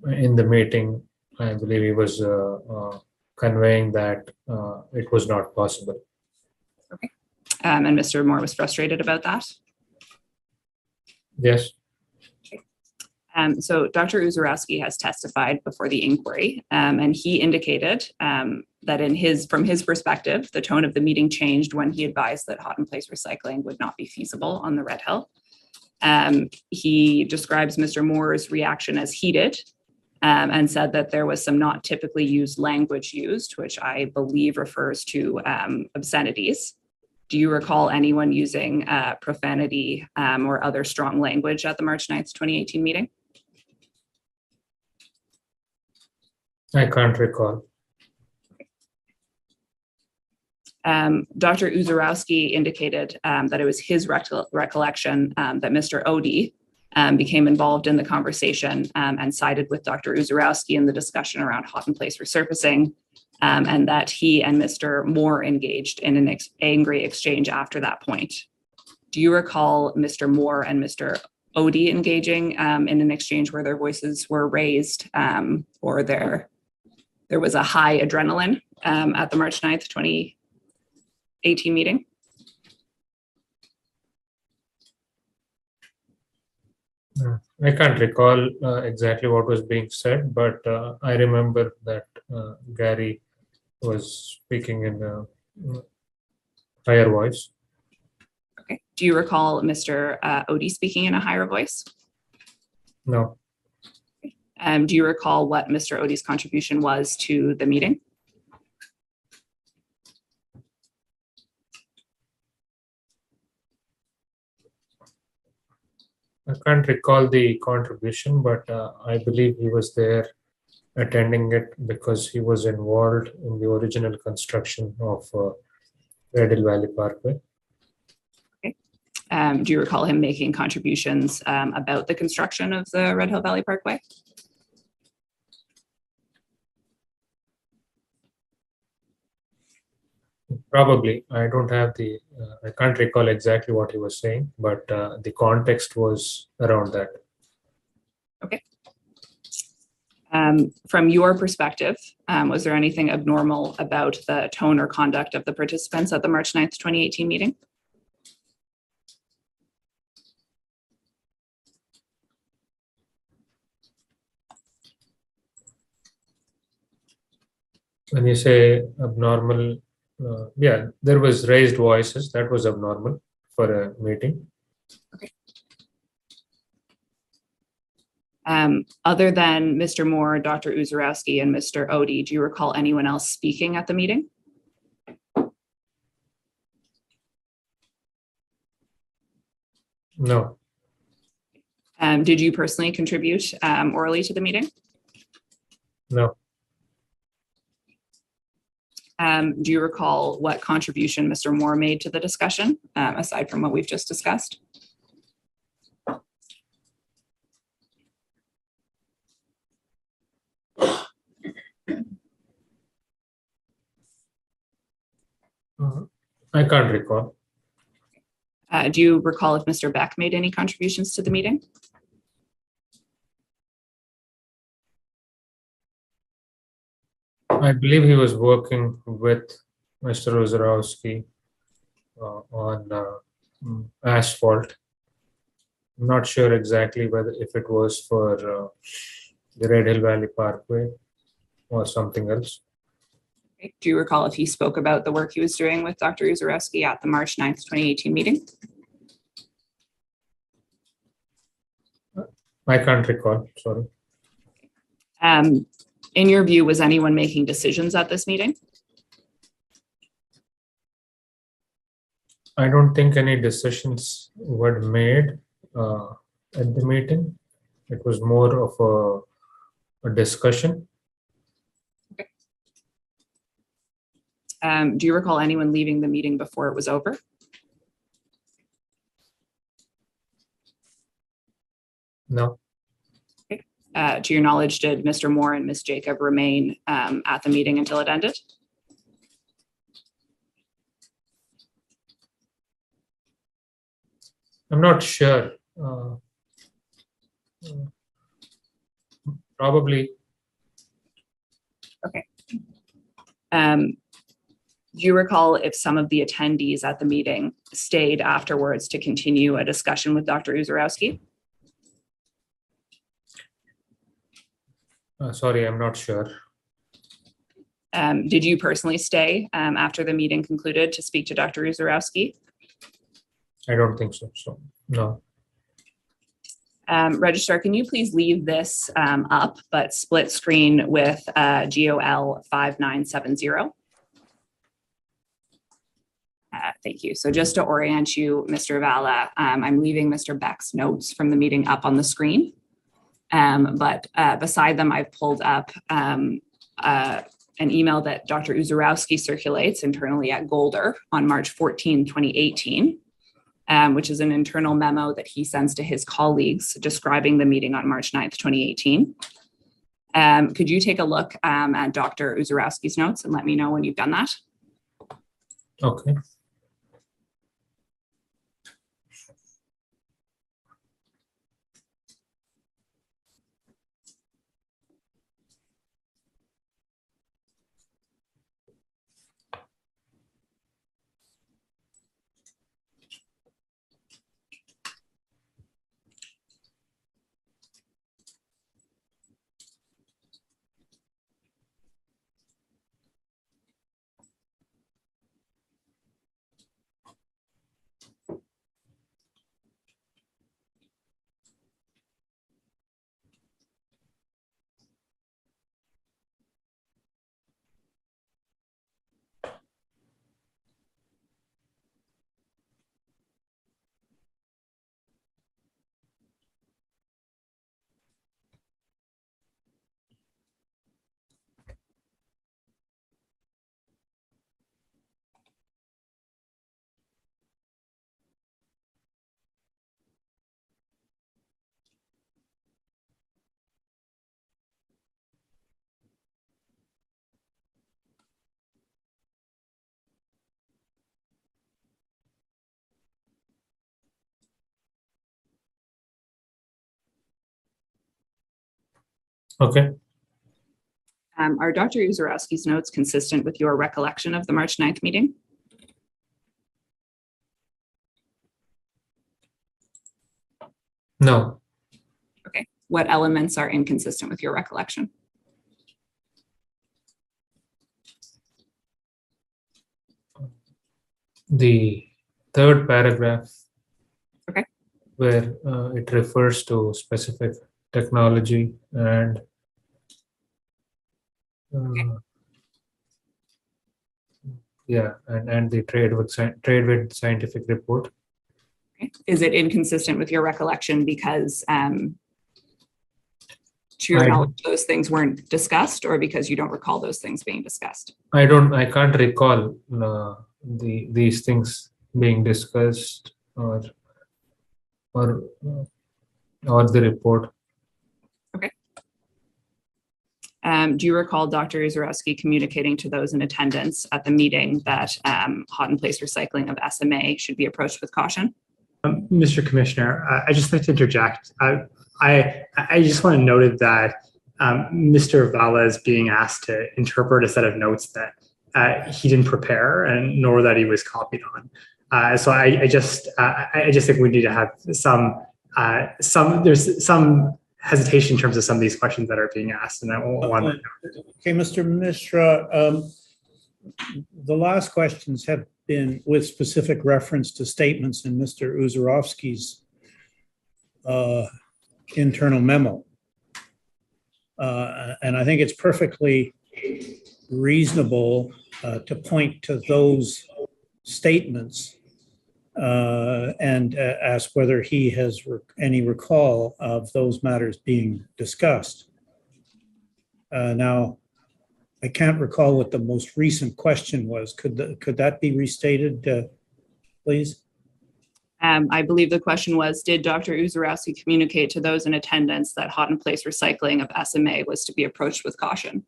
in the meeting, I believe he was conveying that it was not possible. Okay. And Mr. Moore was frustrated about that? Yes. So Dr. Uzorowski has testified before the inquiry, and he indicated that from his perspective, the tone of the meeting changed when he advised that hot and place recycling would not be feasible on the Red Hill. He describes Mr. Moore's reaction as heated, and said that there was some not typically used language used, which I believe refers to obscenities. Do you recall anyone using profanity or other strong language at the March 9th, 2018 meeting? I can't recall. Dr. Uzorowski indicated that it was his recollection that Mr. Odie became involved in the conversation and sided with Dr. Uzorowski in the discussion around hot and place resurfacing, and that he and Mr. Moore engaged in an angry exchange after that point. Do you recall Mr. Moore and Mr. Odie engaging in an exchange where their voices were raised or there was a high adrenaline at the March 9th, 2018 meeting? I can't recall exactly what was being said, but I remember that Gary was speaking in a higher voice. Okay. Do you recall Mr. Odie speaking in a higher voice? No. Do you recall what Mr. Odie's contribution was to the meeting? I can't recall the contribution, but I believe he was there attending it because he was involved in the original construction of Red Hill Valley Parkway. Okay. Do you recall him making contributions about the construction of the Red Hill Valley Parkway? Probably. I don't have I can't recall exactly what he was saying, but the context was around that. Okay. From your perspective, was there anything abnormal about the tone or conduct of the participants at the March 9th, 2018 meeting? When you say abnormal, yeah, there was raised voices. That was abnormal for a meeting. Okay. Other than Mr. Moore, Dr. Uzorowski, and Mr. Odie, do you recall anyone else speaking at the meeting? No. Did you personally contribute orally to the meeting? No. Do you recall what contribution Mr. Moore made to the discussion, aside from what we've just discussed? I can't recall. Do you recall if Mr. Beck made any contributions to the meeting? I believe he was working with Mr. Ozorowski on asphalt. I'm not sure exactly whether if it was for the Red Hill Valley Parkway or something else. Okay. Do you recall if he spoke about the work he was doing with Dr. Ozorowski at the March 9th, 2018 meeting? I can't recall, sorry. In your view, was anyone making decisions at this meeting? I don't think any decisions were made at the meeting. It was more of a discussion. Do you recall anyone leaving the meeting before it was over? No. Okay. To your knowledge, did Mr. Moore and Ms. Jacob remain at the meeting until it ended? I'm not sure. Probably. Okay. Do you recall if some of the attendees at the meeting stayed afterwards to continue a discussion with Dr. Ozorowski? Sorry, I'm not sure. Did you personally stay after the meeting concluded to speak to Dr. Ozorowski? I don't think so. So, no. Registrar, can you please leave this up, but split screen with GOL 5970? Thank you. So just to orient you, Mr. Vala, I'm leaving Mr. Beck's notes from the meeting up on the screen. But beside them, I've pulled up an email that Dr. Ozorowski circulates internally at Golder on March 14, 2018, which is an internal memo that he sends to his colleagues describing the meeting on March 9th, 2018. Could you take a look at Dr. Ozorowski's notes and let me know when you've done that? Okay. Okay. Are Dr. Ozorowski's notes consistent with your recollection of the March 9th meeting? No. Okay. What elements are inconsistent with your recollection? The third paragraph. Okay. Where it refers to specific technology and yeah, and the trade with scientific report. Okay. Is it inconsistent with your recollection because to your knowledge, those things weren't discussed, or because you don't recall those things being discussed? I can't recall these things being discussed or the report. Okay. Do you recall Dr. Uzarowski communicating to those in attendance at the meeting that hot and place recycling of SMA should be approached with caution? Mr. Commissioner, I just like to interject. I just want to note that Mr. Vala is being asked to interpret a set of notes that he didn't prepare and nor that he was copied on. So I just think we need to have there's some hesitation in terms of some of these questions that are being asked, and I want to. Okay, Mr. Mishra, the last questions have been with specific reference to statements in Mr. Uzarowski's internal memo. And I think it's perfectly reasonable to point to those statements and ask whether he has any recall of those matters being discussed. Now, I can't recall what the most recent question was. Could that be restated, please? I believe the question was, did Dr. Uzarowski communicate to those in attendance that hot and place recycling of SMA was to be approached with caution?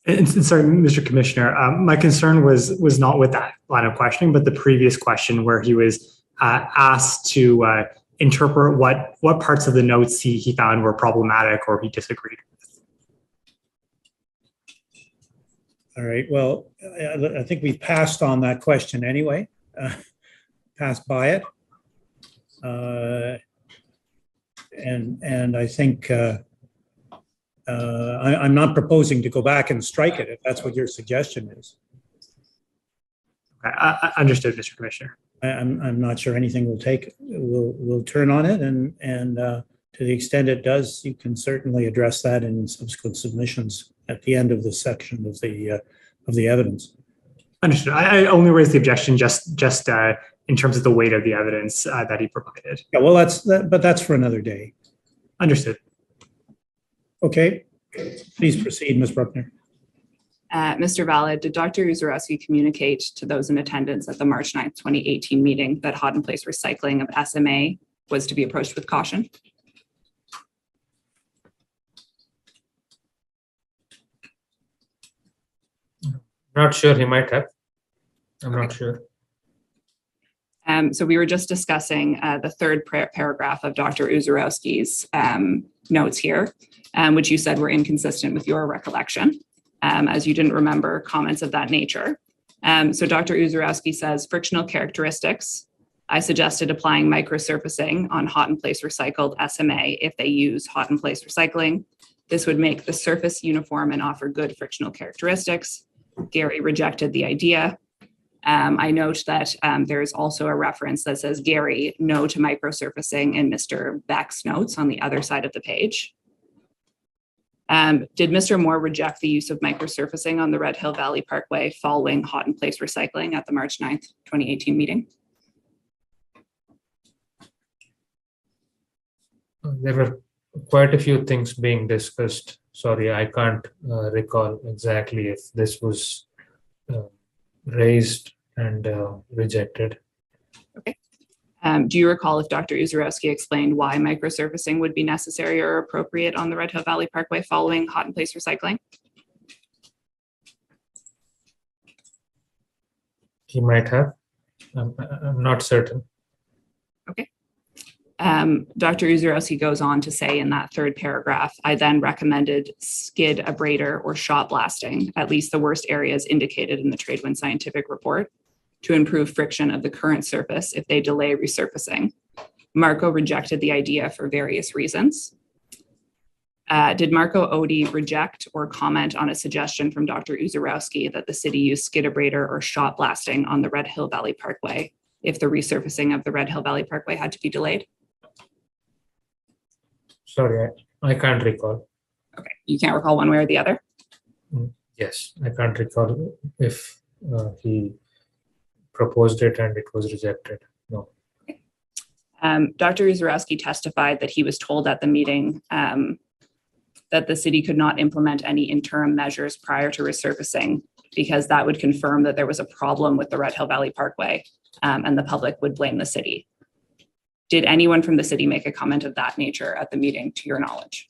And sorry, Mr. Commissioner, my concern was not with that line of questioning, but the previous question where he was asked to interpret what parts of the notes he found were problematic or he disagreed with. All right, well, I think we've passed on that question anyway, passed by it. And I think I'm not proposing to go back and strike it if that's what your suggestion is. I understood, Mr. Commissioner. I'm not sure anything will turn on it, and to the extent it does, you can certainly address that in subsequent submissions at the end of the section of the evidence. Understood. I only raised the objection just in terms of the weight of the evidence that he provided. Yeah, well, but that's for another day. Understood. Okay, please proceed, Ms. Bruckner. Mr. Vala, did Dr. Uzarowski communicate to those in attendance at the March 9th, 2018 meeting that hot and place recycling of SMA was to be approached with caution? Not sure, he might have. I'm not sure. So we were just discussing the third paragraph of Dr. Uzarowski's notes here, which you said were inconsistent with your recollection, as you didn't remember comments of that nature. So Dr. Uzarowski says, frictional characteristics. I suggested applying microsurfacing on hot and place recycled SMA if they use hot and place recycling. This would make the surface uniform and offer good frictional characteristics. Gary rejected the idea. I note that there is also a reference that says Gary, no to microsurfacing in Mr. Beck's notes on the other side of the page. Did Mr. Moore reject the use of microsurfacing on the Red Hill Valley Parkway following hot and place recycling at the March 9th, 2018 meeting? There were quite a few things being discussed. Sorry, I can't recall exactly if this was raised and rejected. Okay. Do you recall if Dr. Uzarowski explained why microsurfacing would be necessary or appropriate on the Red Hill Valley Parkway following hot and place recycling? He might have. I'm not certain. Okay. Dr. Uzarowski goes on to say in that third paragraph, I then recommended skid abrader or shot blasting, at least the worst areas indicated in the Tradewind scientific report, to improve friction of the current surface if they delay resurfacing. Marco rejected the idea for various reasons. Did Marco Odie reject or comment on a suggestion from Dr. Uzarowski that the city use skid abrader or shot blasting on the Red Hill Valley Parkway if the resurfacing of the Red Hill Valley Parkway had to be delayed? Sorry, I can't recall. Okay, you can't recall one way or the other? Yes, I can't recall if he proposed it and it was rejected. No. Okay. Dr. Uzarowski testified that he was told at the meeting that the city could not implement any interim measures prior to resurfacing because that would confirm that there was a problem with the Red Hill Valley Parkway and the public would blame the city. Did anyone from the city make a comment of that nature at the meeting, to your knowledge?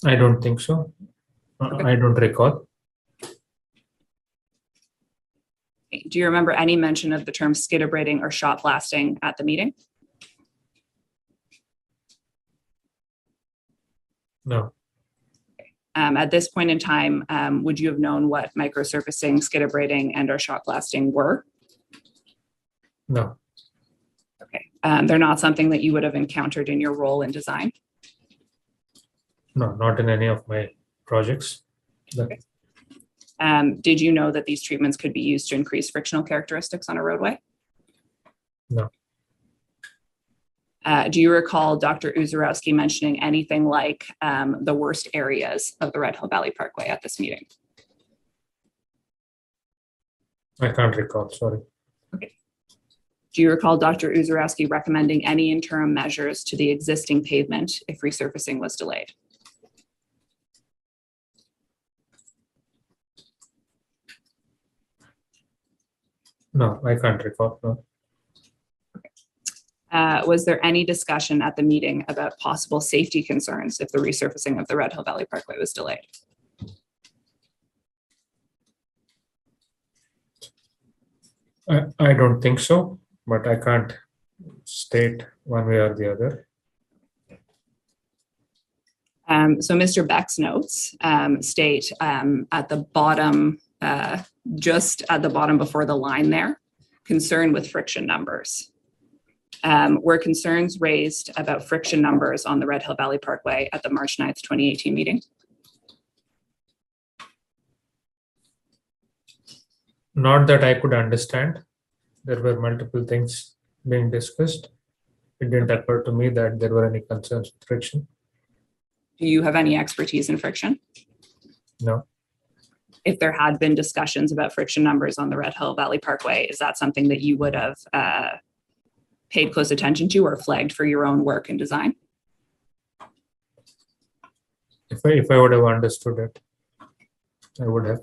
I don't think so. I don't recall. Do you remember any mention of the term skid abrading or shot blasting at the meeting? No, At this point in time, would you have known what microsurfacing, skid abrading, and or shot blasting were? no, Okay. They're not something that you would have encountered in your role in design? no, not in any of my projects. Okay. Did you know that these treatments could be used to increase frictional characteristics on a roadway? No. Do you recall Dr. Uzurowski mentioning anything like the worst areas of the Red Hill Valley Parkway at this meeting? I can't recall, sorry. Okay. Do you recall Dr. Uzurowski recommending any interim measures to the existing pavement if resurfacing was delayed? No, I can't recall, no. Was there any discussion at the meeting about possible safety concerns if the resurfacing of the Red Hill Valley Parkway was delayed? I don't think so, but I can't state one way or the other. So Mr. Beck's notes state at the bottom, just at the bottom before the line there, concern with friction numbers. Were concerns raised about friction numbers on the Red Hill Valley Parkway at the March 9th, 2018 meeting? Not that I could understand. There were multiple things being discussed. It didn't occur to me that there were any concerns with friction. Do you have any expertise in friction? No, If there had been discussions about friction numbers on the Red Hill Valley Parkway, is that something that you would have paid close attention to or flagged for your own work and design? if I would have understood it, I would have.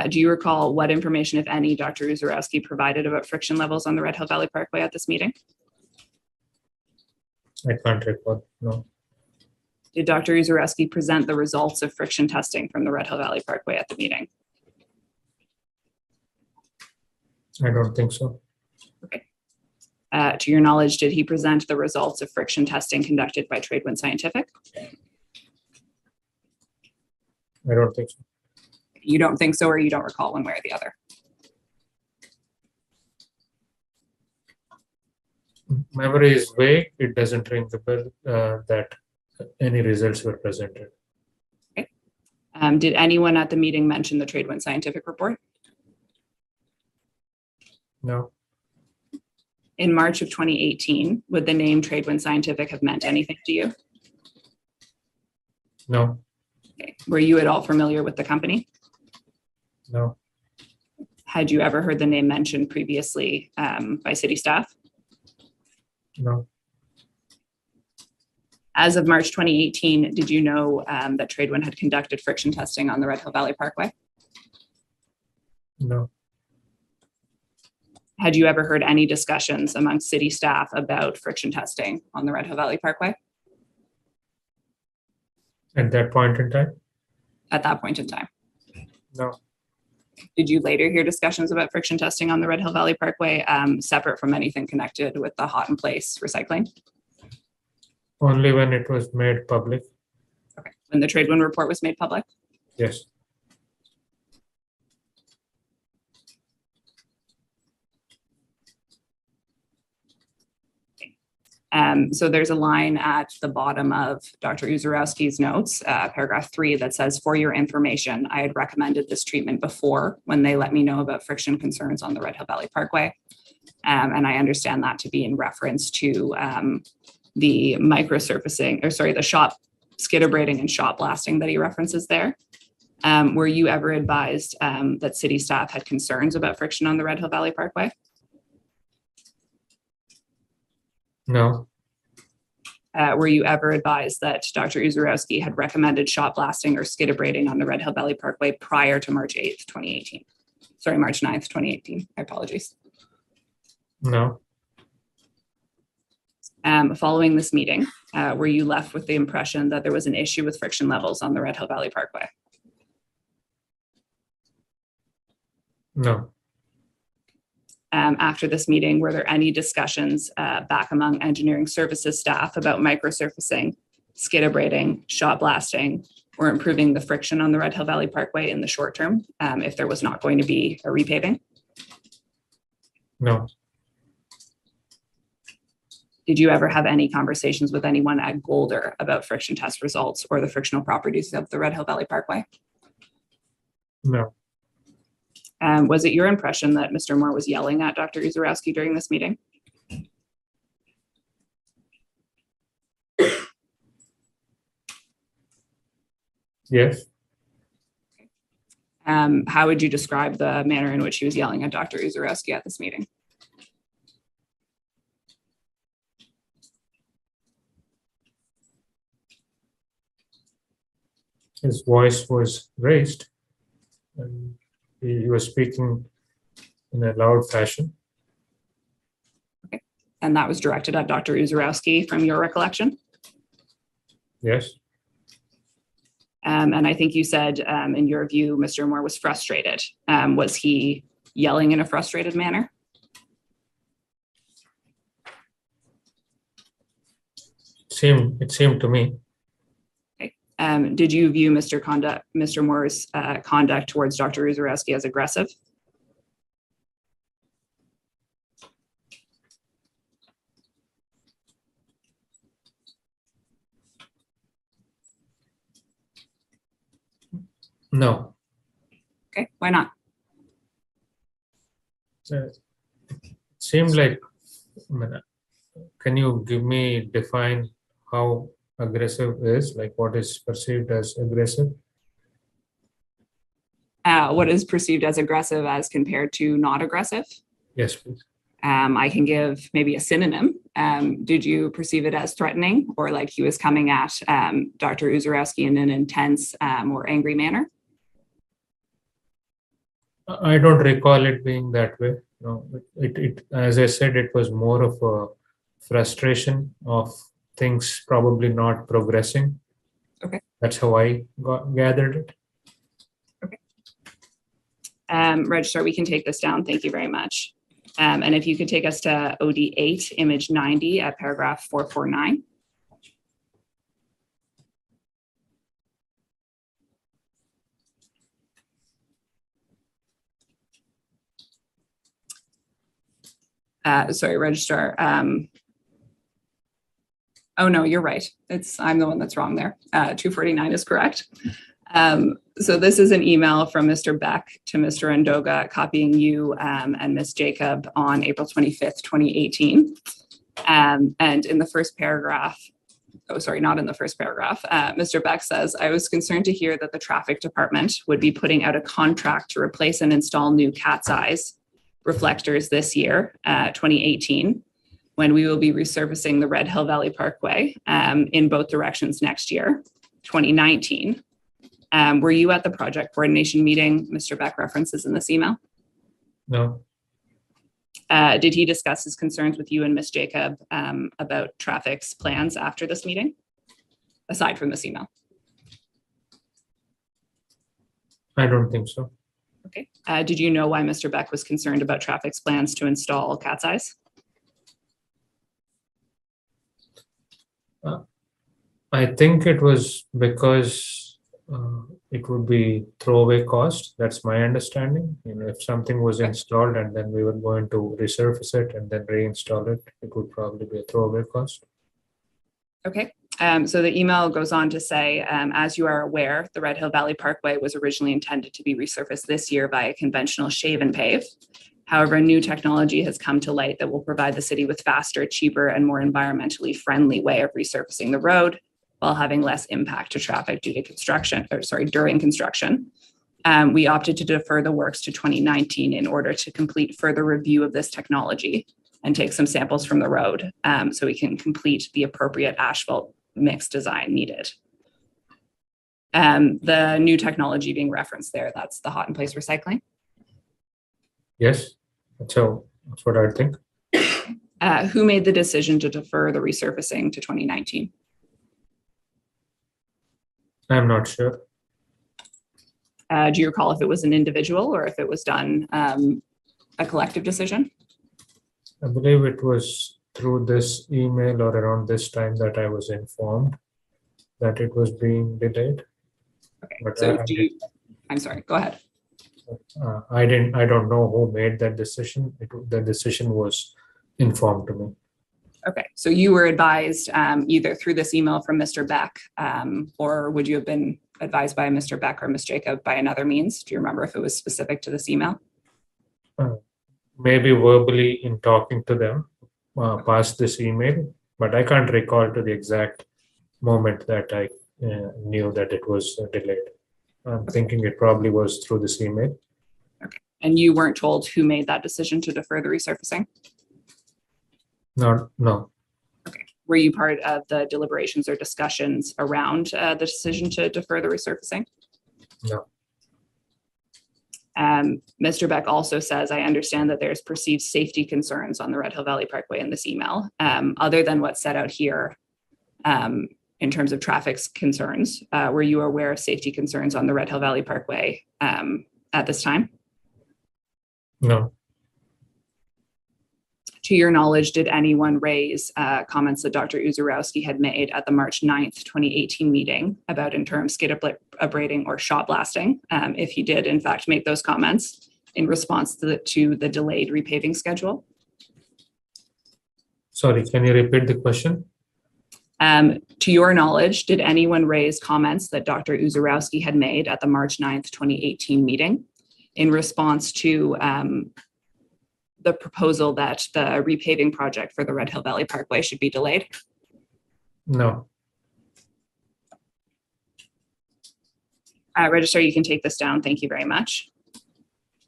Do you recall what information, if any, Dr. Uzurowski provided about friction levels on the Red Hill Valley Parkway at this meeting? I can't recall, no. Did Dr. Uzurowski present the results of friction testing from the Red Hill Valley Parkway at the meeting? I don't think so. Okay. To your knowledge, did he present the results of friction testing conducted by Tradewind Scientific? I don't think so. You don't think so, or you don't recall one way or the other? Memory is vague. It doesn't ring the bell that any results were presented. Okay. Did anyone at the meeting mention the Tradewind Scientific report? No, In March of 2018, would the name Tradewind Scientific have meant anything to you? no, Okay. Were you at all familiar with the company? no, Had you ever heard the name mentioned previously by city staff? no, As of March 2018, did you know that Tradewind had conducted friction testing on the Red Hill Valley Parkway? no, Had you ever heard any discussions amongst city staff about friction testing on the Red Hill Valley Parkway at that point in time, at that point in time? no, Did you later hear discussions about friction testing on the Red Hill Valley Parkway separate from anything connected with the hot in place recycling? only when it was made public, Okay. When the Tradewind report was made public? yes. So there's a line at the bottom of Dr. Uzurowski's notes, paragraph 3, that says, "For your information, I had recommended this treatment before when they let me know about friction concerns on the Red Hill Valley Parkway." And I understand that to be in reference to the microsurfacing, or sorry, the shot skid abrading and shot blasting that he references there. Were you ever advised that city staff had concerns about friction on the Red Hill Valley Parkway? No, Were you ever advised that Dr. Uzurowski had recommended shot blasting or skid abrading on the Red Hill Valley Parkway prior to March 8th, 2018? Sorry, March 9th, 2018. My apologies. no, Following this meeting, were you left with the impression that there was an issue with friction levels on the Red Hill Valley Parkway? No. After this meeting, were there any discussions back among engineering services staff about microsurfacing, skid abrading, shot blasting, or improving the friction on the Red Hill Valley Parkway in the short term if there was not going to be a repaving? No. Did you ever have any conversations with anyone at Golder about friction test results or the frictional properties of the Red Hill Valley Parkway? No. Was it your impression that Mr. Moore was yelling at Dr. Uzorowski during this meeting? Yes. How would you describe the manner in which he was yelling at Dr. Uzorowski at this meeting? His voice was raised and he was speaking in a loud fashion. Okay. And that was directed at Dr. Uzorowski from your recollection? Yes. And I think you said, in your view, Mr. Moore was frustrated. Was he yelling in a frustrated manner? It seemed to me. Okay. Did you view Mr. Moore's conduct towards Dr. Uzorowski as aggressive? No. Okay, why not? It seemed like, can you define how aggressive is, like what is perceived as aggressive? What is perceived as aggressive as compared to not aggressive? Yes, please. I can give maybe a synonym. Did you perceive it as threatening or like he was coming at Dr. Uzorowski in an intense or angry manner? I don't recall it being that way. No, it as I said, it was more of a frustration of things probably not progressing. Okay. That's how I gathered it. Okay. Registrar, we can take this down. Thank you very much. And if you could take us to OD8, image 90 at paragraph 449. Sorry, Registrar. Oh no, you're right. I'm the one that's wrong there. 249 is correct. So this is an email from Mr. Beck to Mr. Ndoga copying you and Ms. Jacob on April 25th, 2018. And in the first paragraph, oh, sorry, not in the first paragraph, Mr. Beck says, I was concerned to hear that the traffic department would be putting out a contract to replace and install new cat's eyes reflectors this year, 2018, when we will be resurfacing the Red Hill Valley Parkway in both directions next year, 2019. Were you at the project coordination meeting Mr. Beck references in this email? No. Did he discuss his concerns with you and Ms. Jacob about traffic's plans after this meeting, aside from this email? I don't think so. Okay. Did you know why Mr. Beck was concerned about traffic's plans to install cat's eyes? I think it was because it would be throwaway cost. That's my understanding. If something was installed and then we were going to resurface it and then reinstall it, it would probably be a throwaway cost. Okay. So the email goes on to say, as you are aware, the Red Hill Valley Parkway was originally intended to be resurfaced this year by a conventional shave and pave. However, new technology has come to light that will provide the city with faster, cheaper, and more environmentally friendly way of resurfacing the road while having less impact to traffic due to during construction. We opted to defer the works to 2019 in order to complete further review of this technology and take some samples from the road so we can complete the appropriate asphalt mix design needed. The new technology being referenced there, that's the hot in place recycling. Yes, that's what I think. Who made the decision to defer the resurfacing to 2019? I'm not sure. Do you recall if it was an individual or if it was done a collective decision? I believe it was through this email or around this time that I was informed that it was being delayed. Okay, But so I'm sorry, go ahead. I don't know who made that decision. The decision was informed to me. Okay, so you were advised either through this email from Mr. Beck, or would you have been advised by Mr. Beck or Ms. Jacob by another means? Do you remember if it was specific to this email? Maybe verbally in talking to them past this email, but I can't recall to the exact moment that I knew that it was delayed. I'm thinking it probably was through this email. Okay, and you weren't told who made that decision to defer the resurfacing? No. Okay. Were you part of the deliberations or discussions around the decision to defer the resurfacing? No. Mr. Beck also says, I understand that there's perceived safety concerns on the Red Hill Valley Parkway in this email. Other than what's set out here in terms of traffic concerns, were you aware of safety concerns on the Red Hill Valley Parkway at this time? No. To your knowledge, did anyone raise comments that Dr. Uzurowski had made at the March 9th, 2018 meeting about interim skid abrading or shot blasting? If he did, in fact, make those comments in response to the delayed repaving schedule? Sorry, can you repeat the question? To your knowledge, did anyone raise comments that Dr. Uzurowski had made at the March 9th, 2018 meeting in response to the proposal that the repaving project for the Red Hill Valley Parkway should be delayed? No. Registrar, you can take this down. Thank you very much.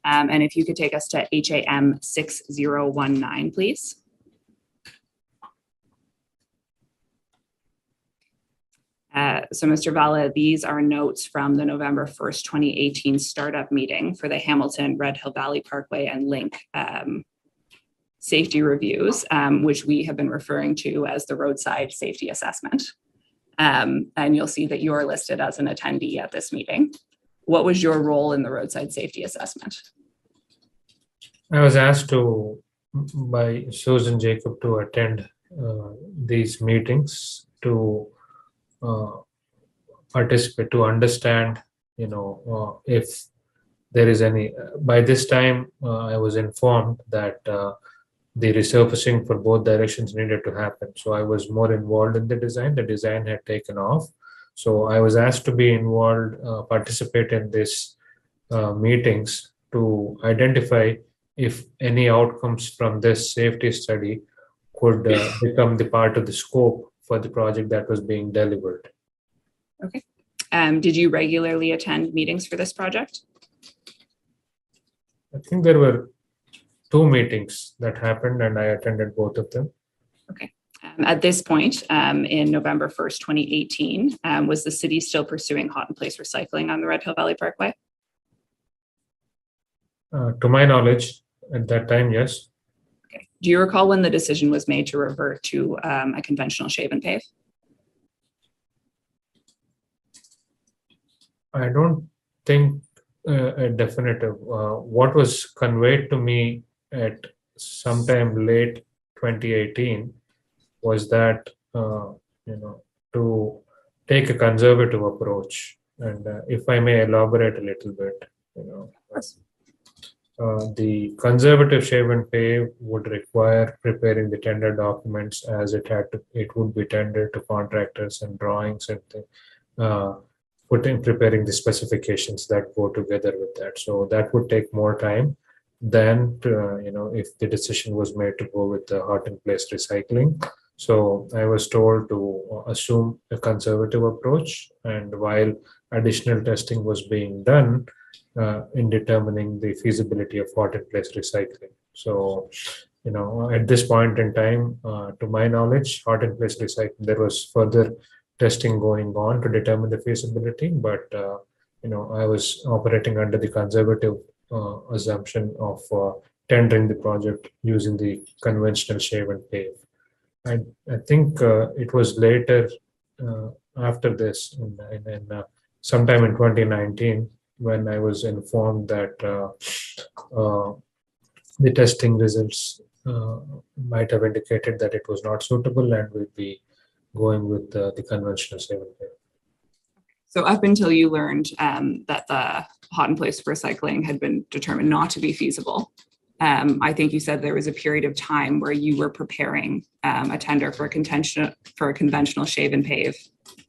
And if you could take us to HAM 6019, please. So Mr. Vala, these are notes from the November 1st, 2018 startup meeting for the Hamilton, Red Hill Valley Parkway and Link safety reviews, which we have been referring to as the roadside safety assessment. And you'll see that you're listed as an attendee at this meeting. What was your role in the roadside safety assessment? I was asked by Susan Jacob to attend these meetings to participate, to understand, if there is any. By this time, I was informed that the resurfacing for both directions needed to happen. So I was more involved in the design. The design had taken off. So I was asked to be involved, participate in these meetings to identify if any outcomes from this safety study could become the part of the scope for the project that was being delivered. Okay. Did you regularly attend meetings for this project? I think there were 2 meetings that happened and I attended both of them. Okay. At this point, in November 1st, 2018, was the city still pursuing hot in place recycling on the Red Hill Valley Parkway? To my knowledge, at that time, yes. Okay. Do you recall when the decision was made to revert to a conventional shave and pave? I don't think a definitive. What was conveyed to me at sometime late 2018 was that to take a conservative approach. And if I may elaborate a little bit, the conservative shave and pave would require preparing the tender documents as it would be tendered to contractors and drawings and preparing the specifications that go together with that. So that would take more time than if the decision was made to go with the hot in place recycling. So I was told to assume a conservative approach, and while additional testing was being done in determining the feasibility of hot in place recycling. So, at this point in time, to my knowledge, hot in place recycling, there was further testing going on to determine the feasibility, but I was operating under the conservative assumption of tendering the project using the conventional shave and pave. I think it was later after this, sometime in 2019, when I was informed that the testing results might have indicated that it was not suitable and we'd be going with the conventional shave and pave. So up until you learned that the hot in place recycling had been determined not to be feasible, I think you said there was a period of time where you were preparing a tender for a conventional shave and pave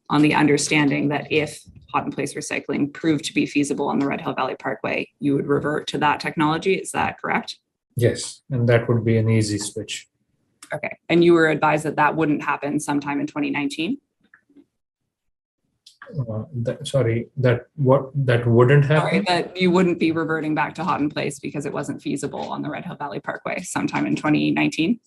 on the understanding that if hot in place recycling proved to be feasible on the Red Hill Valley Parkway, you would revert to that technology. Is that correct? Yes, and that would be an easy switch. Okay. And you were advised that that wouldn't happen sometime in 2019? That wouldn't happen? Sorry, that you wouldn't be reverting back to hot in place because it wasn't feasible on the Red Hill Valley Parkway sometime in 2019?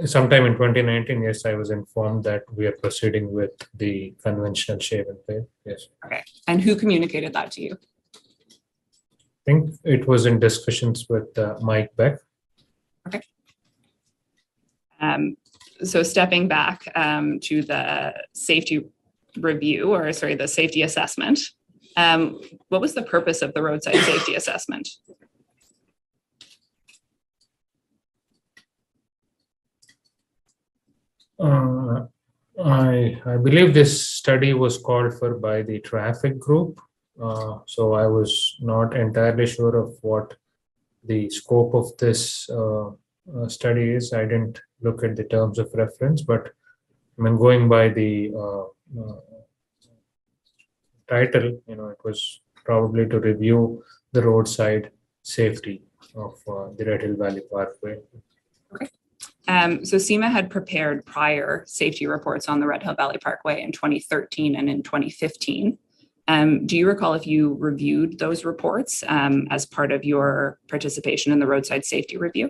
Sometime in 2019, yes, I was informed that we are proceeding with the conventional shave and pave. Yes. Okay. And who communicated that to you? I think it was in discussions with Mike Beck. Okay. So stepping back to the safety review, or sorry, the safety assessment, what was the purpose of the roadside safety assessment? I believe this study was called for by the traffic group. So I was not entirely sure of what the scope of this study is. I didn't look at the terms of reference, but I mean, going by the title, it was probably to review the roadside safety of the Red Hill Valley Parkway. Okay. So SEMA had prepared prior safety reports on the Red Hill Valley Parkway in 2013 and in 2015. Do you recall if you reviewed those reports as part of your participation in the roadside safety review?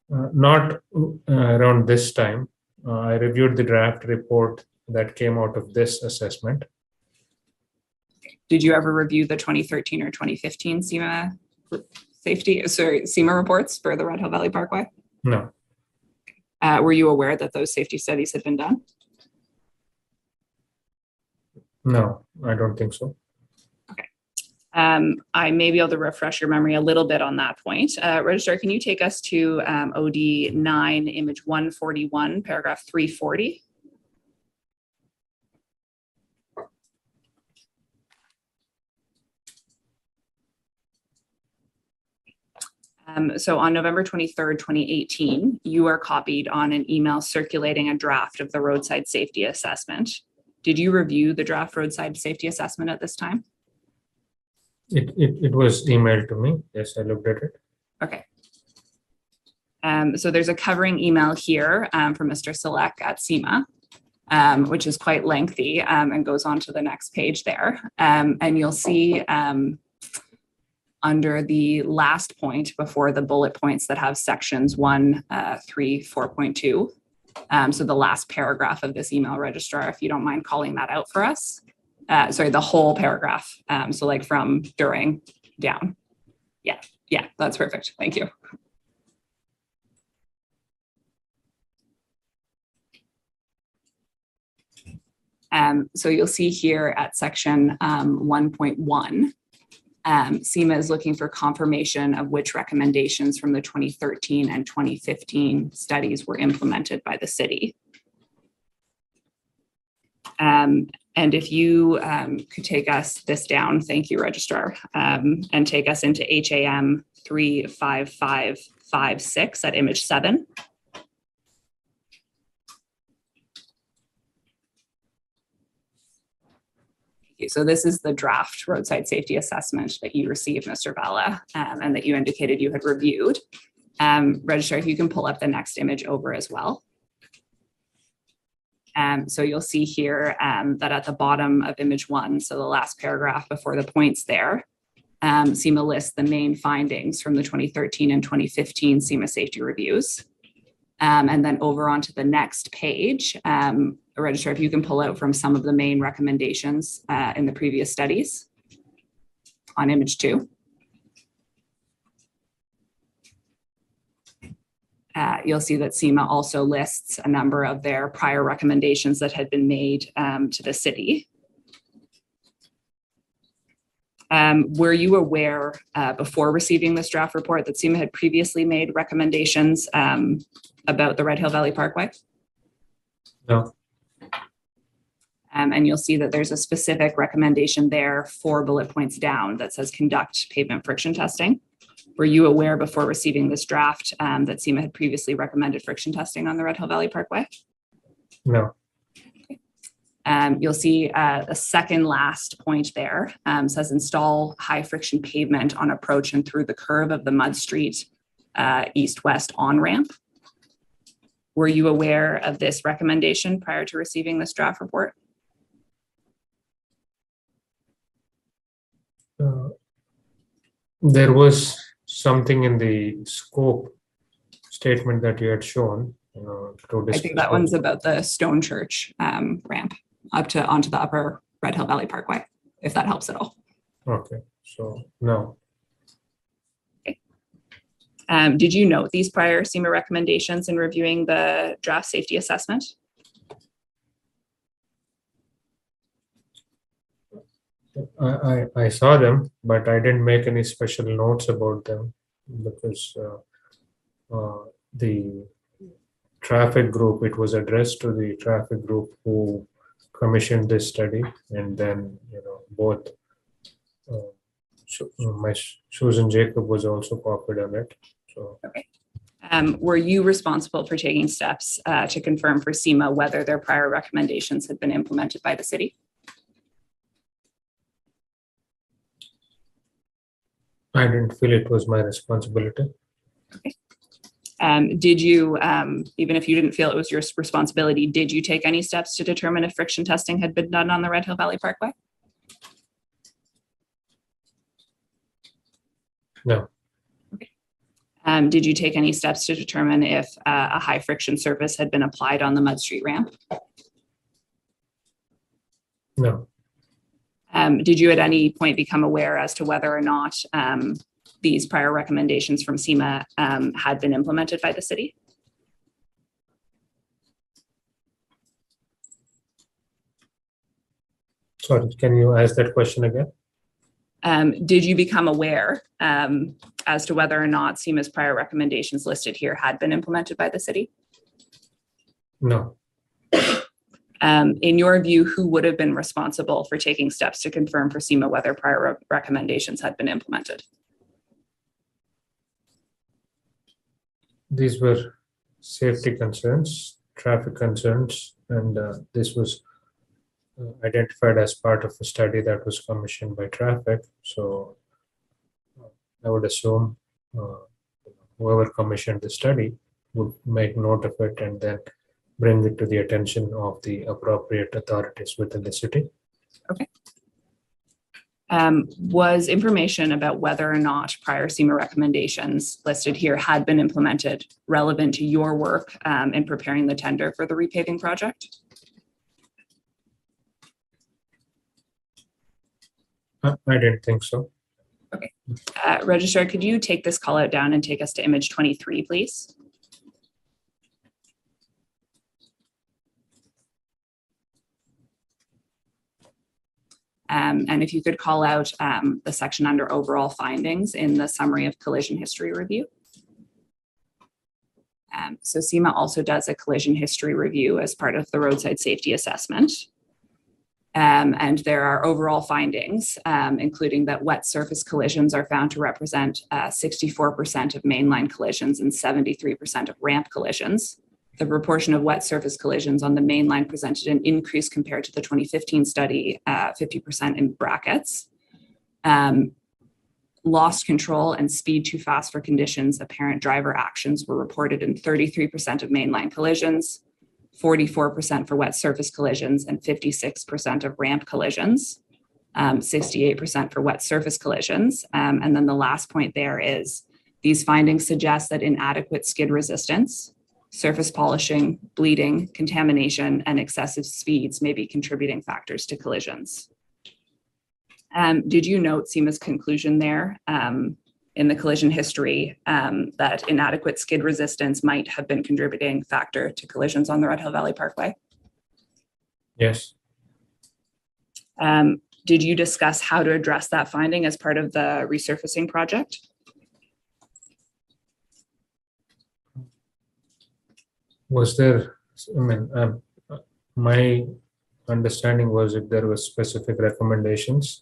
Not around this time. I reviewed the draft report that came out of this assessment. Did you ever review the 2013 or 2015 SEMA reports for the Red Hill Valley Parkway? No. Were you aware that those safety studies had been done? No, I don't think so. Okay. I may be able to refresh your memory a little bit on that point. Registrar, can you take us to OD 9, image 141, paragraph 340? So on November 23rd, 2018, you are copied on an email circulating a draft of the roadside safety assessment. Did you review the draft roadside safety assessment at this time? It was emailed to me. Yes, I looked at it. Okay. So there's a covering email here from Mr. Selek at SEMA, which is quite lengthy and goes on to the next page there. And you'll see under the last point before the bullet points that have sections 1, 3, 4.2. So the last paragraph of this email, Registrar, if you don't mind calling that out for us. Sorry, the whole paragraph. So like from during down. Yeah, that's perfect. Thank you. So you'll see here at section 1.1, SEMA is looking for confirmation of which recommendations from the 2013 and 2015 studies were implemented by the city. And if you could take us this down, thank you, Registrar, and take us into HAM 35556 at image 7. So this is the draft roadside safety assessment that you received, Mr. Valla, and that you indicated you had reviewed. Registrar, if you can pull up the next image over as well. So you'll see here that at the bottom of image 1, so the last paragraph before the points there, SEMA lists the main findings from the 2013 and 2015 SEMA safety reviews. And then over onto the next page, Registrar, if you can pull out from some of the main recommendations in the previous studies on image 2. You'll see that SEMA also lists a number of their prior recommendations that had been made to the city. Were you aware before receiving this draft report that SEMA had previously made recommendations about the Red Hill Valley Parkway? No. And you'll see that there's a specific recommendation there 4 bullet points down that says conduct pavement friction testing. Were you aware before receiving this draft that SEMA had previously recommended friction testing on the Red Hill Valley Parkway? No. You'll see the second last point there says install high friction pavement on approach and through the curve of the Mud Street east-west on-ramp. Were you aware of this recommendation prior to receiving this draft report? There was something in the scope statement that you had shown. I think that one's about the Stone Church ramp onto the upper Red Hill Valley Parkway, if that helps at all. Okay, so no. Okay. Did you note these prior SEMA recommendations in reviewing the draft safety assessment? I saw them, but I didn't make any special notes about them because the traffic group, it was addressed to the traffic group who commissioned this study, and then both Susan Jacob was also copied on it. So. Okay. Were you responsible for taking steps to confirm for SEMA whether their prior recommendations had been implemented by the city? I didn't feel it was my responsibility. Okay. Did you, even if you didn't feel it was your responsibility, did you take any steps to determine if friction testing had been done on the Red Hill Valley Parkway? No. Okay. Did you take any steps to determine if a high friction surface had been applied on the Mud Street ramp? No. Did you at any point become aware as to whether or not these prior recommendations from SEMA had been implemented by the city? Sorry, can you ask that question again? Did you become aware as to whether or not SEMA's prior recommendations listed here had been implemented by the city? No. In your view, who would have been responsible for taking steps to confirm for SEMA whether prior recommendations had been implemented? These were safety concerns, traffic concerns, and this was identified as part of a study that was commissioned by traffic. So I would assume whoever commissioned the study would make note of it and then bring it to the attention of the appropriate authorities within the city. Okay. Was information about whether or not prior SEMA recommendations listed here had been implemented relevant to your work in preparing the tender for the repaving project? I didn't think so. Okay. Registrar, could you take this call out down and take us to image 23, please? And if you could call out the section under overall findings in the summary of collision history review. So SEMA also does a collision history review as part of the roadside safety assessment. And there are overall findings, including that wet surface collisions are found to represent 64% of mainline collisions and 73% of ramp collisions. The proportion of wet surface collisions on the main line presented an increase compared to the 2015 study, 50% in brackets. Lost control and speed too fast for conditions, apparent driver actions were reported in 33% of mainline collisions, 44% for wet surface collisions, and 56% of ramp collisions, 68% for wet surface collisions. And then the last point there is these findings suggest that inadequate skid resistance, surface polishing, bleeding, contamination, and excessive speeds may be contributing factors to collisions. Did you note SEMA's conclusion there in the collision history that inadequate skid resistance might have been contributing factor to collisions on the Red Hill Valley Parkway? Yes. Did you discuss how to address that finding as part of the resurfacing project? Was there, I mean, my understanding was if there were specific recommendations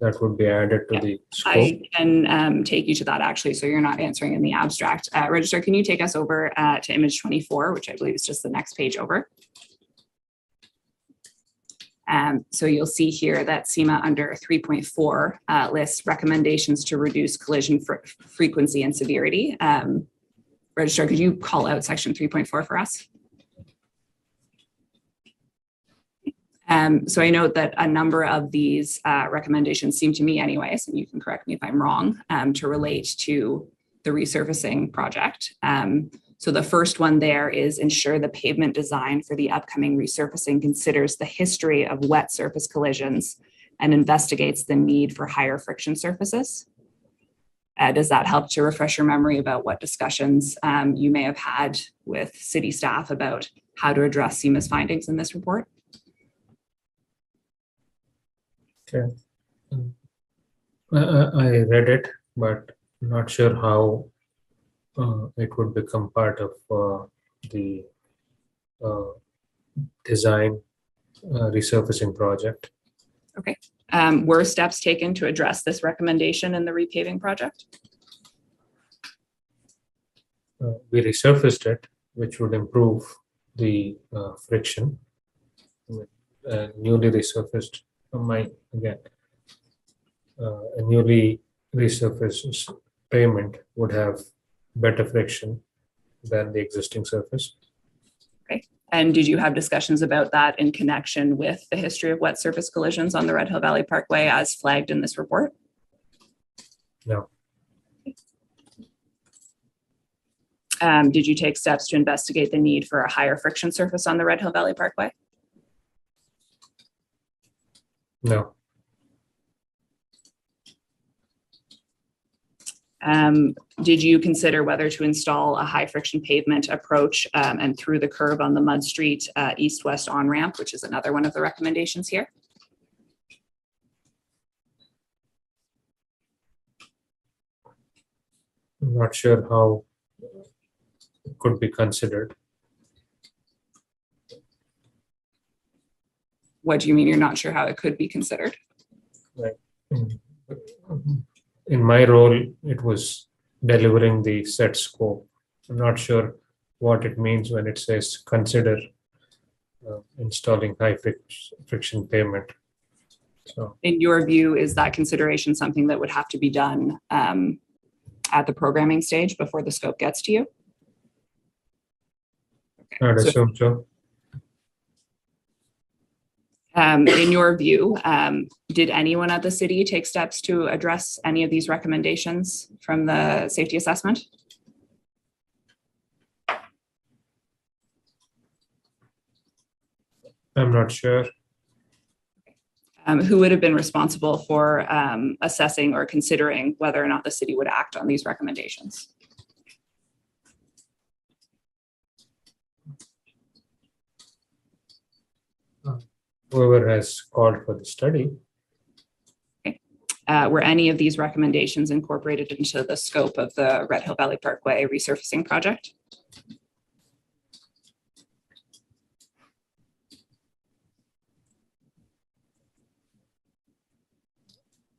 that would be added to the scope. I can take you to that actually, so you're not answering in the abstract. Registrar, can you take us over to image 24, which I believe is just the next page over? So you'll see here that SEMA under 3.4 lists recommendations to reduce collision frequency and severity. Registrar, could you call out section 3.4 for us? So I note that a number of these recommendations seem to me anyways, and you can correct me if I'm wrong, to relate to the resurfacing project. So the first one there is ensure the pavement design for the upcoming resurfacing considers the history of wet surface collisions and investigates the need for higher friction surfaces. Does that help to refresh your memory about what discussions you may have had with city staff about how to address SEMA's findings in this report? Okay. I read it, but not sure how it would become part of the design resurfacing project. Okay. Were steps taken to address this recommendation in the repaving project? We resurfaced it, which would improve the friction. Newly resurfaced, a newly resurfaced pavement would have better friction than the existing surface. Okay. And did you have discussions about that in connection with the history of wet surface collisions on the Red Hill Valley Parkway as flagged in this report? No. Did you take steps to investigate the need for a higher friction surface on the Red Hill Valley Parkway? No. Did you consider whether to install a high friction pavement approach and through the curve on the Mud Street east-west on-ramp, which is another one of the recommendations here? I'm not sure how it could be considered. What do you mean you're not sure how it could be considered? Like, in my role, it was delivering the set scope. I'm not sure what it means when it says consider installing high friction pavement. So, in your view, is that consideration something that would have to be done at the programming stage before the scope gets to you? Okay. I'd assume so. In your view, did anyone at the city take steps to address any of these recommendations from the safety assessment? I'm not sure. Who would have been responsible for assessing or considering whether or not the city would act on these recommendations? Whoever has called for the study. Okay. Were any of these recommendations incorporated into the scope of the Red Hill Valley Parkway resurfacing project?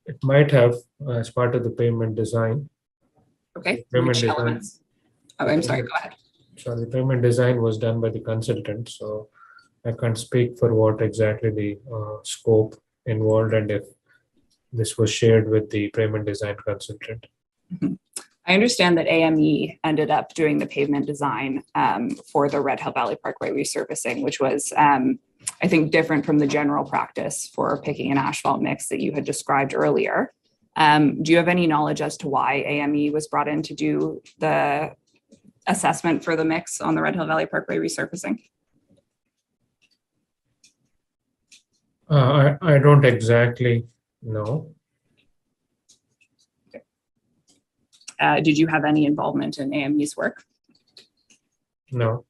It might have as part of the pavement design. Okay. Pavement Which design. elements? Oh, I'm sorry, go ahead. So the pavement design was done by the consultant, so I can't speak for what exactly the scope involved and if this was shared with the pavement design consultant. Mm-hmm. I understand that AME ended up doing the pavement design for the Red Hill Valley Parkway resurfacing, which was, I think, different from the general practice for picking an asphalt mix that you had described earlier. Do you have any knowledge as to why AME was brought in to do the assessment for the mix on the Red Hill Valley Parkway resurfacing? I don't exactly know. Did you have any involvement in AME's work? No.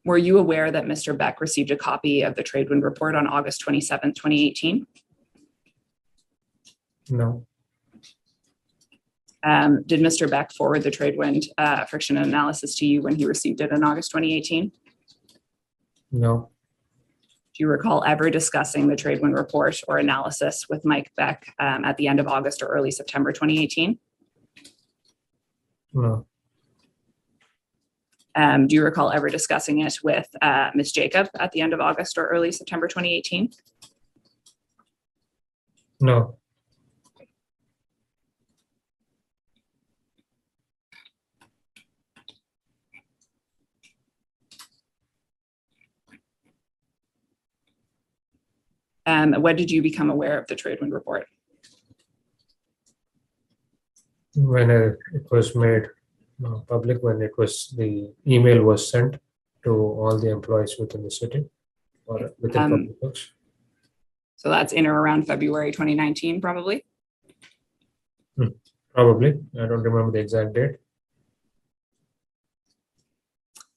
Were you aware that Mr. Beck received a copy of the Tradewind report on August 27th, 2018? No. Did Mr. Beck forward the Tradewind friction analysis to you when he received it in August 2018? No. Do you recall ever discussing the Tradewind report or analysis with Mike Beck at the end of August or early September 2018? No. Do you recall ever discussing it with Ms. Jacob at the end of August or early September 2018? No. When did you become aware of the Tradewind report? When it was made public, when the email was sent to all the employees within the city or within public works. So that's in or around February 2019, probably? Probably. I don't remember the exact date.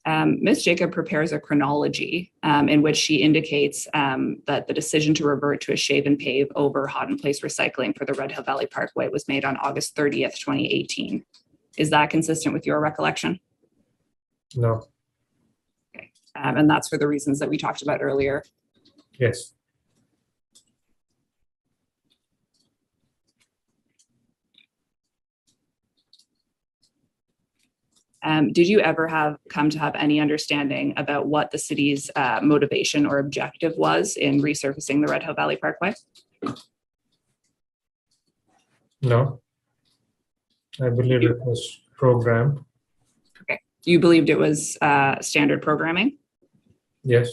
Ms. Jacob prepares a chronology in which she indicates that the decision to revert to a shave and pave over hot in place recycling for the Red Hill Valley Parkway was made on August 30th, 2018. Is that consistent with your recollection? No. Okay. And that's for the reasons that we talked about earlier. Yes. Did you ever come to have any understanding about what the city's motivation or objective was in resurfacing the Red Hill Valley Parkway? No. I believe it was programmed. Okay. You believed it was standard programming? Yes.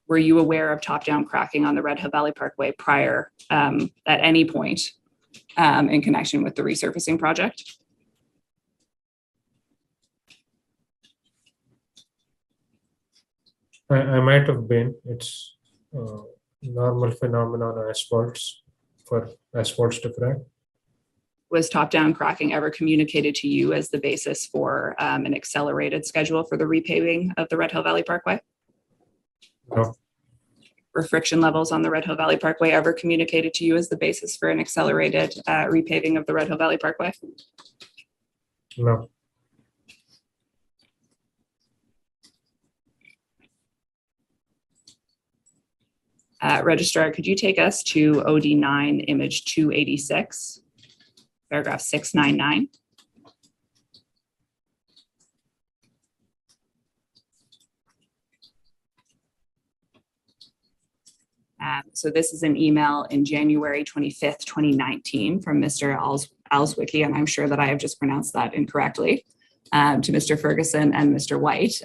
Were you aware of top-down cracking on the Red Hill Valley Parkway prior at any point in connection with the resurfacing project? I might have been. It's normal phenomenon on asphalts for asphalts to crack. Was top-down cracking ever communicated to you as the basis for an accelerated schedule for the repaving of the Red Hill Valley Parkway? No. Were friction levels on the Red Hill Valley Parkway ever communicated to you as the basis for an accelerated repaving of the Red Hill Valley Parkway? No. Registrar, could you take us to OD9 image 286, paragraph 699? So this is an email in January 25th, 2019 from Mr. Alswicki, and I'm sure that I have just pronounced that incorrectly, to Mr. Ferguson and Mr. White.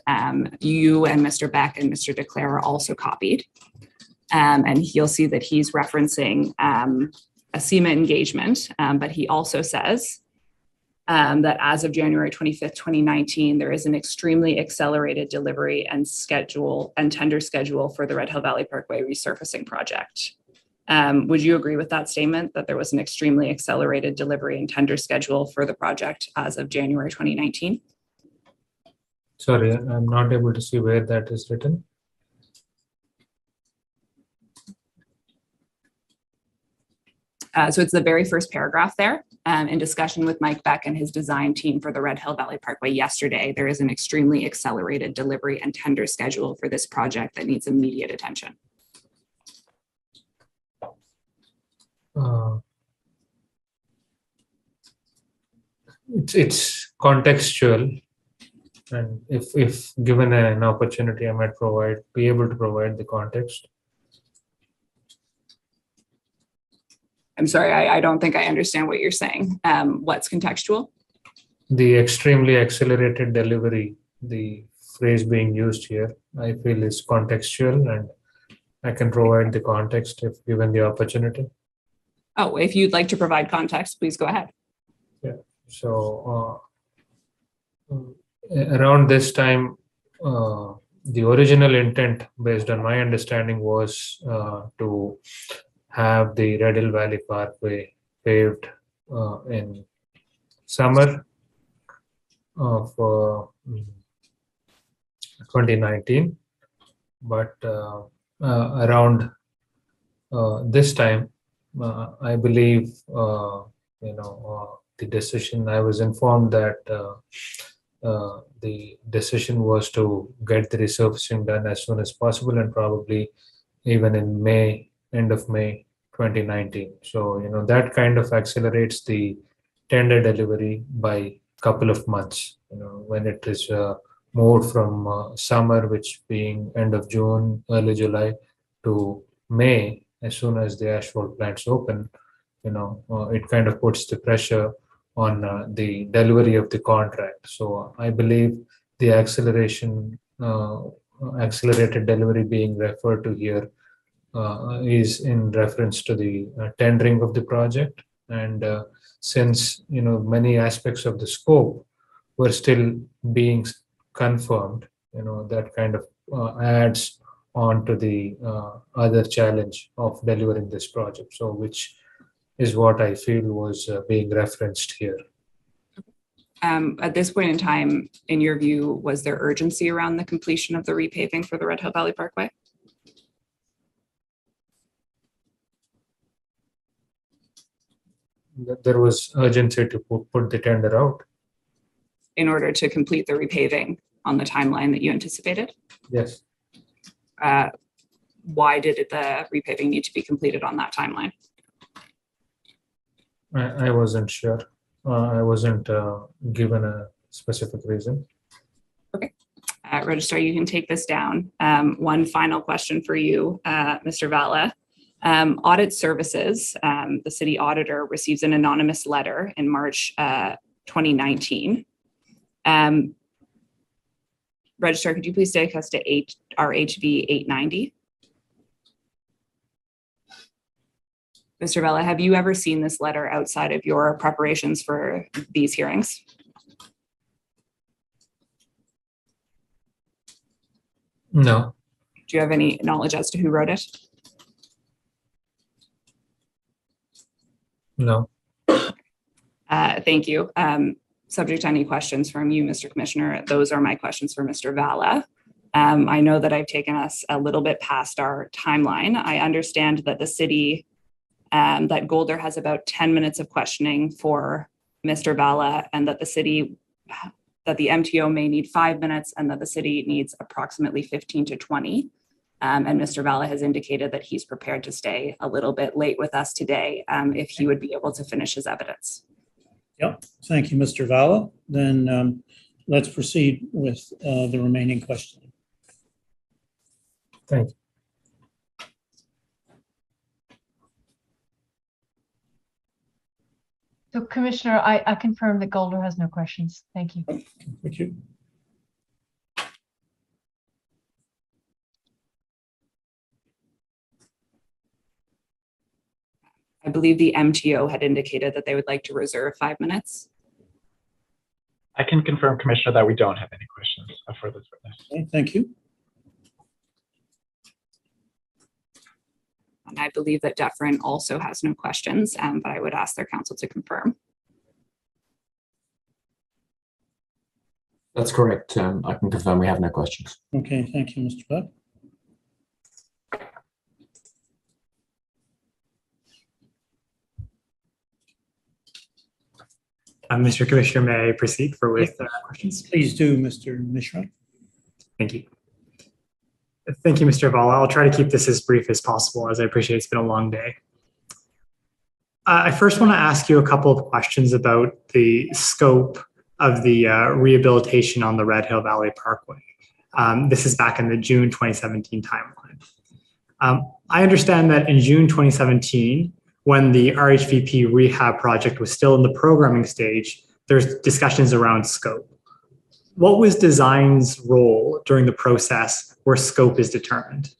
You and Mr. Beck and Mr. DeClaire are also copied. And you'll see that he's referencing a SEMA engagement, but he also says that as of January 25th, 2019, there is an extremely accelerated delivery and schedule and tender schedule for the Red Hill Valley Parkway resurfacing project. Would you agree with that statement, that there was an extremely accelerated delivery and tender schedule for the project as of January 2019? Sorry, I'm not able to see where that is written. So it's the very first paragraph there. In discussion with Mike Beck and his design team for the Red Hill Valley Parkway yesterday, there is an extremely accelerated delivery and tender schedule for this project that needs immediate attention. It's contextual, and if given an opportunity, I might be able to provide the context. I'm sorry, I don't think I understand what you're saying. What's contextual? The extremely accelerated delivery, the phrase being used here, I feel is contextual, and I can provide the context if given the opportunity. Oh, if you'd like to provide context, please go ahead. Yeah. So around this time, the original intent, based on my understanding, was to have the Red Hill Valley Parkway paved in summer of 2019, but around this time, I believe, the decision, I was informed that the decision was to get the resurfacing done as soon as possible, and probably even in May, end of May 2019. So, that kind of accelerates the tender delivery by a couple of months, when it is moved from summer, which being end of June, early July, to May, as soon as the asphalt plants open. It kind of puts the pressure on the delivery of the contract. So I believe the accelerated delivery being referred to here is in reference to the tendering of the project. And since many aspects of the scope were still being confirmed, that kind of adds on to the other challenge of delivering this project. So which is what I feel was being referenced here. At this point in time, in your view, was there urgency around the completion of the repaving for the Red Hill Valley Parkway? There was urgency to put the tender out. In order to complete the repaving on the timeline that you anticipated? Yes. Why did the repaving need to be completed on that timeline? I wasn't sure. I wasn't given a specific reason. Okay. Registrar, you can take this down. One final question for you, Mr. Valla. Audit services, the city auditor receives an anonymous letter in March 2019. Registrar, could you please take us to RHV 890? Mr. Valla, have you ever seen this letter outside of your preparations for these hearings? No. Do you have any knowledge as to who wrote it? No. Thank you. Subject to any questions from you, Mr. Commissioner, those are my questions for Mr. Valla. I know that I've taken us a little bit past our timeline. I understand that the city, that Golder has about 10 minutes of questioning for Mr. Valla, and that the city, that the MTO may need 5 minutes, and that the city needs approximately 15 to 20. And Mr. Valla has indicated that he's prepared to stay a little bit late with us today if he would be able to finish his evidence. Yep. Thank you, Mr. Valla. Then let's proceed with the remaining questioning. Thank you. So Commissioner, I confirm that Golder has no questions. Thank you. Thank you. I believe the MTO had indicated that they would like to reserve 5 minutes. I can confirm, Commissioner, that we don't have any questions for this witness. Okay, thank you. And I believe that Defrin also has no questions, but I would ask their counsel to confirm. That's correct. I can confirm we have no questions. Okay, thank you, Mr. Buck. Mr. Commissioner, may I proceed with questions? Please do, Mr. Mishra. Thank you. Thank you, Mr. Valla. I'll try to keep this as brief as possible, as I appreciate it's been a long day. I first want to ask you a couple of questions about the scope of the rehabilitation on the Red Hill Valley Parkway. This is back in the June 2017 timeline. I understand that in June 2017, when the RHVP rehab project was still in the programming stage, there's discussions around scope. What was design's role during the process where scope is determined?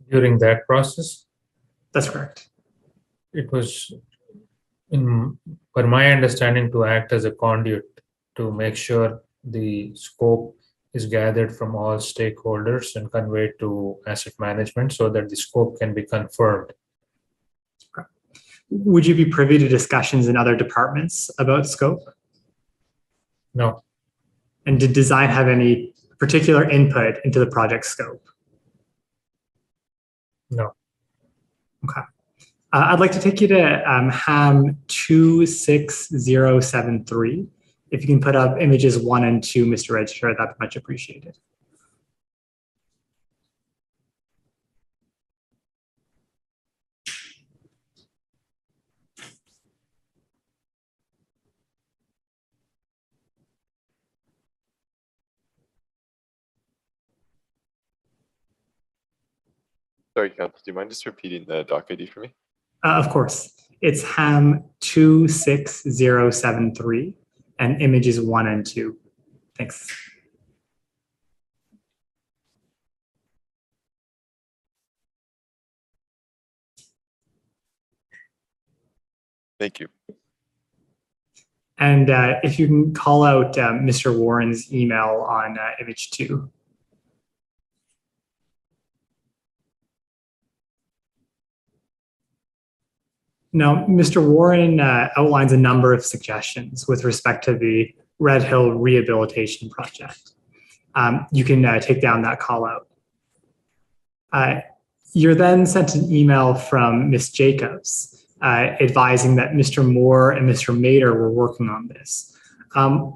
During that process? That's correct. It was per my understanding, to act as a conduit to make sure the scope is gathered from all stakeholders and conveyed to asset management so that the scope can be confirmed. Would you be privy to discussions in other departments about scope? No. And did design have any particular input into the project scope? No. Okay. I'd like to take you to HAM 26073. If you can put up images 1 and 2, Mr. Registrar, that'd be much appreciated. Sorry, Council, do you mind just repeating the doc ID for me? Of course. It's HAM 26073 and images 1 and 2. Thanks. Thank you. And if you can call out Mr. Warren's email on image 2. Now, Mr. Warren outlines a number of suggestions with respect to the Red Hill Rehabilitation Project. You can take down that call out. You're then sent an email from Ms. Jacobs advising that Mr. Moore and Mr. Mader were working on this.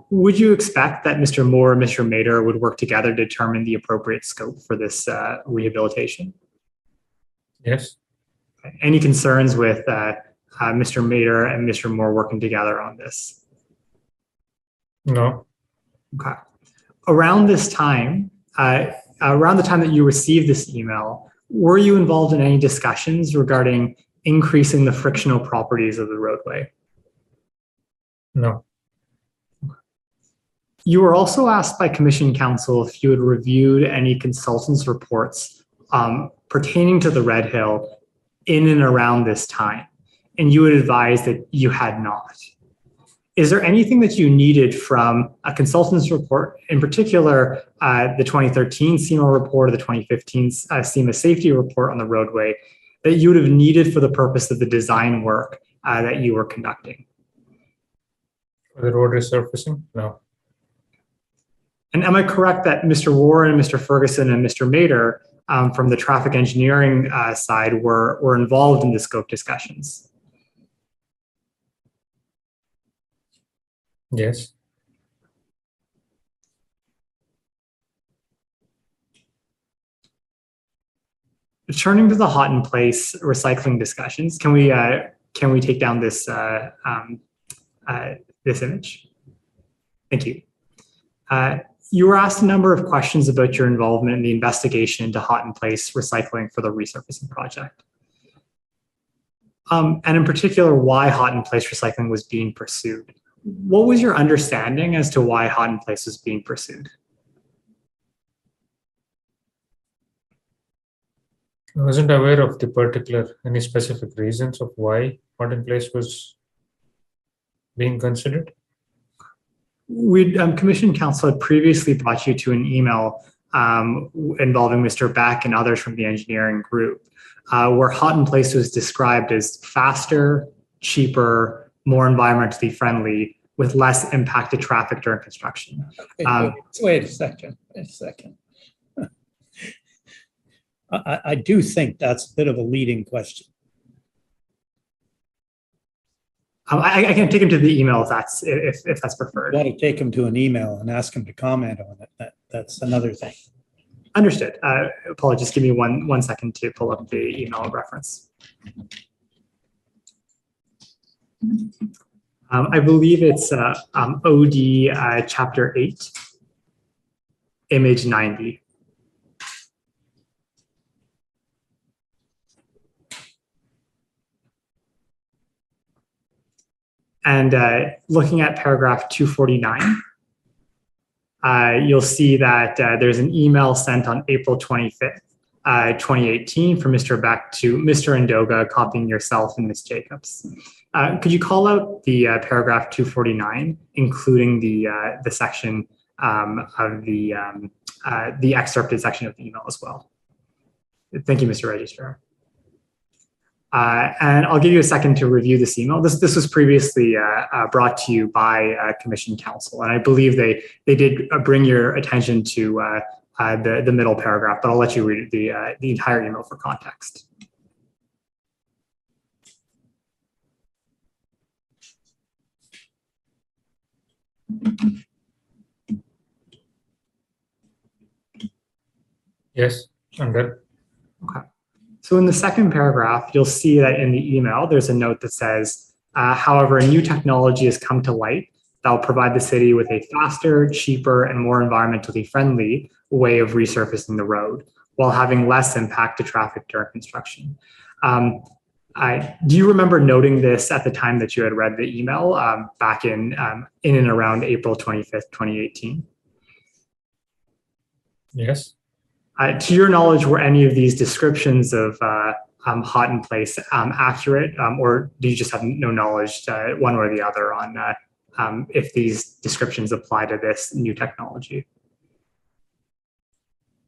Would you expect that Mr. Moore and Mr. Mader would work together to determine the appropriate scope for this rehabilitation? Yes. Any concerns with Mr. Mader and Mr. Moore working together on this? No. Okay. Around this time, around the time that you received this email, were you involved in any discussions regarding increasing the frictional properties of the roadway? No. You were also asked by Commission Council if you had reviewed any consultants' reports pertaining to the Red Hill in and around this time, and you would advise that you had not. Is there anything that you needed from a consultant's report, in particular the 2013 SEMA report or the 2015 SEMA safety report on the roadway, that you would have needed for the purpose of the design work that you were conducting? For the road resurfacing? No. And am I correct that Mr. Warren, Mr. Ferguson, and Mr. Mader from the traffic engineering side were involved in the scope discussions? Yes. Turning to the hot in place recycling discussions, can we take down this this image? Thank you. You were asked a number of questions about your involvement in the investigation into hot in place recycling for the resurfacing project. And in particular, why hot in place recycling was being pursued. What was your understanding as to why hot in place was being pursued? I wasn't aware of the any specific reasons of why hot in place was being considered. Commission Council had previously brought you to an email involving Mr. Beck and others from the engineering group, where hot in place was described as faster, cheaper, more environmentally friendly, with less impact to traffic during construction. Wait a second. I do think that's a bit of a leading question. I can take him to the email if that's preferred. You want to take him to an email and ask him to comment on it. That's another thing. Understood. Paula, just give me one second to pull up the email reference. I believe it's OD chapter 8, image 90. And looking at paragraph 249, you'll see that there's an email sent on April 25th 2018 from Mr. Beck to Mr. Ndoga, copying yourself and Ms. Jacobs. Could you call out the paragraph 249, including the section of the excerpted section of the email as well? Thank you, Mr. Registrar. And I'll give you a second to review this email. This was previously brought to you by Commission Counsel, and I believe they did bring your attention to the middle paragraph, but I'll let you read the entire email for context. Yes, I'm good. Okay. So in the second paragraph, you'll see that in the email, there's a note that says, however, a new technology has come to light that will provide the city with a faster, cheaper, and more environmentally friendly way of resurfacing the road while having less impact to traffic during construction. Do you remember noting this at the time that you had read the email back in and around April 25th, 2018? Yes. To your knowledge, were any of these descriptions of hot in place accurate, or do you just have no knowledge one way or the other on if these descriptions apply to this new technology?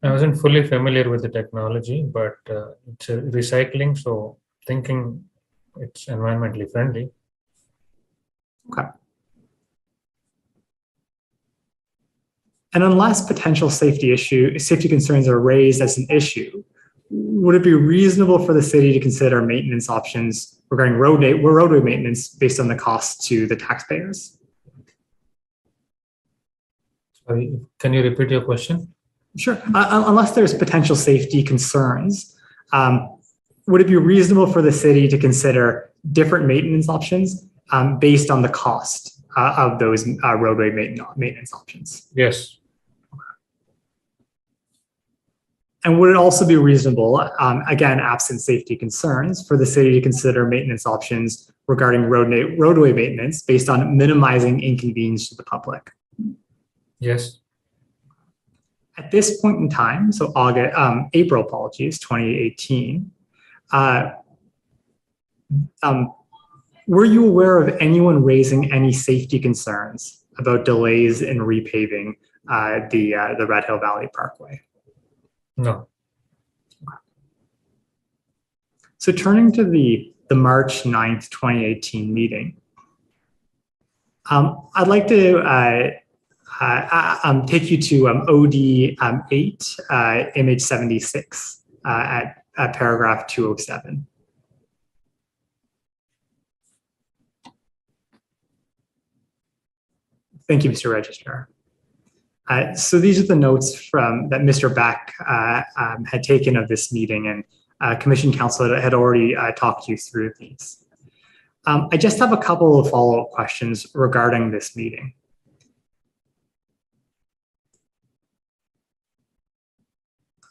I wasn't fully familiar with the technology, but it's recycling, so thinking it's environmentally friendly. Okay. And unless potential safety concerns are raised as an issue, would it be reasonable for the city to consider maintenance options regarding roadway maintenance based on the cost to the taxpayers? Sorry, can you repeat your question? Sure. Unless there's potential safety concerns, would it be reasonable for the city to consider different maintenance options based on the cost of those roadway maintenance options? Yes. And would it also be reasonable, again, absent safety concerns, for the city to consider maintenance options regarding roadway maintenance based on minimizing inconvenience to the public? Yes. At this point in time, so April, 2018, were you aware of anyone raising any safety concerns about delays in repaving the Red Hill Valley Parkway? No. So turning to the March 9th, 2018 meeting, I'd like to take you to OD 8, image 76 at paragraph 207. Thank you, Mr. Registrar. So these are the notes that Mr. Beck had taken of this meeting, and Commission Counsel had already talked you through these. I just have a couple of follow-up questions regarding this meeting.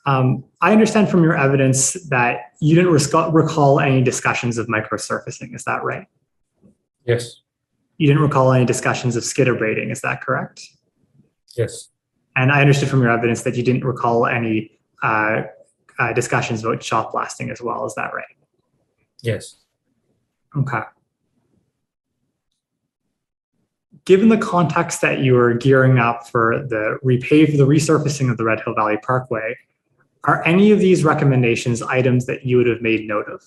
I understand from your evidence that you didn't recall any discussions of microsurfacing, is that right? Yes. You didn't recall any discussions of skid abrading, is that correct? Yes. And I understood from your evidence that you didn't recall any discussions about shot blasting as well, is that right? Yes. Okay. Given the context that you are gearing up for the resurfacing of the Red Hill Valley Parkway, are any of these recommendations items that you would have made note of?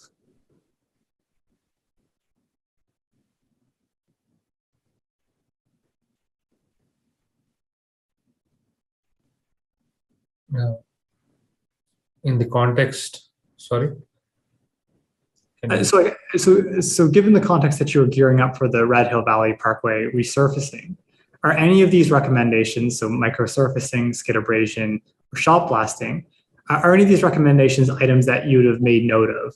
No. In the context, sorry? So given the context that you're gearing up for the Red Hill Valley Parkway resurfacing, are any of these recommendations, so microsurfacing, skid abrasion, or shot blasting, are any of these recommendations items that you would have made note of,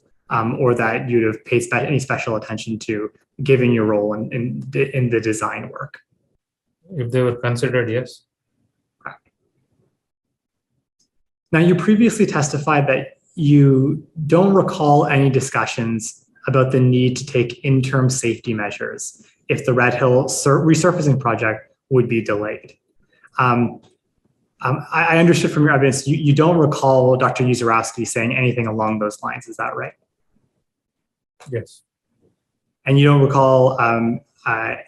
or that you'd have paid any special attention to, given your role in the design work? If they were considered, yes. Now, you previously testified that you don't recall any discussions about the need to take interim safety measures if the Red Hill resurfacing project would be delayed. I understood from your evidence, you don't recall Dr. Yuzurowski saying anything along those lines. Is that right? Yes. And you don't recall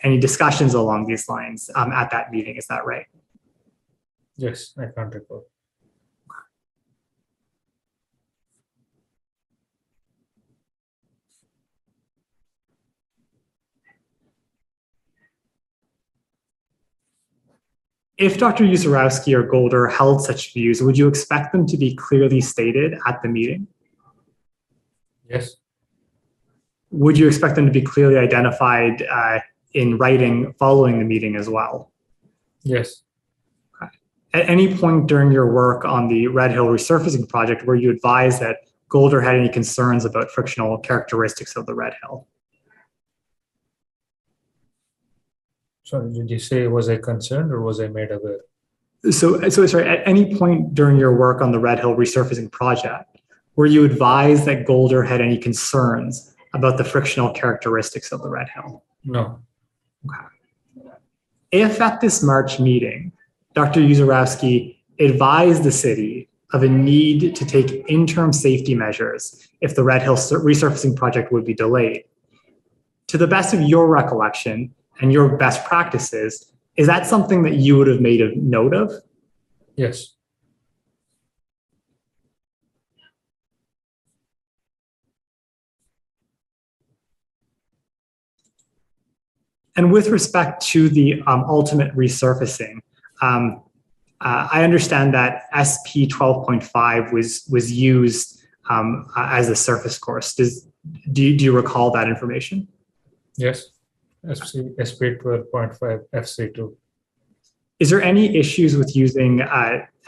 any discussions along these lines at that meeting. Is that right? Yes, I can't recall. If Dr. Yuzurowski or Golder held such views, would you expect them to be clearly stated at the meeting? Yes. Would you expect them to be clearly identified in writing following the meeting as well? Yes. At any point during your work on the Red Hill resurfacing project, were you advised that Golder had any concerns about frictional characteristics of the Red Hill? Sorry, did you say was I concerned or was I made aware? So sorry, at any point during your work on the Red Hill resurfacing project, were you advised that Golder had any concerns about the frictional characteristics of the Red Hill? No. Okay. If at this March meeting, Dr. Yuzurowski advised the city of a need to take interim safety measures if the Red Hill resurfacing project would be delayed, to the best of your recollection and your best practices, is that something that you would have made a note of? Yes. And with respect to the ultimate resurfacing, I understand that SP 12.5 was used as a surface course. Do you recall that information? Yes. SP 12.5 FC2. Is there any issues with using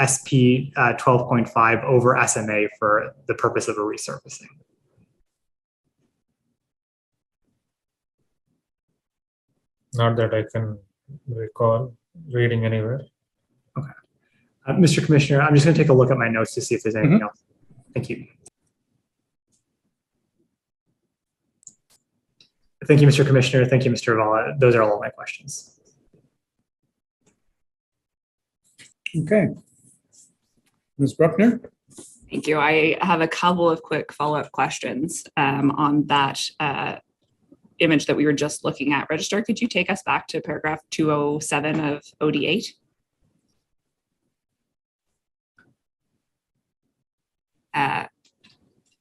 SP 12.5 over SMA for the purpose of a resurfacing? Not that I can recall reading anywhere. Okay. Mr. Commissioner, I'm just going to take a look at my notes to see if there's anything else. Thank you. Thank you, Mr. Commissioner. Thank you, Mr. Vala. Those are all of my questions. Okay. Ms. Bruckner? Thank you. I have a couple of quick follow-up questions on that image that we were just looking at. Registrar, could you take us back to paragraph 207 of OD8?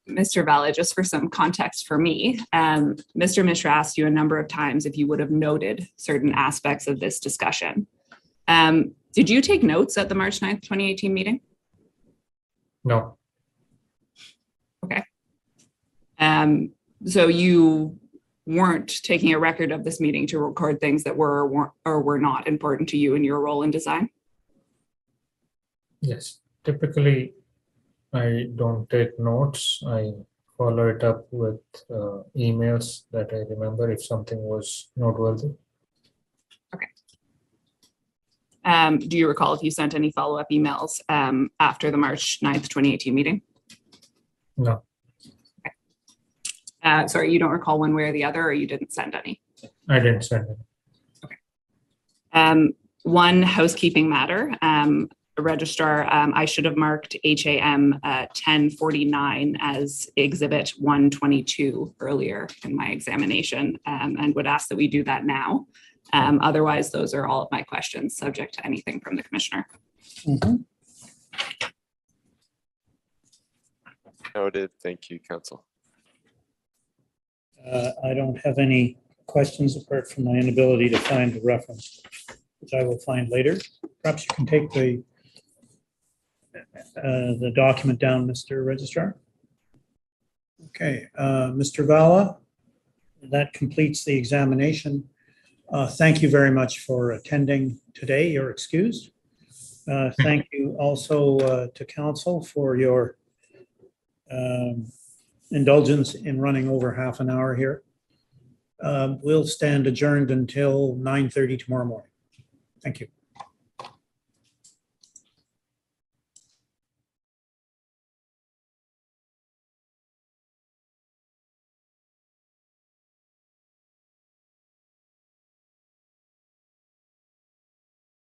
Mr. Valla, just for some context for me, Mr. Mishra asked you a number of times if you would have noted certain aspects of this discussion. Did you take notes at the March 9th, 2018 meeting? No. Okay. So you weren't taking a record of this meeting to record things that were or were not important to you in your role in design? Yes. Typically, I don't take notes. I follow it up with emails that I remember if something was noteworthy. Okay. Do you recall if you sent any follow-up emails after the March 9th, 2018 meeting? No. Okay. Sorry, you don't recall one way or the other, or you didn't send any? I didn't send it. Okay. One housekeeping matter. Registrar, I should have marked HAM 1049 as exhibit 122 earlier in my examination, and would ask that we do that now. Otherwise, those are all of my questions, subject to anything from the commissioner. Noted. Thank you, counsel. I don't have any questions apart from my inability to find the reference, which I will find later. Perhaps you can take the document down, Mr. Registrar. Okay, Mr. Valla, that completes the examination. Thank you very much for attending today. You're excused. Thank you also to council for your indulgence in running over half an hour here. We'll stand adjourned until 9:30 tomorrow morning. Thank you.